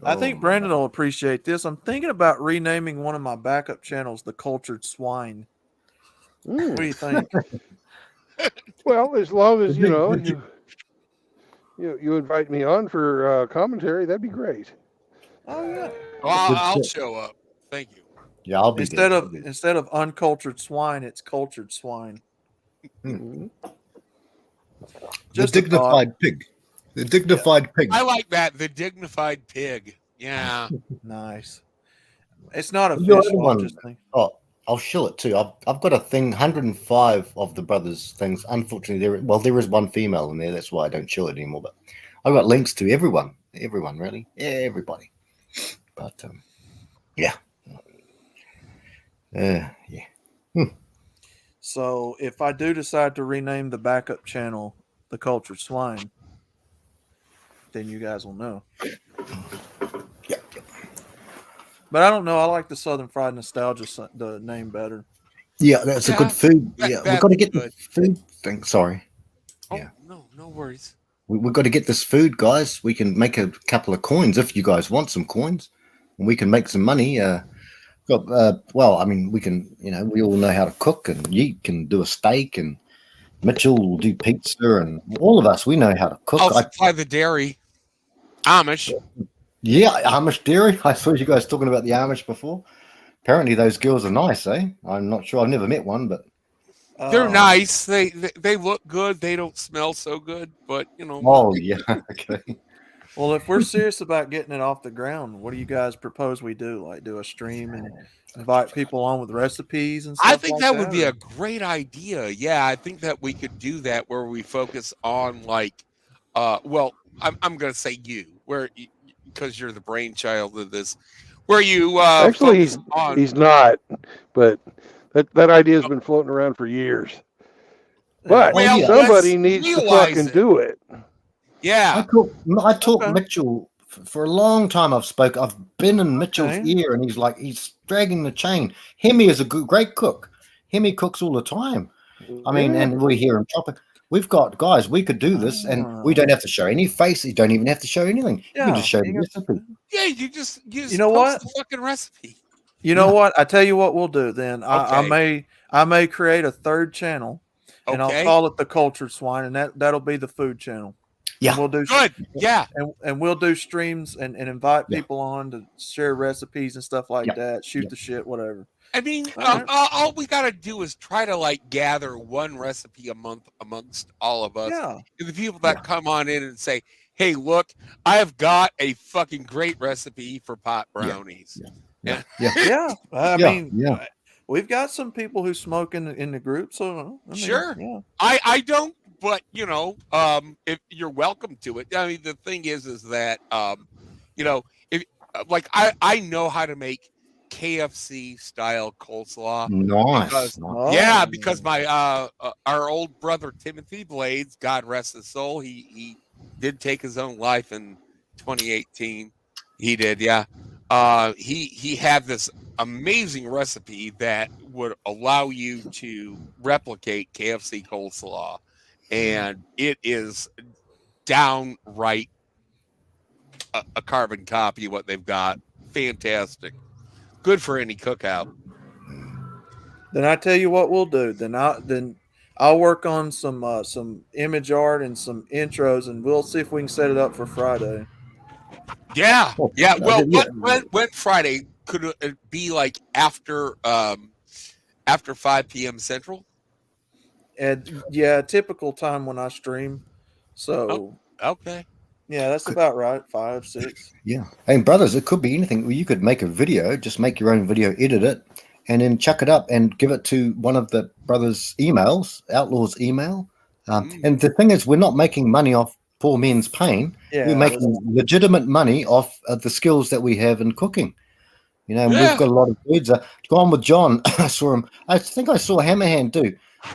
I think Brandon will appreciate this. I'm thinking about renaming one of my backup channels the Cultured Swine. What do you think? Well, as long as you invite me on for commentary, that'd be great. Oh yeah. Well, I'll show up. Thank you. Yeah, I'll be instead of uncultured swine, it's cultured swine. Just the dignified pig. The dignified pig. I like that. The dignified pig. Yeah. Nice. It's not a fish. Oh, I'll shill it too. I've got a thing, 105 of the brothers things. Unfortunately, there is one female in there. That's why I don't chill it anymore. But I've got links to everyone really, everybody. But yeah. So if I do decide to rename the backup channel the Cultured Swine, then you guys will know. Yeah. But I don't know. I like the Southern Fried Nostalgia the name better. Yeah, that's a good food. We've got to get the food thing. Sorry. Oh, yeah. No worries. We've got to get this food, guys. We can make a couple of coins if you guys want some coins, and we can make some money. Well, I mean, we can. We all know how to cook, and Yeet can do a steak, and Mitchell will do pizza, and all of us, we know how to cook. I'll supply the dairy. Amish. Yeah, Amish dairy. I saw you guys talking about the Amish before. Apparently, those girls are nice, eh? I'm not sure. I've never met one, but they're nice. They look good. They don't smell so good, but Oh yeah, okay. Well, if we're serious about getting it off the ground, what do you guys propose we do? Like, do a stream and invite people on with recipes and stuff I think like that would be or- a great idea. Yeah, I think that we could do that where we focus on like, well, I'm going to say you, where because you're the brainchild of this, where you Actually, focus on. he's not, but that idea has been floating around for years. But Well, somebody let's needs to realize fucking it. do it. Yeah, I talked Mitchell for a long time. I've been in Mitchell's ear, and he's dragging the chain. Hemi is a great cook. Hemi cooks all the time. I mean, and we hear him chopping. We've got guys. We could do this, and we don't have to show any face. You don't even have to show anything. You can just show the recipe. Yeah, you just you know post what? the fucking recipe. You know what? I tell you what we'll do then. I may create a third channel, and I'll call it the Cultured Swine, and that'll be the food channel. Yeah, and we'll do good. Yeah, and we'll do streams and invite people on to share recipes and stuff like that. Shoot the shit, whatever. I mean, all we got to do is try to like gather one recipe a month amongst all of us. Yeah. And the people that come on in and say, "Hey, look, I've got a fucking great recipe for pot brownies." Yeah. I mean, we've got some people who smoke in the group, so I mean, sure. Yeah. I don't, but you know, if you're welcome to it. I mean, the thing is that you know, if like I know how to make KFC style coleslaw. Nice. Because my our old brother Timothy Blades, God rest his soul, he did take his own life in 2018. He did, yeah. He had this amazing recipe that would allow you to replicate KFC coleslaw, and it is downright a carbon copy of what they've got. Fantastic. Good for any cookout. Then I tell you what we'll do. Then I'll work on some image art and some intros, and we'll see if we can set it up for Friday. Yeah. Well, when Friday could it be like after 5 p.m. Central? And typical time when I stream. So okay. Yeah, that's about right. 5, 6. Yeah. And brothers, it could be anything. You could make a video, just make your own video, edit it, and then chuck it up and give it to one of the brothers' emails, Outlaw's email. And the thing is, we're not making money off poor men's pain. Yeah, we're making legitimate money off the skills that we have in cooking. You know, and we've got a lot of dudes. Go on with John. I saw him. I think I saw Hammerhand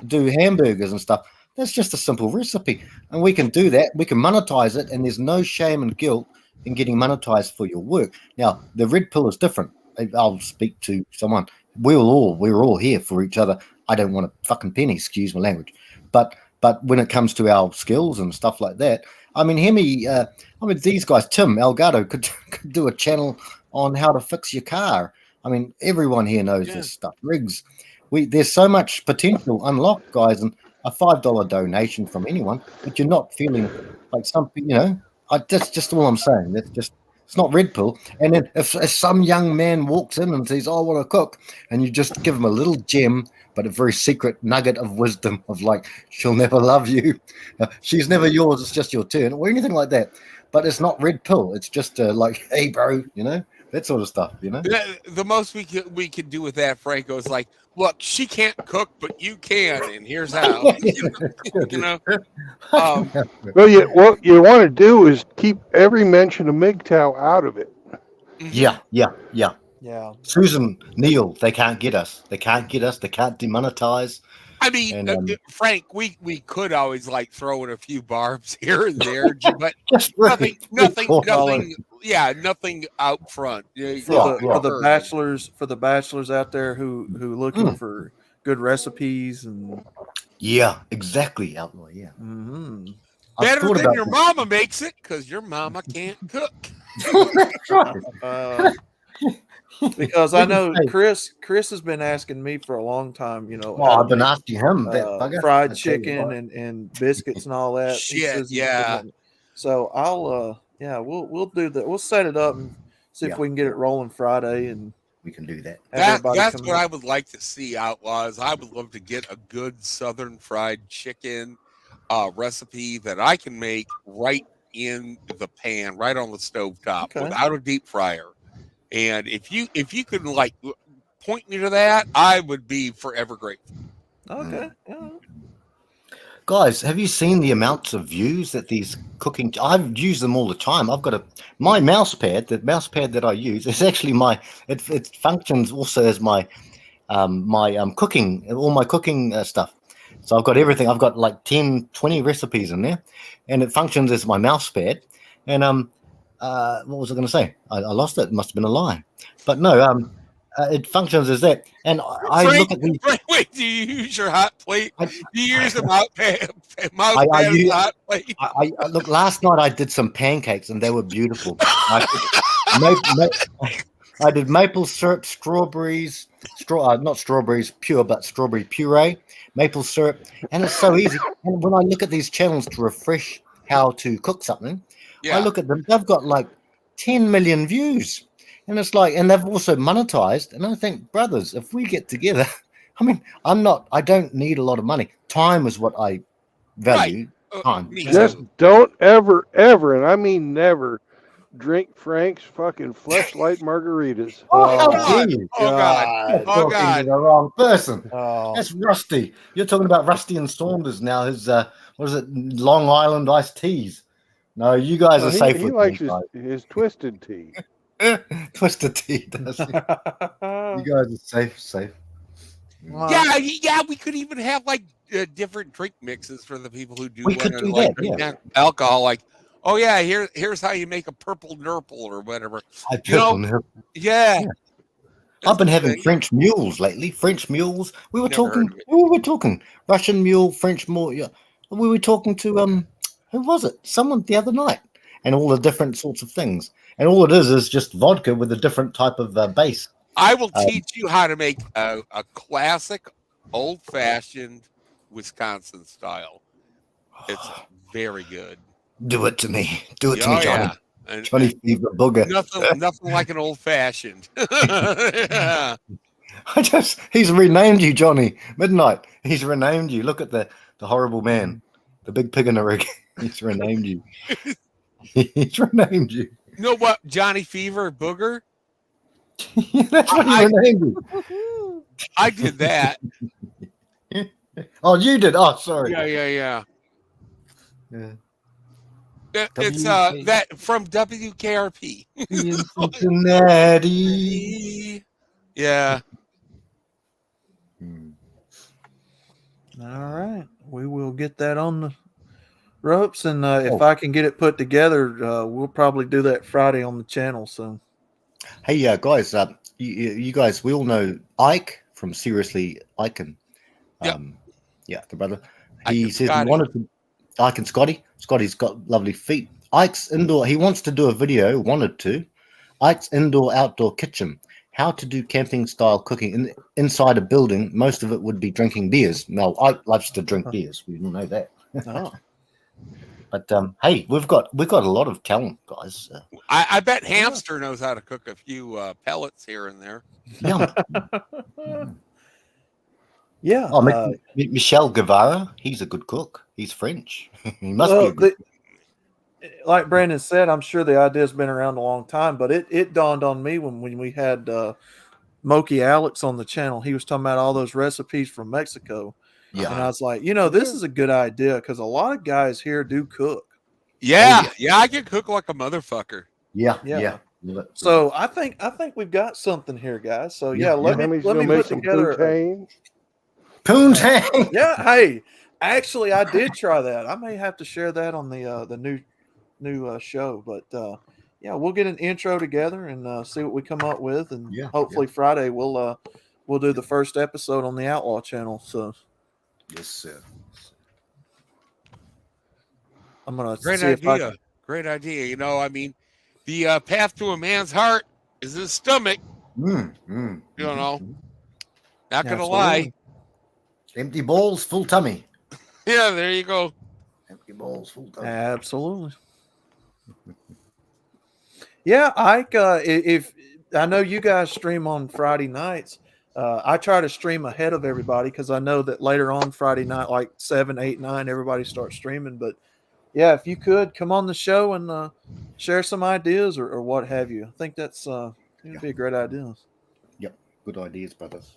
do hamburgers and stuff. That's just a simple recipe, and we can do that. We can monetize it, and there's no shame and guilt in getting monetized for your work. Now, the red pill is different. I'll speak to someone. We're all here for each other. I don't want a fucking penny, excuse my language, but when it comes to our skills and stuff like that, I mean, these guys, Tim Elgato could do a channel on how to fix your car. I mean, everyone here knows this stuff. Riggs, there's so much potential unlocked, guys, and a $5 donation from anyone, but you're not feeling like something, that's just all I'm saying. It's not red pill. And then if some young man walks in and says, I want to cook, and you just give him a little gem, but a very secret nugget of wisdom of like, she'll never love you. She's never yours. It's just your turn or anything like that. But it's not red pill. It's just like, hey, bro, that sort of stuff, The most we could do with that, Franco, is like, look, she can't cook, but you can, and here's how. What you want to do is keep every mention of MGTOW out of it. Yeah. Yeah. Susan, Neil, they can't get us. They can't demonetize. I mean, Frank, we could always like throw in a few barbs here and there, but nothing. Yeah, nothing out front. For the bachelors out there who looking for good recipes and exactly, Outlaw. Yeah, better than your mama makes it because your mama can't cook. That's right. Because I know Chris has been asking me for a long time, I've been asking him fried chicken and biscuits and all that. Shit, So I'll we'll do that. We'll set it up and see if we can get it rolling Friday, and we can do that. That's what I would like to see, Outlaws. I would love to get a good Southern fried chicken recipe that I can make right in the pan, right on the stove top, Okay. without a deep fryer. And if you could like point me to that, I would be forever grateful. Okay. Yeah. Guys, have you seen the amounts of views that these cooking? I've used them all the time. I've got my mouse pad. The mouse pad that I use is actually it functions also as my cooking, all my cooking stuff. So I've got everything. I've got like 10, 20 recipes in there, and it functions as my mouse pad. And what was I going to say? I lost it. It must have been a lie. But no, it functions as that. And I look at these. Frank, wait, do you use your hot plate? Do you use the mouse pad as a hot plate? I look. Last night I did some pancakes, and they were beautiful. I did maple syrup, strawberries, not strawberries pure, but strawberry puree, maple syrup, and it's so easy. And when I look at these channels to refresh how to cook something, I look at them. They've got like 10 million views, and it's like, and they've also monetized. And I think, brothers, if we get together, I mean, I don't need a lot of money. Time is what I value. Right. Time. Just don't ever, and I mean never, drink Frank's fucking Fleshlight margaritas. Oh, how dare you? Oh, God. You're talking to the wrong person. Oh. That's Rusty. You're talking about Rusty and Saunders now. His what is it? Long Island iced teas. No, you guys are safe. He likes his twisted tea. Twisted tea. Does he? You guys are safe. Yeah. We could even have like different drink mixes for the people who do. We could do that. Alcohol, like, oh yeah, here's how you make a purple nurple or whatever. Yeah. I've been having French mules lately. French mules. We were talking Russian mule, French mule. Yeah. We were talking to who was it? Someone the other night, and all the different sorts of things. And all it is just vodka with a different type of base. I will teach you how to make a classic, old-fashioned Wisconsin style. It's very good. Do it to me. Do it to me, Johnny. Yeah. Johnny Fever Booger. Nothing like an old-fashioned. He's renamed you, Johnny. Midnight. He's renamed you. Look at the horrible man. The big pig in the rig. He's renamed you. He's renamed you. You know what? Johnny Fever Booger? That's what he renamed you. I did that. Oh, you did? Oh, sorry. Yeah. It's that from WKRP. In Cincinnati. Yeah. All right. We will get that on the ropes, and if I can get it put together, we'll probably do that Friday on the channel. So, hey, guys, you guys, we all know Ike from Seriously Iken. Yeah, the brother. He says he wanted to. Ike and Scotty. Scotty's got lovely feet. Ike's indoor. He wants to do a video. Wanted to. Ike's indoor-outdoor kitchen. How to do camping-style cooking inside a building. Most of it would be drinking beers. Now, Ike loves to drink beers. We all know that. Oh. But hey, we've got a lot of talent, guys. I bet Hamster knows how to cook a few pellets here and there. Yeah. Yeah. Oh, Michel Guevara, he's a good cook. He's French. He must be a good cook. Like Brandon said, I'm sure the idea's been around a long time, but it dawned on me when we had Moki Alex on the channel. He was talking about all those recipes from Mexico. Yeah. And I was like, this is a good idea because a lot of guys here do cook. Yeah, I can cook like a motherfucker. Yeah. So I think we've got something here, guys. So let me put together Poontang. Yeah, hey, actually I did try that. I may have to share that on the new show, but we'll get an intro together and see what we come up with, and hopefully Friday we'll do the first episode on the Outlaw channel. So yes, sir. I'm gonna great idea. I mean, the path to a man's heart is his stomach. Not gonna lie. Empty balls, full tummy. Yeah, there you go. Empty balls, full tummy. Absolutely. Yeah, Ike. If I know you guys stream on Friday nights, I try to stream ahead of everybody because I know that later on Friday night, like 7, 8, 9, everybody starts streaming. But yeah, if you could come on the show and share some ideas or what have you. I think that's it'd be a great idea. Yep, good ideas, brothers.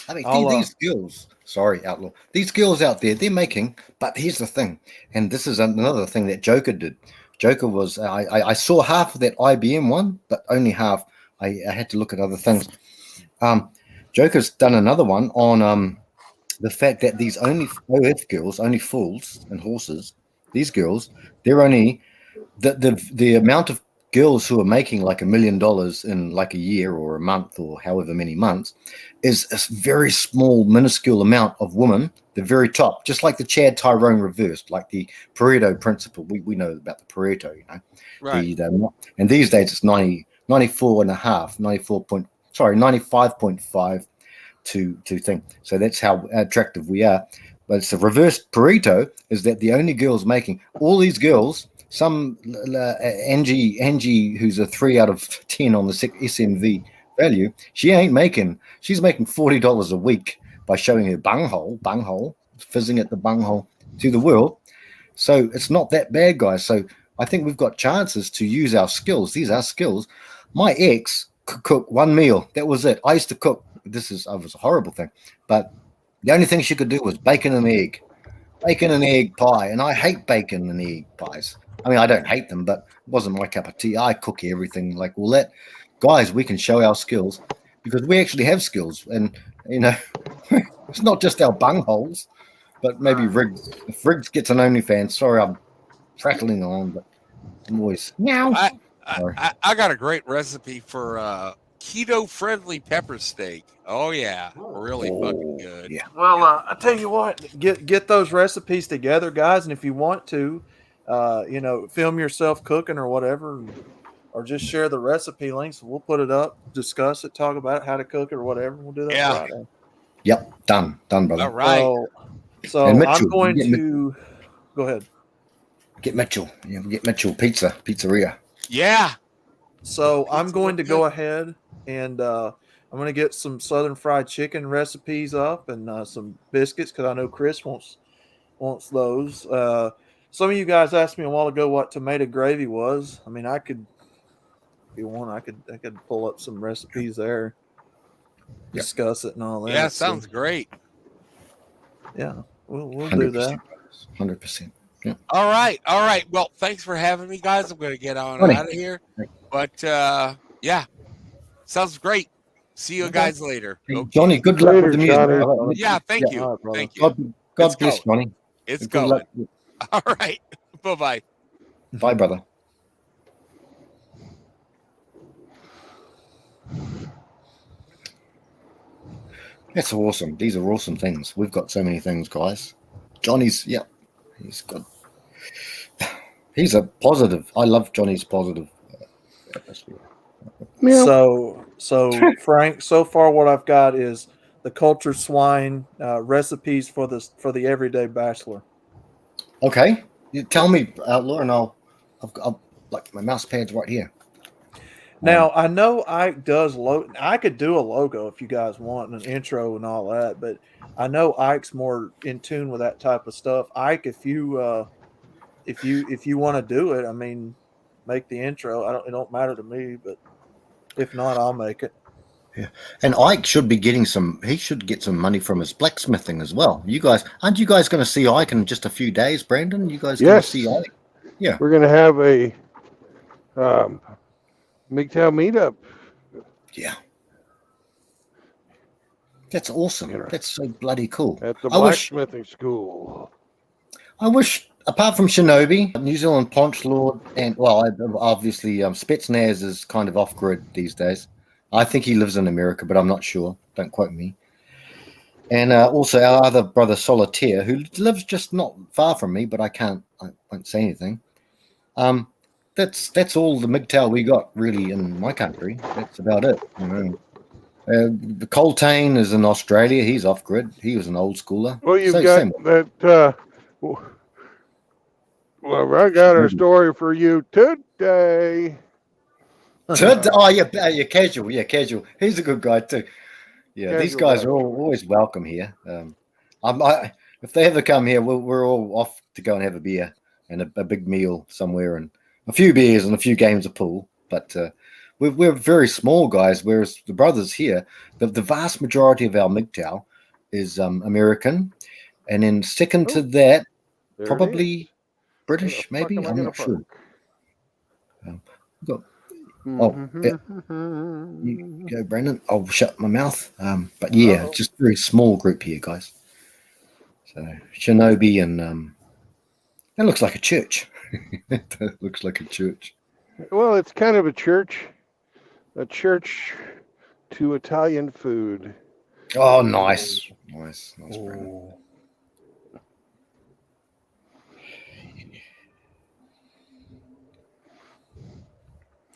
I mean, I'll, these girls, sorry, Outlaw, these girls out there, they're making, but here's the thing, and this is another thing that Joker did. Joker was, I saw half of that IBM one, but only half. I had to look at other things. Joker's done another one on the fact that these only OF girls, only fools and horses, these girls, they're only, the amount of girls who are making like $1 million in like a year or a month or however many months is a very small, minuscule amount of women, the very top, just like the Chad Tyrone reversed, like the Pareto principle. We know about the Pareto, you know. Right. And these days it's 95.5 to thing. So that's how attractive we are. But it's the reverse Pareto, is that the only girls making, all these girls, some Angie, who's a 3 out of 10 on the SMV value, she's making $40 a week by showing her bunghole, fizzing at the bunghole to the world. So it's not that bad, guys. So I think we've got chances to use our skills. These are skills. My ex could cook one meal. That was it. I used to cook. It was a horrible thing. But the only thing she could do was bacon and egg pie. And I hate bacon and egg pies. I mean, I don't hate them, but it wasn't my cup of tea. I cook everything like all that. Guys, we can show our skills because we actually have skills. And, you know, it's not just our bungholes, but maybe Riggs. If Riggs gets an OnlyFans, sorry, I'm prattling on, but I'm always meow. I got a great recipe for keto-friendly pepper steak. Oh yeah, really fucking good. Yeah. Well, I tell you what, get those recipes together, guys, and if you want to, you know, film yourself cooking or whatever, or just share the recipe links. We'll put it up, discuss it, talk about it, how to cook it or whatever. We'll do that Friday. Yep, done, brother. All right. So Mitchell, I'm going to go ahead. Get Mitchell. Yeah, get Mitchell Pizzeria. Yeah. So I'm going to go ahead and I'm going to get some Southern fried chicken recipes up and some biscuits because I know Chris wants those. Some of you guys asked me a while ago what tomato gravy was. I mean, I could, if you want, I could pull up some recipes there, discuss it and all that. Yeah, sounds great. Yeah, we'll do that. 100%. Yeah. All right. Well, thanks for having me, guys. I'm going to get on out of here. But yeah, sounds great. See you guys later. Hey, Johnny, good luck with the music. Yeah, thank you. All right, thank you. God bless, Johnny. It's good going. All right. Bye-bye. Bye, brother. That's awesome. These are awesome things. We've got so many things, guys. Johnny's, he's a positive. I love Johnny's positive atmosphere. So Frank, so far what I've got is the cultured swine recipes for the everyday bachelor. Okay, you tell me, Outlaw, and I'll like my mouse pad's right here. Now I know Ike does I could do a logo if you guys want an intro and all that, but I know Ike's more in tune with that type of stuff. Ike, if you want to do it, I mean, make the intro. It don't matter to me, but if not, I'll make it. Yeah, and Ike should be getting he should get some money from his blacksmithing as well. Aren't you guys going to see Ike in just a few days, Brandon? You guys going to see Ike? Yeah, we're going to have a MGTOW meetup. Yeah, that's awesome. That's so bloody cool. At the blacksmithing school. I wish, apart from Shinobi, New Zealand Ponch Lord, and obviously Spetsnaz is kind of off grid these days. I think he lives in America, but I'm not sure. Don't quote me. And also our other brother Solitaire, who lives just not far from me, but I won't say anything. That's all the MGTOW we got really in my country. That's about it. You know. The Coltane is in Australia. He's off grid. He was an old schooler. Well, you've got that. Well, I got a story for you today. Oh yeah, casual. Yeah, casual. He's a good guy too. Yeah, casual these guys are always welcome here. If they ever come here, we're all off to go and have a beer and a big meal somewhere and a few beers and a few games of pool. But we're very small guys, whereas the brothers here, the vast majority of our MGTOW is American. And then second to that, There it probably is. British, Where the fuck maybe. am I I'm gonna not sure. park? You go, Brandon. I'll shut my mouth. But yeah, just a very small group here, guys. So Shinobi and that looks like a church. That looks like a church. Well, it's kind of a church to Italian food. Oh, nice, Brandon.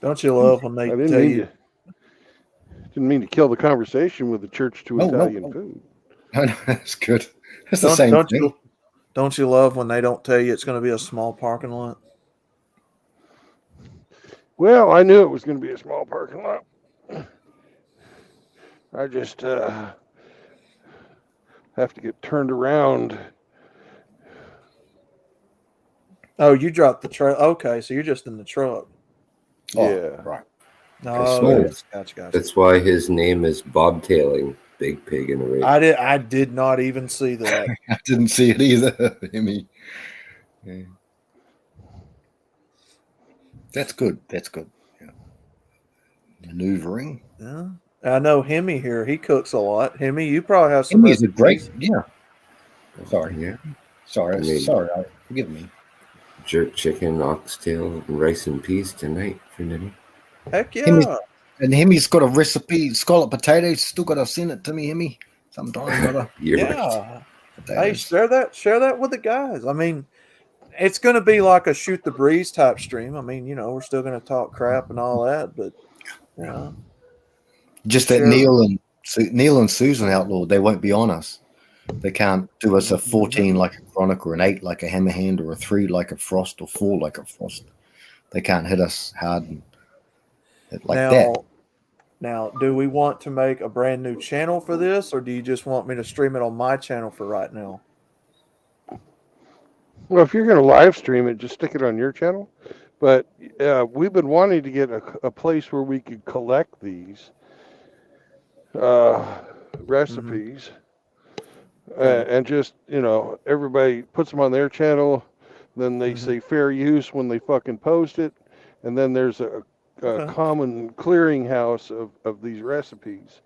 Don't you love when they tell you? Didn't mean to kill the conversation with the church to Italian food. No, that's good. That's the same thing. Don't you love when they don't tell you it's going to be a small parking lot? Well, I knew it was going to be a small parking lot. I just have to get turned around. Oh, you dropped the truck. Okay, so you're just in the truck. Yeah. Right. Oh, gotcha. That's why his name is bobtailing, Big Pig in a Race. I did not even see that. I didn't see it either. Yeah. That's good. Yeah. Maneuvering. Yeah. I know Hemi here. He cooks a lot. Hemi, you probably have some. Hemi's a great. Yeah. Sorry. Yeah. Sorry. Forgive me. Jerk chicken, oxtail, and rice and peas tonight for Nitty. Heck yeah. Hemi's got a recipe, scallop potatoes. Still got to send it to me, Hemi, sometime, brother. Yeah. Hey, share that with the guys. I mean, it's going to be like a shoot the breeze type stream. I mean, we're still going to talk crap and all that, but just that Neil and Susan Outlaw, they won't be on us. They can't do us a 14 like a Chronic or an 8 like a Hammerhand or a 3 like a Frost or 4 like a Frost. They can't hit us hard that. Now, do we want to make a brand new channel for this, or do you just want me to stream it on my channel for right now? Well, if you're going to live stream it, just stick it on your channel. But we've been wanting to get a place where we could collect these recipes. And just, everybody puts them on their channel. Then they say fair use when they fucking post it. And then there's a common clearinghouse of these recipes.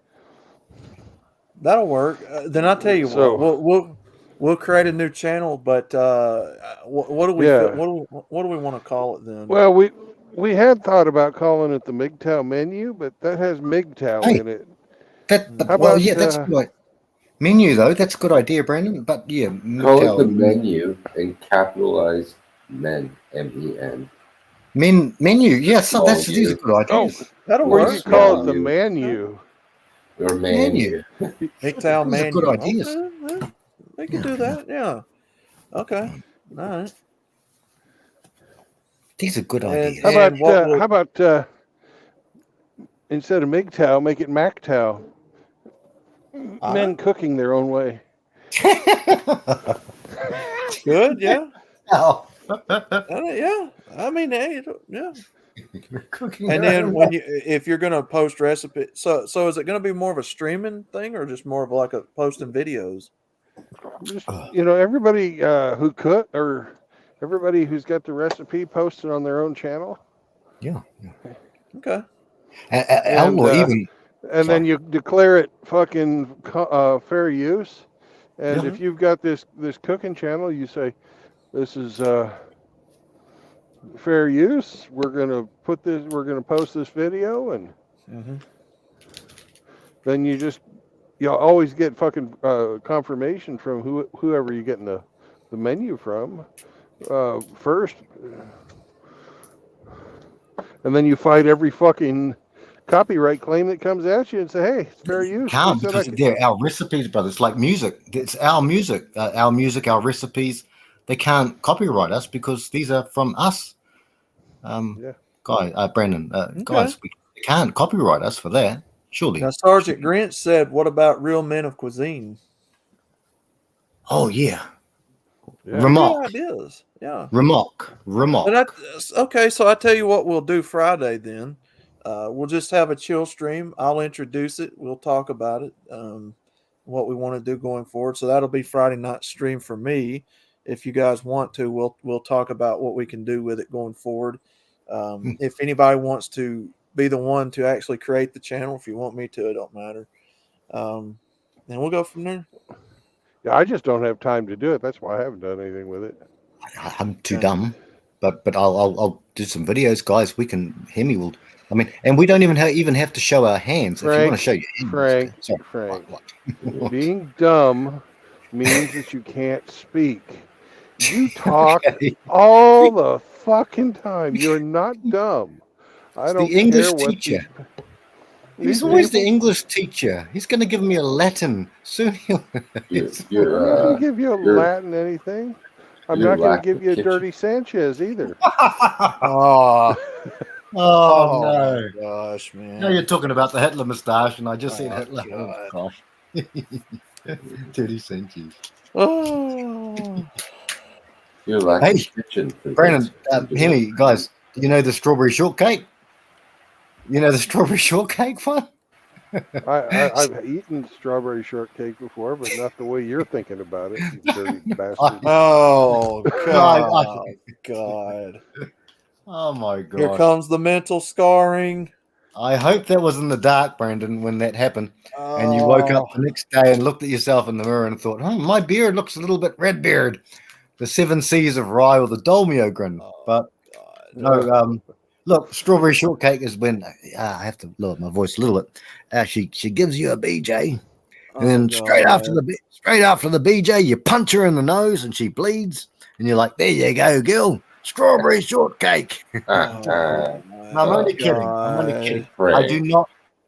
That'll work. Then I'll tell you what. We'll create a new channel, but what do we want to call it then? Well, we had thought about calling it the MGTOW menu, but that has MGTOW in it. That's good. Menu though, that's a good idea, Brandon. But yeah, call it the menu and capitalize men, MEN. Menu, yes, these are good ideas. Oh, that'll work. Or you call it the menu. Or menu. MGTOW menu. Good ideas. Okay. They can do that, yeah. Okay, all right. These are good ideas. How about instead of MGTOW, make it MacTOW? Men cooking their own way. Good, yeah. Oh. Yeah. I mean, hey, yeah. Cooking and then if you're gonna post recipe, so is it gonna be more of a streaming thing or just more of like a posting videos? Just, everybody who cook or everybody who's got the recipe posted on their own channel. Yeah. Okay. And then you declare it fucking fair use. And if you've got this cooking channel, you say, this is fair use. We're gonna post this video, and then you'll always get fucking confirmation from whoever you're getting the menu from first. And then you fight every fucking copyright claim that comes at you and say, hey, it's fair use. Can't, because they're our recipes, brother. It's like music. It's our music. Our recipes. They can't copyright us because these are from us. Brandon, guys, we can't copyright us for that. Surely. Now, Sergeant Grant said, what about Real Men of Cuisine? Oh, yeah. Yeah. Good Remark. ideas. Yeah. Remark. And Remark. okay, so I tell you what we'll do Friday then. We'll just have a chill stream. I'll introduce it. We'll talk about it. What we want to do going forward. So that'll be Friday night stream for me. If you guys want to, we'll talk about what we can do with it going forward. If anybody wants to be the one to actually create the channel, if you want me to, it don't matter. And we'll go from there. Yeah, I just don't have time to do it. That's why I haven't done anything with it. I'm too Okay. dumb, but I'll do some videos, guys. We can Hemi will. I mean, and we don't even have to show our hands. If you want to show your hands, Frank, what? being dumb means that you can't speak. You talk Okay. all the fucking time. You're not dumb. I It's don't the English care what teacher. these He's always the people- English teacher. He's going to give me a Latin soon. I'm not going to give you a Latin anything. I'm you're not going to lacking give you a kitchen. dirty Sanchez either. Oh, Oh, no. gosh, man. No, you're talking about the Hitler moustache, and I just said Oh, Hitler. God. Oh, gosh. 30 centuries. Oh. You're lacking Hey, kitchen. for Brandon, this. Hemi, guys, do you know the strawberry shortcake? You know the strawberry shortcake one? I've eaten strawberry shortcake before, but not the way you're thinking about it, you dirty bastard. Oh, God. God. Oh, my God. Here comes the mental scarring. I hope that was in the dark, Brandon, when that happened. And you woke up the next day and looked at yourself in the mirror and thought, my beard looks a little bit red beard. The 7 C's of rye or the Dolmio grin. But no, look, strawberry shortcake is when I have to lower my voice a little bit. She gives you a BJ, and then straight after the BJ, you punch her in the nose and she bleeds, and you're like, there you go, girl, strawberry shortcake. No, I'm only kidding. I'm only kidding. Right.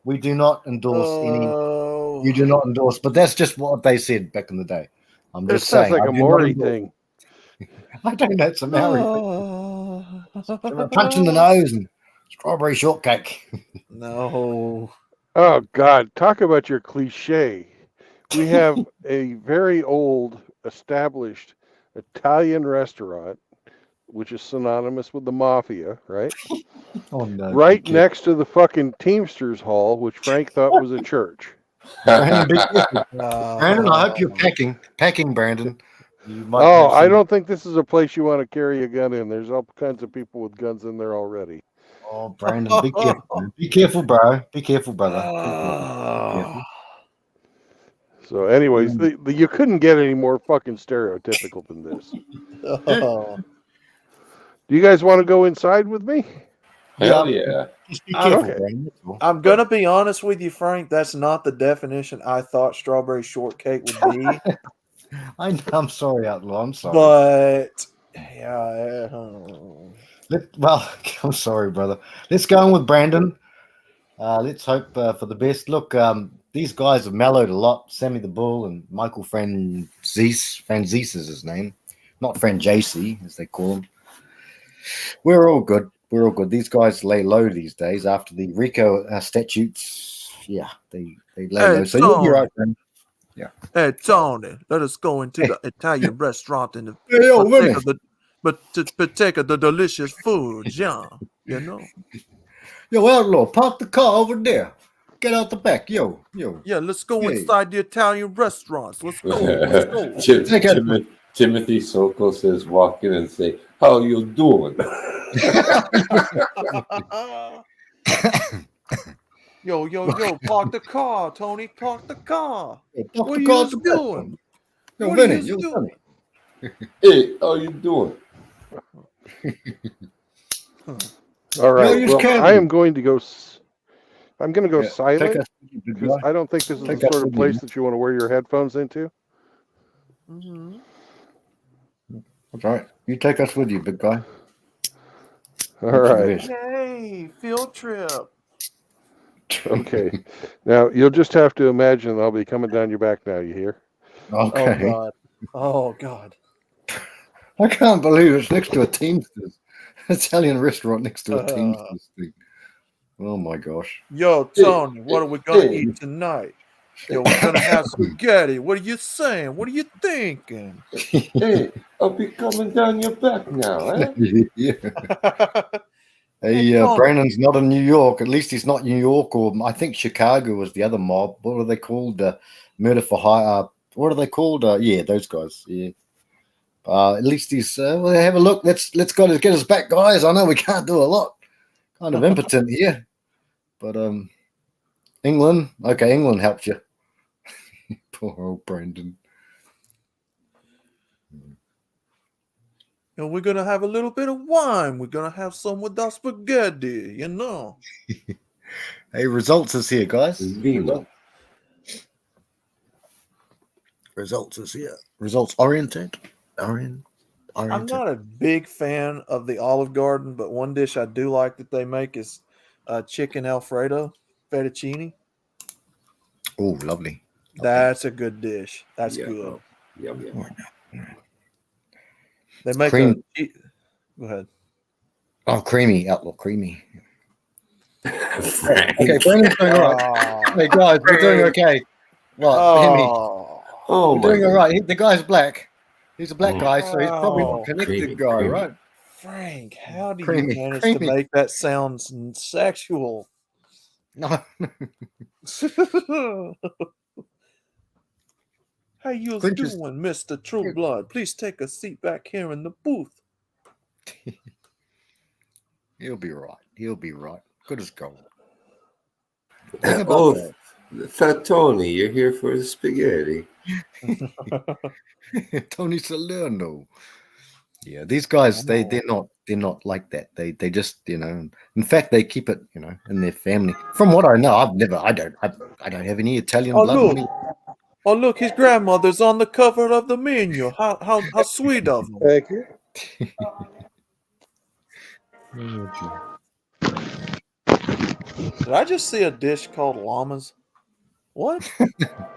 We do not endorse any. You do not endorse, but that's just what they said back in the day. I'm This just sounds saying. like a Maury thing. I don't know. It's a Maori thing. Punch in the nose and strawberry shortcake. No. Oh God! Talk about your cliche. We have a very old, established Italian restaurant, which is synonymous with the mafia, right? Oh no! Right next to the fucking Teamsters Hall, which Frank thought was a church. Brandon, be careful. Brandon, I hope you're packing, Brandon. Oh, I don't think this is a place you want to carry a gun in. There's all kinds of people with guns in there already. Oh, Brandon, be careful. Be careful, bro. Be careful, brother. Be careful. So, anyways, you couldn't get any more fucking stereotypical than this. Oh. Do you guys want to go inside with me? Hell yeah. Just be careful, Okay. Brandon. I'm going to be honest with you, Frank. That's not the definition I thought strawberry shortcake would be. I'm sorry, Outlaw. I'm sorry. But, yeah. Well, I'm sorry, brother. Let's go on with Brandon. Let's hope for the best. Look, these guys have mellowed a lot. Sammy the Bull and Michael Franzese. Franzese is his name. Not Franjacey, as they call him. We're all good. We're all good. These guys lay low these days after the RICO statutes. Yeah, they lay low. So you'll be right, Brandon. Yeah. Hey, Tony, let us go into the Italian restaurant and partake of the delicious food, yeah. You know? Yo, Outlaw, park the car over there. Get out the back. Yo. Yeah, let's go Yeah. inside the Italian restaurants. Let's go. Let's go. Timothy Sokol says, walk in and say, how you doing? Yo, park the car, Tony. Park the car. Park What the are car you at the back. doing? Yo, What are Vinny, you doing? Hey, how you doing? All right. you Well, can. I am going to go. I'm going to go Take silent us with you, big because guy. I don't think this is Take the us sort of with you. place that you want to wear your headphones into. Mm-hmm. That's right. You take us with you, big guy. All right. Yay, field trip. Okay. Now you'll just have to imagine I'll be coming down your back now. You hear? Okay. Oh God. I can't believe it's next to a Teamsters. Italian restaurant next to a Teamsters thing. Oh my gosh. Yo, Tony, what are we gonna eat tonight? Yo, we're gonna have spaghetti. What are you saying? What are you thinking? Hey, I'll be coming down your back now, eh? Yeah. Hey, Hey, Tony. Brandon's not in New York. At least he's not New York, or I think Chicago was the other mob. What are they called? Murder for hire. What are they called? Yeah, those guys. Yeah. At least he's. Well, have a look. Let's go to get us back, guys. I know we can't do a lot. Kind of impotent here, but England. Okay, England helped you. Poor old Brandon. And we're gonna have a little bit of wine. We're gonna have some with our spaghetti, you know. Hey, results is here, guys. Vino. Results is here. Results oriented. I'm not a big fan of the Olive Garden, but one dish I do like that they make is chicken Alfredo fettuccine. Oh, lovely. That's a good dish. That's Yeah, good. oh, yum, yum. They make Cream. Go ahead. Oh, creamy. Outlaw creamy. Frank. Okay, Brandon's doing all right. Hey, guys, we're doing okay. What? Hear me. Oh, We're doing all right. The guy's black. He's a black guy, so he's probably not connected Creamy, guy, creamy. right? Frank, how do Creamy, you manage creamy. to make that sound sexual? No. How you Quint is- doing, Mr. True Blood? Please take a seat back here in the booth. He'll be right. He'll be right. Good as gold. Oh, Fat Tony, you're here for the spaghetti. Tony Salerno. Yeah, these guys, they're not like that. They just, in fact, they keep it, in their family. From what I know, I don't have any Italian blood. Look. Oh, look, his grandmother's on the cover of the menu. How sweet of him. Thank you. Did I just see a dish called llamas? What?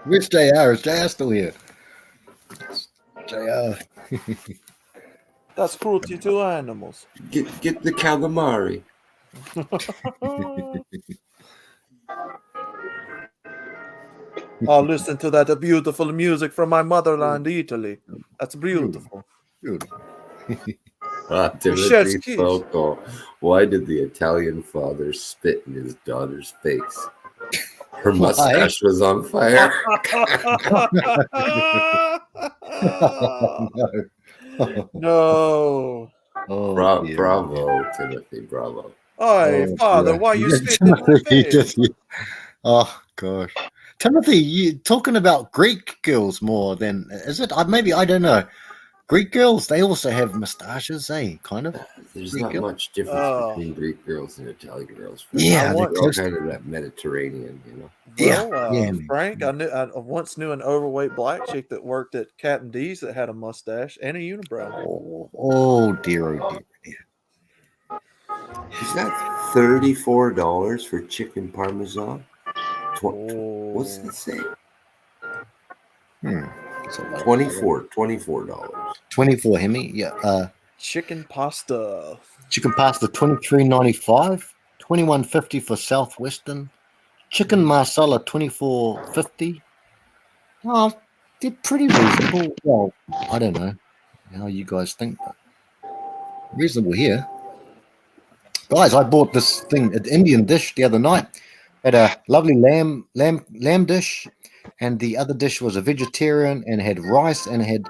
Which JR? Is JR still here? JR. That's cruelty to animals. Get the calamari. Oh, listen to that beautiful music from my motherland, Italy. That's beautiful. Beautiful. Timothy Falco. Why did the Italian father spit in his daughter's face? Her mustache was on fire. No. Oh, bravo, Timothy. Bravo. Hey, father, why you spit in my face? Oh, gosh. Timothy, you talking about Greek girls more than, is it? Maybe, I don't know. Greek girls, they also have mustaches, kind of. There's Greek not girls. much difference between Greek girls and Italian girls. Yeah, they're all kind of that Mediterranean, Well, Frank, I once knew an overweight black chick that worked at Cat and D's that had a mustache and a unibrow. Oh dear, oh dear. Is that $34 for chicken parmesan? What's that say? $24. 24 Hemi, yeah. Chicken pasta. Chicken pasta, $23.95. $21.50 for Southwestern. Chicken marsala, $24.50. Oh, they're pretty reasonable. Well, I don't know how you guys think, but reasonable here. Guys, I bought this thing, an Indian dish the other night. Had a lovely lamb dish, and the other dish was a vegetarian and had rice and had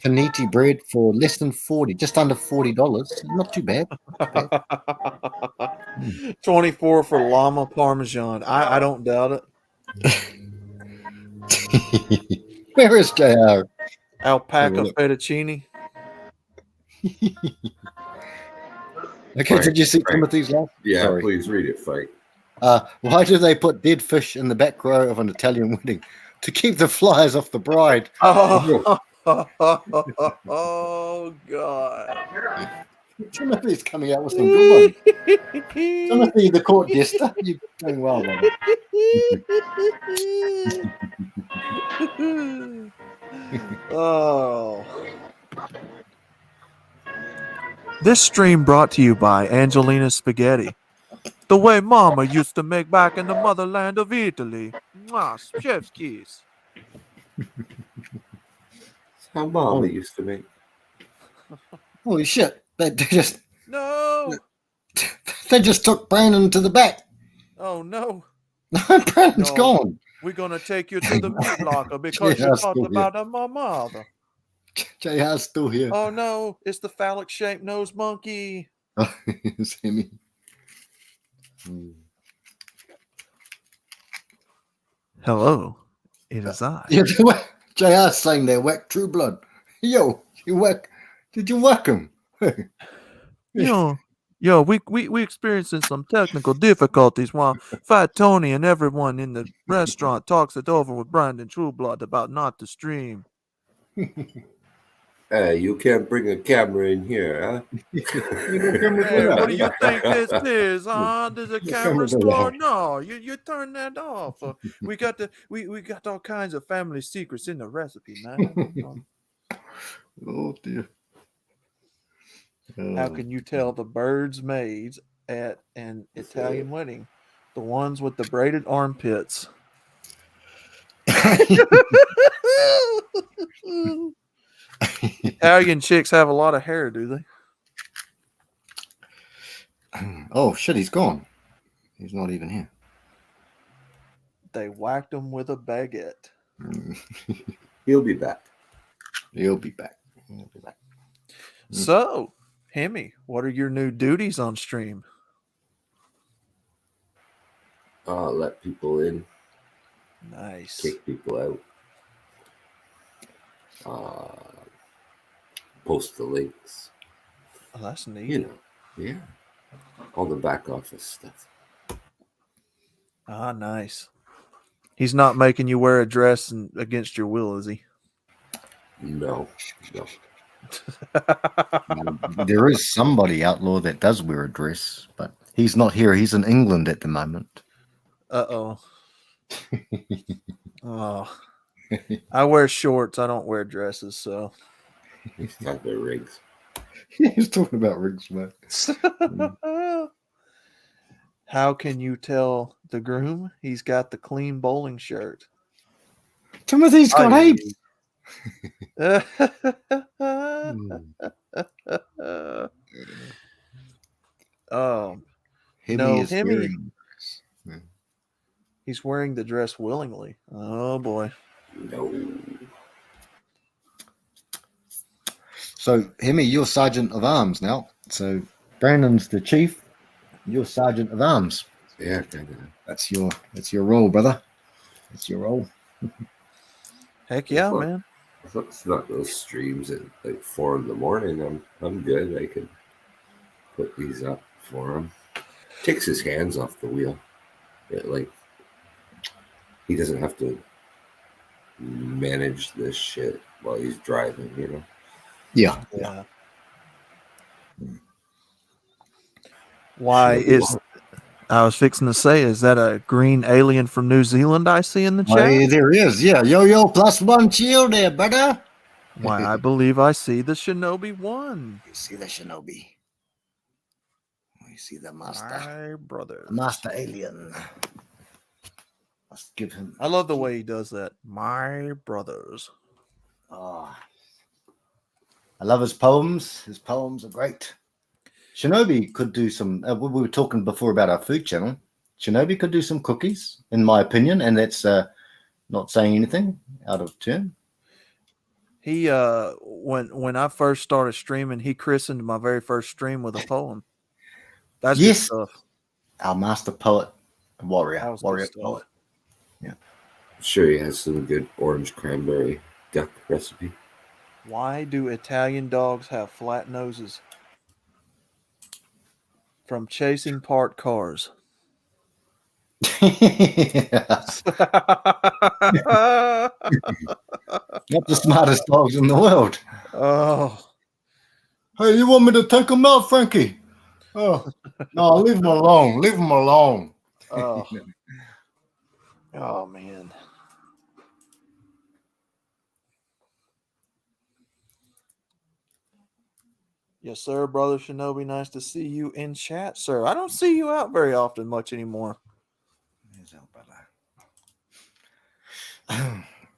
panini bread for less than $40, just under $40. Not too bad. 24 for llama parmesan. I don't doubt it. Where is JR? Alpaca fettuccine. Okay, Frank, did you see Frank. Timothy's laugh? Yeah, Sorry. please read it, Frank. Why do they put dead fish in the back row of an Italian wedding? To keep the flies off the bride. Oh, oh God. Timothy's coming out with some good ones. Timothy, the court jester. You're doing well, man. Oh. This stream brought to you by Angelina Spaghetti. The way Mama used to make back in the motherland of Italy. Mwah, chef's kiss. That's how Mama used to make. Holy shit! They just No. took Brandon to the back. Oh no. Brandon's No. gone. We're gonna take you to the meat locker because you JR's talked still here. about my mother. JR's still here. Oh no, it's the phallic shaped nose monkey. It's him. Hello, it is I. Yeah, JR's saying there, whack True Blood. Yo, you whack. Did you whack him? Yo, we experiencing some technical difficulties while Fat Tony and everyone in the restaurant talks it over with Brandon Trueblood about not to stream. Hey, you can't bring a camera in here, huh? Hey, what do you think this is, huh? There's a camera store? No, you turn that off. We got all kinds of family secrets in the recipe, man. Oh dear. How can you tell the birds' maids at an Italian wedding? The ones with the braided armpits. Italian chicks have a lot of hair, do they? Oh shit, he's gone. He's not even here. They whacked him with a baguette. He'll be back. He'll be back. He'll be back. So, Hemi, what are your new duties on stream? Let people in, Nice. kick people out, post the links. Oh, that's neat. You know, yeah. All the back office stuff. Ah, nice. He's not making you wear a dress against your will, is he? No. There is somebody outlaw that does wear a dress, but he's not here. He's in England at the moment. Uh-oh. Oh. I wear shorts. I don't wear dresses, so. He's talking about rigs. He's talking about rigs, man. How can you tell the groom he's got the clean bowling shirt? Timothy's got heaps. Oh, he's wearing the dress willingly. Oh boy. No. So, Hemi, you're Sergeant of Arms now. So, Brandon's the chief. You're Sergeant of Arms. Yeah, kind of. That's your role, brother. That's your role. Heck yeah, man. If it's not those streams at like 4 a.m, I'm good. I can put these up for him. Takes his hands off the wheel. He doesn't have to manage this shit while he's driving, you know? Yeah. Why is I was fixing to say, is that a green alien from New Zealand I see in the chat? Why, there is, yeah. Yo, +1 shield there, brother. Why, I believe I see the Shinobi 1. You see the Shinobi. We see the master. My brother. Master alien. Let's give him. I love the way he does that. My brothers. Oh, I love his poems. His poems are great. Shinobi could do some. We were talking before about our food channel. Shinobi could do some cookies, in my opinion, and that's not saying anything out of turn. He when I first started streaming, he christened my very first stream with a poem. That's good stuff. Our master poet, warrior poet. Yeah, I'm sure he has some good orange cranberry duck recipe. Why do Italian dogs have flat noses? From chasing parked cars. Not the smartest dogs in the world. Oh. Hey, you want me to take them out, Frankie? Oh, no, leave them alone. Leave them alone. Oh. Oh, man. Yes, sir, brother Shinobi. Nice to see you in chat, sir. I don't see you out very often much anymore. There's our brother.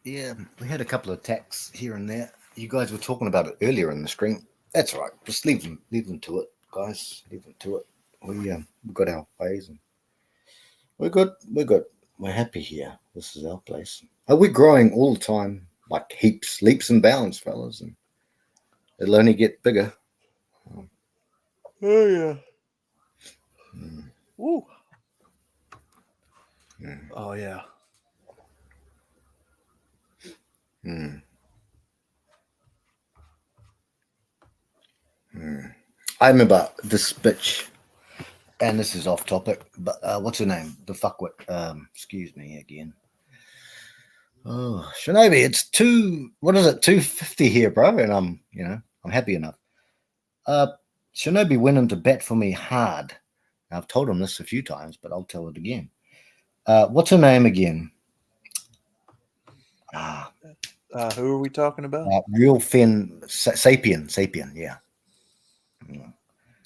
Yeah, we had a couple of attacks here and there. You guys were talking about it earlier in the stream. That's all right. Just leave them to it, guys. Leave them to it. We've got our ways, and we're good. We're happy here. This is our place. We're growing all the time, like heaps, leaps and bounds, fellas, and it'll only get bigger. Oh yeah. Mm. Woo. Mm. Oh yeah. Mm. Mm. I remember this bitch, and this is off topic, but what's her name? The fuckwit. Excuse me again. Oh, Shinobi, it's 250 here, bro, and I'm happy enough. Shinobi went into bat for me hard. I've told him this a few times, but I'll tell it again. What's her name again? Who are we talking about? Real Finn Sapien, yeah.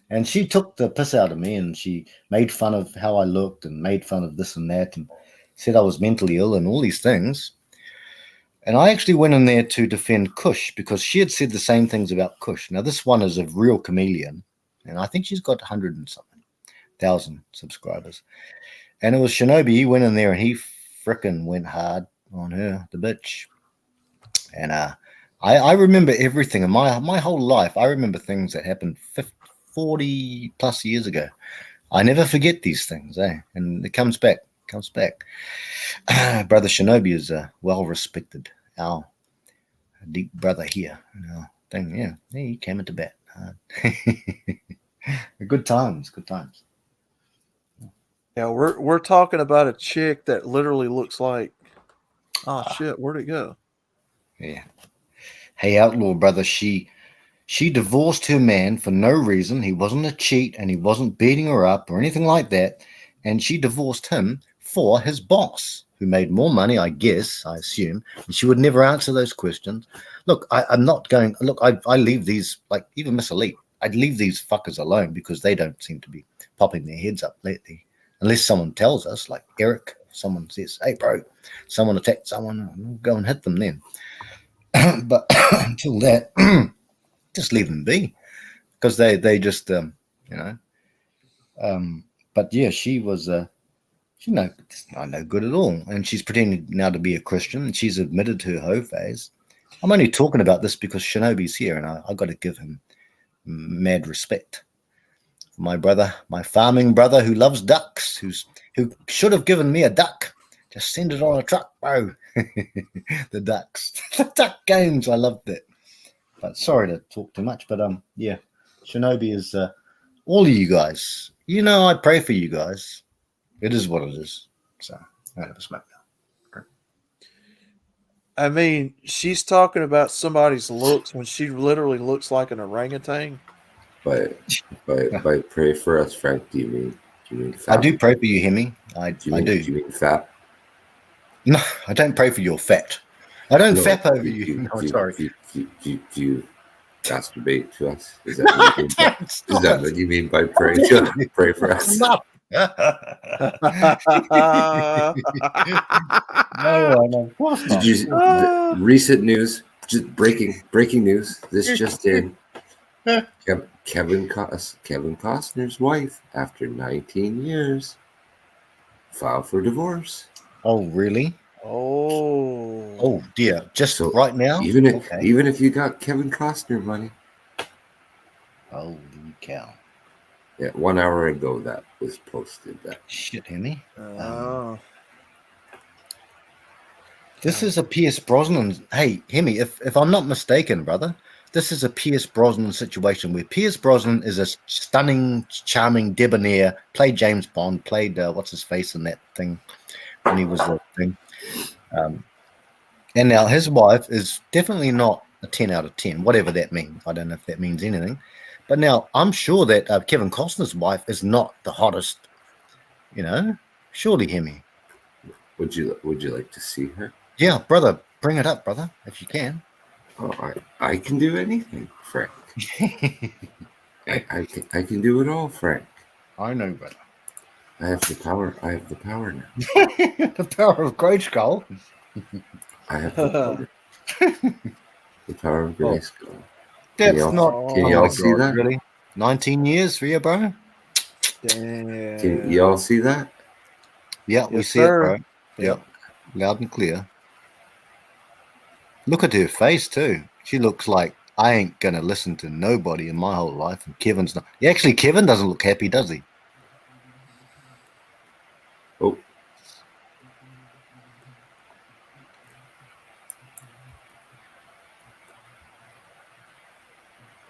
And she took the piss out of me, and she made fun of how I looked and made fun of this and that, and said I was mentally ill and all these things. And I actually went in there to defend Kush because she had said the same things about Kush. Now, this one is a real chameleon, and I think she's got 100 and something thousand subscribers. And it was Shinobi. He went in there and he frickin' went hard on her, the bitch. And I remember everything in my whole life. I remember things that happened 40 plus years ago. I never forget these things, and it comes back. Brother Shinobi is well respected. Our deep brother here. Yeah, he came into bat. Good times. Yeah, we're talking about a chick that literally looks like. Oh shit! Where'd it go? Yeah. Hey, outlaw brother, she divorced her man for no reason. He wasn't a cheat, and he wasn't beating her up or anything like that. And she divorced him for his boss, who made more money, I assume. And she would never answer those questions. Look, I'm not going. Look, I leave these, like even Miss Elite. I'd leave these fuckers alone because they don't seem to be popping their heads up lately. Unless someone tells us, like Eric, someone says, "Hey, bro, someone attacked someone," we'll go and hit them then. But until that, just leave them be, because they just but yeah, she was she's no good at all, and she's pretending now to be a Christian, and she's admitted her hoe phase. I'm only talking about this because Shinobi's here, and I got to give him mad respect. My brother, my farming brother who loves ducks, who should have given me a duck. Just send it on a truck, bro. The ducks. The duck games. I loved it. But sorry to talk too much. But yeah. Shinobi is all of you guys. I pray for you guys. It is what it is. So I have a smack now. I mean, she's talking about somebody's looks when she literally looks like an orangutan. By pray for us, Frank, do you mean fat? I do pray for you, Hemi. I do. Do you mean fat? No, I don't pray for your fat. I don't fap over you. No, sorry. Do you masturbate to us? Is that what you mean by pray? Pray for us? No, of course not. Did you recent news? Just breaking news. This just in. Kevin Costner's wife, after 19 years, filed for divorce. Oh, really? Oh dear! Just so right now. Even if you got Kevin Costner money. Holy cow! Yeah, 1 hour ago that was posted. That shit, Hemi. This is a Pierce Brosnan. Hey, Hemi, if I'm not mistaken, brother, this is a Pierce Brosnan situation where Pierce Brosnan is a stunning, charming debonair. Played James Bond. Played what's his face in that thing when he was the thing. And now his wife is definitely not a 10 out of 10, whatever that means. I don't know if that means anything. But now I'm sure that Kevin Costner's wife is not the hottest. Surely, Hemi. Would you like to see her? Yeah, brother, bring it up, brother, if you can. Oh, I can do anything, Frank. I can do it all, Frank. I know, brother. I have the power. I have the power now. The power of Grayskull. I have the power. The power of Grayskull. That's y'all- not. Can oh y'all my see God, that? Really? 19 years for you, bro? Damn. Can y'all see that? Yeah, we Yes, see sir. it, bro. Yep. Loud and clear. Look at her face too. She looks like I ain't gonna listen to nobody in my whole life. And Kevin's not. Actually, Kevin doesn't look happy, does he? Oh.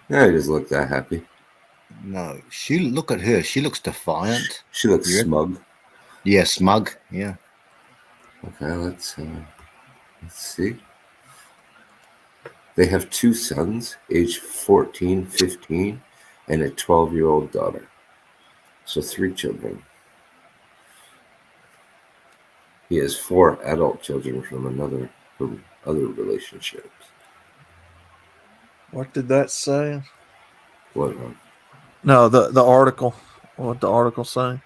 Yeah, he doesn't look that happy. No. Look at her. She looks defiant. She looks You reckon? smug. Yeah, smug. Yeah. Okay, let's see. They have 2 sons, aged 14, 15, and a 12-year-old daughter. So 3 children. He has 4 adult children from other relationships. What did that say? What? No, the article. What the article say?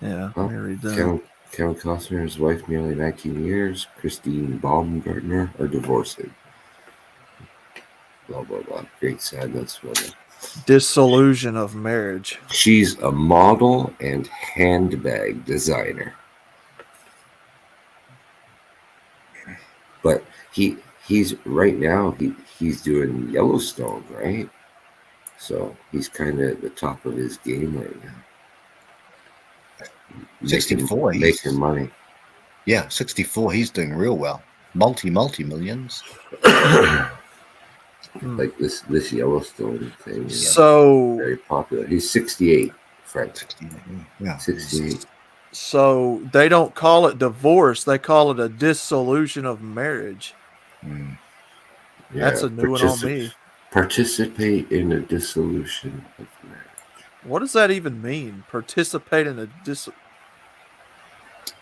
Yeah, let me read that. Kevin Costner and his wife, nearly 19 years, Christine Baumgartner, are divorcing. Blah, blah, blah. Great sadness. Disillusion of marriage. She's a model and handbag designer. But he's right now he's doing Yellowstone, right? So he's kind of at the top of his game right now. 64. Making money. Yeah, 64. He's doing real well. Multi millions. Like this Yellowstone thing. So very popular. He's 68, Frank. 68. Yeah. 68. So they don't call it divorce; they call it a dissolution of marriage. Mm. That's a new one on me. Participate in a dissolution of marriage. What does that even mean? Participate in a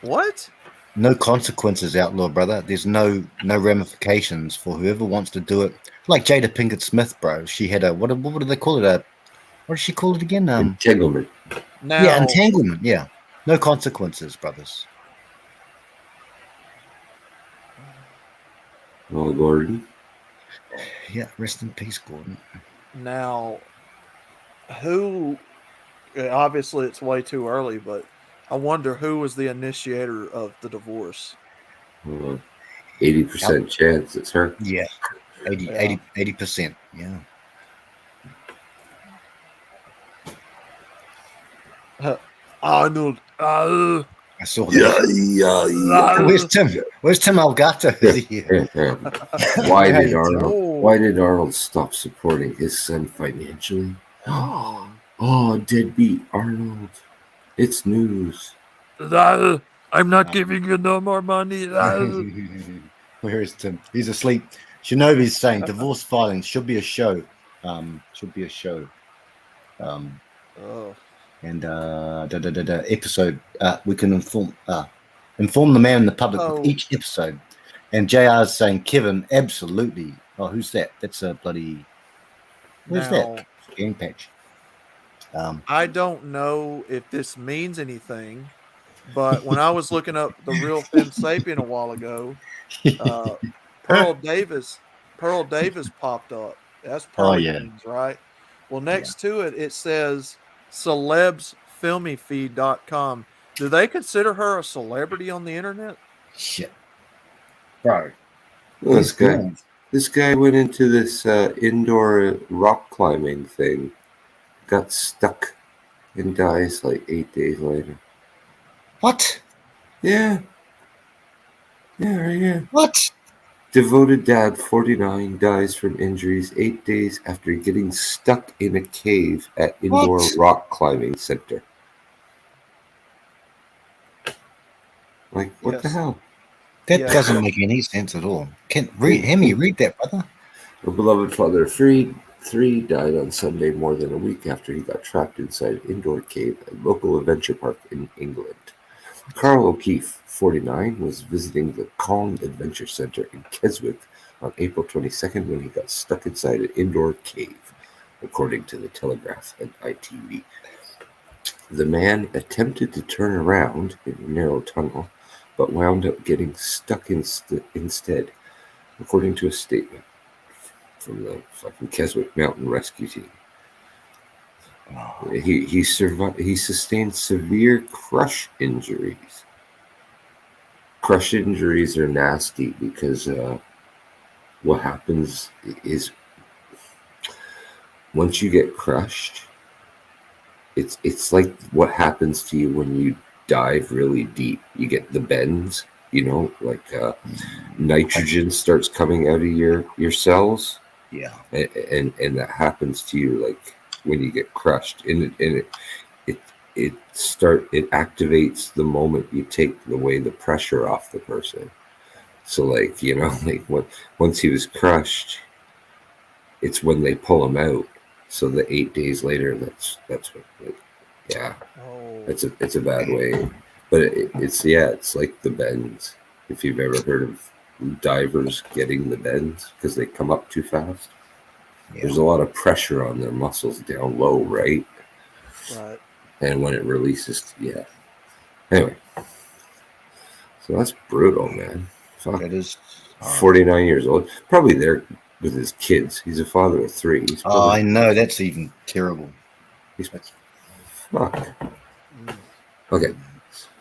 What? No consequences, outlaw brother. There's no ramifications for whoever wants to do it. Like Jada Pinkett Smith, bro. She had a what do they call it? What does she call it again? Entanglement. Now, yeah, entanglement. Yeah, no consequences, brothers. Well, Gordon. Yeah, rest in peace, Gordon. Now, who? Obviously, it's way too early, but I wonder who was the initiator of the divorce. 80% chance it's her. Yeah, 80%. Yeah. Arnold. I saw that. Yeah. Where's Tim? Where's Tim Algata? Is he here? Why did Arnold stop supporting his son financially? Oh, deadbeat Arnold. It's news. I'm not giving you no more money. Where is Tim? He's asleep. Shinobi's saying divorce filings should be a show. Should be a show. And episode. We can inform the man and the public with each episode. And JR's saying Kevin, absolutely. Oh, who's that? That's a bloody. Where's that? Game patch. I don't know if this means anything, but when I was looking up the real Finn Sapien a while ago, Pearl Davis popped up. That's Pearly Queens, right? Well, next to it, it says celebsfilmyfeed.com. Do they consider her a celebrity on the internet? Shit. Bro. Well, this guy went into this indoor rock climbing thing, got stuck, and dies like 8 days later. What? Yeah. Yeah, right here. What? Devoted dad, 49, dies from injuries 8 days after getting stuck in a cave at indoor rock climbing center. Like, what the hell? That doesn't make any sense at all. Read that, brother. A beloved father of three died on Sunday more than a week after he got trapped inside an indoor cave at a local adventure park in England. Carl O'Keefe, 49, was visiting the Kong Adventure Center in Keswick on April 22nd when he got stuck inside an indoor cave. according to the Telegraph and ITV. The man attempted to turn around in a narrow tunnel, but wound up getting stuck instead, according to a statement from the fucking Keswick Mountain Rescue Team. He survived. He sustained severe crush injuries. Crush injuries are nasty because what happens is once you get crushed, it's like what happens to you when you dive really deep. You get the bends, like nitrogen starts coming out of your cells. Yeah. And that happens to you like when you get crushed, and it activates the moment you take away the pressure off the person. So like like once he was crushed, it's when they pull him out. So the 8 days later, that's what. Yeah, it's a bad way, but it's like the bends. If you've ever heard of divers getting the bends because they come up too fast, there's a lot of pressure on their muscles down low, right? Right. And when it releases, yeah. Anyway, so that's brutal, man. Fuck. That is 49 years old, probably there with his kids. He's a father of 3. He's probably, I know, that's even terrible. Fuck. Okay.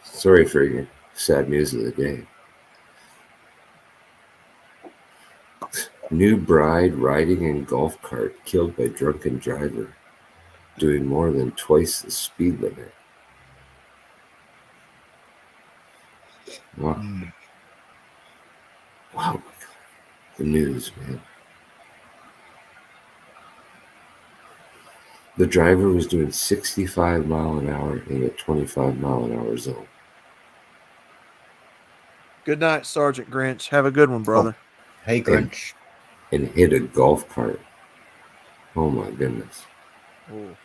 Sorry for your sad news of the day. New bride riding in golf cart killed by drunken driver, doing more than twice the speed limit. Wow. Wow. The news, man. The driver was doing 65 mile an hour in a 25 mile an hour zone. Good night, Sergeant Grinch. Have a good one, brother. Hey, Grinch. And hit a golf cart. Oh my goodness. Ooh.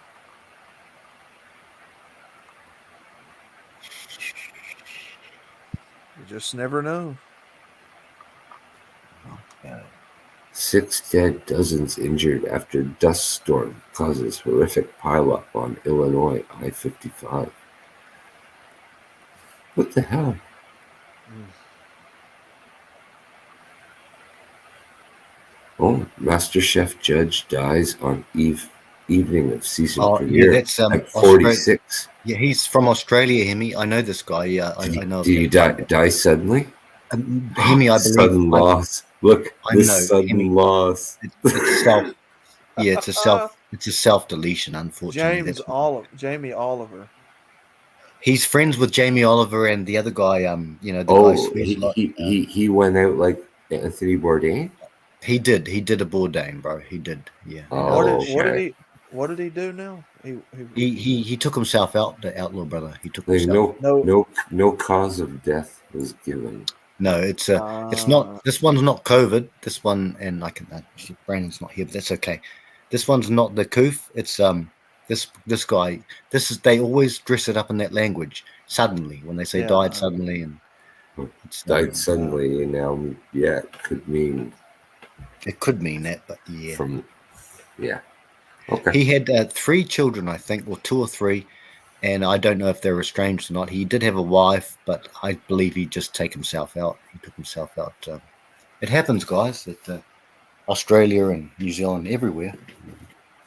You just never know. 6 dead, dozens injured after dust storm causes horrific pileup on Illinois I-55. What the hell? Oh, MasterChef judge dies on evening of season premiere that's at 46. Yeah, he's from Australia, Hemi. I know this guy. Yeah, I know. Did he die suddenly? Hemi, I believe. Sudden loss. Look, I know, sudden Hemi. loss. It's self. Yeah, it's a self deletion. Unfortunately, Jamie Oliver. He's friends with Jamie Oliver and the other guy. The guy swears a lot. He went out like Anthony Bourdain. He did a Bourdain, bro. He did. Yeah. What did he do now? He took himself out, the outlaw brother. He took Like himself. No cause of death was given. No, it's not. This one's not COVID. This one, and I can. Brandon's not here, but that's okay. This one's not the coof. It's this guy. They always dress it up in that language. Suddenly, when they say died suddenly, and died suddenly, and now it could mean. It could mean that, but yeah. Okay. He had 3 children, I think, or 2 or 3, and I don't know if they're estranged or not. He did have a wife, but I believe he just took himself out. It happens, guys, at Australia and New Zealand, everywhere.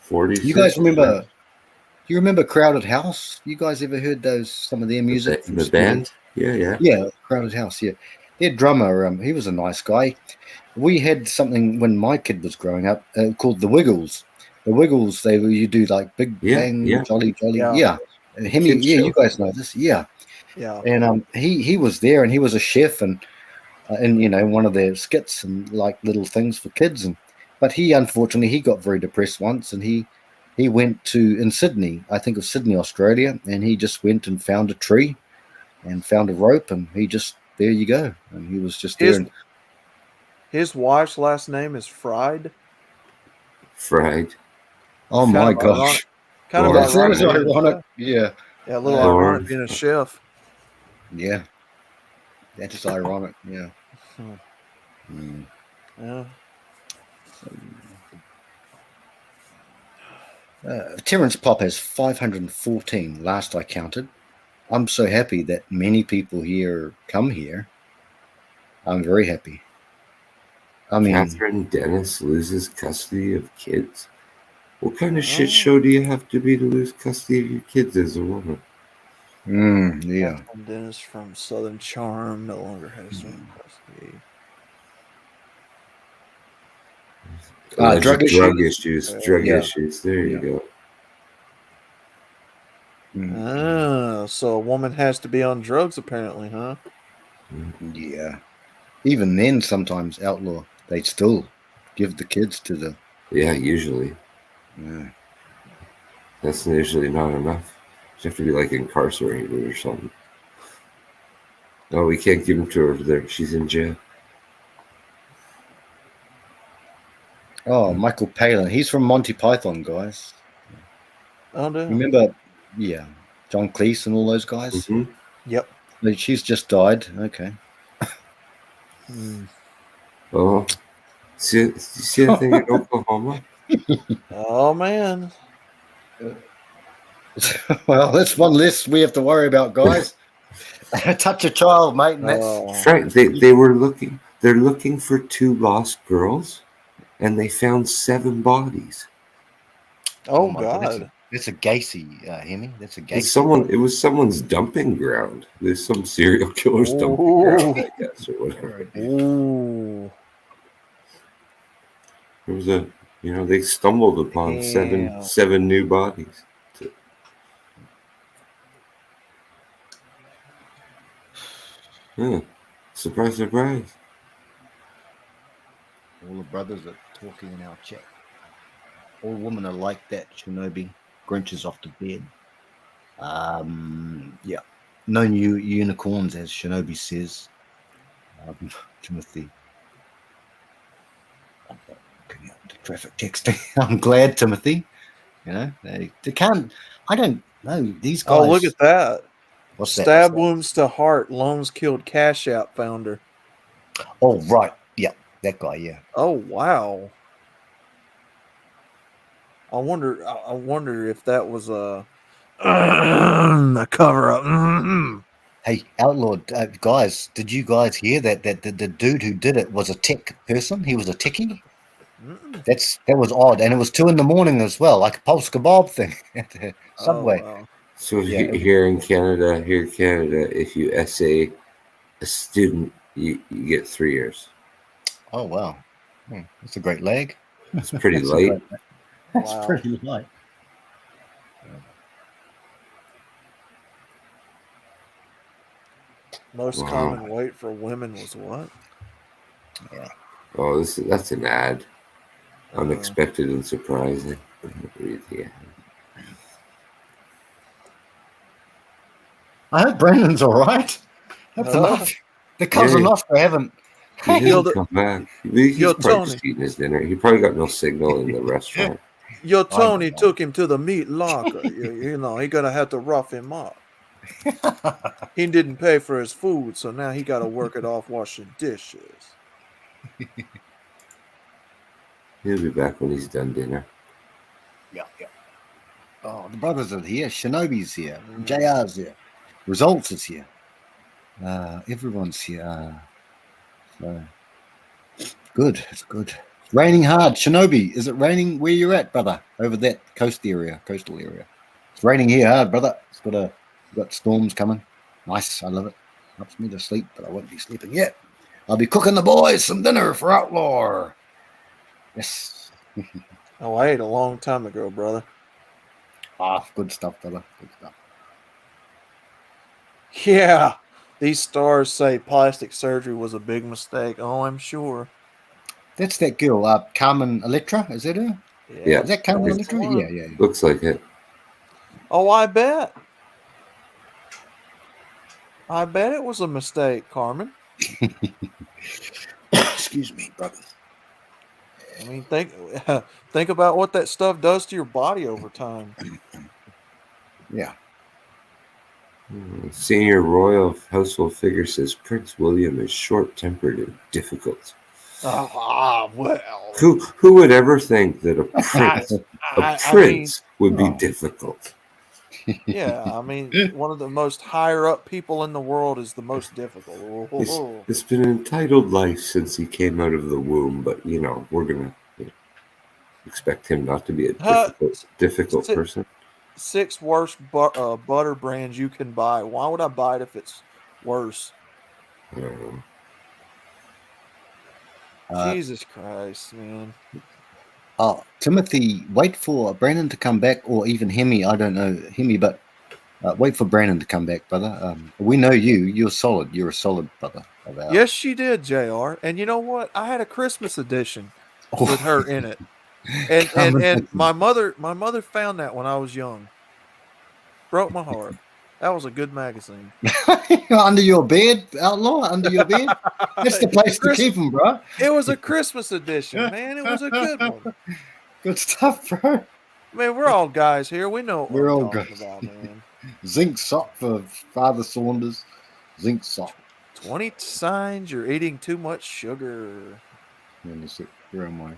46. You guys remember? You remember Crowded House? You guys ever heard some of their music? The band? Yeah. Yeah, Crowded House. Yeah, their drummer. He was a nice guy. We had something when my kid was growing up called the Wiggles. The Wiggles, you do like Big Bang, Jolly. Yeah. Hemi, you guys know this. Yeah. And he was there, and he was a chef, and one of their skits and like little things for kids, but he unfortunately got very depressed once, and he went in Sydney, I think of Sydney, Australia, and he just went and found a tree and found a rope, and there you go, and he was just there. His wife's last name is Fried. Oh my gosh! Kind of ironic. Yeah. Yeah, a little ironic being a chef. Yeah. That's just ironic. Yeah. Yeah. Terence Pop has 514 last I counted. I'm so happy that many people here come here. I'm very happy. I mean, Catherine Dennis loses custody of kids. What kind of shit show do you have to be to lose custody of your kids as a woman? yeah. Catherine Dennis from Southern Charm no longer has custody. Drug issues. Yeah. Issues. There you go. So a woman has to be on drugs, apparently, huh? Yeah. Even then, sometimes outlaw, they still give the kids to the. Yeah, usually. Yeah. That's usually not enough. You have to be like incarcerated or something. No, we can't give them to her. There, she's in jail. Oh, Michael Palin. He's from Monty Python, guys. Oh, no. Remember, yeah, John Cleese and all those guys? Mm-hmm. Yep. She's just died. Okay. Oh, see that thing in Oklahoma? Oh, man. Well, that's one less we have to worry about, guys. Touch a child, mate, and that's Frank. They were looking. They're looking for 2 lost girls, and they found 7 bodies. Oh, my God. That's a Gacy, Hemi. That's a It's Gacy. it was someone's dumping ground. There's some serial killer's dumping ground, I guess, or whatever. Ooh. It was they stumbled upon seven new bodies. Surprise, surprise. All the brothers are talking in our chat. All women are like that, Shinobi. Grinch is off to bed. Yeah. No new unicorns, as Shinobi says. Timothy. Looking at the traffic texting. I'm glad, Timothy. They can't. I don't know these guys. Oh, look at that. What's that? Stab wounds to heart. Loans killed Cash App founder. Oh, right. Yeah. That guy. Yeah. Oh, wow. I wonder if that was a cover up. Hey, Outlaw guys, did you guys hear that the dude who did it was a tech person? He was a techie. That was odd, and it was 2 a.m. as well, like a Pulse Kebab thing at the subway. Oh, wow. So here in Canada, if you essay a student, you get 3 years. Oh wow, that's a great leg. It's pretty light. That's pretty light. Most common weight for women was what? Yeah. Oh, that's an ad. Unexpected and surprising. Read the ad. I hope Brendan's all right. The cousin Oscar haven't. He didn't come back. He's probably Tony. just eating his dinner. He probably got no signal in the restaurant. Yo, Tony took him to the meat locker. He gonna have to rough him up. He didn't pay for his food, so now he got to work it off washing dishes. He'll be back when he's done dinner. Yeah. Oh, the brothers are here. Shinobi's here. JR's here. Results is here. Everyone's here. So good. It's good. It's raining hard. Shinobi, is it raining where you're at, brother? Over that coastal area. It's raining here hard, brother. Got storms coming. Nice. I love it. Helps me to sleep, but I won't be sleeping yet. I'll be cooking the boys some dinner for Outlaw. Yes. Oh, I ate a long time ago, brother. Good stuff, brother. Good stuff. Yeah. These stars say plastic surgery was a big mistake. Oh, I'm sure. That's that girl, Carmen Electra. Is that her? Yeah. Is that Carmen Electra? Yeah. Looks like it. Oh, I bet. I bet it was a mistake, Carmen. Excuse me, brother. I mean, think about what that stuff does to your body over time. Yeah. Senior royal household figure says Prince William is short-tempered and difficult. Well. Who would ever think that a I mean, prince would be Oh. difficult? yeah, I mean, one of the most higher up people in the world is the most difficult. It's been an entitled life since he came out of the womb, but we're gonna expect him not to be a difficult si- person. 6 worst butter brands you can buy. Why would I buy it if it's worse? I don't know. Jesus Christ, man. Timothy, wait for Brandon to come back, or even Hemi. I don't know Hemi, but wait for Brandon to come back, brother. We know you. You're solid. You're a solid brother of ours. Yes, she did, JR. And you know what? I had a Christmas edition with her in it. And my mother found that when I was young. Broke my heart. That was a good magazine. Under your bed, outlaw. Under your bed. That's the place to keep them, bro. It was a Christmas edition, man. It was a good one. Good stuff, bro. Man, we're all guys here. We know what We're we're all talking guys. about, man. Zinc sock for Father Saunders. Zinc sock. 20 signs you're eating too much sugar. Let me see. Where am I?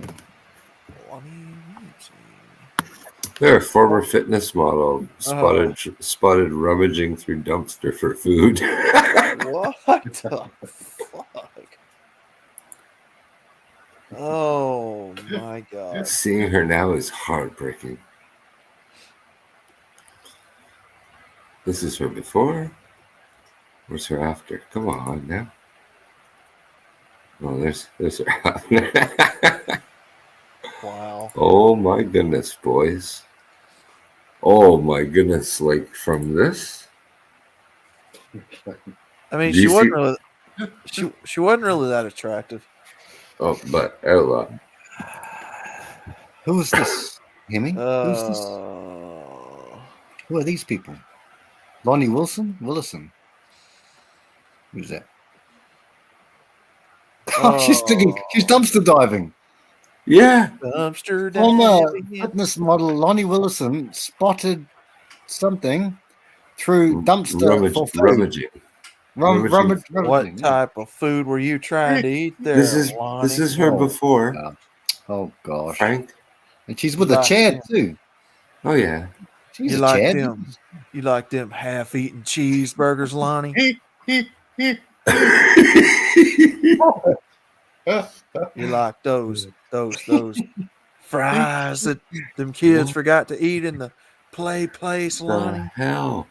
Yeah. They're a former fitness model spotted rummaging through dumpster for food. What the fuck? Oh my God. Seeing her now is heartbreaking. This is her before. Where's her after? Come on now. Oh, there's her. Wow. Oh my goodness, boys. Oh my goodness, like from this? I mean, she wasn't really she wasn't really that attractive. Oh, but Ella. Who is this? Hemi? Who's this? Who are these people? Lonnie Willison? Who's that? Oh, she's dumpster diving. Yeah. Dumpster Former diving. fitness model Lonnie Willison spotted something through dumpster for food. Rummaging. What type of food were you trying to eat there, Lonnie? This is her before. Oh gosh. Frank. And she's with a Chad too. Oh yeah. She's a Chad. You like them half-eaten cheeseburgers, Lonnie? You like those fries that them kids forgot to eat in the play place, Lonnie? The hell?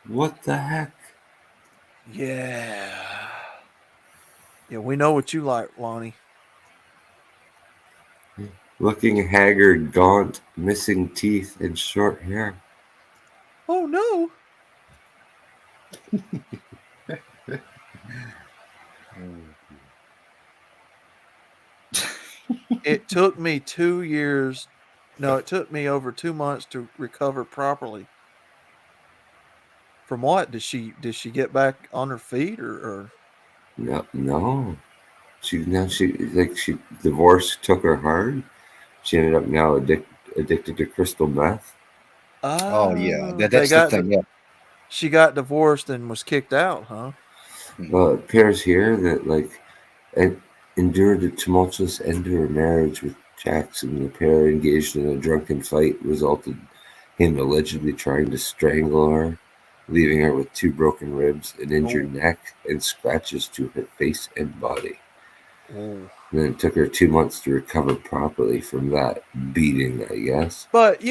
What the heck? Yeah. Yeah, we know what you like, Lonnie. Looking haggard, gaunt, missing teeth, and short hair. Oh no. It took me 2 years. No, it took me over 2 months to recover properly. From what? Did she get back on her feet or? No. She divorce took her hard. She ended up now addicted to crystal meth. Oh yeah, that's the thing. Yeah. She got divorced and was kicked out, huh? Well, it appears here that endured a tumultuous end to her marriage with Jackson. The pair engaged in a drunken fight, resulted him allegedly trying to strangle her, leaving her with 2 broken ribs, an injured neck, and scratches to her face and body. And then it took her 2 months to recover properly from that beating, I guess. But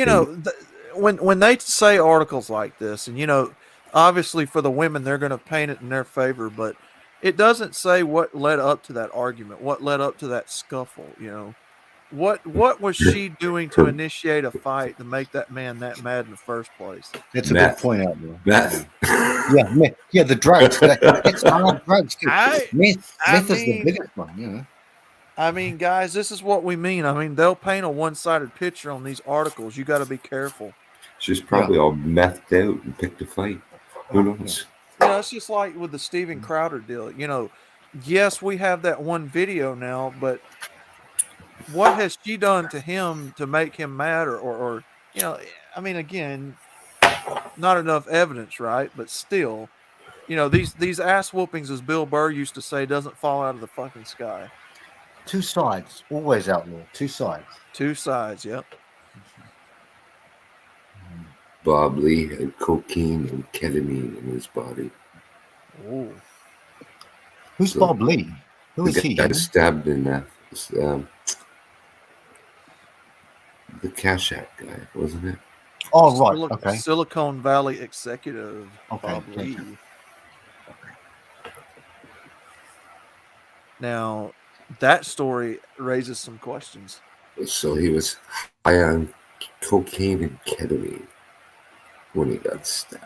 when they say articles like this, and obviously for the women they're going to paint it in their favor, but it doesn't say what led up to that argument, what led up to that scuffle. What was she doing to initiate a fight to make that man that mad in the first place? That's a good point out there. Meth. Yeah, the drugs. That's hard drugs too. Meth is the biggest one. I mean, guys, this is what we mean. I mean, they'll paint a one-sided picture on these articles. You got to be careful. She's probably all methed out and picked a fight. Who knows? It's just like with the Steven Crowder deal. Yes, we have that one video now, but what has she done to him to make him mad or I mean, again, not enough evidence, right? But still, You know, these ass whoopings, as Bill Burr used to say, doesn't fall out of the fucking sky. Two sides, always outlaw. Two sides. Two sides. Yep. Bob Lee had cocaine and ketamine in his body. Oh. Who's So, Bob Lee? Who is the he? guy Henry? stabbed in that. The Cash App guy, wasn't it? Oh, right. Okay. Silicon Valley executive Okay, Bob thank Lee. you. Now, that story raises some questions. So he was high on cocaine and ketamine when he got stabbed.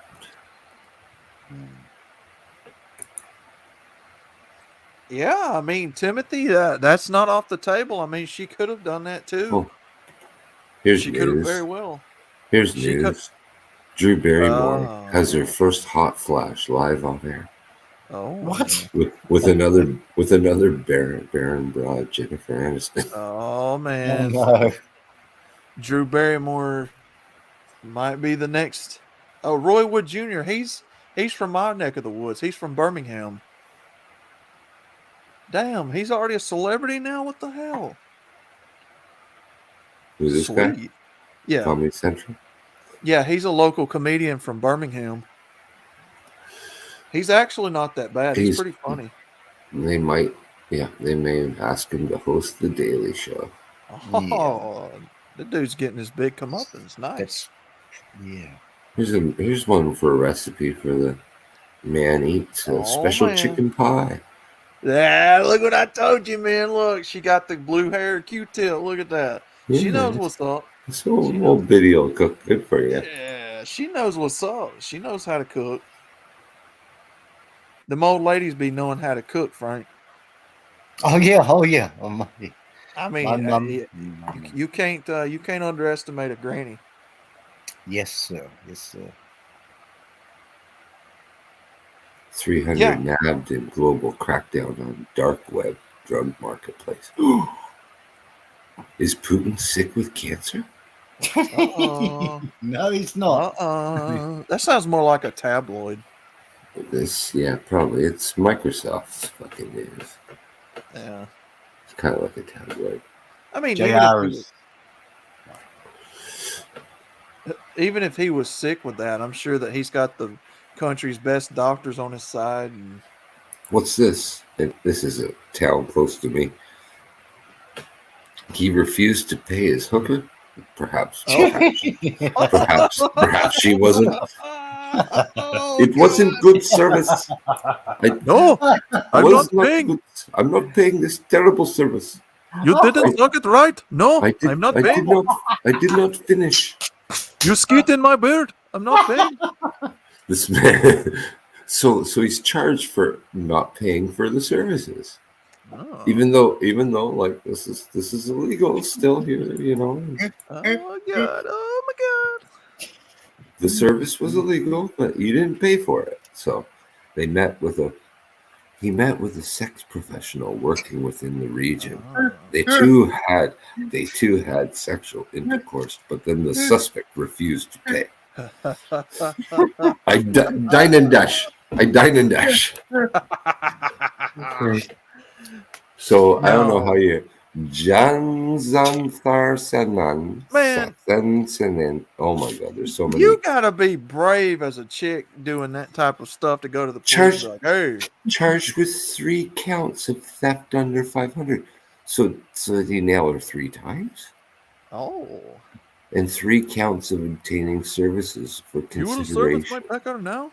Yeah, I mean, Timothy, that's not off the table. I mean, she could have done that too. Oh, here's She could have news. very well. Here's She news. Drew Barrymore Oh. has her first hot flash live on air Oh. What? with another Baron broad, Jennifer Aniston. Oh Oh, man. no. Drew Barrymore might be the next. Oh, Roy Wood Jr. He's from my neck of the woods. He's from Birmingham. Damn, he's already a celebrity now. What the hell? Who's this guy? Sweet. Yeah, Comedy Central. yeah. He's a local comedian from Birmingham. He's actually not that bad. He's pretty funny. They may ask him to host the Daily Show. Oh, the dude's getting his big comeuppance. Nice. Yeah. Here's one for a recipe for the man eats a special man. chicken pie. Yeah, look what I told you, man. Look, she got the blue hair Q-tip. Look at that. She Yeah, knows what's up. This old video will cook good for you. Yeah, she knows what's up. She knows how to cook. Them old ladies be knowing how to cook, Frank. Oh yeah. Oh yeah. Oh, my. I mean, My mum. you can't underestimate a granny. Yes, sir. Yes, sir. 300 nabbed in global crackdown on dark web drug marketplace. Is Putin sick with cancer? No, he's not. That sounds more like a tabloid. Probably. It's Microsoft's fucking news. Yeah. It's kind of like a tabloid. I mean, even if he was sick with that, I'm sure that he's got the country's best doctors on his side. And What's this? This is a town close to me. He refused to pay his hooker. Perhaps she wasn't. It wasn't good service. I'm not paying. I'm not paying this terrible service. You didn't look it right. No, I'm not paying. I did not finish. You skeet in my beard. I'm not paying. This man. So he's charged for not paying for the services. Oh. Even though like this is illegal still here, you know. Oh my god. Oh my god. The service was illegal, but you didn't pay for it. So he met with a sex professional working within the region. Oh. They too had sexual intercourse, but then the suspect refused to pay. I dine and dash. So I don't know how you Man. Oh my god, there's so many. You gotta be brave as a chick doing that type of stuff to go to the police. Like, hey, charged with 3 counts of theft under 500. So he nailed her 3 times. Oh. And 3 counts of obtaining services for You want to consideration. service my pecker now?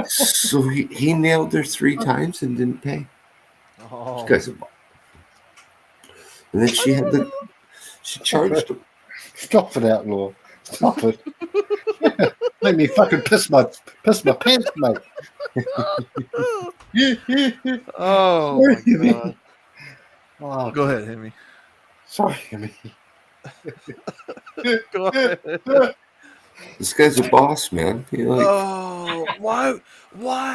So he nailed her 3 times and didn't pay. Oh. This guy's a bum. And then she charged him. Stop it, outlaw. Stop it. Make me fucking piss my pants, mate. Oh my god. Oh, go ahead, Hemi. Sorry, Hemi. Go ahead. This guy's a boss, man. Oh, why,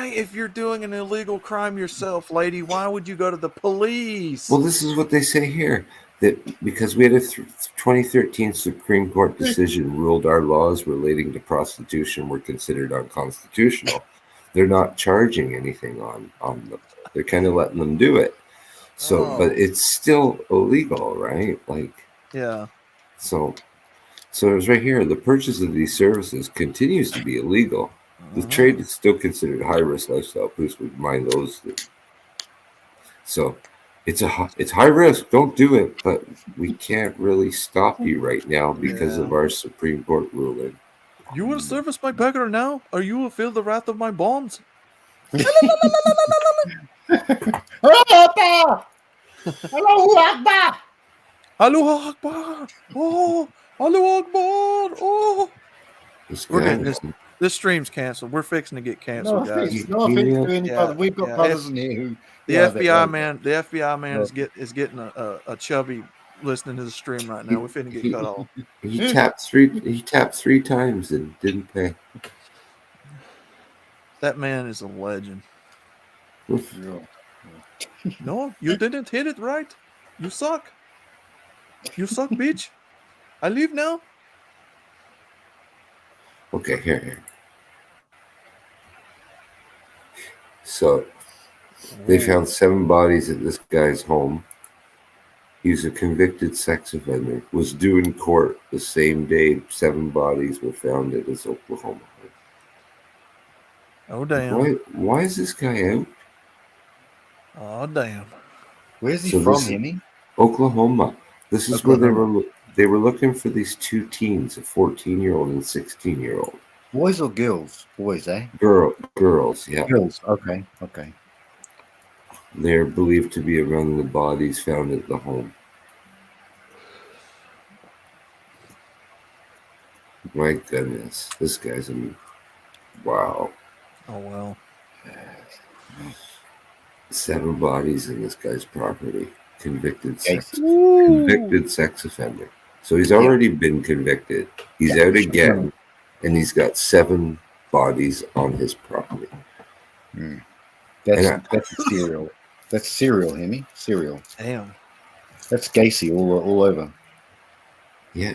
if you're doing an illegal crime yourself, lady, why would you go to the police? Well, this is what they say here. that because we had a 2013 Supreme Court decision ruled our laws relating to prostitution were considered unconstitutional. They're not charging anything on them. They're kind of letting them do it. So, but it's still illegal, right? Like, Yeah. So it was right here. The purchase of these services continues to be illegal. The trade is still considered high risk lifestyle. Please would mind those. So it's high risk. Don't do it. But we can't really stop you right now because of our Supreme Court ruling. You will service my beggar now, or you will feel the wrath of my bonds. Allahu Akbar! Allahu Akbar! Oh, Allahu Akbar! Oh, we're getting this stream's canceled. We're fixing to get canceled, guys. No offense to anybody. We've got brothers in here who the FBI man. The FBI man is getting a chubby listening to the stream right now. We're finna get cut off. He tapped three times and didn't pay. That man is a legend. No, you didn't hit it right. You suck. You suck, bitch. I leave now. Okay, here. So they found 7 bodies at this guy's home. He's a convicted sex offender. Was due in court the same day 7 bodies were found at his Oklahoma home. Oh damn! Why is this guy out? Oh damn! Where's he from, Hemi? Oklahoma. This is Oklahoma. Where they were looking for these 2 teens, a 14-year-old and 16-year-old. Boys or girls? Boys, eh? Girls, yeah. Girls. Okay. They're believed to be among the bodies found at the home. My goodness, this guy's wow. Oh well. 7 bodies in this guy's property. Convicted sex offender. So he's already been convicted. He's out again, and he's got 7 bodies on his property. That's serial. That's serial, Hemi. Serial. Damn. That's Gacy all over. Yeah.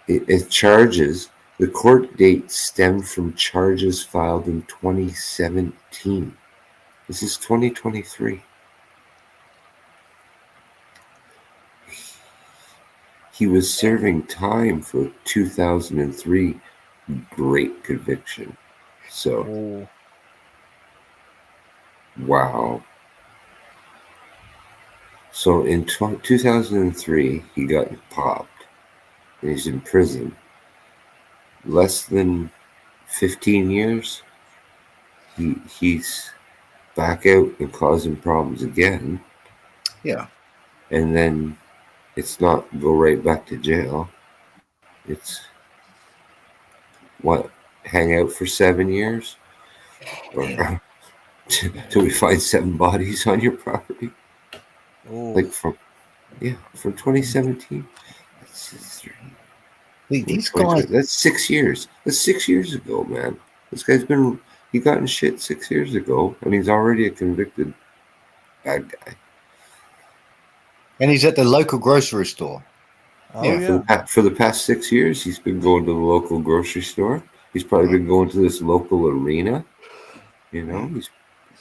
It charges. The court date stemmed from charges filed in 2017. This is 2023. He was serving time for a 2003 great conviction. So, wow. So in 2003, he got popped, and he's in prison. Less than 15 years, he's back out and causing problems again. Yeah. And then it's not go right back to jail. It's hang out for 7 years? Or till we find 7 bodies on your property? Like from 2017. These guys. That's 6 years. That's 6 years ago, man. This guy's he got in shit 6 years ago, and he's already a convicted bad guy. And he's at the local grocery store. For the past 6 years, he's been going to the local grocery store. He's probably been going to this local arena,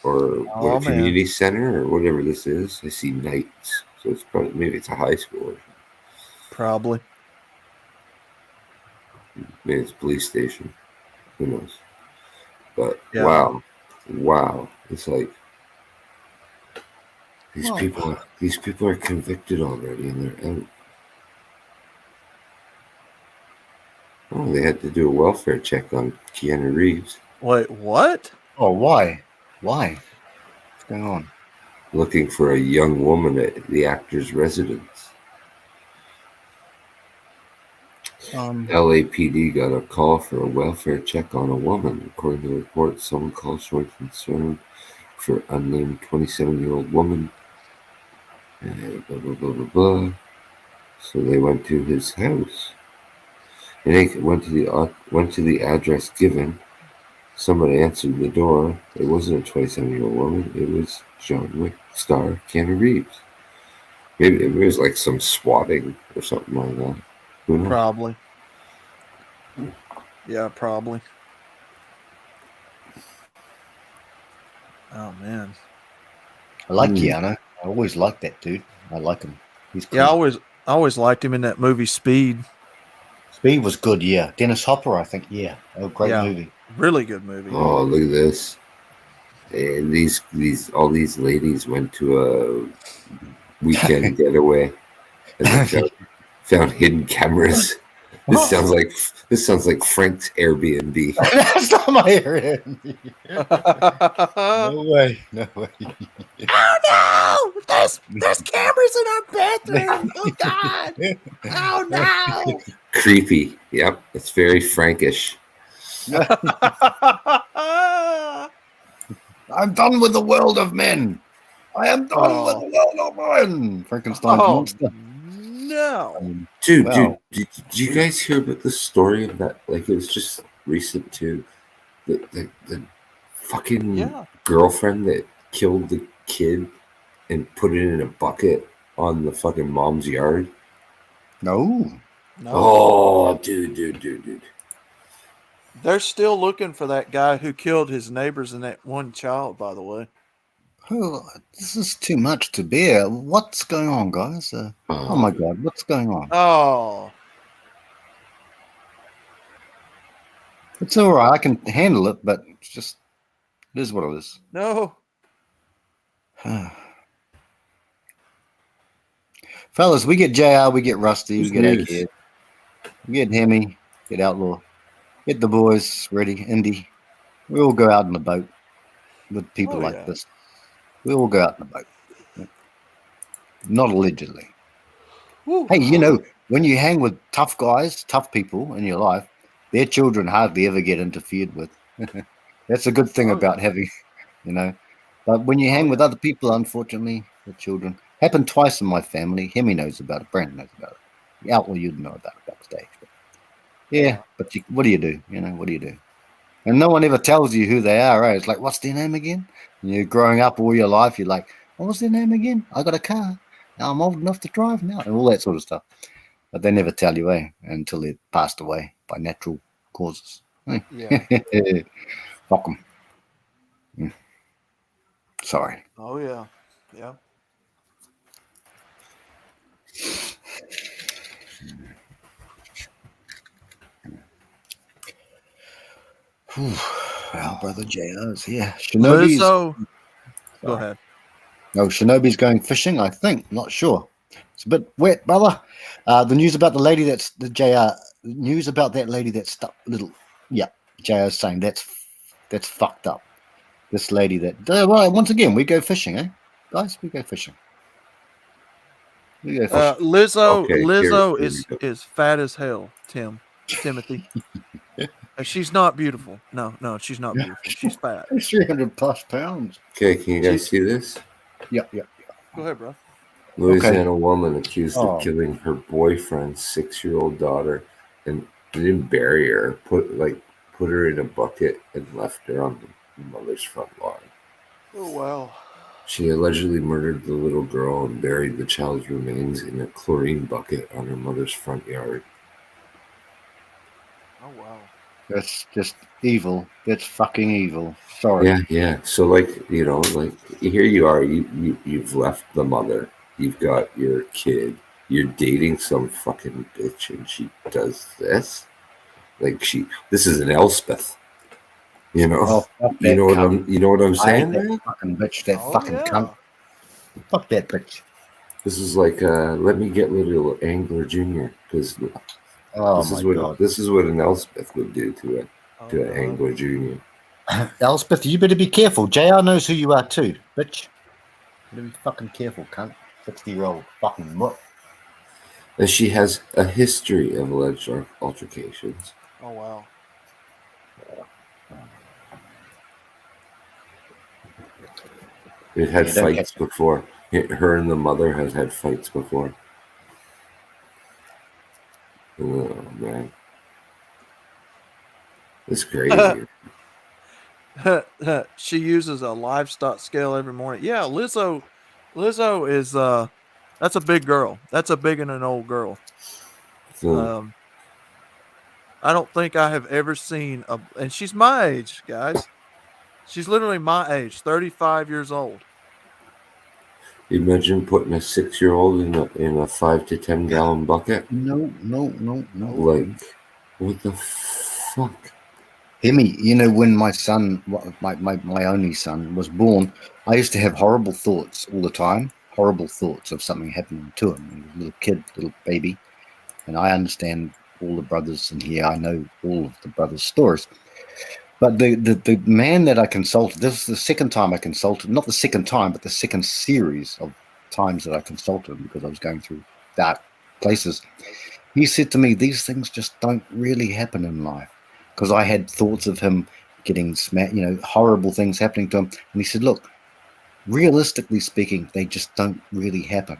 or community center or whatever this is. I see Knights, so it's probably maybe it's a high school. Probably. Maybe it's a police station. Who knows? But wow, it's like these people are convicted already, and they're out. Oh, they had to do a welfare check on Keanu Reeves. Wait, what? Oh, why? What's going on? Looking for a young woman at the actor's residence. LAPD got a call for a welfare check on a woman. According to the report, someone called showing concern for unnamed 27-year-old woman. Blah, blah, blah, blah, blah. So they went to his house. And they went to the address given. Someone answered the door. It wasn't a 27-year-old woman. It was John Wick star Keanu Reeves. Maybe it was like some swatting or something like that. Who knows? Probably. Yeah, probably. Oh man. I like Keanu. I always liked that dude. I like him. He's cool. Yeah, I always liked him in that movie Speed. Speed was good, yeah. Dennis Hopper, I think, yeah. Oh, great movie. Really good movie. Oh, look at this. And all these ladies went to a weekend getaway and they found hidden cameras. This sounds like Frank's Airbnb. That's not my Airbnb. No way. Oh no! There's cameras in our bedroom. Oh God! Oh no! Creepy. Yep, it's very Frankish. I'm done with the world of men. I am done with the world of men. Frankenstein's monster. No. Dude, did you guys hear about the story of that? Like, it was just recent too. The fucking girlfriend that killed the kid and put it in a bucket on the fucking mom's yard. No. Oh, dude. They're still looking for that guy who killed his neighbors and that one child, by the way. Oh, this is too much to bear. What's going on, guys? Oh my God, what's going on? Oh. It's all right. I can handle it, but it's just, it is what it is. No. Fellas, we get JR, we get Rusty, we get news? Egghead, we get Hemi, get Outlaw, get the boys ready, Indy. We all go out in the boat with people like this. We all go out in the boat. Not allegedly. Hey, you know, when you hang with tough guys, tough people in your life, their children hardly ever get interfered with. That's a good thing about having, you know. But when you hang with other people, unfortunately, the children. Happened twice in my family. Hemi knows about it. Brandon knows about it. Outlaw, you'd know about it backstage. But yeah, but what do you do? You know, what do you do? And no one ever tells you who they are, right? It's like, what's their name again? And you're growing up all your life, you're like, what was their name again? I got a car. Now I'm old enough to drive now, and all that sort of stuff. But they never tell you, until they passed away by natural causes. Yeah. Fuck them. Sorry. Oh yeah. Yeah. Well, brother JR's here. Shinobi's. Go ahead. No, Shinobi's going fishing, I think. Not sure. It's a bit wet, brother. The news about the lady that's the JR. News about that lady that's stuck little. Yeah, JR's saying that's fucked up. This lady that. Well, once again, we go fishing, guys? We go fishing. We go fishing. Lizzo is fat as hell, Timothy. She's not beautiful. No, she's not beautiful. She's fat. 300+ pounds. Okay, can you guys see this? Yeah. Go ahead, bro. Louisiana woman accused of killing her boyfriend's 6-year-old daughter and didn't bury her. Put her in a bucket and left her on the mother's front lawn. Oh wow. She allegedly murdered the little girl and buried the child's remains in a chlorine bucket on her mother's front yard. Oh wow. That's just evil. That's fucking evil. Sorry. Yeah. So here you are. You've left the mother. You've got your kid. You're dating some fucking bitch, and she does this. This is an Elspeth. You know. You know what I'm saying, man? That fucking bitch. That fucking cunt. Fuck that bitch. This is like let me get little Angler Jr. because this is what an Elspeth would do to an Angler Jr. Elspeth, you better be careful. JR knows who you are too, bitch. Better be fucking careful, cunt. 60-year-old fucking mutt. And she has a history of alleged altercations. Oh wow. It had fights before. Her and the mother has had fights before. Oh man, it's crazy. She uses a livestock scale every morning. Yeah, Lizzo is That's a big girl. That's a big and an old girl. So, I don't think I have ever seen and she's my age, guys. She's literally my age, 35 years old. imagine putting a 6-year-old in a 5 to 10 gallon bucket. No. Like, what the fuck? Hear me, you know, when my son, my only son, was born, I used to have horrible thoughts all the time. Horrible thoughts of something happening to him. He was a little kid, little baby. And I understand all the brothers in here. I know all of the brothers' stories. But the man that I consulted, this is the second time I consulted, not the second time, but the second series of times that I consulted him because I was going through dark places. He said to me, these things just don't really happen in life. Because I had thoughts of him getting smacked, you know, horrible things happening to him. And he said, look, realistically speaking, they just don't really happen.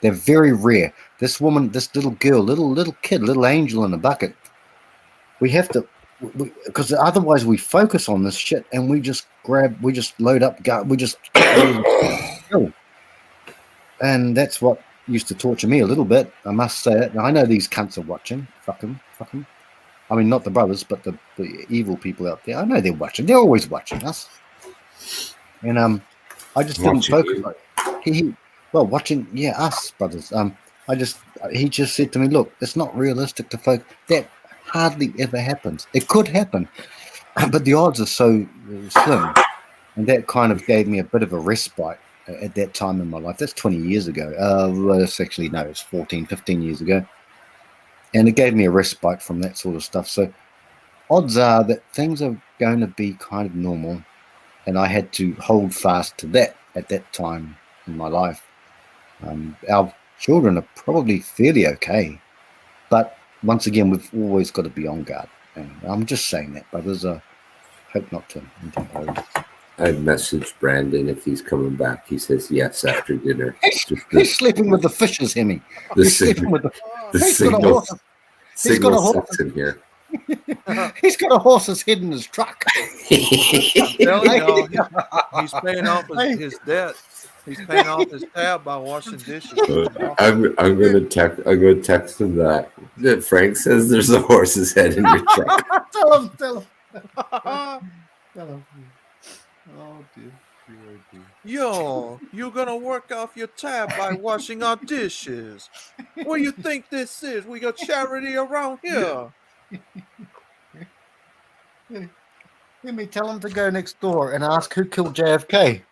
They're very rare. This woman, this little girl, little kid, little angel in a bucket, we have to, because otherwise we focus on this shit and we just load up, we just kill. And that's what used to torture me a little bit, I must say it. And I know these cunts are watching. Fuck them. I mean, not the brothers, but the evil people out there. I know they're watching. They're always watching us. And I just didn't focus. Watching, us brothers. He just said to me, look, it's not realistic to focus. That hardly ever happens. It could happen, but the odds are so slim. And that kind of gave me a bit of a respite at that time in my life. That's 20 years ago. It's 14, 15 years ago. And it gave me a respite from that sort of stuff. So odds are that things are going to be kind of normal. And I had to hold fast to that at that time in my life. Our children are probably fairly okay. But once again, we've always got to be on guard. And I'm just saying that, brothers. I hope not to. I messaged Brandon if he's coming back. He says yes after dinner. He's sleeping with the fishes, Hemi. He's sleeping with the signal sucks in here. He's got a horse's head in his truck. I'm telling y'all, he's paying off his debt. He's paying off his tab by washing dishes. I'm gonna text him that Frank says there's a horse's head in your truck. Tell him. Tell him. Oh dear. Yo, you're gonna work off your tab by washing our dishes. What do you think this is? We got charity around here. Let me tell him to go next door and ask who killed JFK.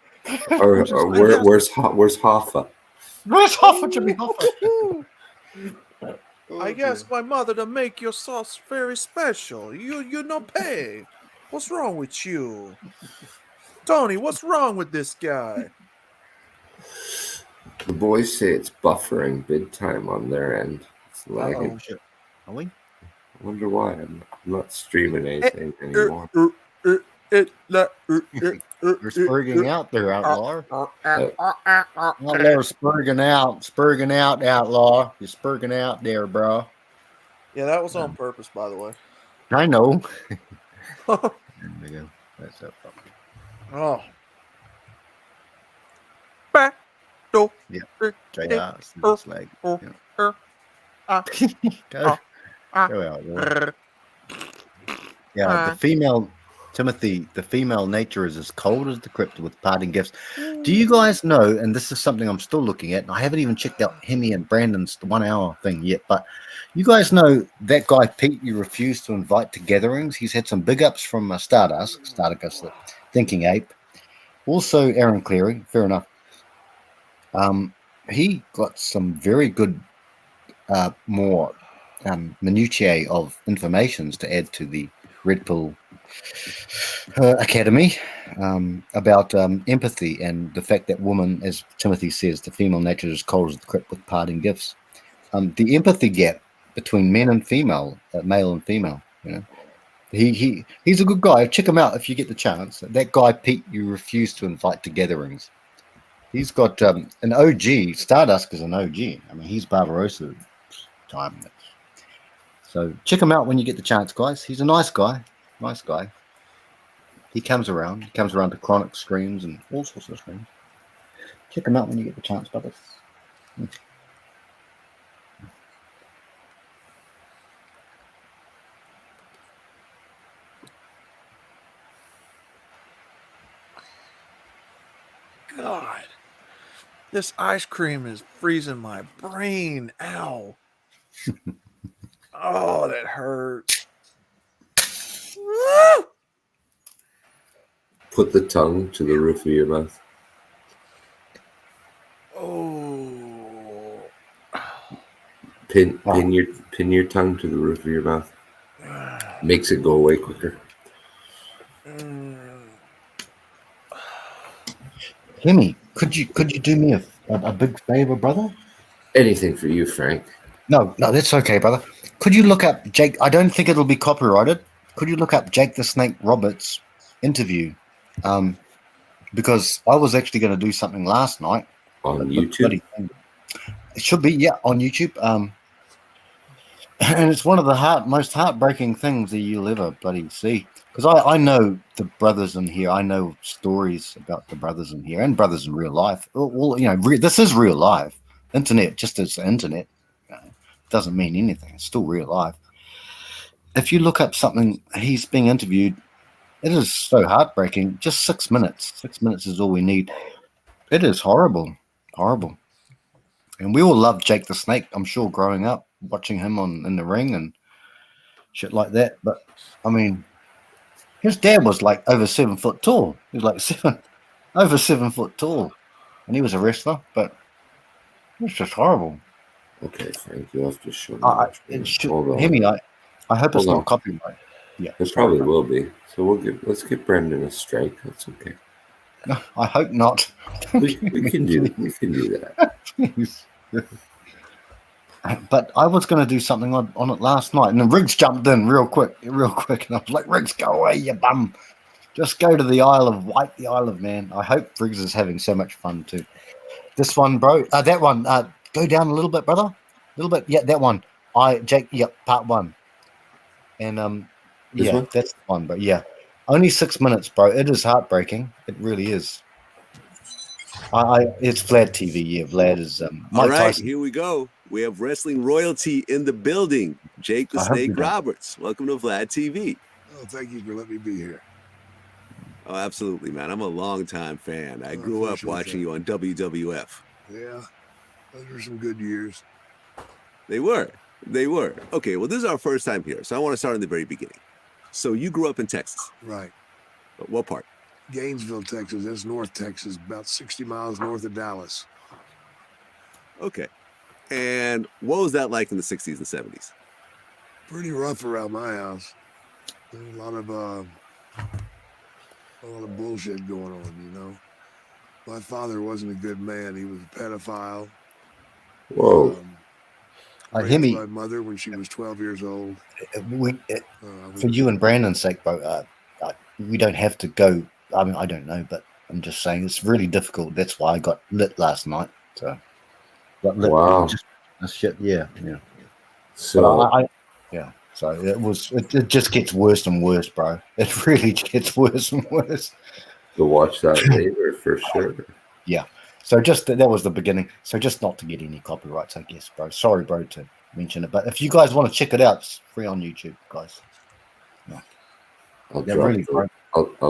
Or where's Hoffa? Where's Hoffa, Jimmy Hoffa? I asked my mother to make your sauce very special. You no pay. What's wrong with you? Tony, what's wrong with this guy? The boys say it's buffering big time on their end. It's lagging. Shit. Are we? I wonder why. I'm not streaming anything anymore. You're spurging out there, outlaw. Outlaw spurging out, outlaw. You're spurging out there, bro. Yeah, that was on purpose, by the way. I know. There we go. That's up. Oh. Back door. Yeah. Slag. Go out. Yeah, the female Timothy, the female nature is as cold as the crypt with parting gifts. Do you guys know, and this is something I'm still looking at, and I haven't even checked out Hemi and Brandon's 1 hour thing yet, but you guys know that guy Pete you refused to invite to gatherings? He's had some big ups from Stardust, the Thinking Ape. Also Aaron Cleary, fair enough. He got some very good more minutiae of informations to add to the Red Pill Academy about empathy and the fact that woman, as Timothy says, the female nature is cold as the crypt with parting gifts. The empathy gap between men and female, male and female, you know. He's a good guy. Check him out if you get the chance. That guy Pete you refuse to invite to gatherings. He's got an OG. Stardust is an OG. I mean, he's Barbarossa time. So check him out when you get the chance, guys. He's a nice guy. Nice guy. He comes around. He comes around to chronic streams and all sorts of streams. Check him out when you get the chance, brothers. God. This ice cream is freezing my brain. Ow. Oh, that hurts. Put the tongue to the roof of your mouth. Oh. Pin your tongue to the roof of your mouth. Makes it go away quicker. Hemi, could you do me a big favor, brother? Anything for you, Frank. No, that's okay, brother. Could you look up Jake? I don't think it'll be copyrighted. Could you look up Jake the Snake Roberts interview? Because I was actually going to do something last night on YouTube. It should be, yeah, on YouTube. And it's one of the most heartbreaking things that you'll ever bloody see. Because I know the brothers in here. I know stories about the brothers in here and brothers in real life. Well, this is real life. Internet, just as the internet, doesn't mean anything. It's still real life. If you look up something, he's being interviewed. It is so heartbreaking. Just 6 minutes. 6 minutes is all we need. It is horrible. Horrible. And we all loved Jake the Snake, I'm sure, growing up, watching him in the ring and shit like that. But, I mean, his dad was like over 7 foot tall. He was like over 7 foot tall. And he was a wrestler, but it's just horrible. Okay, Frank, you'll have to show me. Hemi, I hope it's not copyright. Yeah, it probably will be. So let's give Brendan a strike. That's okay. No, I hope not. We can do that. Please. But I was going to do something on it last night, and then Riggs jumped in real quick, and I was like, "Riggs, go away, you bum! Just go to the Isle of Wight, the Isle of Man." I hope Riggs is having so much fun too. This one, bro. That one. Go down a little bit, brother. A little bit. Yeah, that one. Jake. Yep, part 1. And yeah, that's the one. But yeah, only 6 minutes, bro. It is heartbreaking. It really is. It's Vlad TV. Yeah, Vlad is. All right, Tyson. Here we go. We have wrestling royalty in the building. Jake the Snake Roberts. Welcome to Vlad TV. Oh, thank you for letting me be here. Oh, absolutely, man. I'm a longtime fan. I grew up watching you on WWF. Yeah, those were some good years. They were. Okay, well, this is our first time here, so I want to start in the very beginning. So you grew up in Texas. Right. But what part? Gainesville, Texas. That's North Texas, about 60 miles north of Dallas. Okay. And what was that like in the 60s and 70s? Pretty rough around my house. There was a lot of bullshit going on, you know. My father wasn't a good man. He was a pedophile. Whoa. Raped my mother when she was 12 years old. For you and Brandon's sake, bro, we don't have to go. I mean, I don't know, but I'm just saying it's really difficult. That's why I got lit last night. So, got lit. Wow. Shit. Yeah. So, So it just gets worse and worse, bro. It really gets worse and worse. To watch that later for sure. Yeah. So just that was the beginning. So just not to get any copyrights, I guess, bro. Sorry, bro, to mention it. But if you guys want to check it out, it's free on YouTube, guys. Yeah. I'll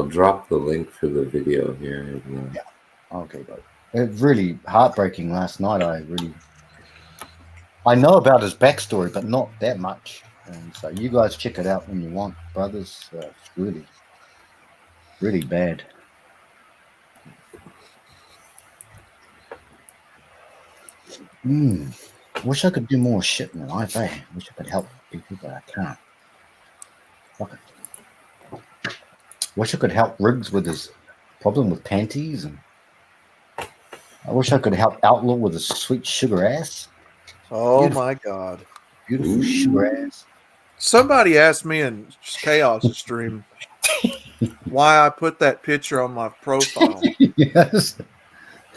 drop the link for the video here. Yeah. Okay, bro. It's really heartbreaking last night. I know about his backstory, but not that much. And so you guys check it out when you want, brothers. It's really, really bad. Wish I could do more shit in life, eh? Wish I could help people, but I can't. Fuck it. Wish I could help Riggs with his problem with panties, and I wish I could help Outlaw with his sweet sugar ass. Oh my God. Beautiful sugar ass. Somebody asked me in Chaos stream why I put that picture on my profile. Yes.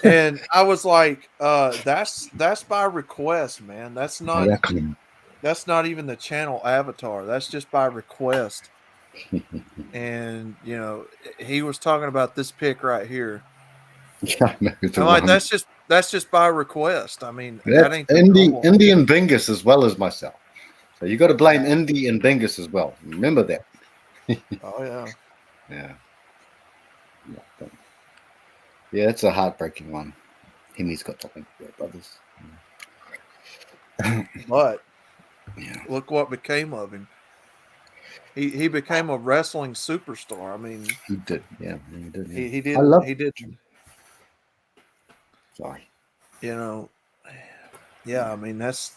And I was like, that's by request, man. That's not even the channel avatar. That's just by request. And he was talking about this pic right here. Yeah, I'm like, that's just by request. I mean, that ain't Indy and Bingus as well as myself. So you got to blame Indy and Bingus as well. Remember that. Oh yeah. Yeah. Yeah, it's a heartbreaking one. Hemi's got something to do, brothers. But Yeah. look what became of him. He became a wrestling superstar. I mean, He did. Yeah, he did. Yeah. he I love. didn't. Sorry. You know, yeah. I mean, that's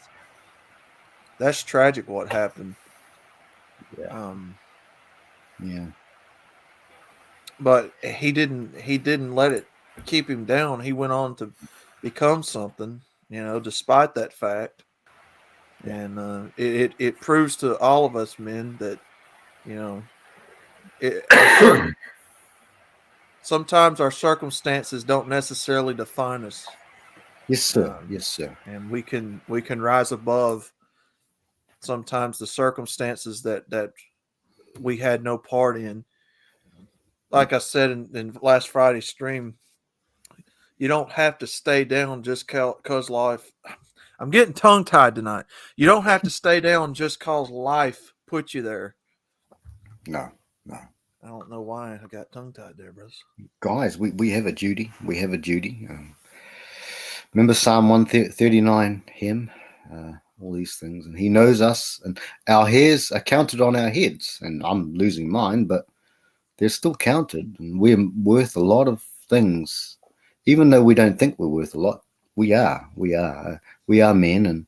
tragic what happened. Yeah. Yeah. But he didn't let it keep him down. He went on to become something. You know, despite that fact. And it proves to all of us men that, you know, sometimes our circumstances don't necessarily define us. Yes, sir. Yes, sir. And we can rise above sometimes the circumstances that we had no part in. Like I said in last Friday's stream, you don't have to stay down just cause life. I'm getting tongue tied tonight. You don't have to stay down just cause life put you there. No. I don't know why I got tongue tied there, bros. Guys, we have a duty. We have a duty. Remember Psalm 139, him, all these things. And he knows us, and our hairs are counted on our heads. And I'm losing mine, but they're still counted. And we're worth a lot of things. Even though we don't think we're worth a lot, we are. We are men, and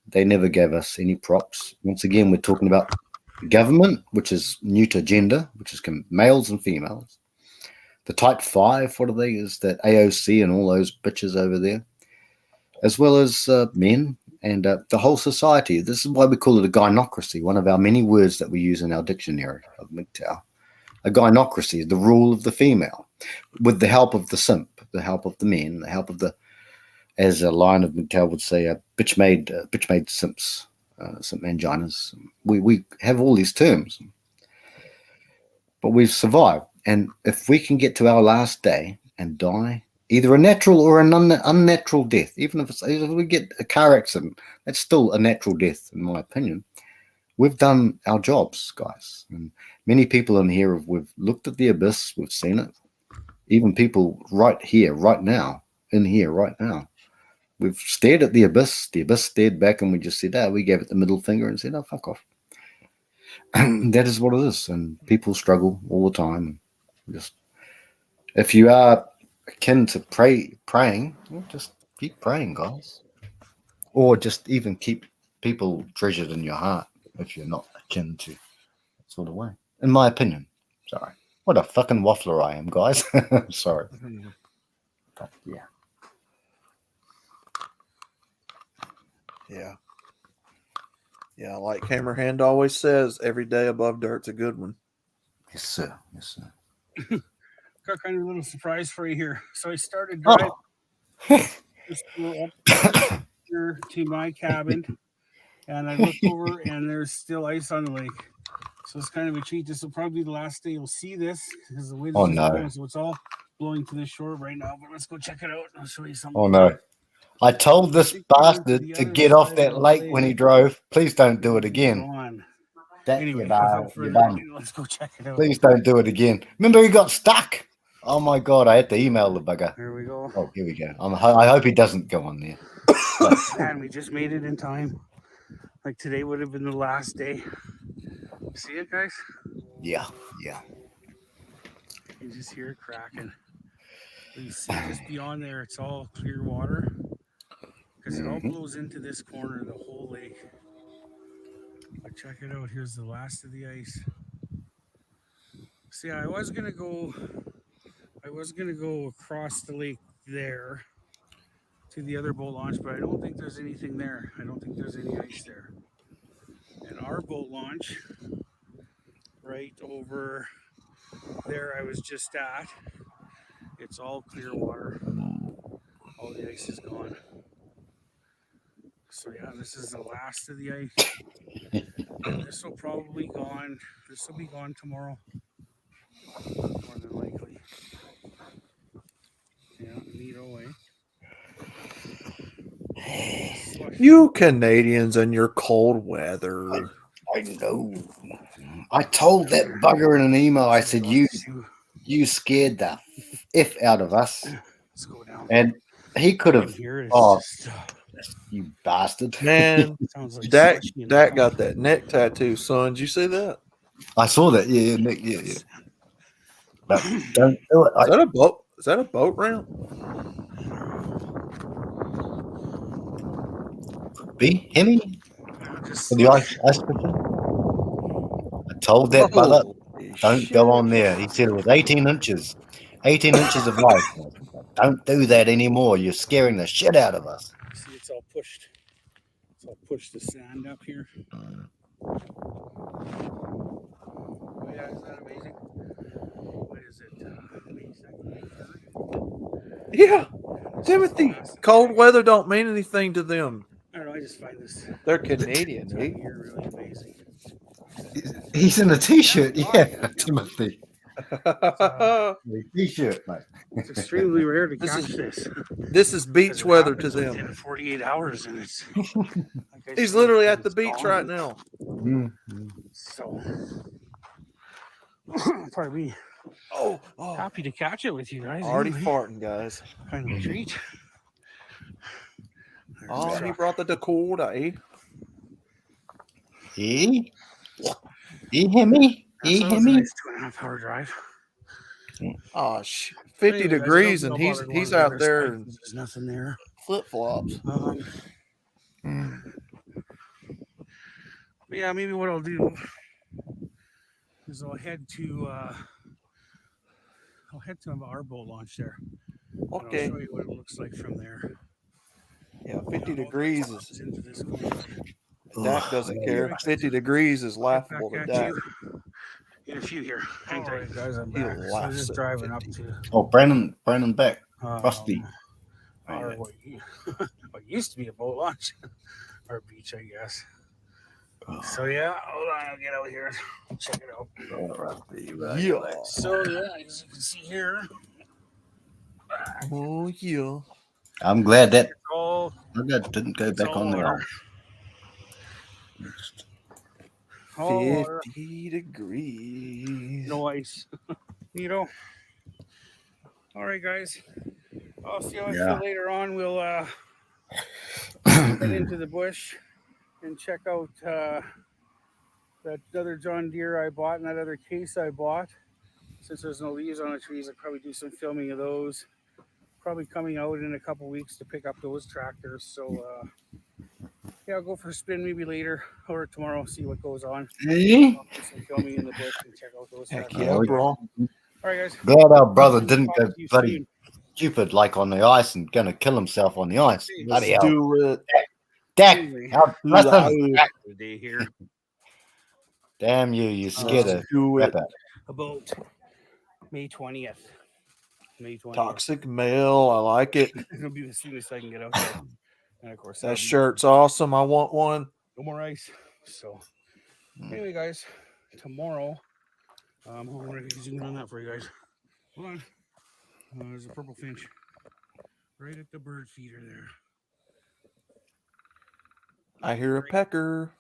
they never gave us any props. Once again, we're talking about the government, which is neuter gender, which is males and females. The Type 5, what are they? Is that AOC and all those bitches over there, as well as men and the whole society. This is why we call it a gynocracy, one of our many words that we use in our dictionary of MGTOW. A gynocracy is the rule of the female, with the help of the simp, the help of the men, the help of the, as a line of MGTOW would say, bitch made simps, simp manginas. We have all these terms, but we've survived. And if we can get to our last day and die, either a natural or an unnatural death, even if we get a car accident, that's still a natural death, in my opinion. We've done our jobs, guys. And many people in here we've looked at the abyss, we've seen it. Even people right here, right now, in here, right now. We've stared at the abyss stared back, and we just said, we gave it the middle finger and said, fuck off. That is what it is. And people struggle all the time. Just, if you are akin to praying, well, just keep praying, guys. Or just even keep people treasured in your heart if you're not akin to that sort of way. In my opinion. Sorry. What a fucking waffler I am, guys. Sorry. But yeah. Yeah. Yeah, like Hammerhand always says, every day above dirt's a good one. Yes, sir. Yes, sir. Got kind of a little surprise for you here. So I started driving just up here to my cabin, and I look over, and there's still ice on the lake. So it's kind of a treat. This will probably be the last day you'll see this because the wind is blowing, so it's all blowing to the shore right now. But let's go check it out. I'll show you something. Oh no. I told this bastard to get off that lake when he drove. Please don't do it again. Anyway, let's go check it out. Please don't do it again. Remember, he got stuck. Oh my god, I had to email the bugger. Here we go. Oh, here we go. I hope he doesn't go on there. And we just made it in time. Like today would have been the last day. See it, guys? Yeah. You just hear it cracking. You see just beyond there, it's all clear water. Because it all blows into this corner, the whole lake. But check it out. Here's the last of the ice. See, I was gonna go across the lake there to the other boat launch, but I don't think there's anything there. I don't think there's any ice there. And our boat launch, right over there I was just at, it's all clear water. All the ice is gone. So yeah, this is the last of the ice. This will probably gone. This will be gone tomorrow, more than likely. Yeah, neato, eh? You Canadians and your cold weather. I know. I told that bugger in an email. I said, "You You scared the F out of us. Let's go down. And he could have. Here it's Oh, just, you bastard. Man, sounds like Dak slushy in Dak there. got that neck tattoo, son. Did you see that? I saw that. Yeah, Nick. Yeah. But don't do it. Is that a boat? Is that a boat ramp? Be Hemi for the ice fishing. I told that brother, don't go on there. He said it was 18 inches. 18 inches of ice. Don't do that anymore. You're scaring the shit out of us. See, it's all pushed. It's all pushed the sand up here. Oh, yeah, isn't that amazing? What is it? Yeah, Timothy. Cold weather don't mean anything to them. I don't know. I just find this. They're Canadian. You're really amazing. He's in a t-shirt. Yeah, Timothy. T-shirt, mate. It's extremely rare to catch this. This is beach weather to them. Within 48 hours, and it's. He's literally at the beach right now. So, probably be happy to catch it with you guys. Already farting, guys. Kind of a treat. Oh, he brought the Dakota, eh? He hear me? He So hear it's a me? nice 2.5 hour drive. Oh, 50 Anyways, degrees, don't and feel he's bothered going out to there side, in there's nothing there. flip flops. But yeah, maybe what I'll do is I'll head to our boat launch there. Okay. And I'll show you what it looks like from there. Yeah, 50 degrees is. Into this point. Dak doesn't care. 50 degrees is laughable to Back Dak. at you in a few here. Hang tight, guys. I'm He'll back. So laugh just at driving up to Oh, Brandon back. Rusty. or what used to be a boat launch or beach, I guess. So yeah, hold on, I'll get out here and check it out. Yeah. So yeah, as you can see here. Oh yeah. I'm glad that all didn't go back on there. All water, 50 degrees. no ice. All right, guys. I'll see how I feel later on. We'll head into the bush and check out that other John Deere I bought and that other case I bought. Since there's no leaves on the trees, I'll probably do some filming of those. Probably coming out in a couple weeks to pick up those tractors. So yeah, I'll go for a spin maybe later or tomorrow, see what goes on. Hey? I'll do some filming in the bush and check out those Heck tractors. yeah, bro. All right, guys. Glad our brother didn't go Talk to you bloody soon. stupid like on the ice and gonna kill himself on the ice. Bloody hell. Do it. Dak, how bless him. Dak. Day here. Damn you scared the do crap it. out. About May 20th. May 20th. Toxic male. I like it. It'll be the soonest I can get out there. And of course, That shirt's awesome. I want one. no more ice. So, anyway, guys, tomorrow, I'm going to zoom in on that for you guys. Hold on. There's a purple finch right at the bird feeder there. I hear a pecker.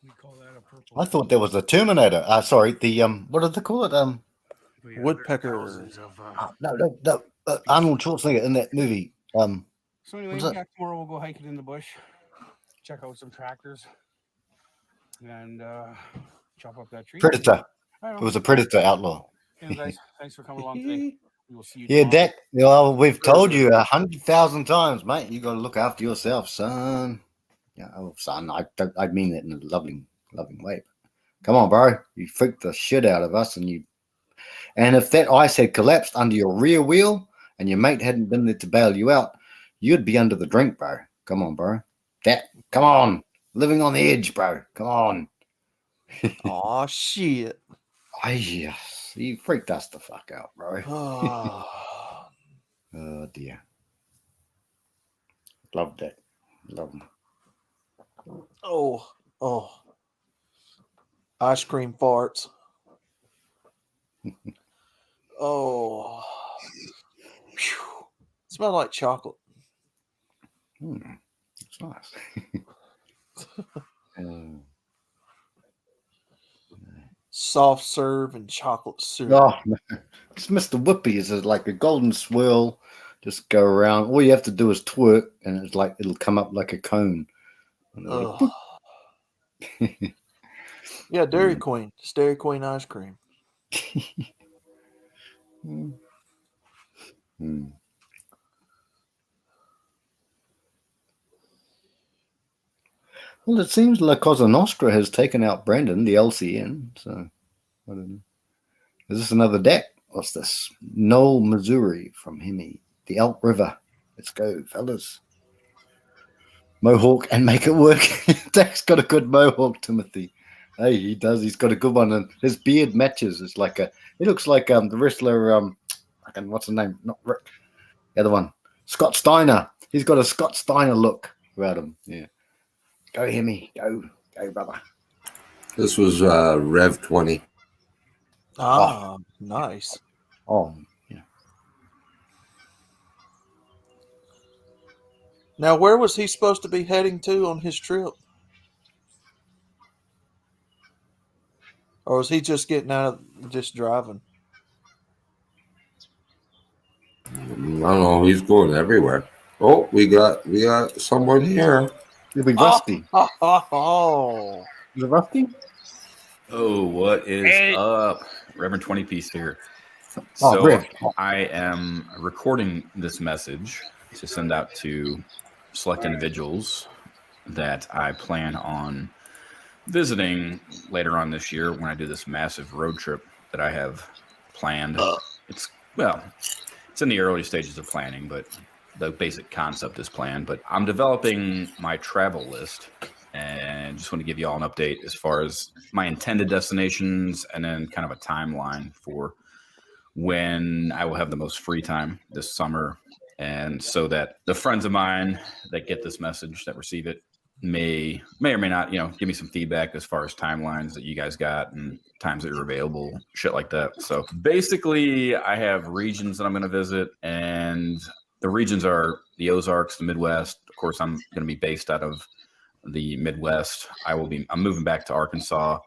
We call that a purple. I thought there was a Terminator. Sorry, the what do they call it? But yeah, Woodpecker. there's thousands of, No, Arnold Schwarzenegger in that movie. So anyway, What's that? yeah, tomorrow we'll go hiking in the bush, check out some tractors, and chop up that tree. Predator. I It know. was a Predator outlaw. Anyway, guys, thanks for coming along today. We will see you Yeah, tomorrow. Dak. Well, we've told you 100,000 times, mate. You got to look after yourself, son. Yeah, oh, son. I mean that in a loving way. Come on, bro. You freaked the shit out of us, and if that ice had collapsed under your rear wheel and your mate hadn't been there to bail you out, you'd be under the drink, bro. Come on, bro. Come on. Living on the edge, bro. Come on. Aw, shit. Oh, yes. You freaked us the fuck out, bro. Oh, Oh, dear. Love that. Love them. oh. Ice cream farts. Oh. Phew. Smell like chocolate. It's nice. soft serve and chocolate syrup. Oh, no. It's Mr. Whippy. It's like a golden swirl. Just go around. All you have to do is twerk, and it's like it'll come up like a cone. Yeah, Dairy Queen. It's Dairy Queen ice cream. Well, it seems La Cosa Nostra has taken out Brandon, the LCN. So, I don't know. Is this another deck? What's this? Noel, Missouri from Hemi. The Elk River. Let's go, fellas. Mohawk and make it work. Dak's got a good mohawk, Timothy. Hey, he does. He's got a good one, and his beard matches. It's like he looks like the wrestler. What's the name? Not Rick. The other one, Scott Steiner. He's got a Scott Steiner look about him. Yeah. Go, Hemi. Go, brother. This was Rev 20. Ah, nice. Oh, yeah. Now, where was he supposed to be heading to on his trip? Or was he just getting out of just driving? I don't know. He's going everywhere. Oh, we got someone here. It'll be Rusty. Oh. Is it Rusty? Oh, what is up? Reverend 20 Piece here. Oh, So Rev. I am recording this message to send out to select individuals that I plan on visiting later on this year when I do this massive road trip that I have planned. It's in the early stages of planning, but the basic concept is planned. But I'm developing my travel list and just want to give you all an update as far as my intended destinations and then kind of a timeline for when I will have the most free time this summer. And so that the friends of mine that get this message, that receive it, may or may not, give me some feedback as far as timelines that you guys got and times that you're available, shit like that. So basically I have regions that I'm going to visit, and the regions are the Ozarks, the Midwest. Of course, I'm going to be based out of the Midwest. I'm moving back to Arkansas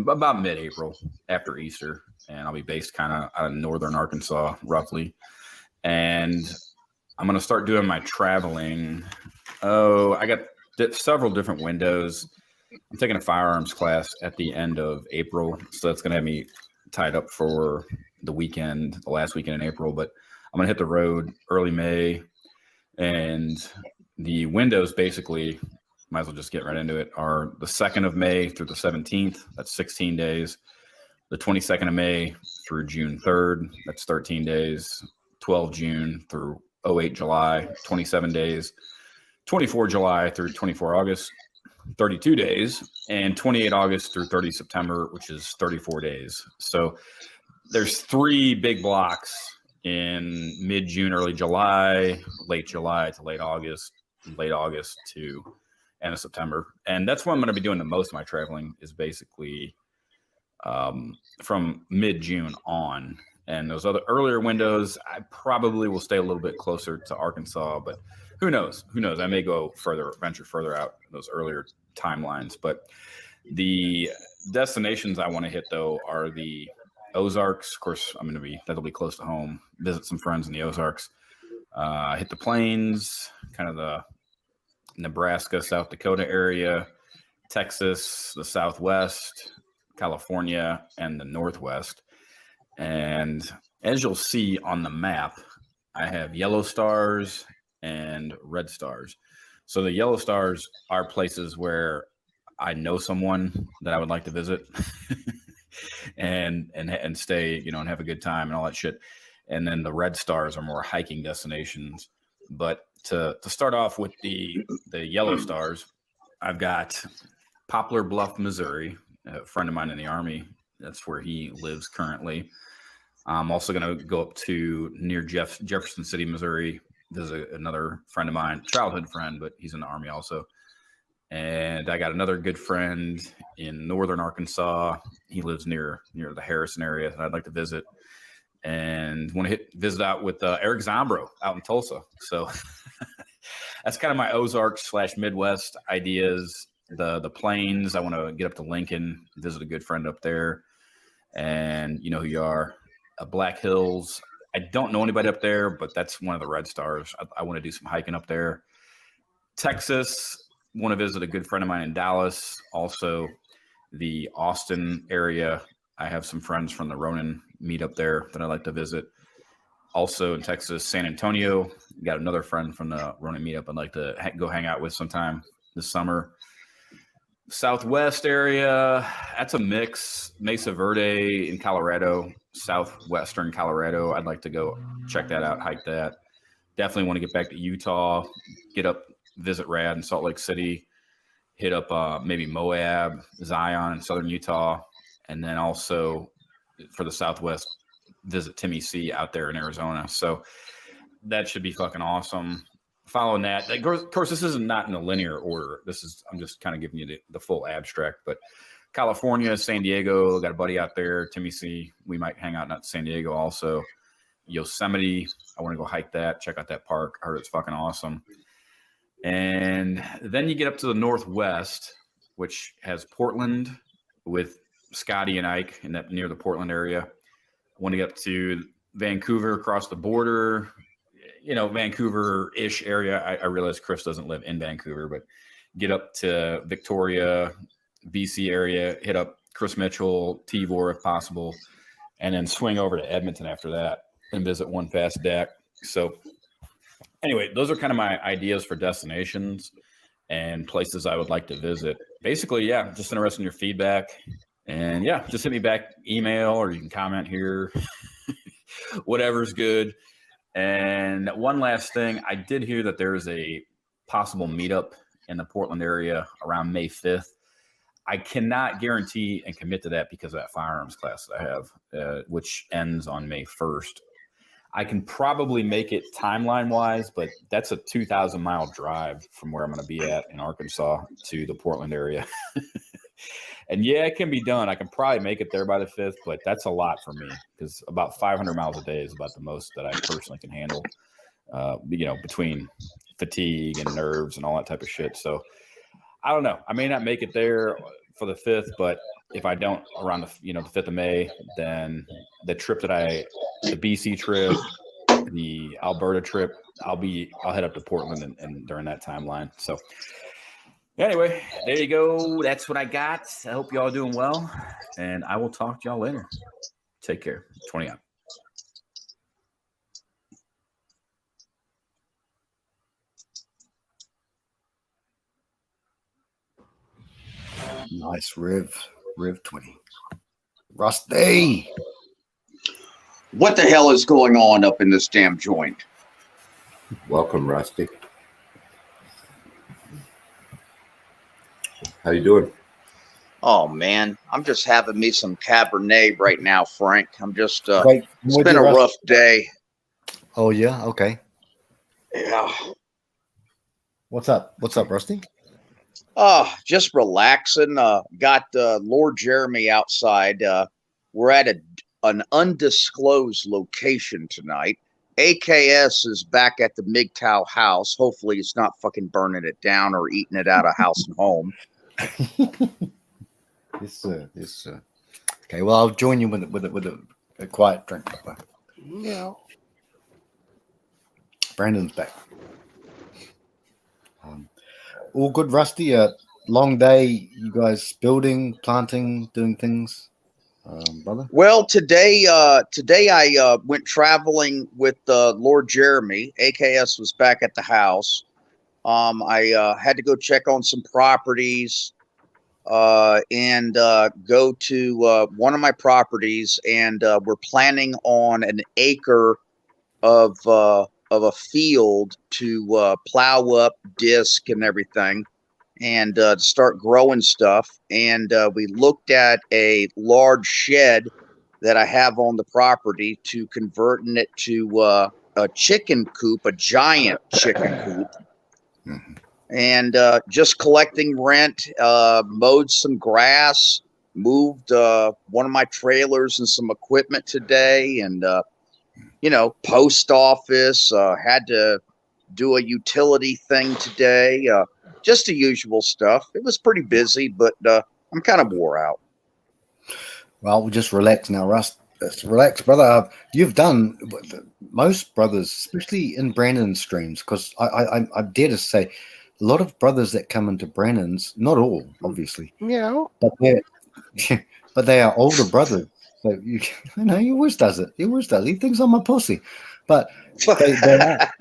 about mid-April after Easter, and I'll be based kind of out of northern Arkansas roughly. And I'm going to start doing my traveling. I got several different windows. I'm taking a firearms class at the end of April, so that's going to have me tied up for the last weekend in April. But I'm going to hit the road early May, and the windows basically, might as well just get right into it, are the 2nd of May through the 17th. That's 16 days. The 22nd of May through June 3rd. That's 13 days. 12 June through 08 July, 27 days. 24 July through 24 August, 32 days, and 28 August through 30 September, which is 34 days. So there's 3 big blocks in mid-June, early July, late July to late August to end of September. And that's when I'm going to be doing the most of my traveling, is basically from mid-June on. And those other earlier windows, I probably will stay a little bit closer to Arkansas, but who knows? I may venture further out in those earlier timelines. But the destinations I want to hit, though, are the Ozarks. Of course, that'll be close to home. Visit some friends in the Ozarks. Hit the plains, kind of the Nebraska, South Dakota area, Texas, the Southwest, California, and the Northwest. And as you'll see on the map, I have yellow stars and red stars. So the yellow stars are places where I know someone that I would like to visit and stay, and have a good time and all that shit. And then the red stars are more hiking destinations. But to start off with the yellow stars, I've got Poplar Bluff, Missouri, a friend of mine in the Army. That's where he lives currently. I'm also going to go up to near Jefferson City, Missouri. There's another friend of mine, childhood friend, but he's in the Army also. And I got another good friend in northern Arkansas. He lives near the Harrison area that I'd like to visit. And want to visit out with Eric Zombro out in Tulsa. So that's kind of my Ozarks / Midwest ideas. The plains, I want to get up to Lincoln, visit a good friend up there. and you know who you are. Black Hills. I don't know anybody up there, but that's one of the red stars. I want to do some hiking up there. Texas. Want to visit a good friend of mine in Dallas. Also, the Austin area. I have some friends from the Ronin meet up there that I like to visit. Also in Texas, San Antonio. Got another friend from the Ronin meetup I'd like to go hang out with sometime this summer. Southwest area, that's a mix. Mesa Verde in Colorado, southwestern Colorado. I'd like to go check that out, hike that. Definitely want to get back to Utah, get up, visit Rad in Salt Lake City, hit up maybe Moab, Zion in southern Utah, and then also for the Southwest, visit Timmy C out there in Arizona. So that should be fucking awesome. Following that, of course, this is not in a linear order. I'm just kind of giving you the full abstract, but California, San Diego, got a buddy out there, Timmy C. We might hang out in San Diego also. Yosemite, I want to go hike that, check out that park. I heard it's fucking awesome. And then you get up to the Northwest, which has Portland with Scotty and Ike in that near the Portland area. I want to get up to Vancouver across the border, Vancouver-ish area. I realize Chris doesn't live in Vancouver, but get up to Victoria, BC area, hit up Chris Mitchell, Tivor if possible, and then swing over to Edmonton after that and visit One Fast Deck. So anyway, those are kind of my ideas for destinations and places I would like to visit. Basically, yeah, just interested in your feedback. And yeah, just hit me back, email, or you can comment here. Whatever's good. And one last thing, I did hear that there is a possible meetup in the Portland area around May 5th. I cannot guarantee and commit to that because of that firearms class that I have, which ends on May 1st. I can probably make it timeline-wise, but that's a 2,000-mile drive from where I'm going to be at in Arkansas to the Portland area. And yeah, it can be done. I can probably make it there by the 5th, but that's a lot for me because about 500 miles a day is about the most that I personally can handle, between fatigue and nerves and all that type of shit. So I don't know. I may not make it there for the 5th, but if I don't around the 5th of May, then the BC trip, the Alberta trip, I'll head up to Portland and during that timeline. So anyway, there you go. That's what I got. I hope y'all are doing well, and I will talk to y'all later. Take care. 20 out. Nice Rev 20. Rusty. What the hell is going on up in this damn joint? Welcome, Rusty. How you doing? Oh man, I'm just having me some Cabernet right now, Frank. I'm just it's been a rough day. Oh yeah, okay. Yeah. What's up? What's up, Rusty? Just relaxing. Got Lord Jeremy outside. We're at an undisclosed location tonight. AKS is back at the MGTOW house. Hopefully it's not fucking burning it down or eating it out of house and home. Yes, sir. Yes, sir. Okay, well, I'll join you with a quiet drink. Yeah. Brandon's back. All good, Rusty. Long day. You guys building, planting, doing things, brother. Well, today I went traveling with Lord Jeremy. AKS was back at the house. I had to go check on some properties and go to one of my properties, and we're planning on an acre of a field to plow up, disc, and everything, and start growing stuff. And we looked at a large shed that I have on the property to converting it to a chicken coop, a giant chicken coop. Mm-hmm. And just collecting rent, mowed some grass, moved one of my trailers and some equipment today, and post office, had to do a utility thing today, just the usual stuff. It was pretty busy, but I'm kind of wore out. Well, we'll just relax now, Russ. Just relax, brother. You've done most brothers, especially in Brandon's streams, because I dare to say, a lot of brothers that come into Brandon's, not all, obviously, Meow. but they're but they are older brothers. So he always does it. He always does. He thinks I'm a pussy, but they are.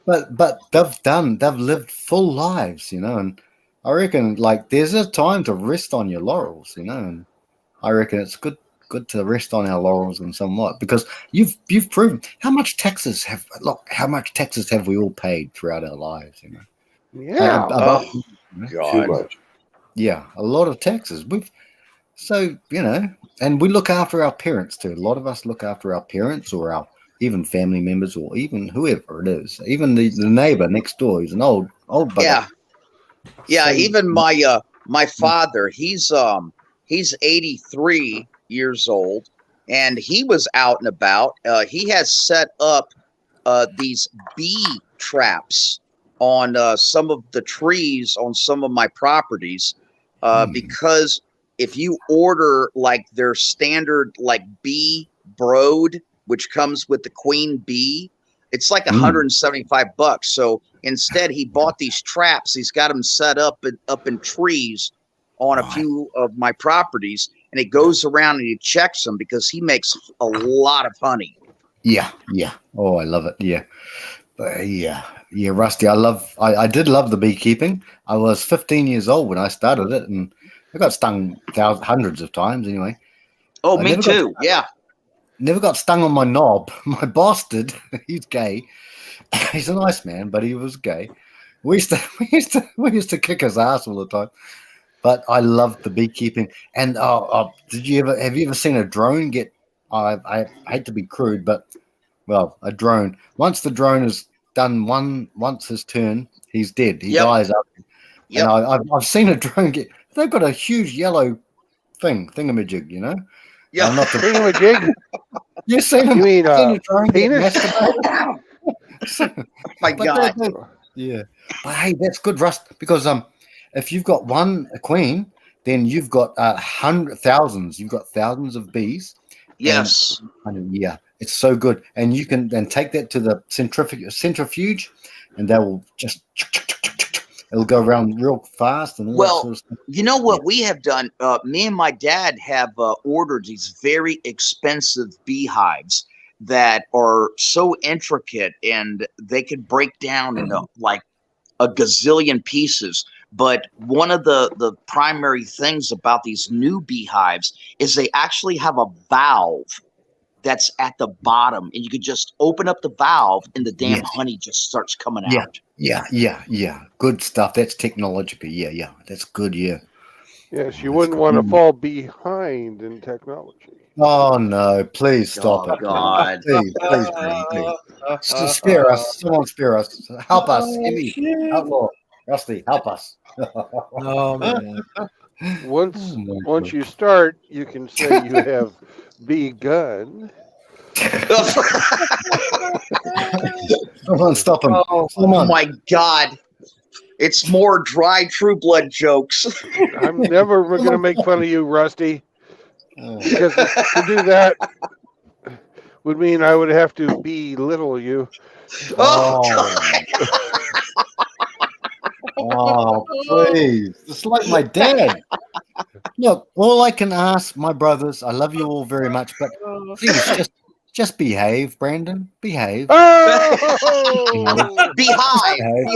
But they've lived full lives, and I reckon like there's a time to rest on your laurels, and I reckon it's good to rest on our laurels and somewhat, because you've proven how much taxes have we all paid throughout our lives, Yeah. about Too much. yeah, a lot of taxes. And we look after our parents too. A lot of us look after our parents or our even family members or even whoever it is, even the neighbor next door. He's an old bugger. Yeah, So- even my father, he's 83 years old, and he was out and about. He has set up these bee traps on some of the trees on some of my properties, because if you order like their standard like bee brood, which comes with the queen bee, it's like $175. So instead, he bought these traps. He's got them set up in trees on a few of my properties, and he goes around and he checks them because he makes a lot of honey. Yeah. Oh, I love it. Yeah. Yeah, Rusty. I did love the beekeeping. I was 15 years old when I started it, and I got stung hundreds of times anyway. Oh, I me never got too. Yeah. Never got stung on my knob. My boss did. He's gay. He's a nice man, but he was gay. We used to kick his ass all the time. But I loved the beekeeping. And have you ever seen a drone get? I hate to be crude, but a drone. Once the drone has done once his turn, he's dead. He dies up. Yep. And I've seen a drone get. They've got a huge yellow thingamajig, Yeah. Not the Thingamajig? You seen him? You mean seen a drone get penis? masturbated? My God. Yeah. But hey, that's good, Rust, because if you've got a queen, then you've got thousands. You've got thousands of bees. Yes. And, yeah, it's so good, and you can then take that to the centrifuge, and they will just it'll go around real fast and all that Well, sort of stuff. you know what we have done? Me and my dad have ordered these very expensive beehives that are so intricate, and they could break down into like a gazillion pieces. But one of the primary things about these new beehives is they actually have a valve that's at the bottom, and you could just open up the valve and the damn honey just starts coming out. Yeah. Good stuff. That's technological. Yeah. That's good. Yeah. Yes, you wouldn't want to fall behind in technology. Oh no! Please stop Oh, it. God. Please. Spare us. Someone spare us. Help us. Emmy, outlaw, Rusty, help us. Oh man. Once you start, you can say you have begun. Someone stop him. Oh my God. It's more dry True Blood jokes. I'm never going to make fun of you, Rusty. Because to do that would mean I would have to belittle you. Oh, please. It's like my dad. Look, all I can ask my brothers, I love you all very much, but please just behave, Brandon. Behave. Oh! Behind.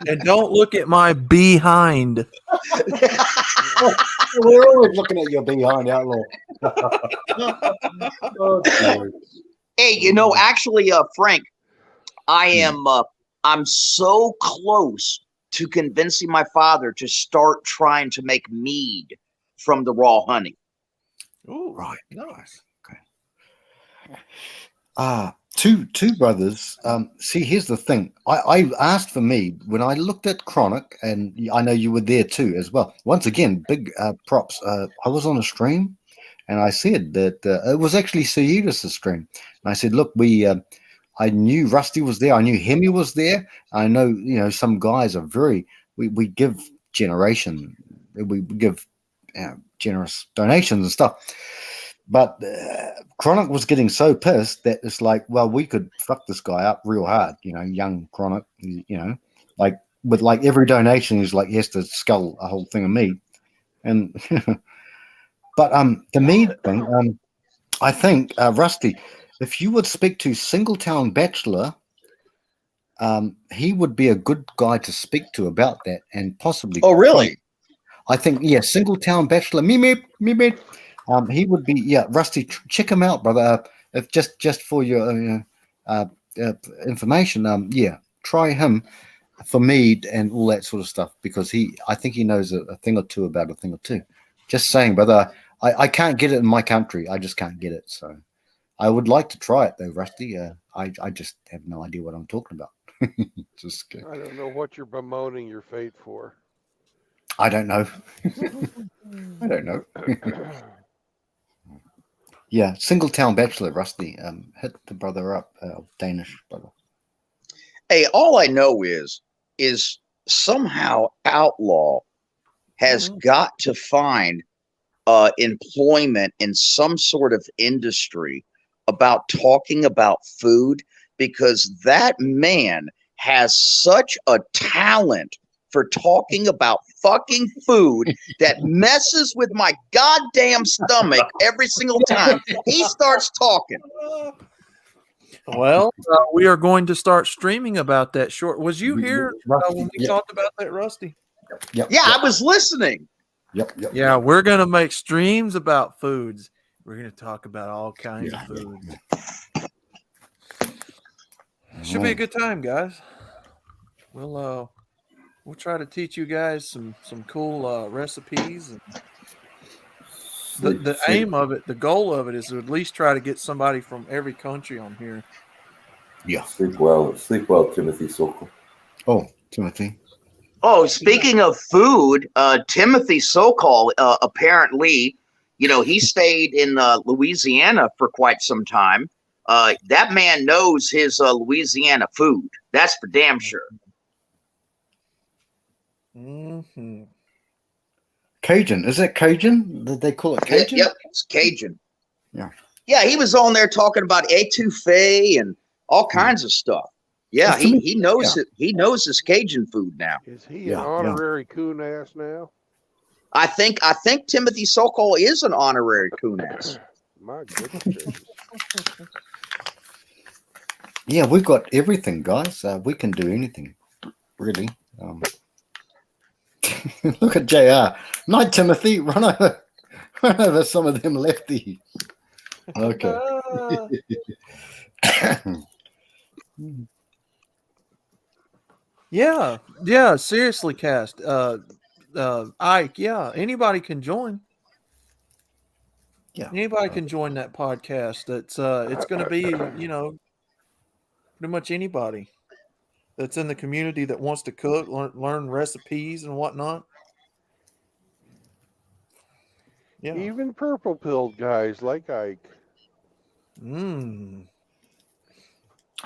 And don't look at my behind. We're always looking at your behind, outlaw. Hey, actually, Frank, I'm so close to convincing my father to start trying to make mead from the raw honey. Oh, right. Nice. Okay. Two brothers. See, here's the thing. I asked for mead when I looked at Chronic, and I know you were there too as well. Once again, big props. I was on a stream, and I said that it was actually Sir stream. And I said, look, I knew Rusty was there. I knew Hemi was there. I know, some guys are we give generation. We give generous donations and stuff. But Chronic was getting so pissed that it's like, well, we could fuck this guy up real hard, young Chronic, like with like every donation is like he has to scull a whole thing of meat. And but the meat thing, I think Rusty, if you would speak to Singletown Bachelor, he would be a good guy to speak to about that, and possibly. Oh, really? I think, yeah, Singletown Bachelor, me. He would be, Rusty. Check him out, brother. If just for your information, try him for mead and all that sort of stuff, because I think he knows a thing or two about a thing or two. Just saying, brother. I can't get it in my country. I just can't get it. So I would like to try it though, Rusty. I just have no idea what I'm talking about. Just kidding. I don't know what you're bemoaning your fate for. I don't know. I don't know. Yeah, Singletown Bachelor, Rusty. Hit the brother up, Danish brother. Hey, all I know is somehow Outlaw has got to find employment in some sort of industry about talking about food, because that man has such a talent for talking about fucking food that messes with my goddamn stomach every single time he starts talking. Well, we are going to start streaming about that short. Was you here when we talked about that, Rusty? Yeah, I was listening. Yep. Yeah, we're going to make streams about foods. We're going to talk about all kinds of foods. Should be a good time, guys. We'll try to teach you guys some cool recipes. And the aim of it, the goal of it, is to at least try to get somebody from every country on here. Yeah. Sleep well, Timothy Sokol. Oh, Timothy. Oh, speaking of food, Timothy Sokol apparently, he stayed in Louisiana for quite some time. That man knows his Louisiana food. That's for damn sure. Mm-hmm. Cajun. Is it Cajun? Did they call it Cajun? Yep, it's Cajun. Yeah. Yeah, he was on there talking about etouffee and all kinds of stuff. Yeah, he knows it. He knows his Cajun food now. Is he an honorary coon ass now? I think Timothy Sokol is an honorary coon ass. My goodness. Yeah, we've got everything, guys. We can do anything, really. Look at JR. Night, Timothy. Run over some of them lefties. Okay. Yeah. Seriously, Cast. Ike. Yeah, anybody can join. Yeah, anybody can join that podcast. It's going to be pretty much anybody that's in the community that wants to cook, learn recipes and whatnot. Yeah. Even purple pilled guys like Ike. I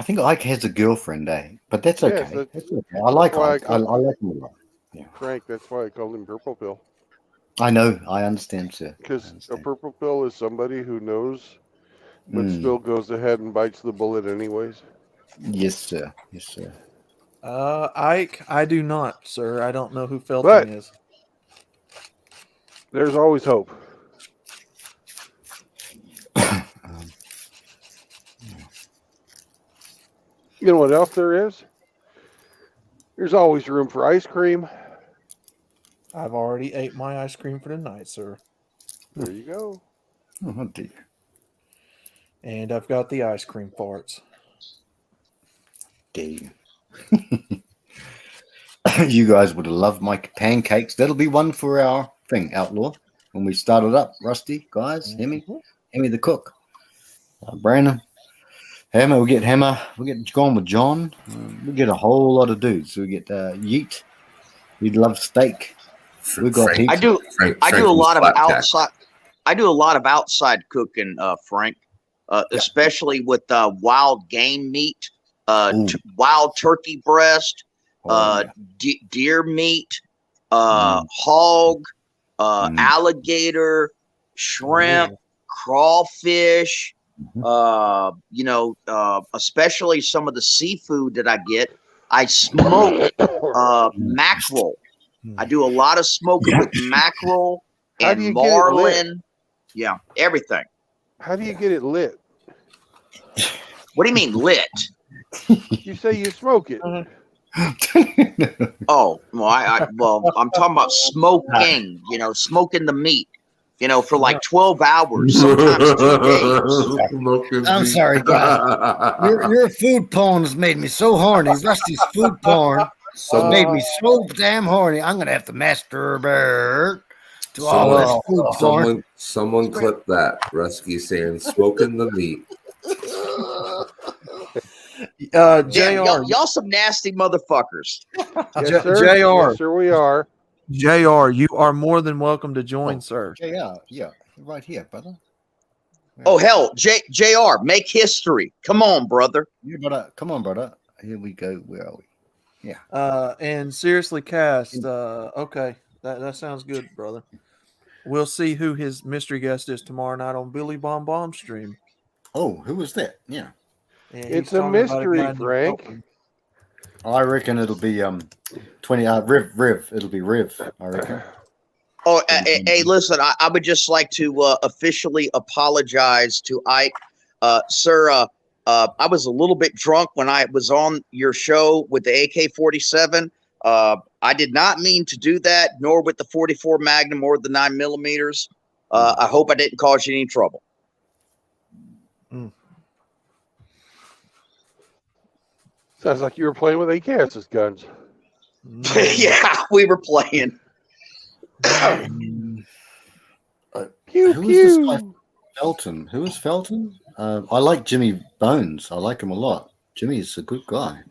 think Ike has a girlfriend, but that's okay. Yes, that's okay. I like Ike. I like him a lot. Yeah. Frank, that's why I called him purple pill. I know. I understand, sir. Because a purple pill is somebody who knows, but still goes ahead and bites the bullet anyways. Yes, sir. Yes, sir. Ike, I do not, sir. I don't know who Felton is. There's always hope. You know what else there is? There's always room for ice cream. I've already ate my ice cream for the night, sir. There you go. Oh, dear. And I've got the ice cream farts. Dang. You guys would have loved my pancakes. That'll be one for our thing, Outlaw. When we start it up, Rusty, guys, Hemi the cook, Brandon, Hammer. We'll get going with John. We get a whole lot of dudes. So we get Yeet. He'd love steak. We got. I do a lot of outside. I do a lot of outside cooking, Frank, especially with wild game meat, wild turkey breast, deer meat, hog, alligator, shrimp, crawfish, especially some of the seafood that I get. I smoke mackerel. I do a lot of smoking with mackerel How and do you get it lit? marlin. Yeah, everything. How do you get it lit? What do you mean lit? You say you smoke it. Oh, well, I'm talking about smoking, smoking the meat, for like 12 hours, sometimes 2 days. I'm sorry, guys. Your food porn has made me so horny. Rusty's food porn made me so damn horny. I'm gonna have to masturbate to all this food porn. Someone clip that. Rusky saying smoking the meat. Damn, y'all some nasty motherfuckers. Yes, sir. JR. Yes, sir, we are. JR, you are more than welcome to join, sir. Yeah, right here, brother. Oh hell, JR, make history. Come on, brother. Come on, brother. Here we go. Where are we? Yeah. And seriously, Cast. Okay, that sounds good, brother. We'll see who his mystery guest is tomorrow night on Billy Bomb Bomb stream. Oh, who was that? Yeah. And It's he's a talking about mystery, guy named Frank. Elton. I reckon it'll be 20 Riv. It'll be Riv, I reckon. Oh, hey, listen, I would just like to officially apologize to Ike. Sir, I was a little bit drunk when I was on your show with the AK-47. I did not mean to do that, nor with the 44 Magnum or the 9mm. I hope I didn't cause you any trouble. Sounds like you were playing with AKS's guns. Yeah, we were playing. Pew, Who is this pew. guy? Felton. Who is Felton? I like Jimmy Bones. I like him a lot. Jimmy is a good guy.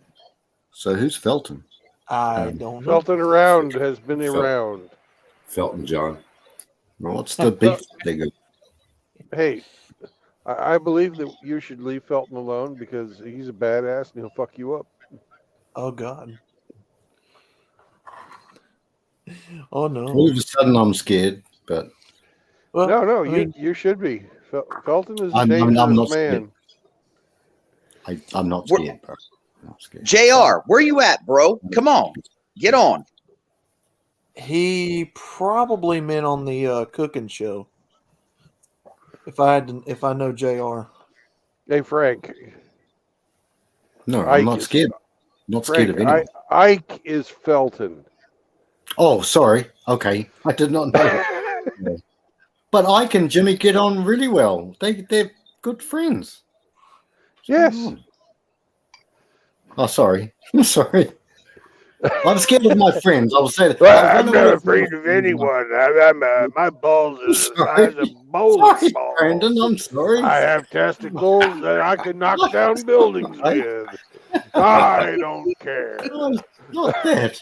So who's Felton? I don't know. Felton around has been around. Felton John. What's the beef they go? Hey, I believe that you should leave Felton alone because he's a badass and he'll fuck you up. Oh God. Oh no. All of a sudden I'm scared, but Well, No, I mean, you should be. Felton is a I'm dangerous not man. scared. I'm not scared, bro. I'm not scared. JR, where you at, bro? Come on, get on. he probably meant on the cooking show. If I know JR. Hey, Frank. No, Ike I'm not is- scared. Not scared of Frank, anyone. Ike is Felton. Oh, sorry. Okay, I did not know. But Ike and Jimmy get on really well. They're good friends. Yes. Oh, sorry. I'm sorry. I'm scared of my friends. I'll say that. I'm not afraid of anyone. My balls are the size of bowling Sorry, balls. Brandon. I'm sorry. I have testicles that I can knock down buildings with. I don't care. No, not that.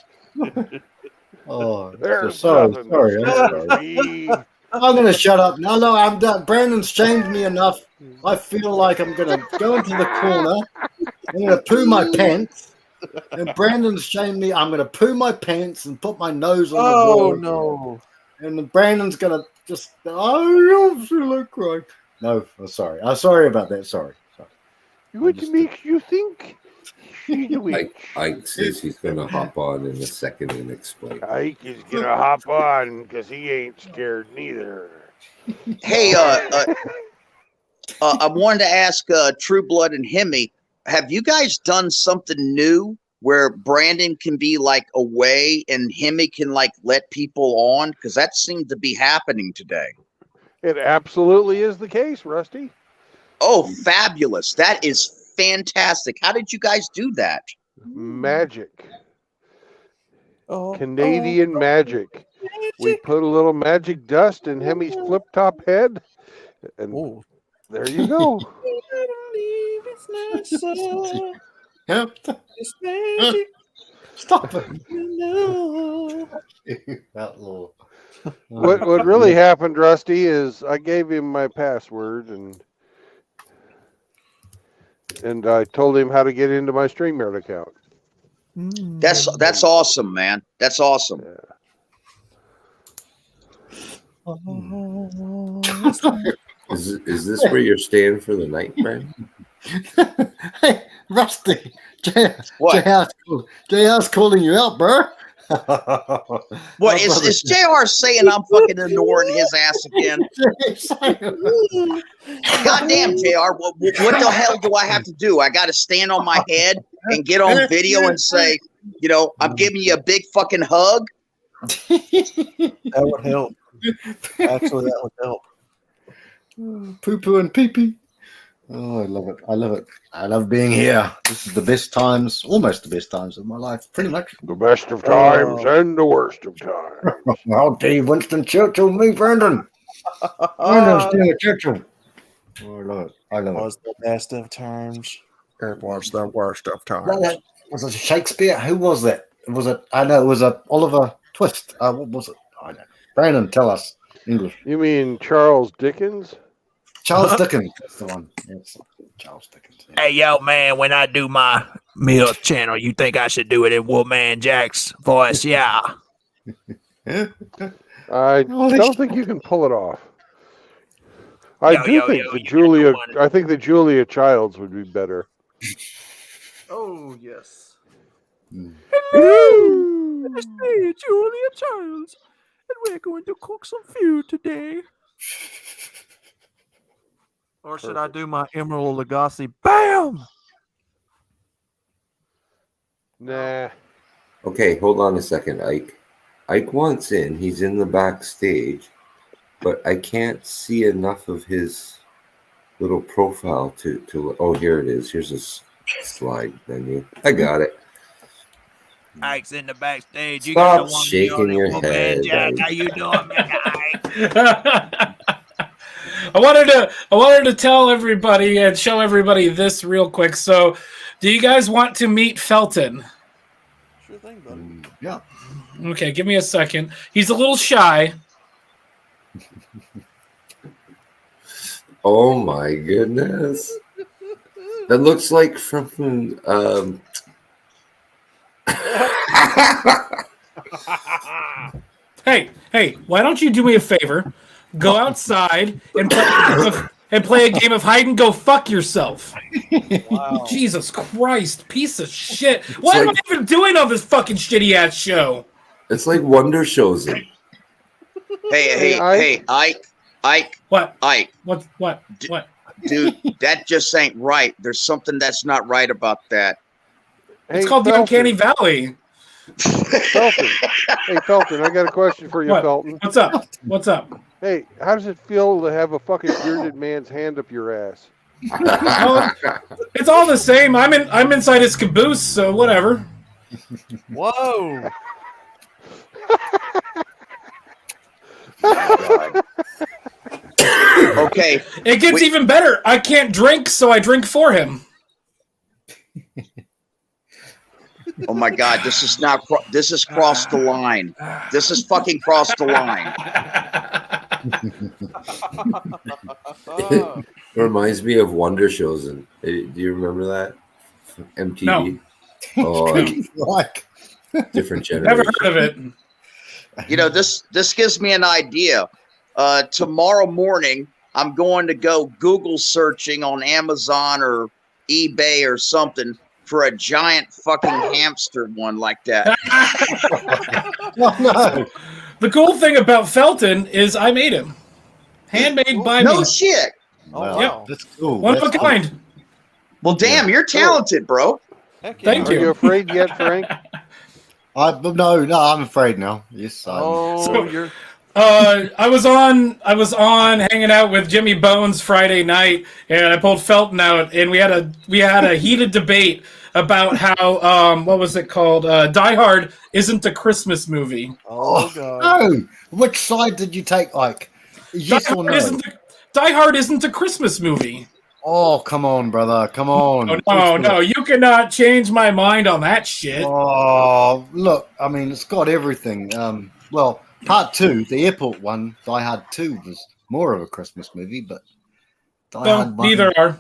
Oh, There's sorry. nothing Sorry. that I'm scares sorry. me. I'm going to shut up. No, I'm done. Brandon's shamed me enough. I feel like I'm going to go into the corner. I'm going to poo my pants. And Brandon's shamed me. I'm going to poo my pants and put my nose on the Oh wall. no. And then Brandon's going to just, I don't feel like crying. No, I'm sorry. I'm sorry about that. Sorry. What makes you think? Ike says he's going to hop on in a second and explain. Ike is gonna hop on because he ain't scared neither. Hey, I wanted to ask True Blood and Hemi, have you guys done something new where Brandon can be like away and Hemi can like let people on? Because that seemed to be happening today. It absolutely is the case, Rusty. Oh, fabulous. That is fantastic. How did you guys do that? Magic. Canadian magic. We put a little magic dust in Hemi's flip top head, and there you go. Stop it. What really happened, Rusty, is I gave him my password and I told him how to get into my StreamYard account. That's awesome, man. That's awesome. Is this where you're staying for the night, Brandon? Hey, Rusty, What? JR's calling you out, bro. What is JR saying? I'm fucking ignoring his ass again. Goddamn, JR, what the hell do I have to do? I got to stand on my head and get on video and say, you know, I'm giving you a big fucking hug. That would help. Actually, that would help. Poo poo and pee pee. Oh, I love it. I love it. I love being here. This is the best times, almost the best times of my life, pretty much. The best of times and the worst of times. I'll tell you, Winston Churchill, me, Brandon. Brandon's doing Churchill. Oh, I love it. I love it. Was the best of times. It was the worst of times. Was it Shakespeare? Who was that? Was it? I know it was a Oliver Twist. What was it? I don't know. Brandon, tell us English. You mean Charles Dickens? Charles Dickens. That's the one. Yes, Charles Dickens. Hey, yo, man, when I do my MILF channel, you think I should do it in Wolfman Jack's voice? Yeah. I don't think you can pull it off. I think that Julia Childs would be better. Oh, yes. Hello, it's me, Julia Childs, and we're going to cook some food today. Or should I do my Emerald Lagasse? Bam! Nah. Okay, hold on a second, Ike. Ike wants in. He's in the backstage, but I can't see enough of his little profile to. Oh, here it is. Here's a slide menu. I got it. Ike's in the backstage. You Stop got shaking your head. Jack, how you doing, Ike? I wanted to tell everybody and show everybody this real quick. So, do you guys want to meet Felton? Sure thing, buddy. Yeah. Okay, give me a second. He's a little shy. Oh my goodness. That looks like from Hey, why don't you do me a favor? Go outside and play a game of hide and go fuck yourself. Wow. Jesus Christ, piece of shit. What am I even doing on this fucking shitty ass show? It's like Wonder Shows it. Hey, Ike. What? Ike. What? Dude, that just ain't right. There's something that's not right about that. It's called the Uncanny Valley. Felton. Hey, Felton, I got a question for you, What? Felton. What's up? Hey, how does it feel to have a fucking bearded man's hand up your ass? Well, it's all the same. I'm inside his caboose, so whatever. Whoa. Okay. It gets even better. I can't drink, so I drink for him. Oh my God, this is crossed the line. This is fucking crossed the line. It reminds me of Wonder Shows. Do you remember that? MTV. No. Oh, different generation. Never heard of it. You know, this gives me an idea. Tomorrow morning, I'm going to go Google searching on Amazon or eBay or something for a giant fucking hamster one like that. Oh, no. The cool thing about Felton is I made him. Handmade by me. No shit. Wow. Yep. That's cool. One That's of a kind. Well, damn, you're talented, bro. Thank Are you. you afraid yet, Frank? No, I'm afraid now. Yes, So, I was on hanging out with Jimmy Bones Friday night, and I pulled Felton out, and we had a heated debate about how what was it called? Die Hard isn't a Christmas movie. Oh, God. no. Which side did you take, Ike? Yes or no? Die Hard isn't a Christmas movie. Oh, come on, brother. Come on. No, you cannot change my mind on that shit. Oh, look, I mean, it's got everything. Well, part 2, the airport one, Die Hard 2, was more of a Christmas movie, but Well, neither are.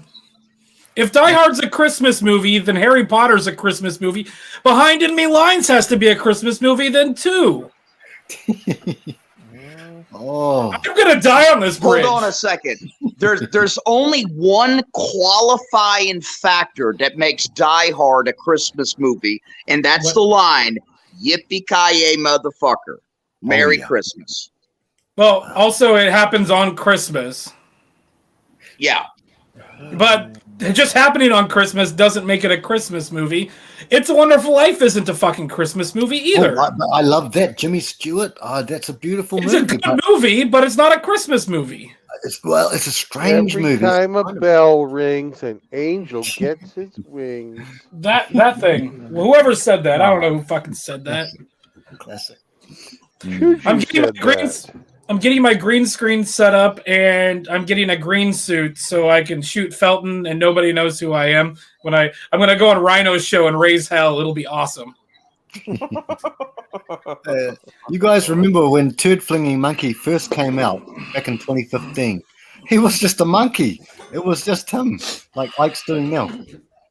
If Die Hard's a Christmas movie, then Harry Potter's a Christmas movie. Behind Enemy Lines has to be a Christmas movie then too. Oh, I'm gonna die on this bridge. Hold on a second. There's only one qualifying factor that makes Die Hard a Christmas movie, and that's the line, "Yippee-ki-yay, motherfucker. Merry Christmas." Well, also it happens on Christmas. Yeah. But just happening on Christmas doesn't make it a Christmas movie. It's a Wonderful Life isn't a fucking Christmas movie either. I love that. Jimmy Stewart. That's a beautiful It's movie. a good movie, but it's not a Christmas movie. It's a strange Every movie. time a bell rings, an angel gets his wings. That thing. Whoever said that, I don't know who fucking said that. Classic. I'm getting my green screen set up, and I'm getting a green suit so I can shoot Felton, and nobody knows who I am. When I'm going to go on Rhino's show and raise hell. It'll be awesome. You guys remember when Turd Flinging Monkey first came out back in 2015? He was just a monkey. It was just him, like Ike's doing now.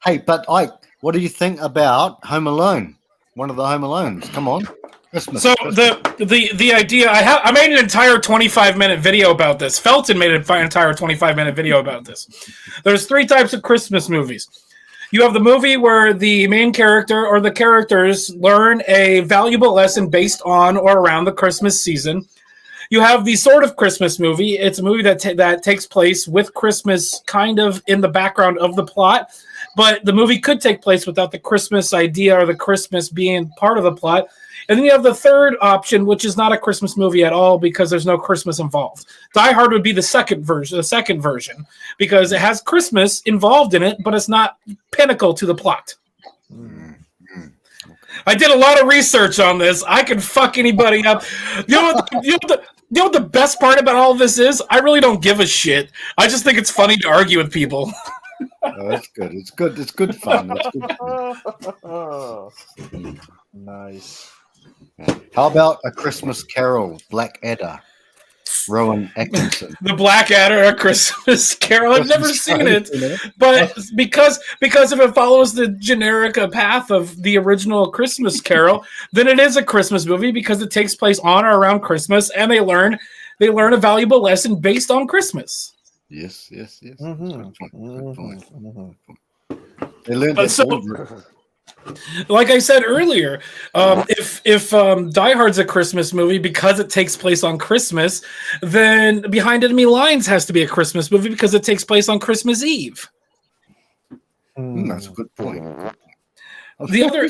Hey, but Ike, what do you think about Home Alone? One of the Home Alones. Come on. Christmas. So the idea I made an entire 25-minute video about this. Felton made an entire 25-minute video about this. There's 3 types of Christmas movies. You have the movie where the main character or the characters learn a valuable lesson based on or around the Christmas season. You have the sort of Christmas movie. It's a movie that takes place with Christmas kind of in the background of the plot, but the movie could take place without the Christmas idea or the Christmas being part of the plot. And then you have the third option, which is not a Christmas movie at all because there's no Christmas involved. Die Hard would be the second version, because it has Christmas involved in it, but it's not pinnacle to the plot. I did a lot of research on this. I can fuck anybody up. You know what the best part about all of this is? I really don't give a shit. I just think it's funny to argue with people. Oh, that's good. It's good. It's good fun. It's good fun. Nice. How about A Christmas Carol, Black Adder, Rowan Atkinson? The Black Adder, A Christmas Carol. I've never seen it, but because if it follows the generic path of the original Christmas Carol, then it is a Christmas movie because it takes place on or around Christmas, and they learn a valuable lesson based on Christmas. Yes. Mm-hmm. They learned that. Like I said earlier, if Die Hard's a Christmas movie because it takes place on Christmas, then Behind Enemy Lines has to be a Christmas movie because it takes place on Christmas Eve. That's a good point. The other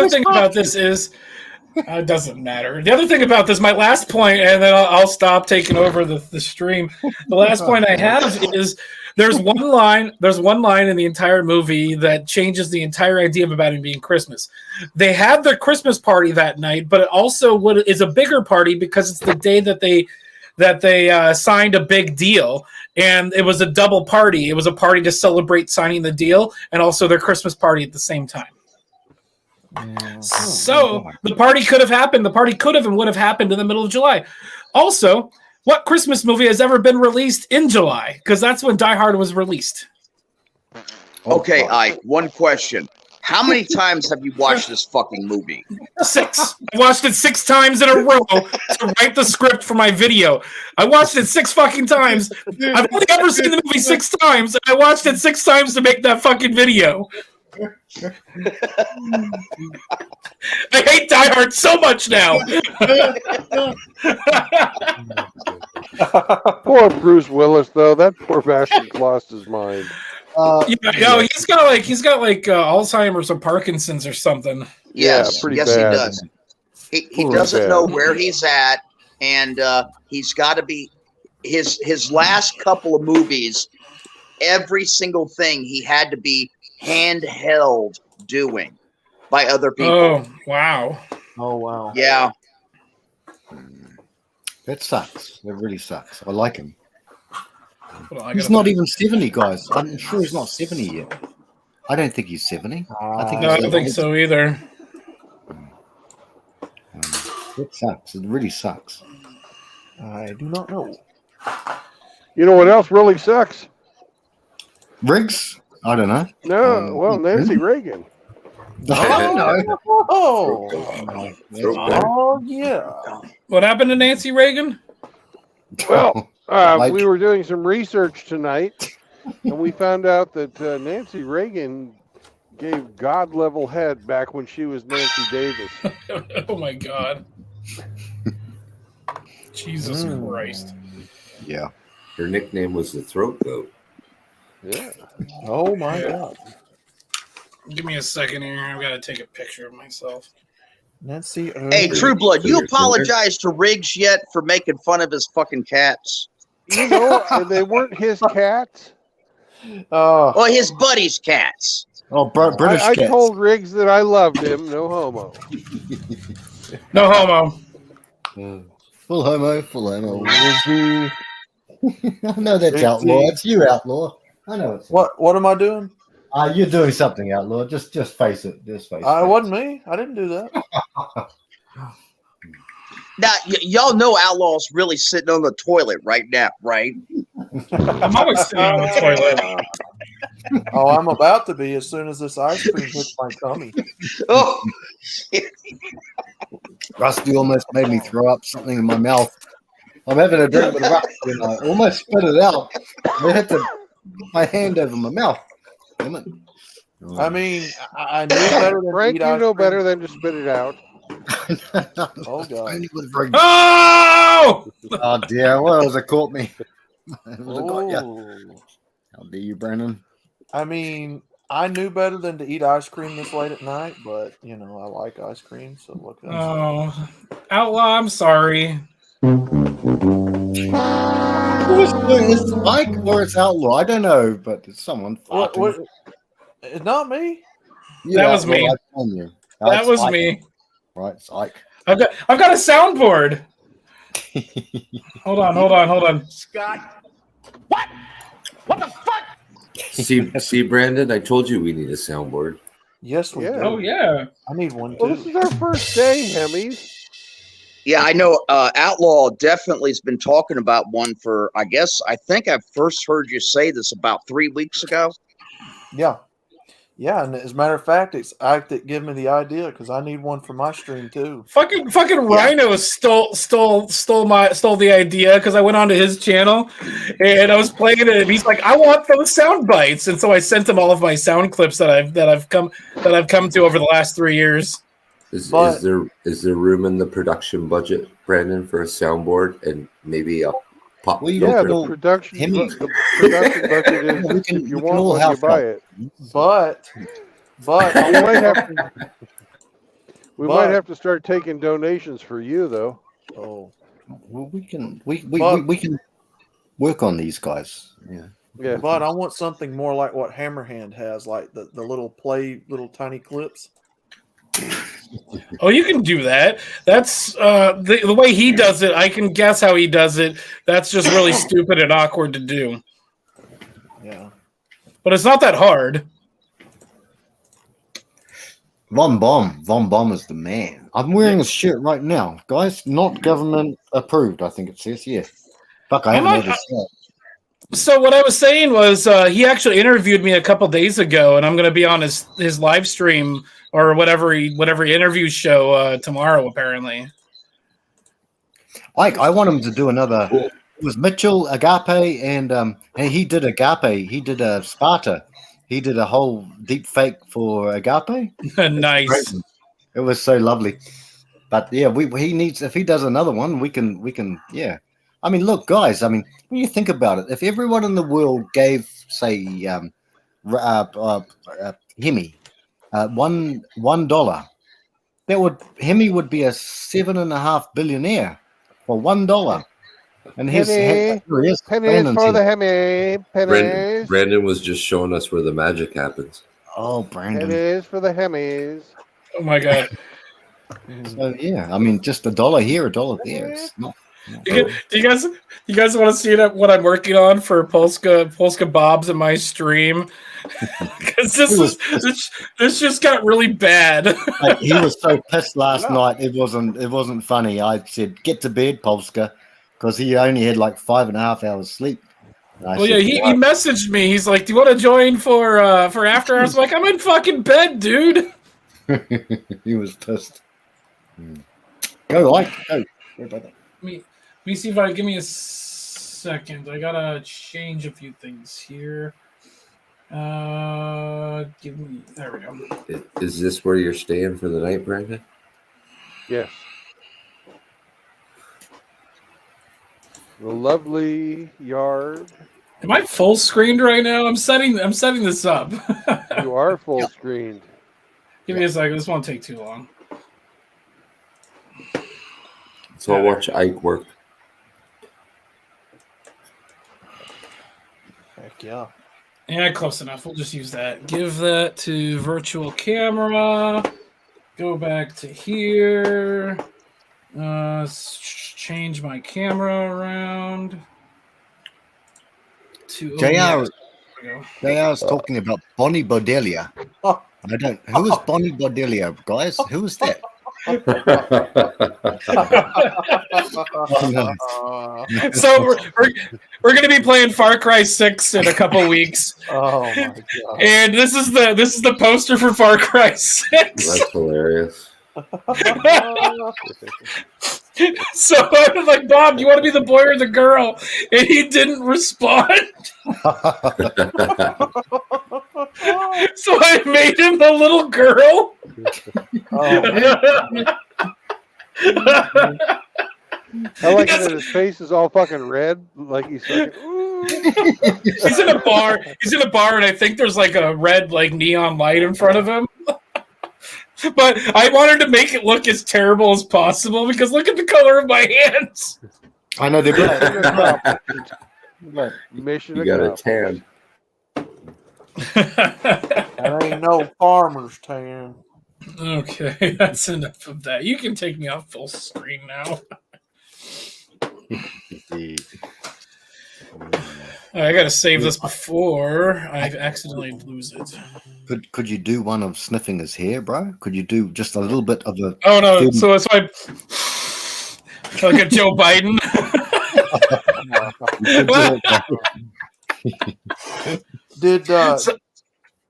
thing about this is it doesn't matter. The other thing about this, my last point, and then I'll stop taking over the stream. The last point I have is there's one line in the entire movie that changes the entire idea of about it being Christmas. They had their Christmas party that night, but it also is a bigger party because it's the day that they signed a big deal, and it was a double party. It was a party to celebrate signing the deal and also their Christmas party at the same time. So the party could have happened. The party could have and would have happened in the middle of July. Also, what Christmas movie has ever been released in July? Because that's when Die Hard was released. Okay, Ike, one question. How many times have you watched this fucking movie? 6. I watched it 6 times in a row to write the script for my video. I watched it 6 fucking times. I've only ever seen the movie 6 times, and I watched it 6 times to make that fucking video. I hate Die Hard so much now. Poor Bruce Willis, though. That poor bastard lost his mind. He's got like Alzheimer's or Parkinson's or something. Yes, pretty yes, bad. he does. He doesn't know where he's at, and he's got to be his last couple of movies. Every single thing he had to be handheld doing by other people. Oh wow! Yeah, that sucks. That really sucks. I like him. Well, He's not even 70, guys. I'm sure he's not 70 yet. I don't think he's 70. I don't think so either. It sucks. It really sucks. I do not know. You know what else really sucks? Riggs? I don't know. No, Nancy Reagan. Oh yeah. What happened to Nancy Reagan? Well, we were doing some research tonight, and we found out that Nancy Reagan gave God level head back when she was Nancy Davis. Oh my God. Jesus Christ. Yeah. Her nickname was the Throat Goat. Yeah. Oh my God. Give me a second here. I've got to take a picture of myself. Nancy. Hey, True Blood, you apologize to Riggs yet for making fun of his fucking cats? You know, they weren't his cats. Well, his buddy's cats. Oh, British I cats. told Riggs that I loved him. No homo. No homo. Full homo, full homo. I know that's Outlaw. It's you, Outlaw. I know it's What am I doing? You're doing something, Outlaw. Just face it. Just face it. It wasn't me. I didn't do that. Now, y'all know Outlaw's really sitting on the toilet right now, right? I'm always sitting on the toilet. Oh, I'm about to be as soon as this ice cream hits my tummy. Oh, Rusty almost made me throw up something in my mouth. I'm having a drink with Rusty and I almost spit it out. I had to put my hand over my mouth. Damn it. I mean, I knew better than Frank, eat you ice know cream. better than to spit it out. Oh God. Oh! Oh dear, well, it caught me. It got you. How dare you, Brandon? I mean, I knew better than to eat ice cream this late at night, but I like ice cream, so look. Oh, Outlaw, I'm sorry. Who's doing this, Mike, or it's Outlaw? I don't know, but it's someone. What? It's not me. That was me. That was me. Right, it's Ike. I've got a soundboard. Hold on. Scott. What? What the fuck? See, Brandon, I told you we need a soundboard. Yes, we do. Oh yeah. I need one too. Well, this is our first day, Hemis. yeah, I know. Outlaw definitely has been talking about one for, I think I first heard you say this about 3 weeks ago. Yeah, and as a matter of fact, it's Ike that gave me the idea because I need one for my stream too. Fucking Rhino stole the idea because I went onto his channel and I was playing it and he's like, I want those sound bites, and so I sent him all of my sound clips that I've come to over the last 3 years. Is there room in the production budget, Brandon, for a soundboard and maybe a pop? Well, yeah, the production budget is if you want one, you buy it. But we might have to start taking donations for you, though. Oh, well, we can work on these guys. Yeah. But I want something more like what Hammerhand has, like the little tiny clips. Oh, you can do that. That's the way he does it. I can guess how he does it. That's just really stupid and awkward to do. Yeah. But it's not that hard. Von Baum is the man. I'm wearing this shirt right now, guys. Not government approved, I think it says. Yeah. Fuck, I haven't noticed that. So what I was saying was he actually interviewed me a couple days ago, and I'm going to be on his live stream or whatever interview show tomorrow, apparently. I want him to do another. It was Mitchell, Agape, and he did Agape. He did a Sparta. He did a whole deep fake for Agape. Nice. It was so lovely. But yeah, he needs, if he does another one, we can yeah. I mean, look, guys. I mean, when you think about it, if everyone in the world gave, say, Hemi, $1, Hemi would be a $7.5 billionaire for $1. And pennies for the Hemi. Pennies. Brandon was just showing us where the magic happens. Oh, Brandon. Pennies for the Hemis. Oh my God. So yeah, I mean, just $1 here, $1 there. It's not. Do you guys want to see what I'm working on for Polska Bob's in my stream? Because this just got really bad. Like, he was so pissed last night. It wasn't funny. I said, "Get to bed, Polska," because he only had like 5.5 hours sleep. He messaged me. He's like, "Do you want to join for after hours?" I'm like, "I'm in fucking bed, dude." He was pissed. Go, Ike. Go. Go, brother. Let me see if I give me a second. I gotta change a few things here. Give me. There we go. Is this where you're staying for the night, Brandon? Yes. The lovely yard. Am I full screened right now? I'm setting this up. You are full screened. Give me a second. This won't take too long. So I'll watch Ike work. Heck yeah. Yeah, close enough. We'll just use that. Give that to virtual camera. Go back to here. Change my camera around. To JR is talking about Bonnie Bodelia. I don't. Who is Bonnie Bodelia, guys? Who is that? So we're going to be playing Far Cry 6 in a couple weeks. Oh my god! And this is the poster for Far Cry 6. That's hilarious. So I was like, Bob, do you want to be the boy or the girl? And he didn't respond. So I made him the little girl. I like it that his face is all fucking red, like he's like, He's in a bar. He's in a bar, and I think there's like a red like neon light in front of him. But I wanted to make it look as terrible as possible because look at the color of my hands. I know they're black. Mission You got a accomplished. tan. That ain't no farmer's tan. Okay, that's enough of that. You can take me off full screen now. I gotta save this before I accidentally lose it. Could you do one of sniffing his hair, bro? Could you do just a little bit of a? Oh no! So it's like a Joe Biden.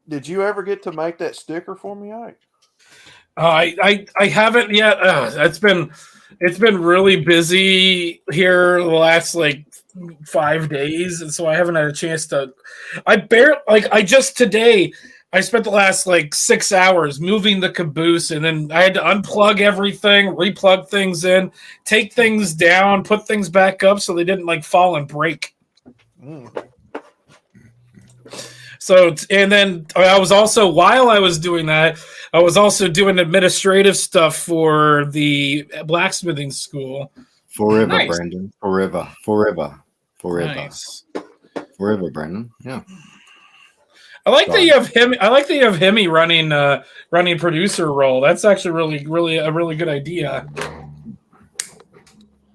Did you ever get to make that sticker for me, Ike? I haven't yet. It's been really busy here the last like 5 days, and so I haven't had a chance to. I just today. I spent the last like 6 hours moving the caboose, and then I had to unplug everything, replug things in, take things down, put things back up so they didn't like fall and break. So, and then I was also, while I was doing that, I was also doing administrative stuff for the blacksmithing school. Forever, Nice. Brandon. Forever. Nice. Forever, Brandon. Yeah. I like that you have him. I like that you have Hemi running producer role. That's actually really a really good idea.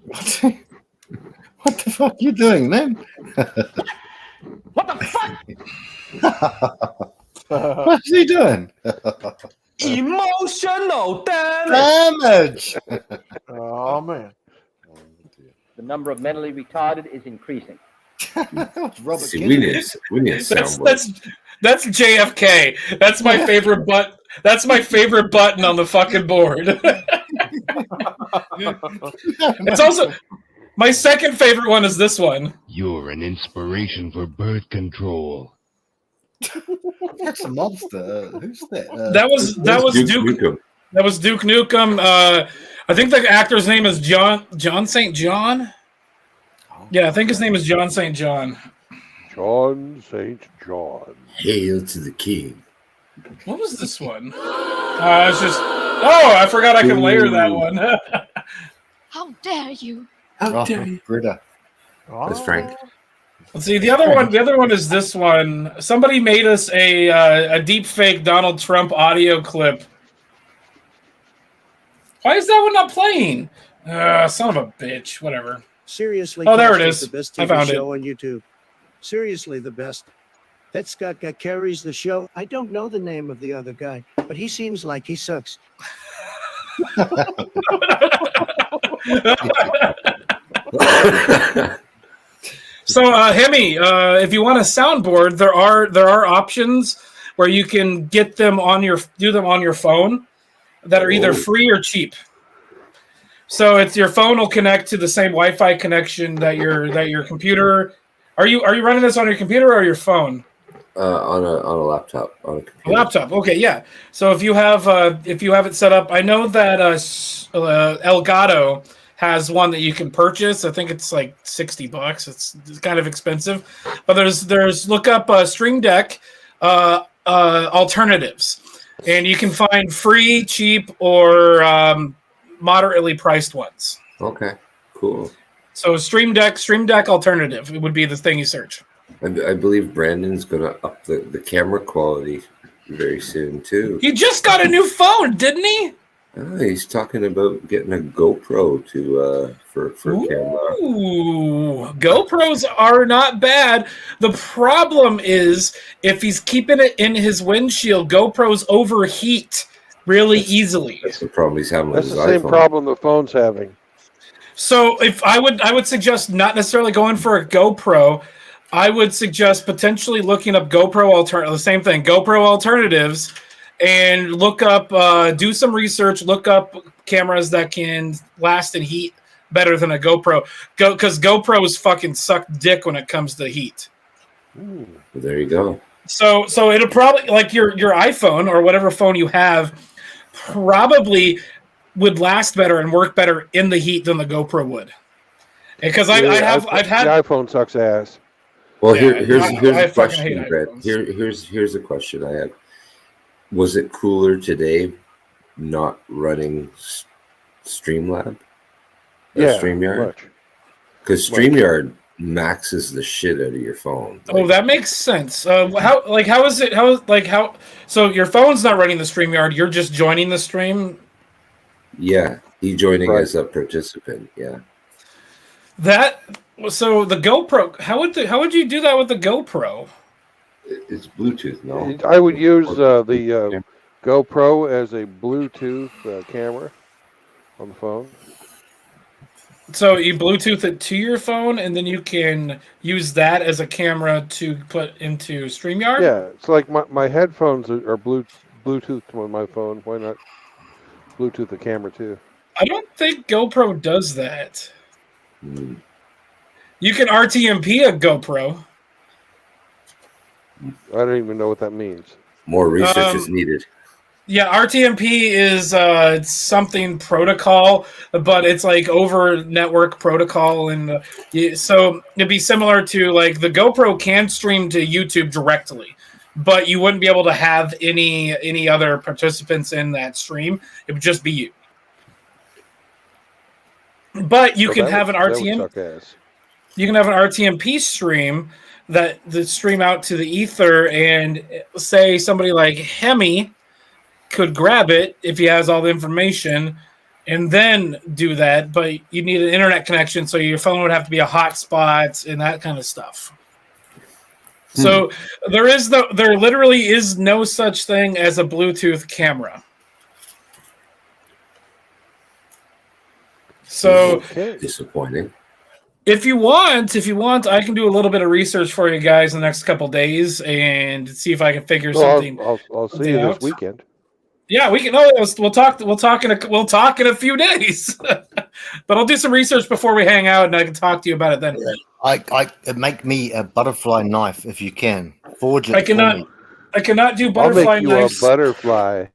What the fuck you doing, man? What the fuck? What's he doing? Emotional damage. Oh man. The number of mentally retarded is increasing. See, we need a soundboard. That's JFK. That's my favorite That's my favorite button on the fucking board. It's also my second favorite one is this one. You're an inspiration for birth control. That's a monster. Who's that? That was Duke Nukem. That was Duke Nukem. I think the actor's name is John St. John. Yeah, I think his name is John St. John. John St. John. Hail to the king. What was this one? It's just. Oh, I forgot I can layer that one. How dare you? How dare you? Greta. That's Frank. Let's see, the other one. The other one is this one. Somebody made us a deep fake Donald Trump audio clip. Why is that one not playing? Son of a bitch. Whatever. Seriously. Oh, there it Cast is. The best I TV found it. show on YouTube. Seriously, the best. That Scott guy carries the show. I don't know the name of the other guy, but he seems like he sucks. So, Hemi, if you want a soundboard, there are options where you can get them do them on your phone. that are either Oh. free or cheap. So it's your phone will connect to the same Wi-Fi connection that your computer. Are you running this on your computer or your phone? On a laptop, on a A computer. laptop. Okay, yeah. So if you have it set up, I know that Elgato has one that you can purchase. I think it's like $60. It's kind of expensive, but there's look up Stream Deck alternatives, and you can find free, cheap, or moderately priced ones. Okay, cool. So Stream Deck alternative, it would be the thing you search. I believe Brandon's gonna up the camera quality very soon too. He just got a new phone, didn't he? He's talking about getting a GoPro for camera. Ooh, GoPros are not bad. The problem is if he's keeping it in his windshield, GoPros overheat really easily. That's the problem he's having with That's his the same iPhone. problem the phone's having. So if I would suggest not necessarily going for a GoPro. I would suggest potentially looking up the same thing, GoPro alternatives, and look up, do some research, look up cameras that can last in heat better than a GoPro. Because GoPros fucking suck dick when it comes to heat. Ooh, there you go. So it'll probably, like your iPhone or whatever phone you have, probably would last better and work better in the heat than the GoPro would. Because I've had the iPhone sucks ass. Well, Yeah, here's I a fucking question, hate Brett. Here's a question I have. Was it cooler today not running Streamlab? Yeah, StreamYard? much. Because StreamYard maxes the shit out of your phone. Oh, that makes sense. How is it? So your phone's not running the StreamYard. You're just joining the stream. Yeah, he joining Right. as a participant. Yeah. So the GoPro. How would you do that with the GoPro? It's Bluetooth, no? I would use the GoPro as a Bluetooth camera on the phone. So you Bluetooth it to your phone, and then you can use that as a camera to put into StreamYard. Yeah, it's like my headphones are Bluetooth to my phone. Why not Bluetooth the camera too? I don't think GoPro does that. Hmm. You can RTMP a GoPro. I don't even know what that means. More research is needed. Yeah, RTMP is it's something protocol, but it's like over network protocol, and so it'd be similar to like the GoPro can stream to YouTube directly, but you wouldn't be able to have any other participants in that stream. It would just be you. But you So can that have would- an that would RTM. suck ass. You can have an RTMP stream that stream out to the ether, and say somebody like Hemi could grab it if he has all the information and then do that, but you need an internet connection, so your phone would have to be a hotspot and that kind of stuff. So there literally is no such thing as a Bluetooth camera. So disappointing. If you want, I can do a little bit of research for you guys in the next couple days and see if I can figure something. I'll see you this weekend. Yeah, we can. Oh, we'll talk in a few days. But I'll do some research before we hang out, and I can talk to you about it then. Make me a butterfly knife if you can. Forge it. I cannot do butterfly I'll make you knives. a butterfly.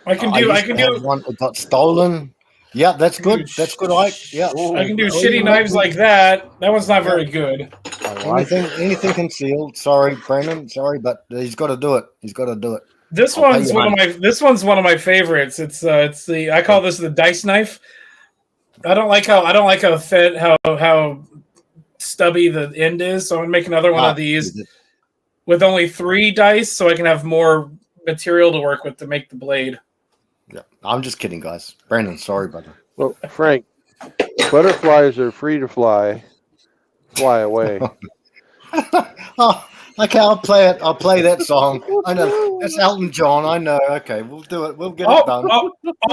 I can used do to have one that got stolen. Yeah, that's good. That's good. I can do shitty knives like that. That one's not very good. Anything concealed. Sorry, Brandon. Sorry, but he's got to do it. This one's one of my favorites. It's I call this the dice knife. I don't like how stubby the end is, so I'm gonna make another one of these with only 3 dice, so I can have more material to work with to make the blade. Yeah, I'm just kidding, guys. Brandon, sorry, brother. Well, Frank, butterflies are free to fly away. Okay, I'll play it. I'll play that song. I know that's Elton John. I know. Okay, we'll do it. We'll get it done. All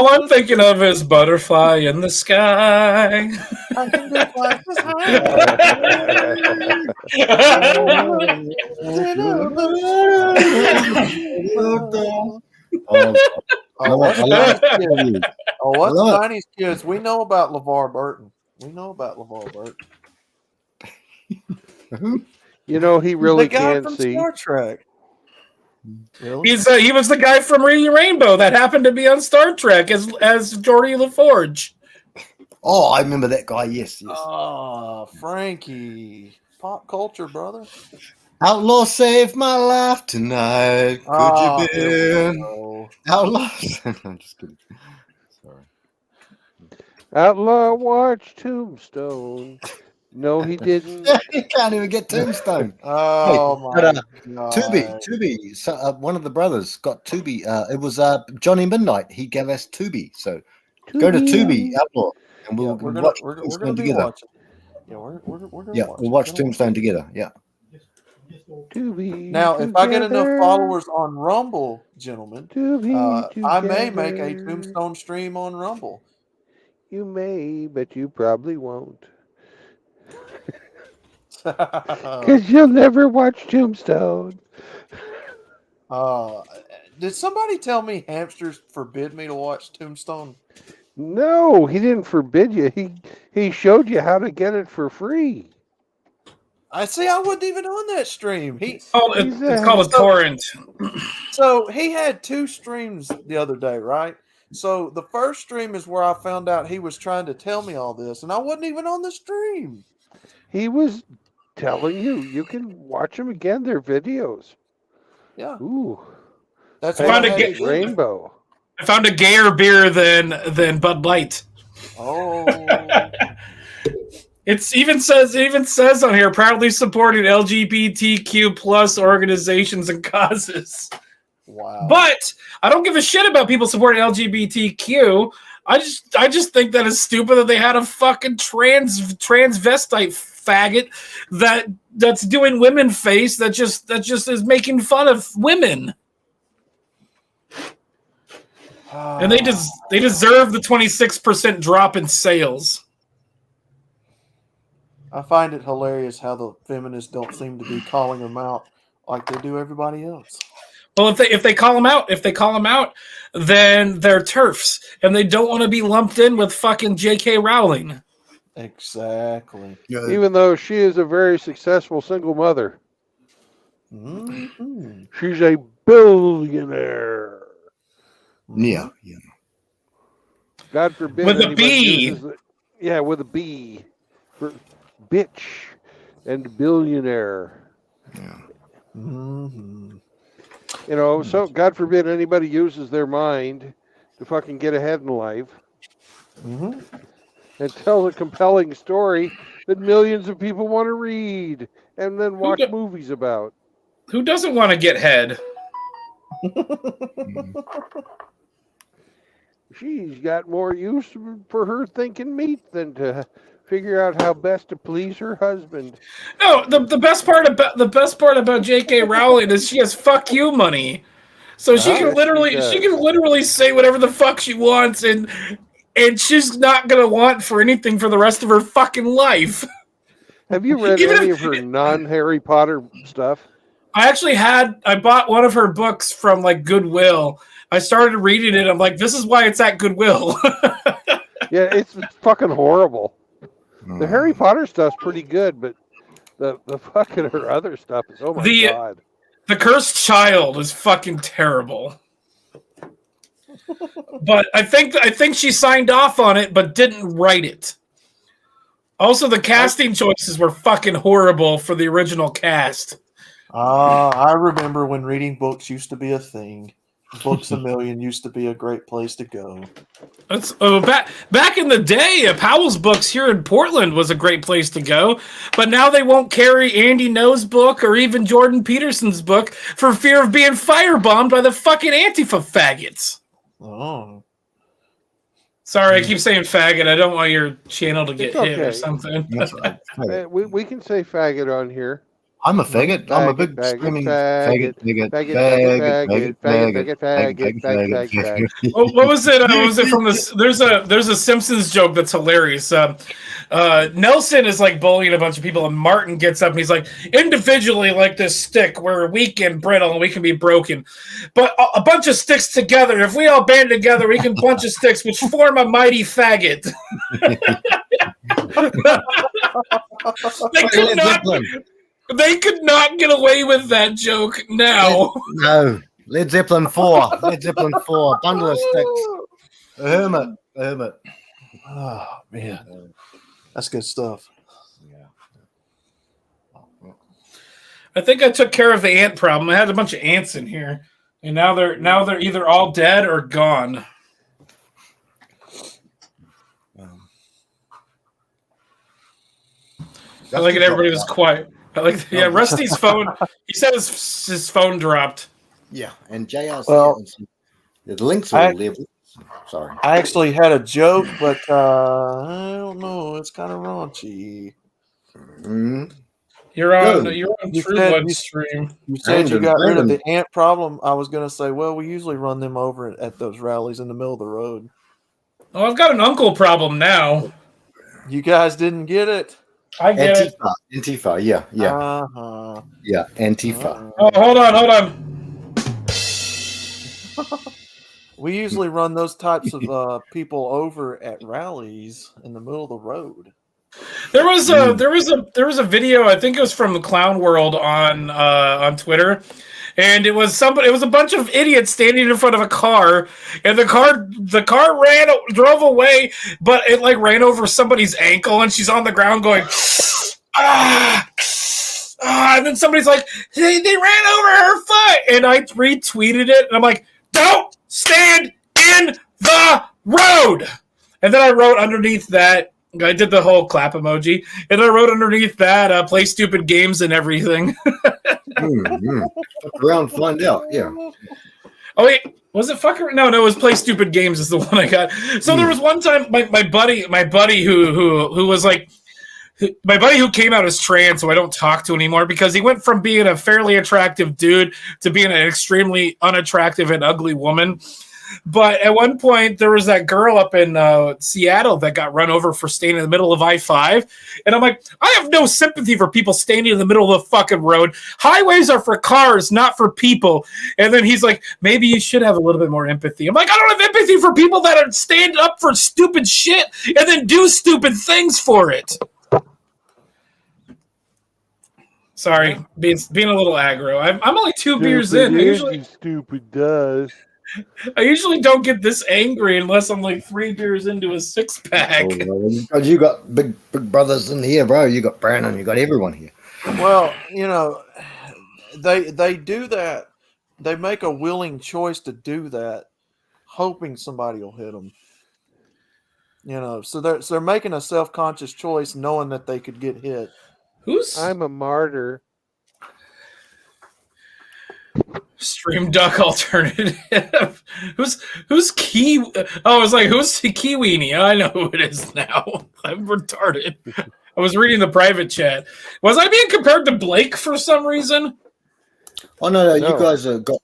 I'm thinking of is butterfly in the sky. I can do Oh, I us love Chinese it. kids. Oh, I us love it. Chinese kids. We know about LeVar Burton. We know about LeVar Burton. You know, he The really guy can from see. Star Trek. Really? He was the guy from Reading Rainbow that happened to be on Star Trek as Geordie LaForge. Oh, I remember that guy. Yes, yes. Oh, Frankie. Pop culture, brother. Outlaw saved my life tonight. Could Ah, you here we be? go. Outlaw. I'm just kidding. Sorry. Outlaw watched Tombstone. No, he didn't. He can't even get Tombstone. Oh Hey, my Tubi, god. Tubi. So, one of the brothers got Tubi. It was Johnny Midnight. He gave us Tubi. So go to Tubi, Tubi. Outlaw, and Yeah, we'll we're gonna watch we're Tombstone gonna be together. watching. Yeah, we're gonna Yeah, watch. we'll We're watch gonna watch. Tombstone together. Yeah. Tubi. Now, if I get enough together. followers on Rumble, gentlemen, Tubi I may make a together. Tombstone stream on Rumble. You may, but you probably won't. Because you'll never watch Tombstone. Did somebody tell me hamsters forbid me to watch Tombstone? No, he didn't forbid you. He showed you how to get it for free. I see. I wasn't even on that stream. It's called a torrent. So he had two streams the other day, right? So the first stream is where I found out he was trying to tell me all this, and I wasn't even on the stream. He was telling you can watch them again. They're videos. Yeah. Ooh. That's I found a rainbow. I found a gayer beer than Bud Light. Oh. It even says on here, proudly supporting LGBTQ plus organizations and causes. Wow. But I don't give a shit about people supporting LGBTQ. I just think that it's stupid that they had a fucking transvestite faggot that's doing women face that just is making fun of women. And they deserve the 26% drop in sales. I find it hilarious how the feminists don't seem to be calling them out like they do everybody else. Well, if they call them out, then they're TERFs, and they don't want to be lumped in with fucking J.K. Rowling. Exactly. Even though she is a very successful single mother. Mm-hmm. She's a billionaire. Yeah. God forbid. With a anybody B. uses it. With a B. For bitch and billionaire. Yeah. Mm-hmm. You know, so God forbid anybody uses their mind to fucking get ahead in life. Mm-hmm. And tell a compelling story that millions of people want to read and then watch movies about. Who doesn't want to get head? She's got more use for her thinking meat than to figure out how best to please her husband. No, the best part about J.K. Rowling is she has fuck you money, so she can literally say whatever the fuck she wants, and she's not gonna want for anything for the rest of her fucking life. Have you read any of her non-Harry Potter stuff? I bought one of her books from like Goodwill. I started reading it. I'm like, this is why it's at Goodwill. Yeah, it's fucking horrible. The Harry Potter stuff's pretty good, but the fucking her other stuff is, oh my god. The Cursed Child is fucking terrible. But I think she signed off on it, but didn't write it. Also, the casting choices were fucking horrible for the original cast. I remember when reading books used to be a thing. Books A Million used to be a great place to go. Back in the day, Powell's Books here in Portland was a great place to go, but now they won't carry Andy No's book or even Jordan Peterson's book for fear of being firebombed by the fucking Antifa faggots. Oh. Sorry, I keep saying faggot. I don't want your channel to get It's hit or okay. something. We can say faggot on here. I'm a faggot. I'm a big screaming faggot, faggot. What was it? What was it from this? There's a Simpsons joke that's hilarious. Nelson is like bullying a bunch of people, and Martin gets up and he's like, individually, like this stick, we're weak and brittle and we can be broken, but a bunch of sticks together, if we all band together, we can bunch of sticks which form a mighty faggot. They could not get away with that joke now. No. Led Zeppelin 4. Led Zeppelin 4. Bundle of sticks. A hermit. Oh, man. That's good stuff. I think I took care of the ant problem. I had a bunch of ants in here, and now they're either all dead or gone. I like it. Everybody was quiet. I like. Yeah, Rusty's phone. He said his phone dropped. Yeah, and JR's the links are all there. Sorry. I actually had a joke, but I don't know. It's kind of raunchy. You're on True Blood stream. You said you got rid of the ant problem. I was going to say, well, we usually run them over at those rallies in the middle of the road. Oh, I've got an uncle problem now. You guys didn't get it. I get it. Antifa, yeah. Yeah, Antifa. Oh, hold on. We usually run those types of people over at rallies in the middle of the road. There was a video. I think it was from the Clown World on Twitter, and it was a bunch of idiots standing in front of a car, and the car drove away, but it like ran over somebody's ankle, and she's on the ground going and then somebody's like, they ran over her foot, and I retweeted it, and I'm like, don't stand in the road. And then I wrote underneath that, I did the whole clap emoji, and I wrote underneath that, play stupid games and everything. Fuck around, find out. Yeah. Oh wait, was it fuck around? No, it was play stupid games is the one I got. So there was one time my buddy who was like, my buddy who came out as trans, who I don't talk to anymore because he went from being a fairly attractive dude to being an extremely unattractive and ugly woman. But at one point, there was that girl up in Seattle that got run over for standing in the middle of I-5. And I'm like, I have no sympathy for people standing in the middle of the fucking road. Highways are for cars, not for people. And then he's like, maybe you should have a little bit more empathy. I'm like, I don't have empathy for people that are stand up for stupid shit and then do stupid things for it. Sorry, being a little aggro. I'm only 2 beers in. Stupid does. I usually don't get this angry unless I'm like 3 beers into a 6-pack. Because you got big brothers in here, bro. You got Brandon. You got everyone here. Well, they do that. They make a willing choice to do that, hoping somebody will hit them. So they're making a self-conscious choice, knowing that they could get hit. I'm a martyr. Stream Duck Alternative. Who's Key? Oh, I was like, who's Kiwiini? I know who it is now. I'm retarded. I was reading the private chat. Was I being compared to Blake for some reason? Oh no. You guys have got.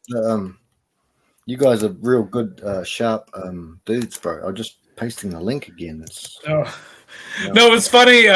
You guys are real good, sharp dudes, bro. I'm just pasting the link again. No, it's funny.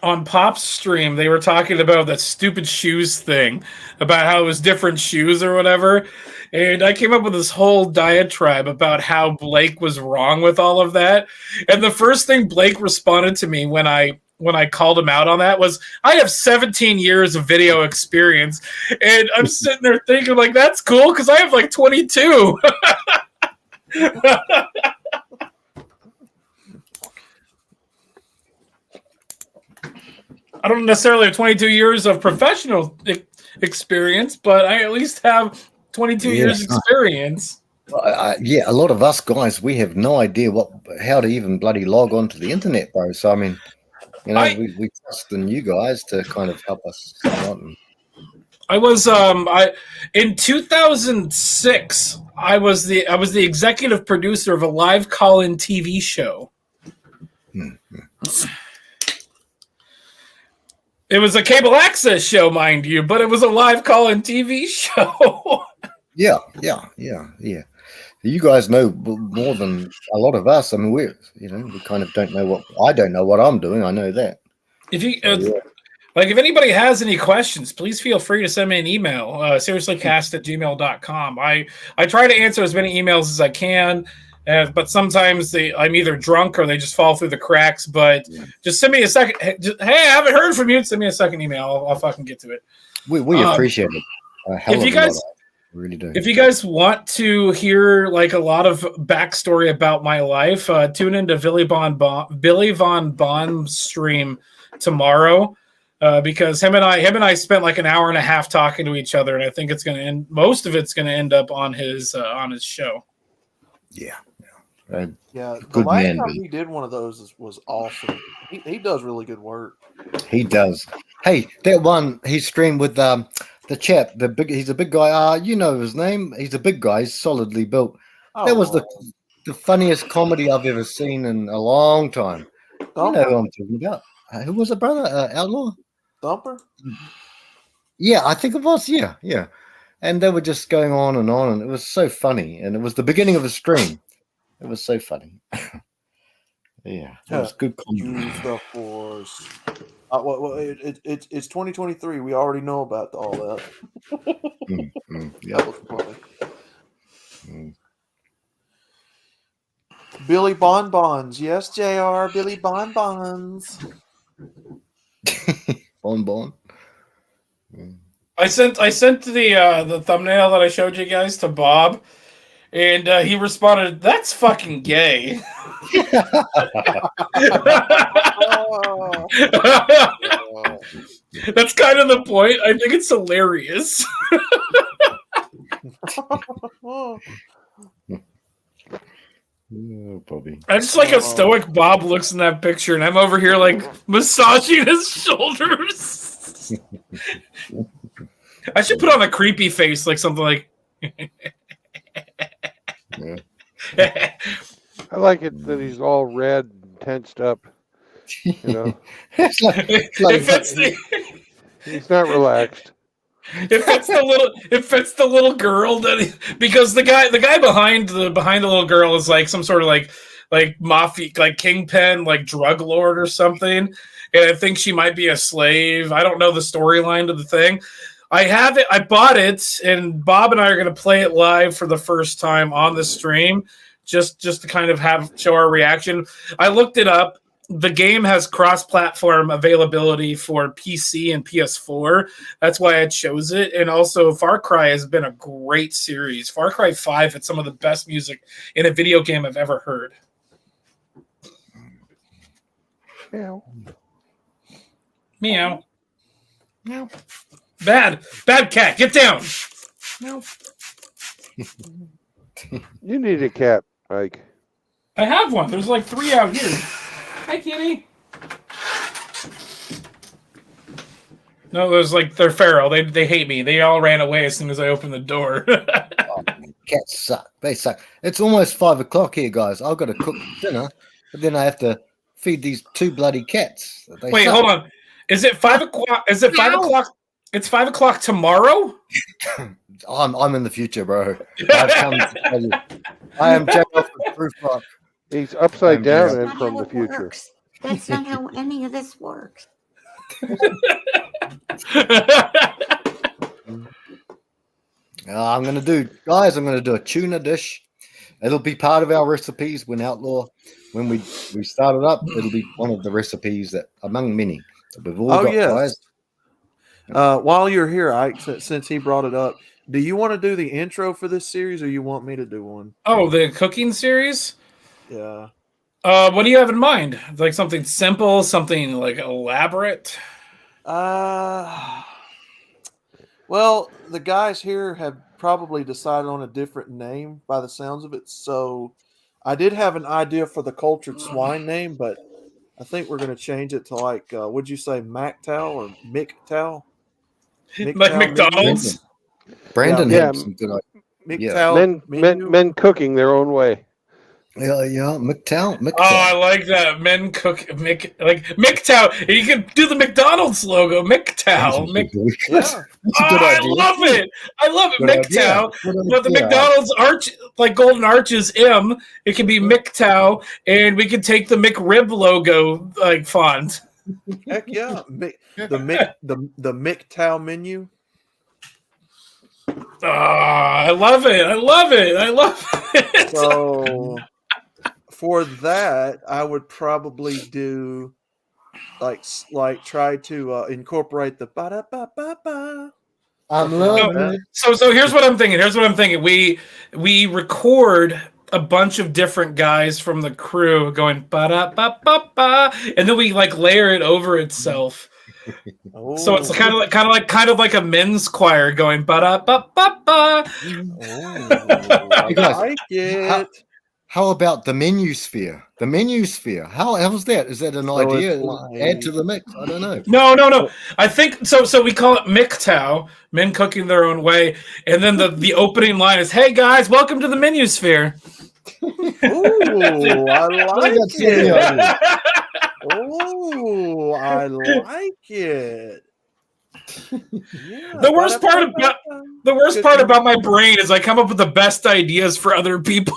On Pop's stream, they were talking about that stupid shoes thing, about how it was different shoes or whatever. And I came up with this whole diatribe about how Blake was wrong with all of that. And the first thing Blake responded to me when I called him out on that was, I have 17 years of video experience. And I'm sitting there thinking, like, that's cool because I have like 22. I don't necessarily have 22 years of professional experience, but I at least have 22 years experience. A lot of us guys, we have no idea how to even bloody log on to the internet, bro. So I mean, we trust in you guys to kind of help us out. I was in 2006. I was the executive producer of a live call-in TV show. It was a cable access show, mind you, but it was a live call-in TV show. Yeah. You guys know more than a lot of us. I mean, we kind of don't know what I don't know what I'm doing. I know that. If you if anybody has any questions, please feel free to send me an email. Seriouslycast@gmail.com. I try to answer as many emails as I can, but sometimes I'm either drunk or they just fall through the cracks. But just send me a second. Hey, I haven't heard from you. Send me a second email. I'll fucking get to it. We appreciate it. If you guys really do. If you guys want to hear like a lot of backstory about my life, tune into Billy Von Bond's stream tomorrow, because him and I spent like an hour and a half talking to each other, and I think it's going to end. Most of it's going to end up on his show. Yeah. Yeah, the Good last man, time Billy. he did one of those was awesome. He does really good work. He does. Hey, that one he streamed with the chap, he's a big guy. You know his name. He's a big guy. He's solidly built. That was the funniest comedy I've ever seen in a long time. Thumper? You know who I'm talking about. Who was it, brother? Outlaw? Thumper? Yeah, I think it was. Yeah. And they were just going on, and it was so funny. And it was the beginning of a stream. It was so funny. Yeah, it was good comedy. Use the Force. It's 2023. We already know about all that. Yeah. That was funny. Billy Bonbons. Yes, JR. Billy Bonbons. Bonbon. I sent the thumbnail that I showed you guys to Bob, and he responded, "That's fucking gay." That's kind of the point. I think it's hilarious. Bobby. I just like how stoic Bob looks in that picture, and I'm over here like massaging his shoulders. I should put on a creepy face, like something like. I like it that he's all red and tensed up. You know, he's not relaxed. It fits the little girl because the guy behind the little girl is like some sort of like mafia, like kingpin, like drug lord or something, and I think she might be a slave. I don't know the storyline to the thing. I have it. I bought it, and Bob and I are going to play it live for the first time on the stream, just to kind of show our reaction. I looked it up. The game has cross-platform availability for PC and PS4. That's why I chose it. And also, Far Cry has been a great series. Far Cry 5 had some of the best music in a video game I've ever heard. Meow. Meow. Meow. Bad cat. Get down. Meow. You need a cat, Mike. I have one. There's like 3 out here. Hi, kitty. No, they're feral. They hate me. They all ran away as soon as I opened the door. Cats suck. They suck. It's almost 5 o'clock here, guys. I've got to cook dinner, but then I have to feed these 2 bloody cats. Wait, hold on. Is it 5 o'clock? Is it 5 o'clock? It's 5 o'clock tomorrow? I'm in the future, bro. I've come to tell you. I am Jack off the rooftop. He's upside down and from the future. That's not how any of this works. I'm going to do a tuna dish. It'll be part of our recipes when Outlaw, when we start it up, it'll be one of the recipes that among many that we've all got, guys. While you're here, Ike, since he brought it up, do you want to do the intro for this series or you want me to do one? Oh, the cooking series? Yeah. What do you have in mind? Like something simple, something like elaborate? Well, the guys here have probably decided on a different name by the sounds of it. So I did have an idea for the cultured swine name, but I think we're going to change it to like, would you say MGTOW or MGTOW? Like McDonald's? Brandon Yeah. had some good ideas. Men cooking their own way. Yeah, MGTOW. Oh, I like that. Men cook MGTOW. You can do the McDonald's logo. MGTOW. That's a good I idea. love it. I love it. Good idea. MGTOW. Good But the idea. McDonald's arch, like golden arch, is M. It can be MGTOW, and we can take the McRib logo like font. Heck yeah. The MGTOW menu. I love it. I love it. I love it. So for that, I would probably do like try to incorporate the ba da ba ba ba. I'm Something loving it. So here's what I'm thinking. We record a bunch of different guys from the crew going ba da ba ba ba, and then we like layer it over itself. So it's kind of like a men's choir going ba da ba ba ba. You guys, like it. How about the menu sphere? The menu sphere. How's that? Is that an idea? Add to the mix? I don't know. No. I think so. So we call it MGTOW, men cooking their own way, and then the opening line is, "Hey guys, welcome to the menu sphere." Ooh, I like it. Oh, I like it. Yeah, The worst part about my brain is I come up with the best ideas for other people.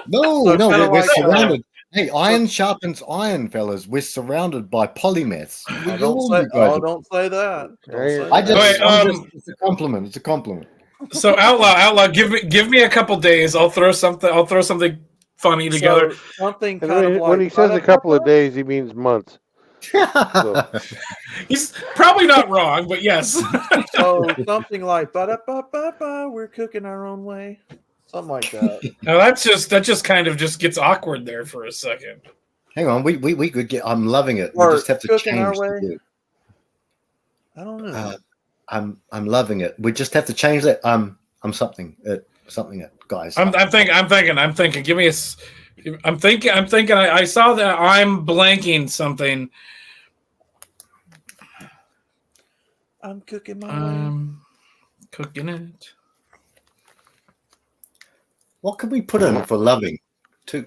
No, So no, kinda we're like, surrounded. Hey, iron sharpens iron, fellas. We're surrounded by polymaths. Don't say that. It's a compliment. It's a compliment. So outlaw, give me a couple days. I'll throw something funny together. So something And kind of like when he says a couple of days, he means months. So, He's probably not wrong, but yes. so something like ba da ba ba ba. We're cooking our own way. Something like that. Now that just kind of just gets awkward there for a second. Hang on, we could get. I'm loving it. Or We just have to cooking our change way. the. I don't know. I'm loving it. We just have to change that. I'm something. Guys. I'm thinking. Give me a. I'm thinking. I saw that. I'm blanking something. I'm cooking my way. Cooking it. What can we put in for loving? I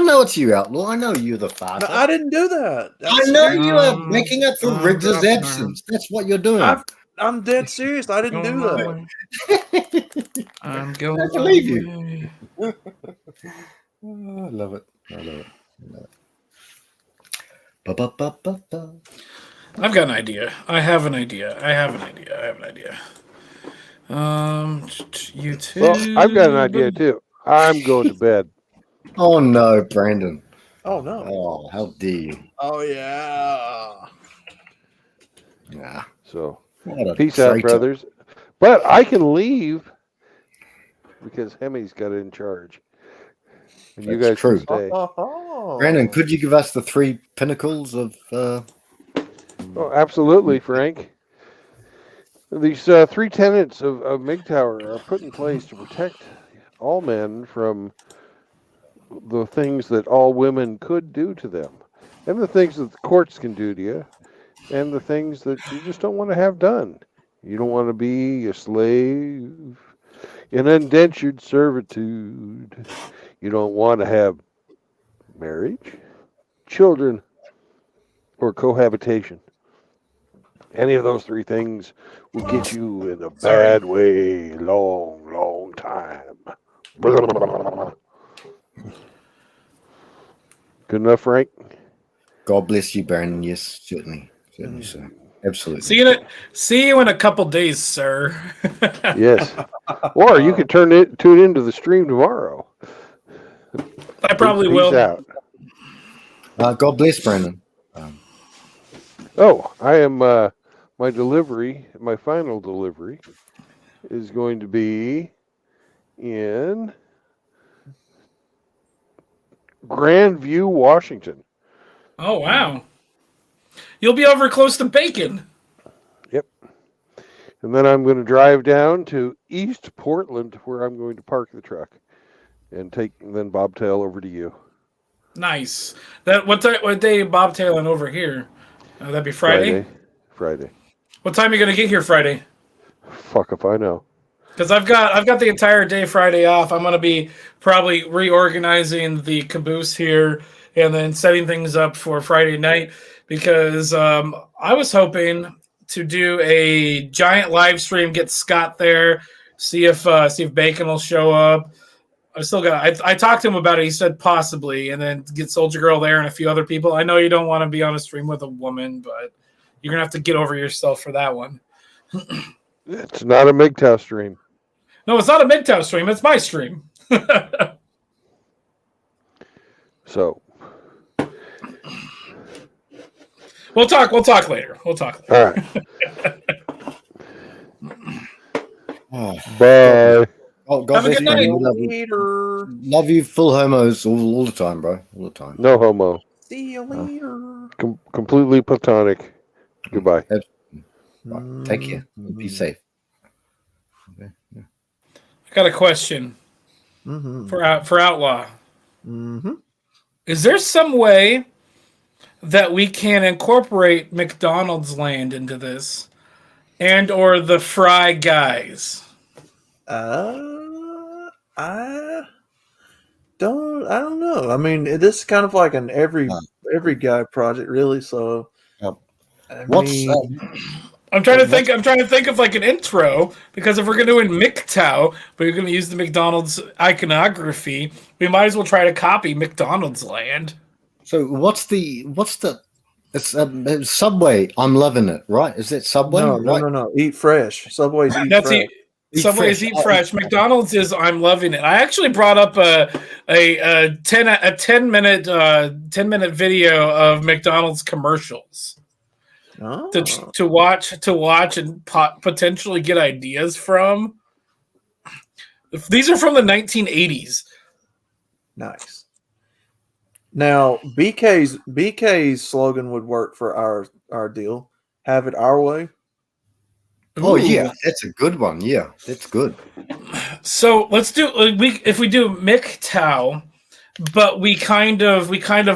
know it's you, Outlaw. I know you're the father. No, I didn't do that. I know you are making up for Riggs's absence. That's what you're doing. I'm dead serious. I didn't do that. I'm going. I believe you. I love it. Ba-ba-ba-ba-ba. I've got an idea. I have an idea. You too. well, I've got an idea too. I'm going to bed. Oh no, Brandon. Oh no. Oh, how dare you? Oh yeah. Yeah. So What a peace out, traitor. brothers. But I can leave because Hemi's got it in charge. And you That's guys true. can stay. Brandon, could you give us the 3 pinnacles of Oh, absolutely, Frank. These 3 tenets of MGTOW are put in place to protect all men from the things that all women could do to them, and the things that the courts can do to you, and the things that you just don't want to have done. You don't want to be a slave in indentured servitude. You don't want to have marriage, children, or cohabitation. Any of those 3 things will get you in a bad way long time. Good enough, Frank? God bless you, Brandon. Yes, certainly so. Absolutely. See you in a couple days, sir. Yes. Or you could tune into the stream tomorrow. I probably Peace will. out. God bless, Brandon. I am my final delivery is going to be in Grandview, Washington. Oh wow! You'll be over close to Bacon. Yep. And then I'm going to drive down to East Portland, where I'm going to park the truck and then bobtail over to you. Nice. What day bobtailing over here? That'd be Friday. Friday. What time are you going to get here Friday? Fuck if I know. Because I've got the entire day Friday off. I'm gonna be probably reorganizing the caboose here and then setting things up for Friday night. Because I was hoping to do a giant live stream, get Scott there, see if Bacon will show up. I talked to him about it. He said possibly, and then get Soldier Girl there and a few other people. I know you don't want to be on a stream with a woman, but you're gonna have to get over yourself for that one. It's not a MGTOW stream. No, it's not a MGTOW stream. It's my stream. So we'll talk later. We'll talk later. All right. Bye. Oh, God Have a bless good you. night. Love you, full homos, all the time, bro. All the time. No homo. See you later. Completely platonic. Goodbye. Right. Take care. Be safe. Okay. Yeah. I got a question for Outlaw. Is there some way that we can incorporate McDonald's Land into this, and or the Fry Guys? I don't know. I mean, this is kind of like an every guy project, really. So, I'm trying to think. I'm trying to think of like an intro, because if we're going to do in MGTOW, but you're going to use the McDonald's iconography, we might as well try to copy McDonald's Land. So what's it's Subway? I'm loving it. Right? Is it Subway? No. Eat fresh. Subway's Eat That's Fresh. Subway's Eat Fresh. McDonald's is I'm loving it. I actually brought up a 10 minute video of McDonald's commercials to watch and potentially get ideas from. These are from the 1980s. Nice. Now BK's slogan would work for our deal. Have it our way. Oh yeah, that's a good one. Yeah, that's good. So let's do if we do MGTOW, but we kind of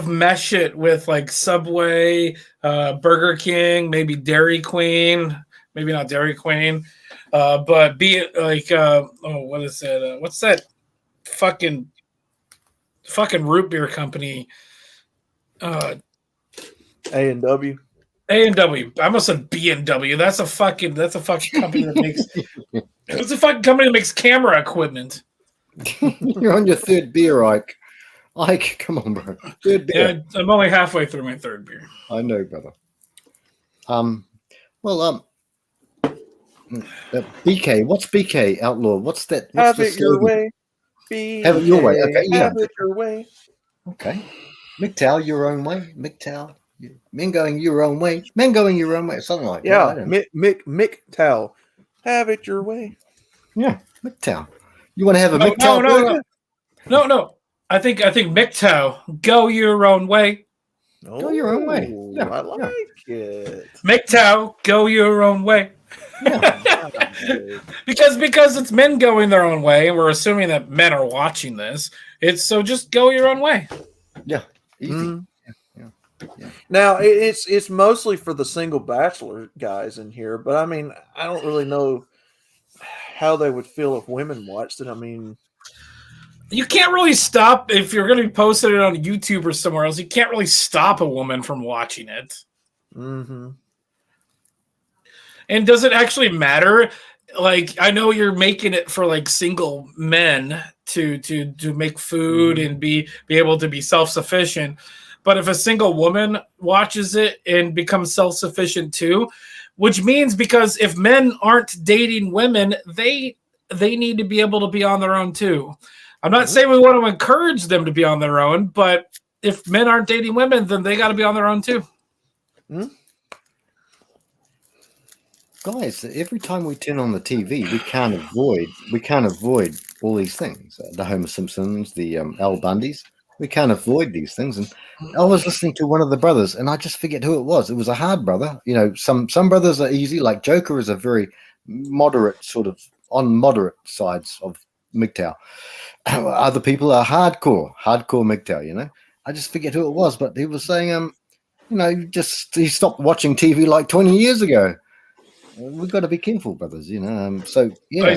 mesh it with like Subway, Burger King, maybe Dairy Queen, maybe not Dairy Queen, but be it like what is it? What's that fucking root beer company? A&W. A&W. I almost said B&W. That's a fucking company that makes. It's a fucking company that makes camera equipment. You're on your third beer, Ike. Ike, come on, bro. Third beer. Yeah, I'm only halfway through my third beer. I know, brother. BK. What's BK, Outlaw? What's that? What's Have it your way. Have it your way. Okay, yeah. Have it your way. Okay. MGTOW, your own way. MGTOW. Men going your own way. Men going your own way. Something like that. Yeah. MGTOW. Have it your way. Yeah. MGTOW. You want to have a MGTOW? No. I think MGTOW. Go your own way. Go your own way. Yeah, I like it. MGTOW. Go your own way. because it's men going their own way, and we're assuming that men are watching this. It's so just go your own way. Yeah. Easy. Yeah. Now it's mostly for the single bachelor guys in here, but I mean, I don't really know how they would feel if women watched it. I mean, you can't really stop if you're going to be posting it on YouTube or somewhere else. You can't really stop a woman from watching it. Mm-hmm. And does it actually matter? Like, I know you're making it for like single men to make food and be able to be self-sufficient. But if a single woman watches it and becomes self-sufficient too, which means because if men aren't dating women, they need to be able to be on their own too. I'm not saying we want to encourage them to be on their own, but if men aren't dating women, then they got to be on their own too. Guys, every time we turn on the TV, we can't avoid all these things. The Homer Simpsons, the Al Bundys. We can't avoid these things. And I was listening to one of the brothers, and I just forget who it was. It was a hard brother. You know, some brothers are easy. Like Joker is a very moderate, sort of on moderate sides of MGTOW. Other people are hardcore MGTOW. You know, I just forget who it was, but he was saying, he stopped watching TV like 20 years ago. We've got to be careful, brothers. You know, so yeah.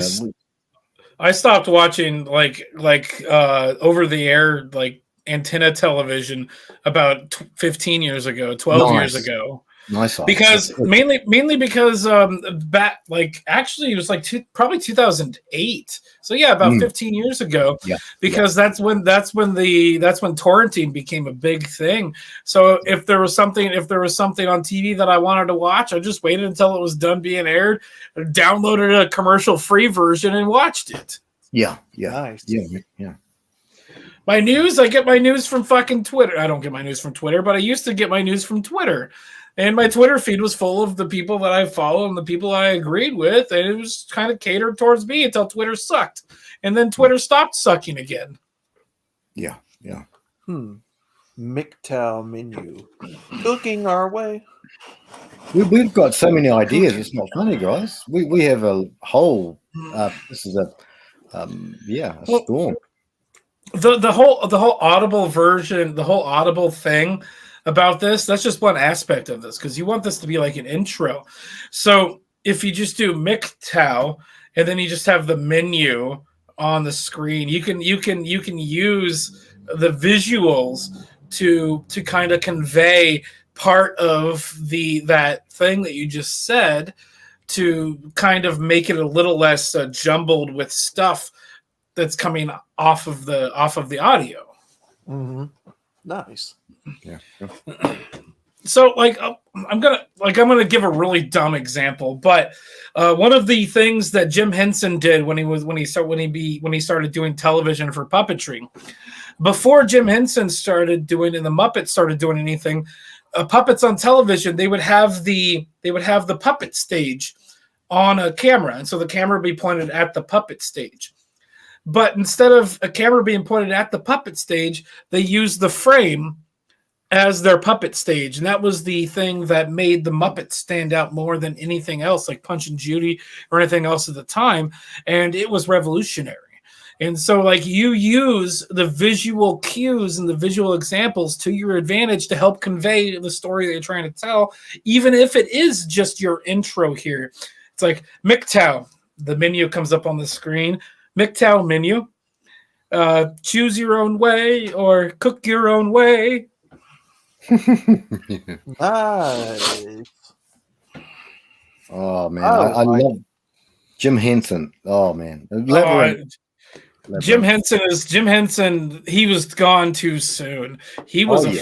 I stopped watching like over the air like antenna television about 15 years ago, 12 years Nice. ago. Nice. Because mainly because back like actually it was like probably 2008. So yeah, about 15 years ago. Yeah. Because that's when torrenting became a big thing. So if there was something on TV that I wanted to watch, I just waited until it was done being aired, downloaded a commercial free version and watched it. Yeah. Yeah. Nice. Yeah. My news, I get my news from fucking Twitter. I don't get my news from Twitter, but I used to get my news from Twitter. And my Twitter feed was full of the people that I follow and the people I agreed with. And it was kind of catered towards me until Twitter sucked. And then Twitter stopped sucking again. Yeah. MGTOW menu. Cooking our way. We've got so many ideas. It's not funny, guys. We have a whole. This is a storm. The whole Audible version, the whole Audible thing about this, that's just one aspect of this because you want this to be like an intro. So if you just do MGTOW and then you just have the menu on the screen, you can use the visuals to kind of convey part of that thing that you just said to kind of make it a little less jumbled with stuff that's coming off of the audio. Mm-hmm. Nice. Yeah. So I'm gonna give a really dumb example, but one of the things that Jim Henson did when he started doing television for puppetry, before Jim Henson started doing and the Muppets started doing anything, puppets on television, they would have the puppet stage on a camera, and so the camera would be pointed at the puppet stage. But instead of a camera being pointed at the puppet stage, they used the frame as their puppet stage. And that was the thing that made the Muppets stand out more than anything else, like Punch and Judy or anything else at the time. And it was revolutionary. And so like you use the visual cues and the visual examples to your advantage to help convey the story that you're trying to tell, even if it is just your intro here. It's like MGTOW. The menu comes up on the screen. MGTOW menu. Choose your own way or cook your own way. Nice. Oh man, I love Jim Henson. Oh man, Jim Henson. He was gone too soon. He was a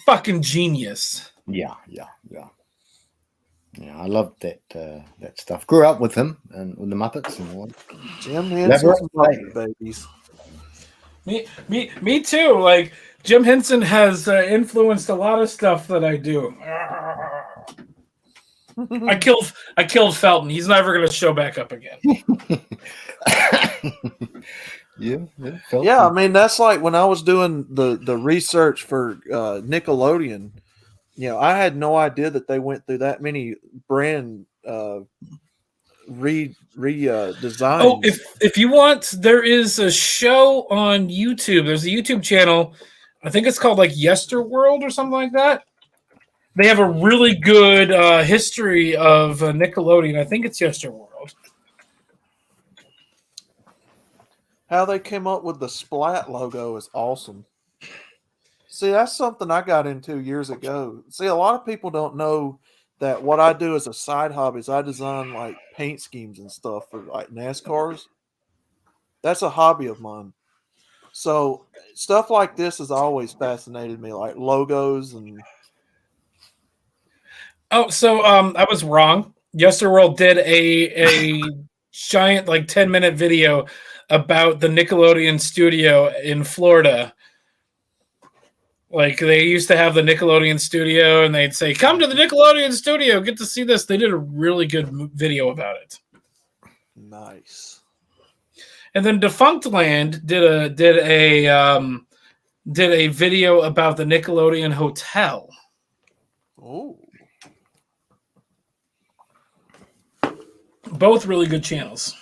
fucking genius. Yeah. I loved that stuff. Grew up with him and with the Muppets and all. Jim Henson's Muppet babies. Me too. Like Jim Henson has influenced a lot of stuff that I do. I killed Felton. He's never going to show back up again. Yeah. I mean, that's like when I was doing the research for Nickelodeon. You know, I had no idea that they went through that many brand designs. Oh, if you want, there is a show on YouTube. There's a YouTube channel. I think it's called like Yesterworld or something like that. They have a really good history of Nickelodeon. I think it's Yesterworld. How they came up with the Splat logo is awesome. See, that's something I got into years ago. See, a lot of people don't know that what I do as a side hobby is I design like paint schemes and stuff for like NASCARs. That's a hobby of mine. So stuff like this has always fascinated me, like logos and. Oh, so I was wrong. Yesterworld did a giant like 10-minute video about the Nickelodeon studio in Florida. Like they used to have the Nickelodeon studio and they'd say, come to the Nickelodeon studio, get to see this. They did a really good video about it. Nice. And then Defunct Land did a video about the Nickelodeon Hotel. Oh. Both really good channels.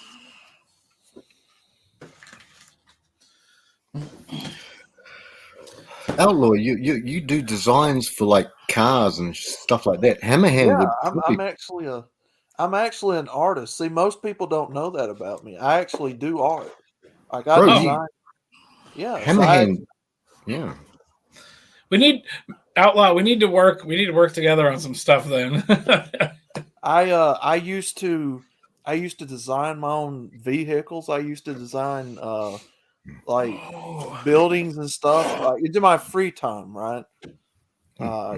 Outlaw, you do designs for like cars and stuff like that. Hammerhand. Yeah, I'm actually I'm actually an artist. See, most people don't know that about me. I actually do art. Like I Bro, design. Yeah, so Hammerhand. Yeah. We need Outlaw. We need to work. We need to work together on some stuff then. I used to design my own vehicles. I used to design like buildings and stuff. In my free time, right?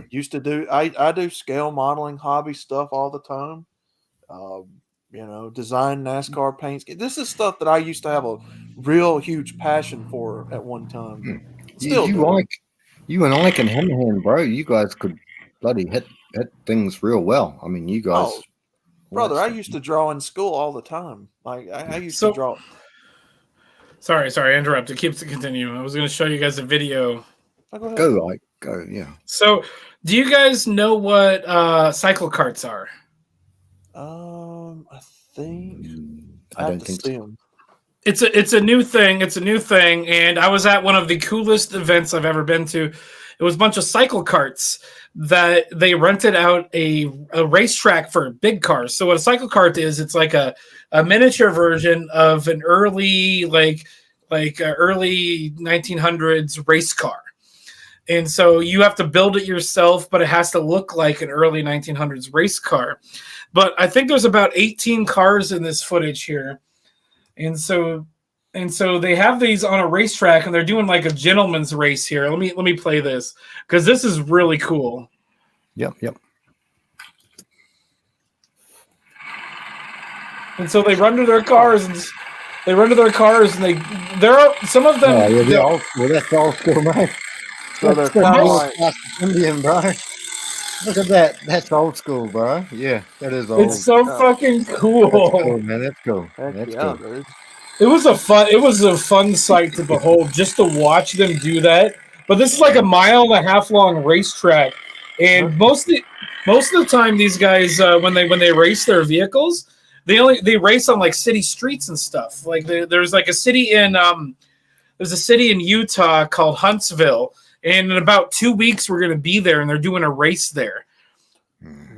Used to do I do scale modeling hobby stuff all the time. Design NASCAR paints. This is stuff that I used to have a real huge passion for at one time. Still do. You and Ike and Hammerhand, bro. You guys could bloody hit things real well. I mean, you guys. Oh, brother, I used to draw in school all the time. Like I used to draw. Sorry, I interrupted. Keep to continue. I was going to show you guys a video. Go, Ike. Go, yeah. So, do you guys know what cycle carts are? I think I don't think so. It's a new thing. It's a new thing, and I was at one of the coolest events I've ever been to. It was a bunch of cycle carts that they rented out a racetrack for big cars. So what a cycle cart is, it's like a miniature version of an early early 1900s race car. And so you have to build it yourself, but it has to look like an early 1900s race car. But I think there's about 18 cars in this footage here. And so they have these on a racetrack, and they're doing like a gentleman's race here. Let me play this because this is really cool. Yep. And so they run to their cars, and there are some of them. Oh, yeah, that's old school, mate. So That's they're kind of like Indian, bro. Look at that. That's old school, bro. Yeah, that is old. It's so fucking cool. That's cool, man. That's cool. That's cool. Dude. It was a fun sight to behold just to watch them do that. But this is like a 1.5 mile long racetrack, and most of the time these guys when they race their vehicles, they race on like city streets and stuff. Like there's like a city in Utah called Huntsville, and in about 2 weeks we're gonna be there, and they're doing a race there.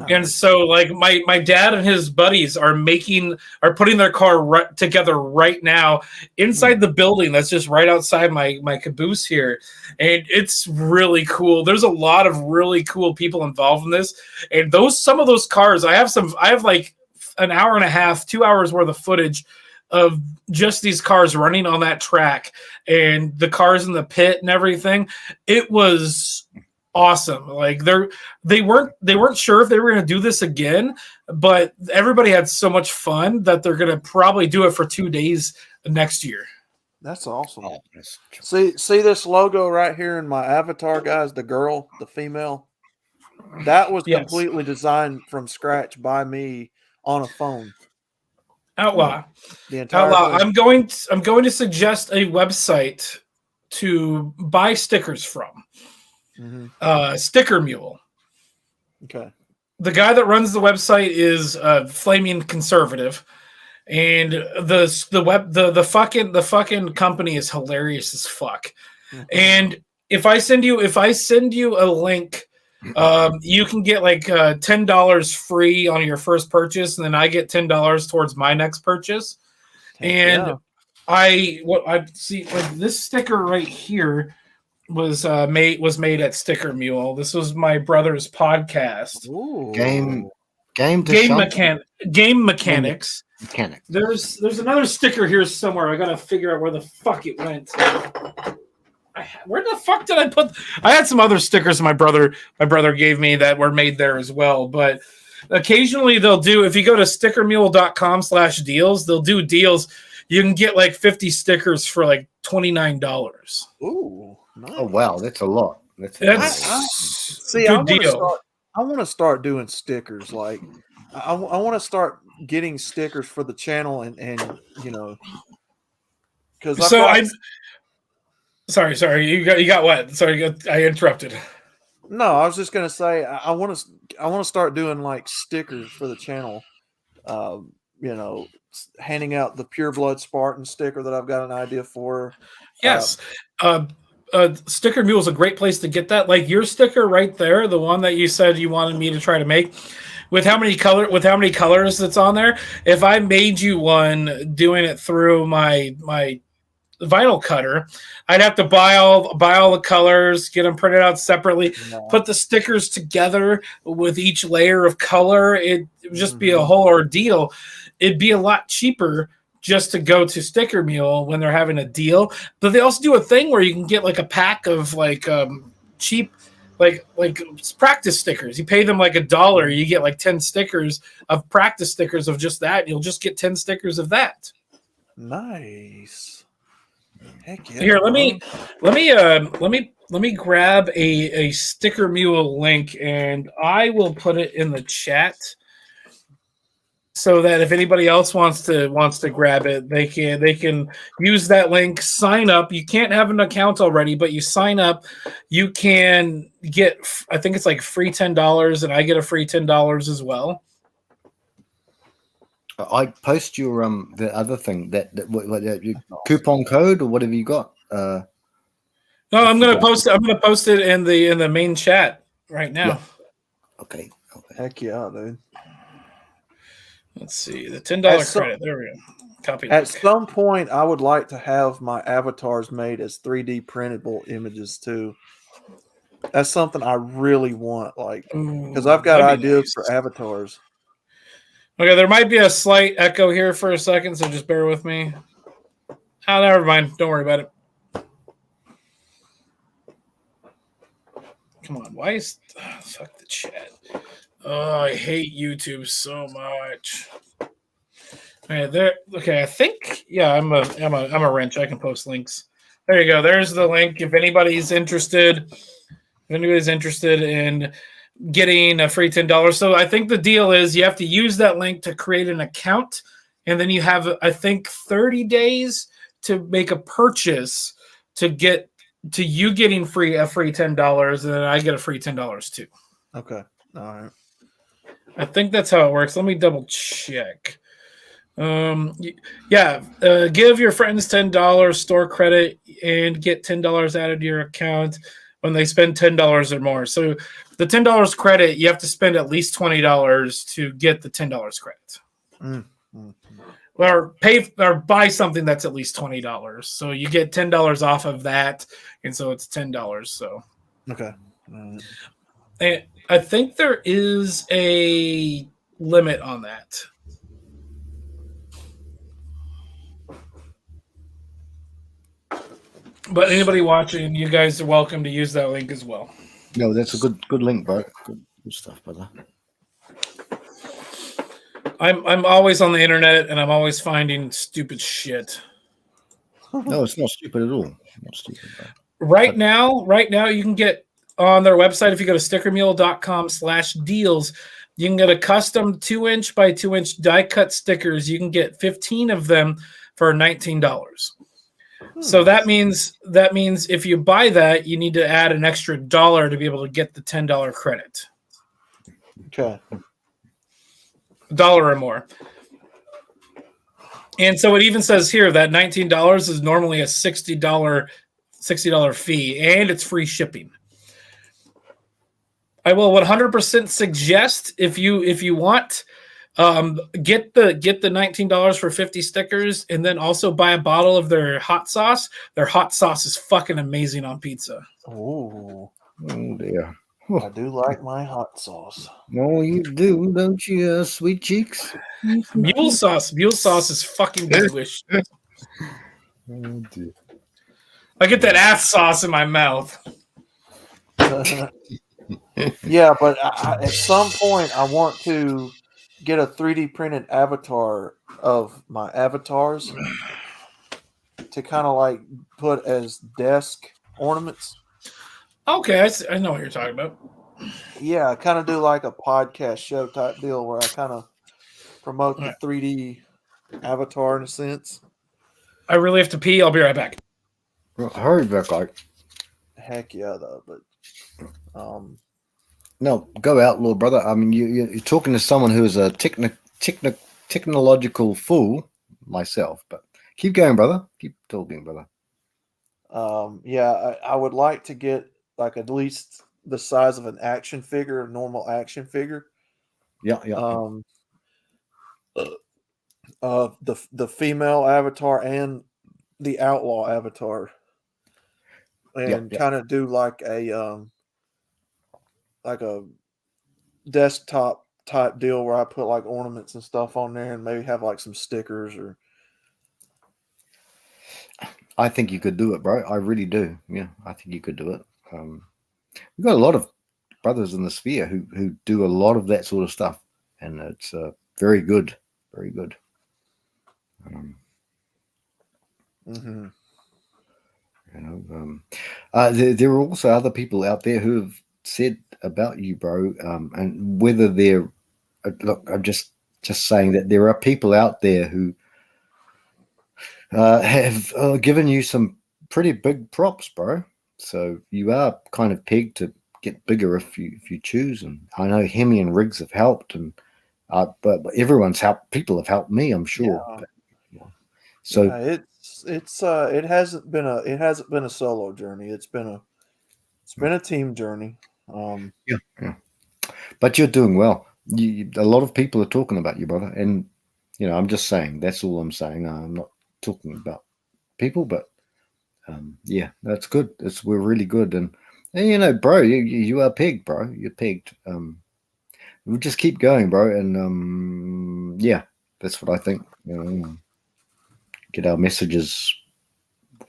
And so, like my dad and his buddies are putting their car together right now inside the building that's just right outside my caboose here, and it's really cool. There's a lot of really cool people involved in this, and some of those cars I have like an hour and a half, 2 hours worth of footage of just these cars running on that track and the cars in the pit and everything. It was awesome. Like they weren't sure if they were going to do this again, but everybody had so much fun that they're going to probably do it for 2 days next year. That's awesome. See this logo right here in my avatar, guys, the female. That was completely designed from scratch by me on a phone. Outlaw. The entire Outlaw. thing. I'm going to suggest a website to buy stickers from. Sticker Mule. Okay. The guy that runs the website is flaming conservative, and the fucking company is hilarious as fuck. And if I send you a link, you can get like $10 free on your first purchase, and then I get $10 towards my next purchase. And I see like this sticker right here was made at Sticker Mule. This was my brother's podcast. Ooh. Game mechanics. There's another sticker here somewhere. I gotta figure out where the fuck it went. Where the fuck did I put? I had some other stickers my brother gave me that were made there as well. But occasionally they'll do, if you go to stickermule.com/deals, they'll do deals. You can get like 50 stickers for like $29. Ooh. Nice. Oh wow, that's a lot. See, I want to start doing stickers. Like, I want to start getting stickers for the channel, and because Sorry, you got what? Sorry, I interrupted. No, I was just gonna say I want to start doing like stickers for the channel. Handing out the Pure Blood Spartan sticker that I've got an idea for. Yes. Sticker Mule is a great place to get that. Like your sticker right there, the one that you said you wanted me to try to make. with how many colors that's on there. If I made you one doing it through my vinyl cutter, I'd have to buy all the colors, get them printed out separately, put the stickers together with each layer of color. It would just be a whole ordeal. It'd be a lot cheaper just to go to Sticker Mule when they're having a deal. But they also do a thing where you can get like a pack of like cheap like practice stickers. You pay them like $1, you get like 10 stickers of practice stickers of just that. You'll just get 10 stickers of that. Nice. Heck yeah. Here, bro. let me grab a Sticker Mule link, and I will put it in the chat so that if anybody else wants to grab it, they can use that link, sign up. You can't have an account already, but you sign up, you can get, I think it's like free $10, and I get a free $10 as well. I post your the other thing that your coupon code or whatever you got. No, I'm gonna post it in the main chat right now. Yeah. Okay. Heck yeah, dude. Let's see the $10 credit. There we go. Copy. At some point, I would like to have my avatars made as 3D printable images too. That's something I really want, like, because I've got ideas for avatars. Okay, there might be a slight echo here for a second, so just bear with me. Oh, never mind. Don't worry about it. Come on, why is fuck the chat? Oh, I hate YouTube so much. All right, there. Okay, I think I'm a wrench. I can post links. There you go. There's the link. If anybody's interested in getting a free $10. So I think the deal is you have to use that link to create an account, and then you have, I think, 30 days to make a purchase to get to you getting a free $10, and then I get a free $10 too. Okay. All right. I think that's how it works. Let me double check. Give your friends $10 store credit and get $10 added to your account when they spend $10 or more. So the $10 credit, you have to spend at least $20 to get the $10 credit. Or buy something that's at least $20. So you get $10 off of that, and so it's $10. So okay. And I think there is a limit on that. But anybody watching, you guys are welcome to use that link as well. No, that's a good link, bro. Good stuff, brother. I'm always on the internet, and I'm always finding stupid shit. No, it's not stupid at all. Not stupid, bro. Right now, you can get on their website, if you go to stickermule.com/deals, you can get a custom 2-inch by 2-inch die cut stickers. You can get 15 of them for $19. So that means if you buy that, you need to add an extra $1 to be able to get the $10 credit. Okay. $1 or more. And so it even says here that $19 is normally a $60 fee, and it's free shipping. I will 100% suggest if you want, get the $19 for 50 stickers, and then also buy a bottle of their hot sauce. Their hot sauce is fucking amazing on pizza. Oh dear. I do like my hot sauce. No, you do, don't you, sweet cheeks? Mule sauce is fucking delicious. Oh, dear. I get that ass sauce in my mouth. Yeah, but at some point, I want to get a 3D printed avatar of my avatars to kind of like put as desk ornaments. Okay, I know what you're talking about. Yeah, I kind of do like a podcast show type deal where I kind of promote the 3D avatar in a sense. I really have to pee. I'll be right back. Hurry back, Art. Heck yeah, though. But no, go out, little brother. I mean, you're talking to someone who is a technological fool, myself. But keep going, brother. Keep talking, brother. Yeah, I would like to get like at least the size of an action figure, a normal action figure. Yeah, yeah. The female avatar and the outlaw avatar, and Yep. kind of do like a desktop type deal where I put like ornaments and stuff on there, and maybe have like some stickers or. I think you could do it, bro. I really do. Yeah, I think you could do it. We've got a lot of brothers in the sphere who do a lot of that sort of stuff, and it's very good, very good. Mm-hmm. You know, there are also other people out there who have said about you, bro, and whether they're look, I'm just saying that there are people out there who have given you some pretty big props, bro. So you are kind of pegged to get bigger if you choose. And I know Hemi and Riggs have helped, and but everyone's helped. People have helped me, I'm sure. Yeah. But, so yeah, it hasn't been a solo journey. It's been a team journey. yeah. But you're doing well. A lot of people are talking about you, brother, and I'm just saying. That's all I'm saying. I'm not talking about people, but yeah, that's good. We're really good, and bro, you are pegged, bro. You're pegged. We'll just keep going, bro, and yeah, that's what I think. Get our messages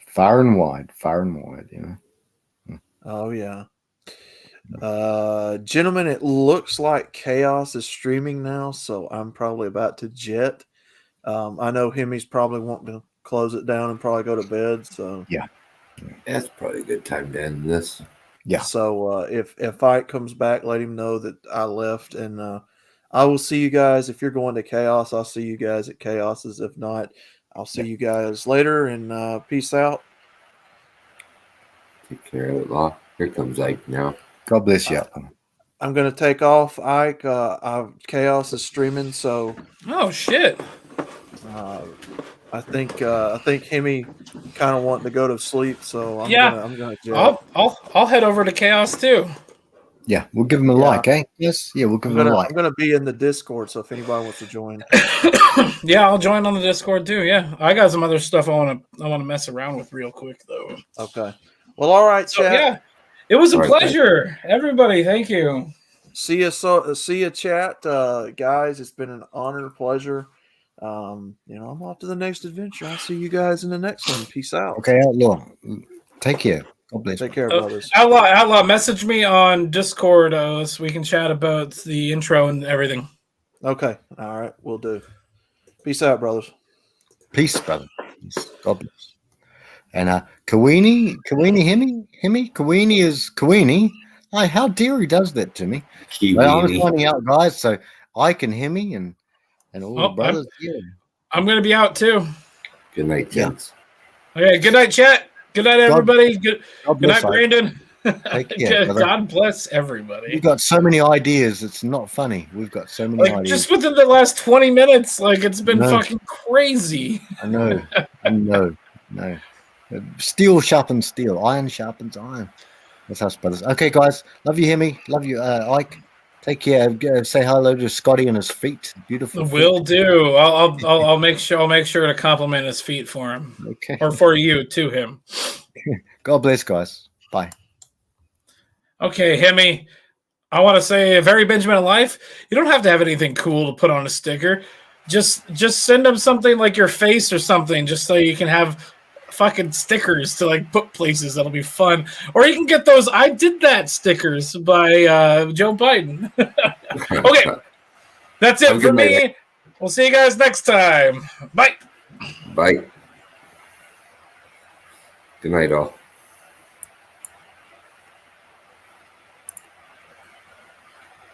far and wide. Oh yeah. Gentlemen, it looks like Chaos is streaming now, so I'm probably about to jet. I know Hemi's probably wanting to close it down and probably go to bed. So yeah, that's probably a good time to end this. Yeah. So if Ike comes back, let him know that I left, and I will see you guys. If you're going to Chaos, I'll see you guys at Chaos's. If not, I'll see you guys later. And peace out. Take care, Outlaw. Here comes Ike now. God bless you. I'm gonna take off, Ike. Chaos is streaming, so. Oh shit. I think Hemi kind of wanting to go to sleep, so I'm gonna jet. I'll head over to Chaos too. Yeah, we'll give him a like, eh? Yes, yeah, we'll give him a like. I'm gonna be in the Discord, so if anybody wants to join. Yeah, I'll join on the Discord too. Yeah, I got some other stuff I want to mess around with real quick though. Okay. Well, all right, chat. Yeah, it was a pleasure, everybody. Thank you. See you, chat, guys. It's been an honor, pleasure. I'm off to the next adventure. I'll see you guys in the next one. Peace out. Okay, Outlaw. Take care. God bless. Take care, brothers. Outlaw, message me on Discord so we can chat about the intro and everything. Okay. All right. We'll do. Peace out, brothers. Peace, brother. Peace. God bless. And Kawini is Kawini. How dare he does that to me? But I was finding out, guys, so I can Hemi and all the brothers. I'm going to be out too. Good night, gents. Okay, good night, chat. Good night, everybody. Good night, Brandon. Take care, God bless everybody. We've got so many ideas. It's not funny. We've got so many ideas. Just within the last 20 minutes, it's been fucking crazy. I know. No. Steel sharpens steel. Iron sharpens iron. That's us, brothers. Okay, guys. Love you, Hemi. Love you, Ike. Take care. Say hello to Scotty and his feet. Beautiful. Will do. I'll make sure to compliment his feet for him. Okay. Or for you to him. God bless, guys. Bye. Okay, Hemi. I want to say, very Benjamin of Life. You don't have to have anything cool to put on a sticker. Just send him something like your face or something, just so you can have fucking stickers to put places. That'll be fun. Or you can get those "I did that" stickers by Joe Biden. Okay, that's it for me. We'll see you guys next time. Bye. Bye. Good night, all.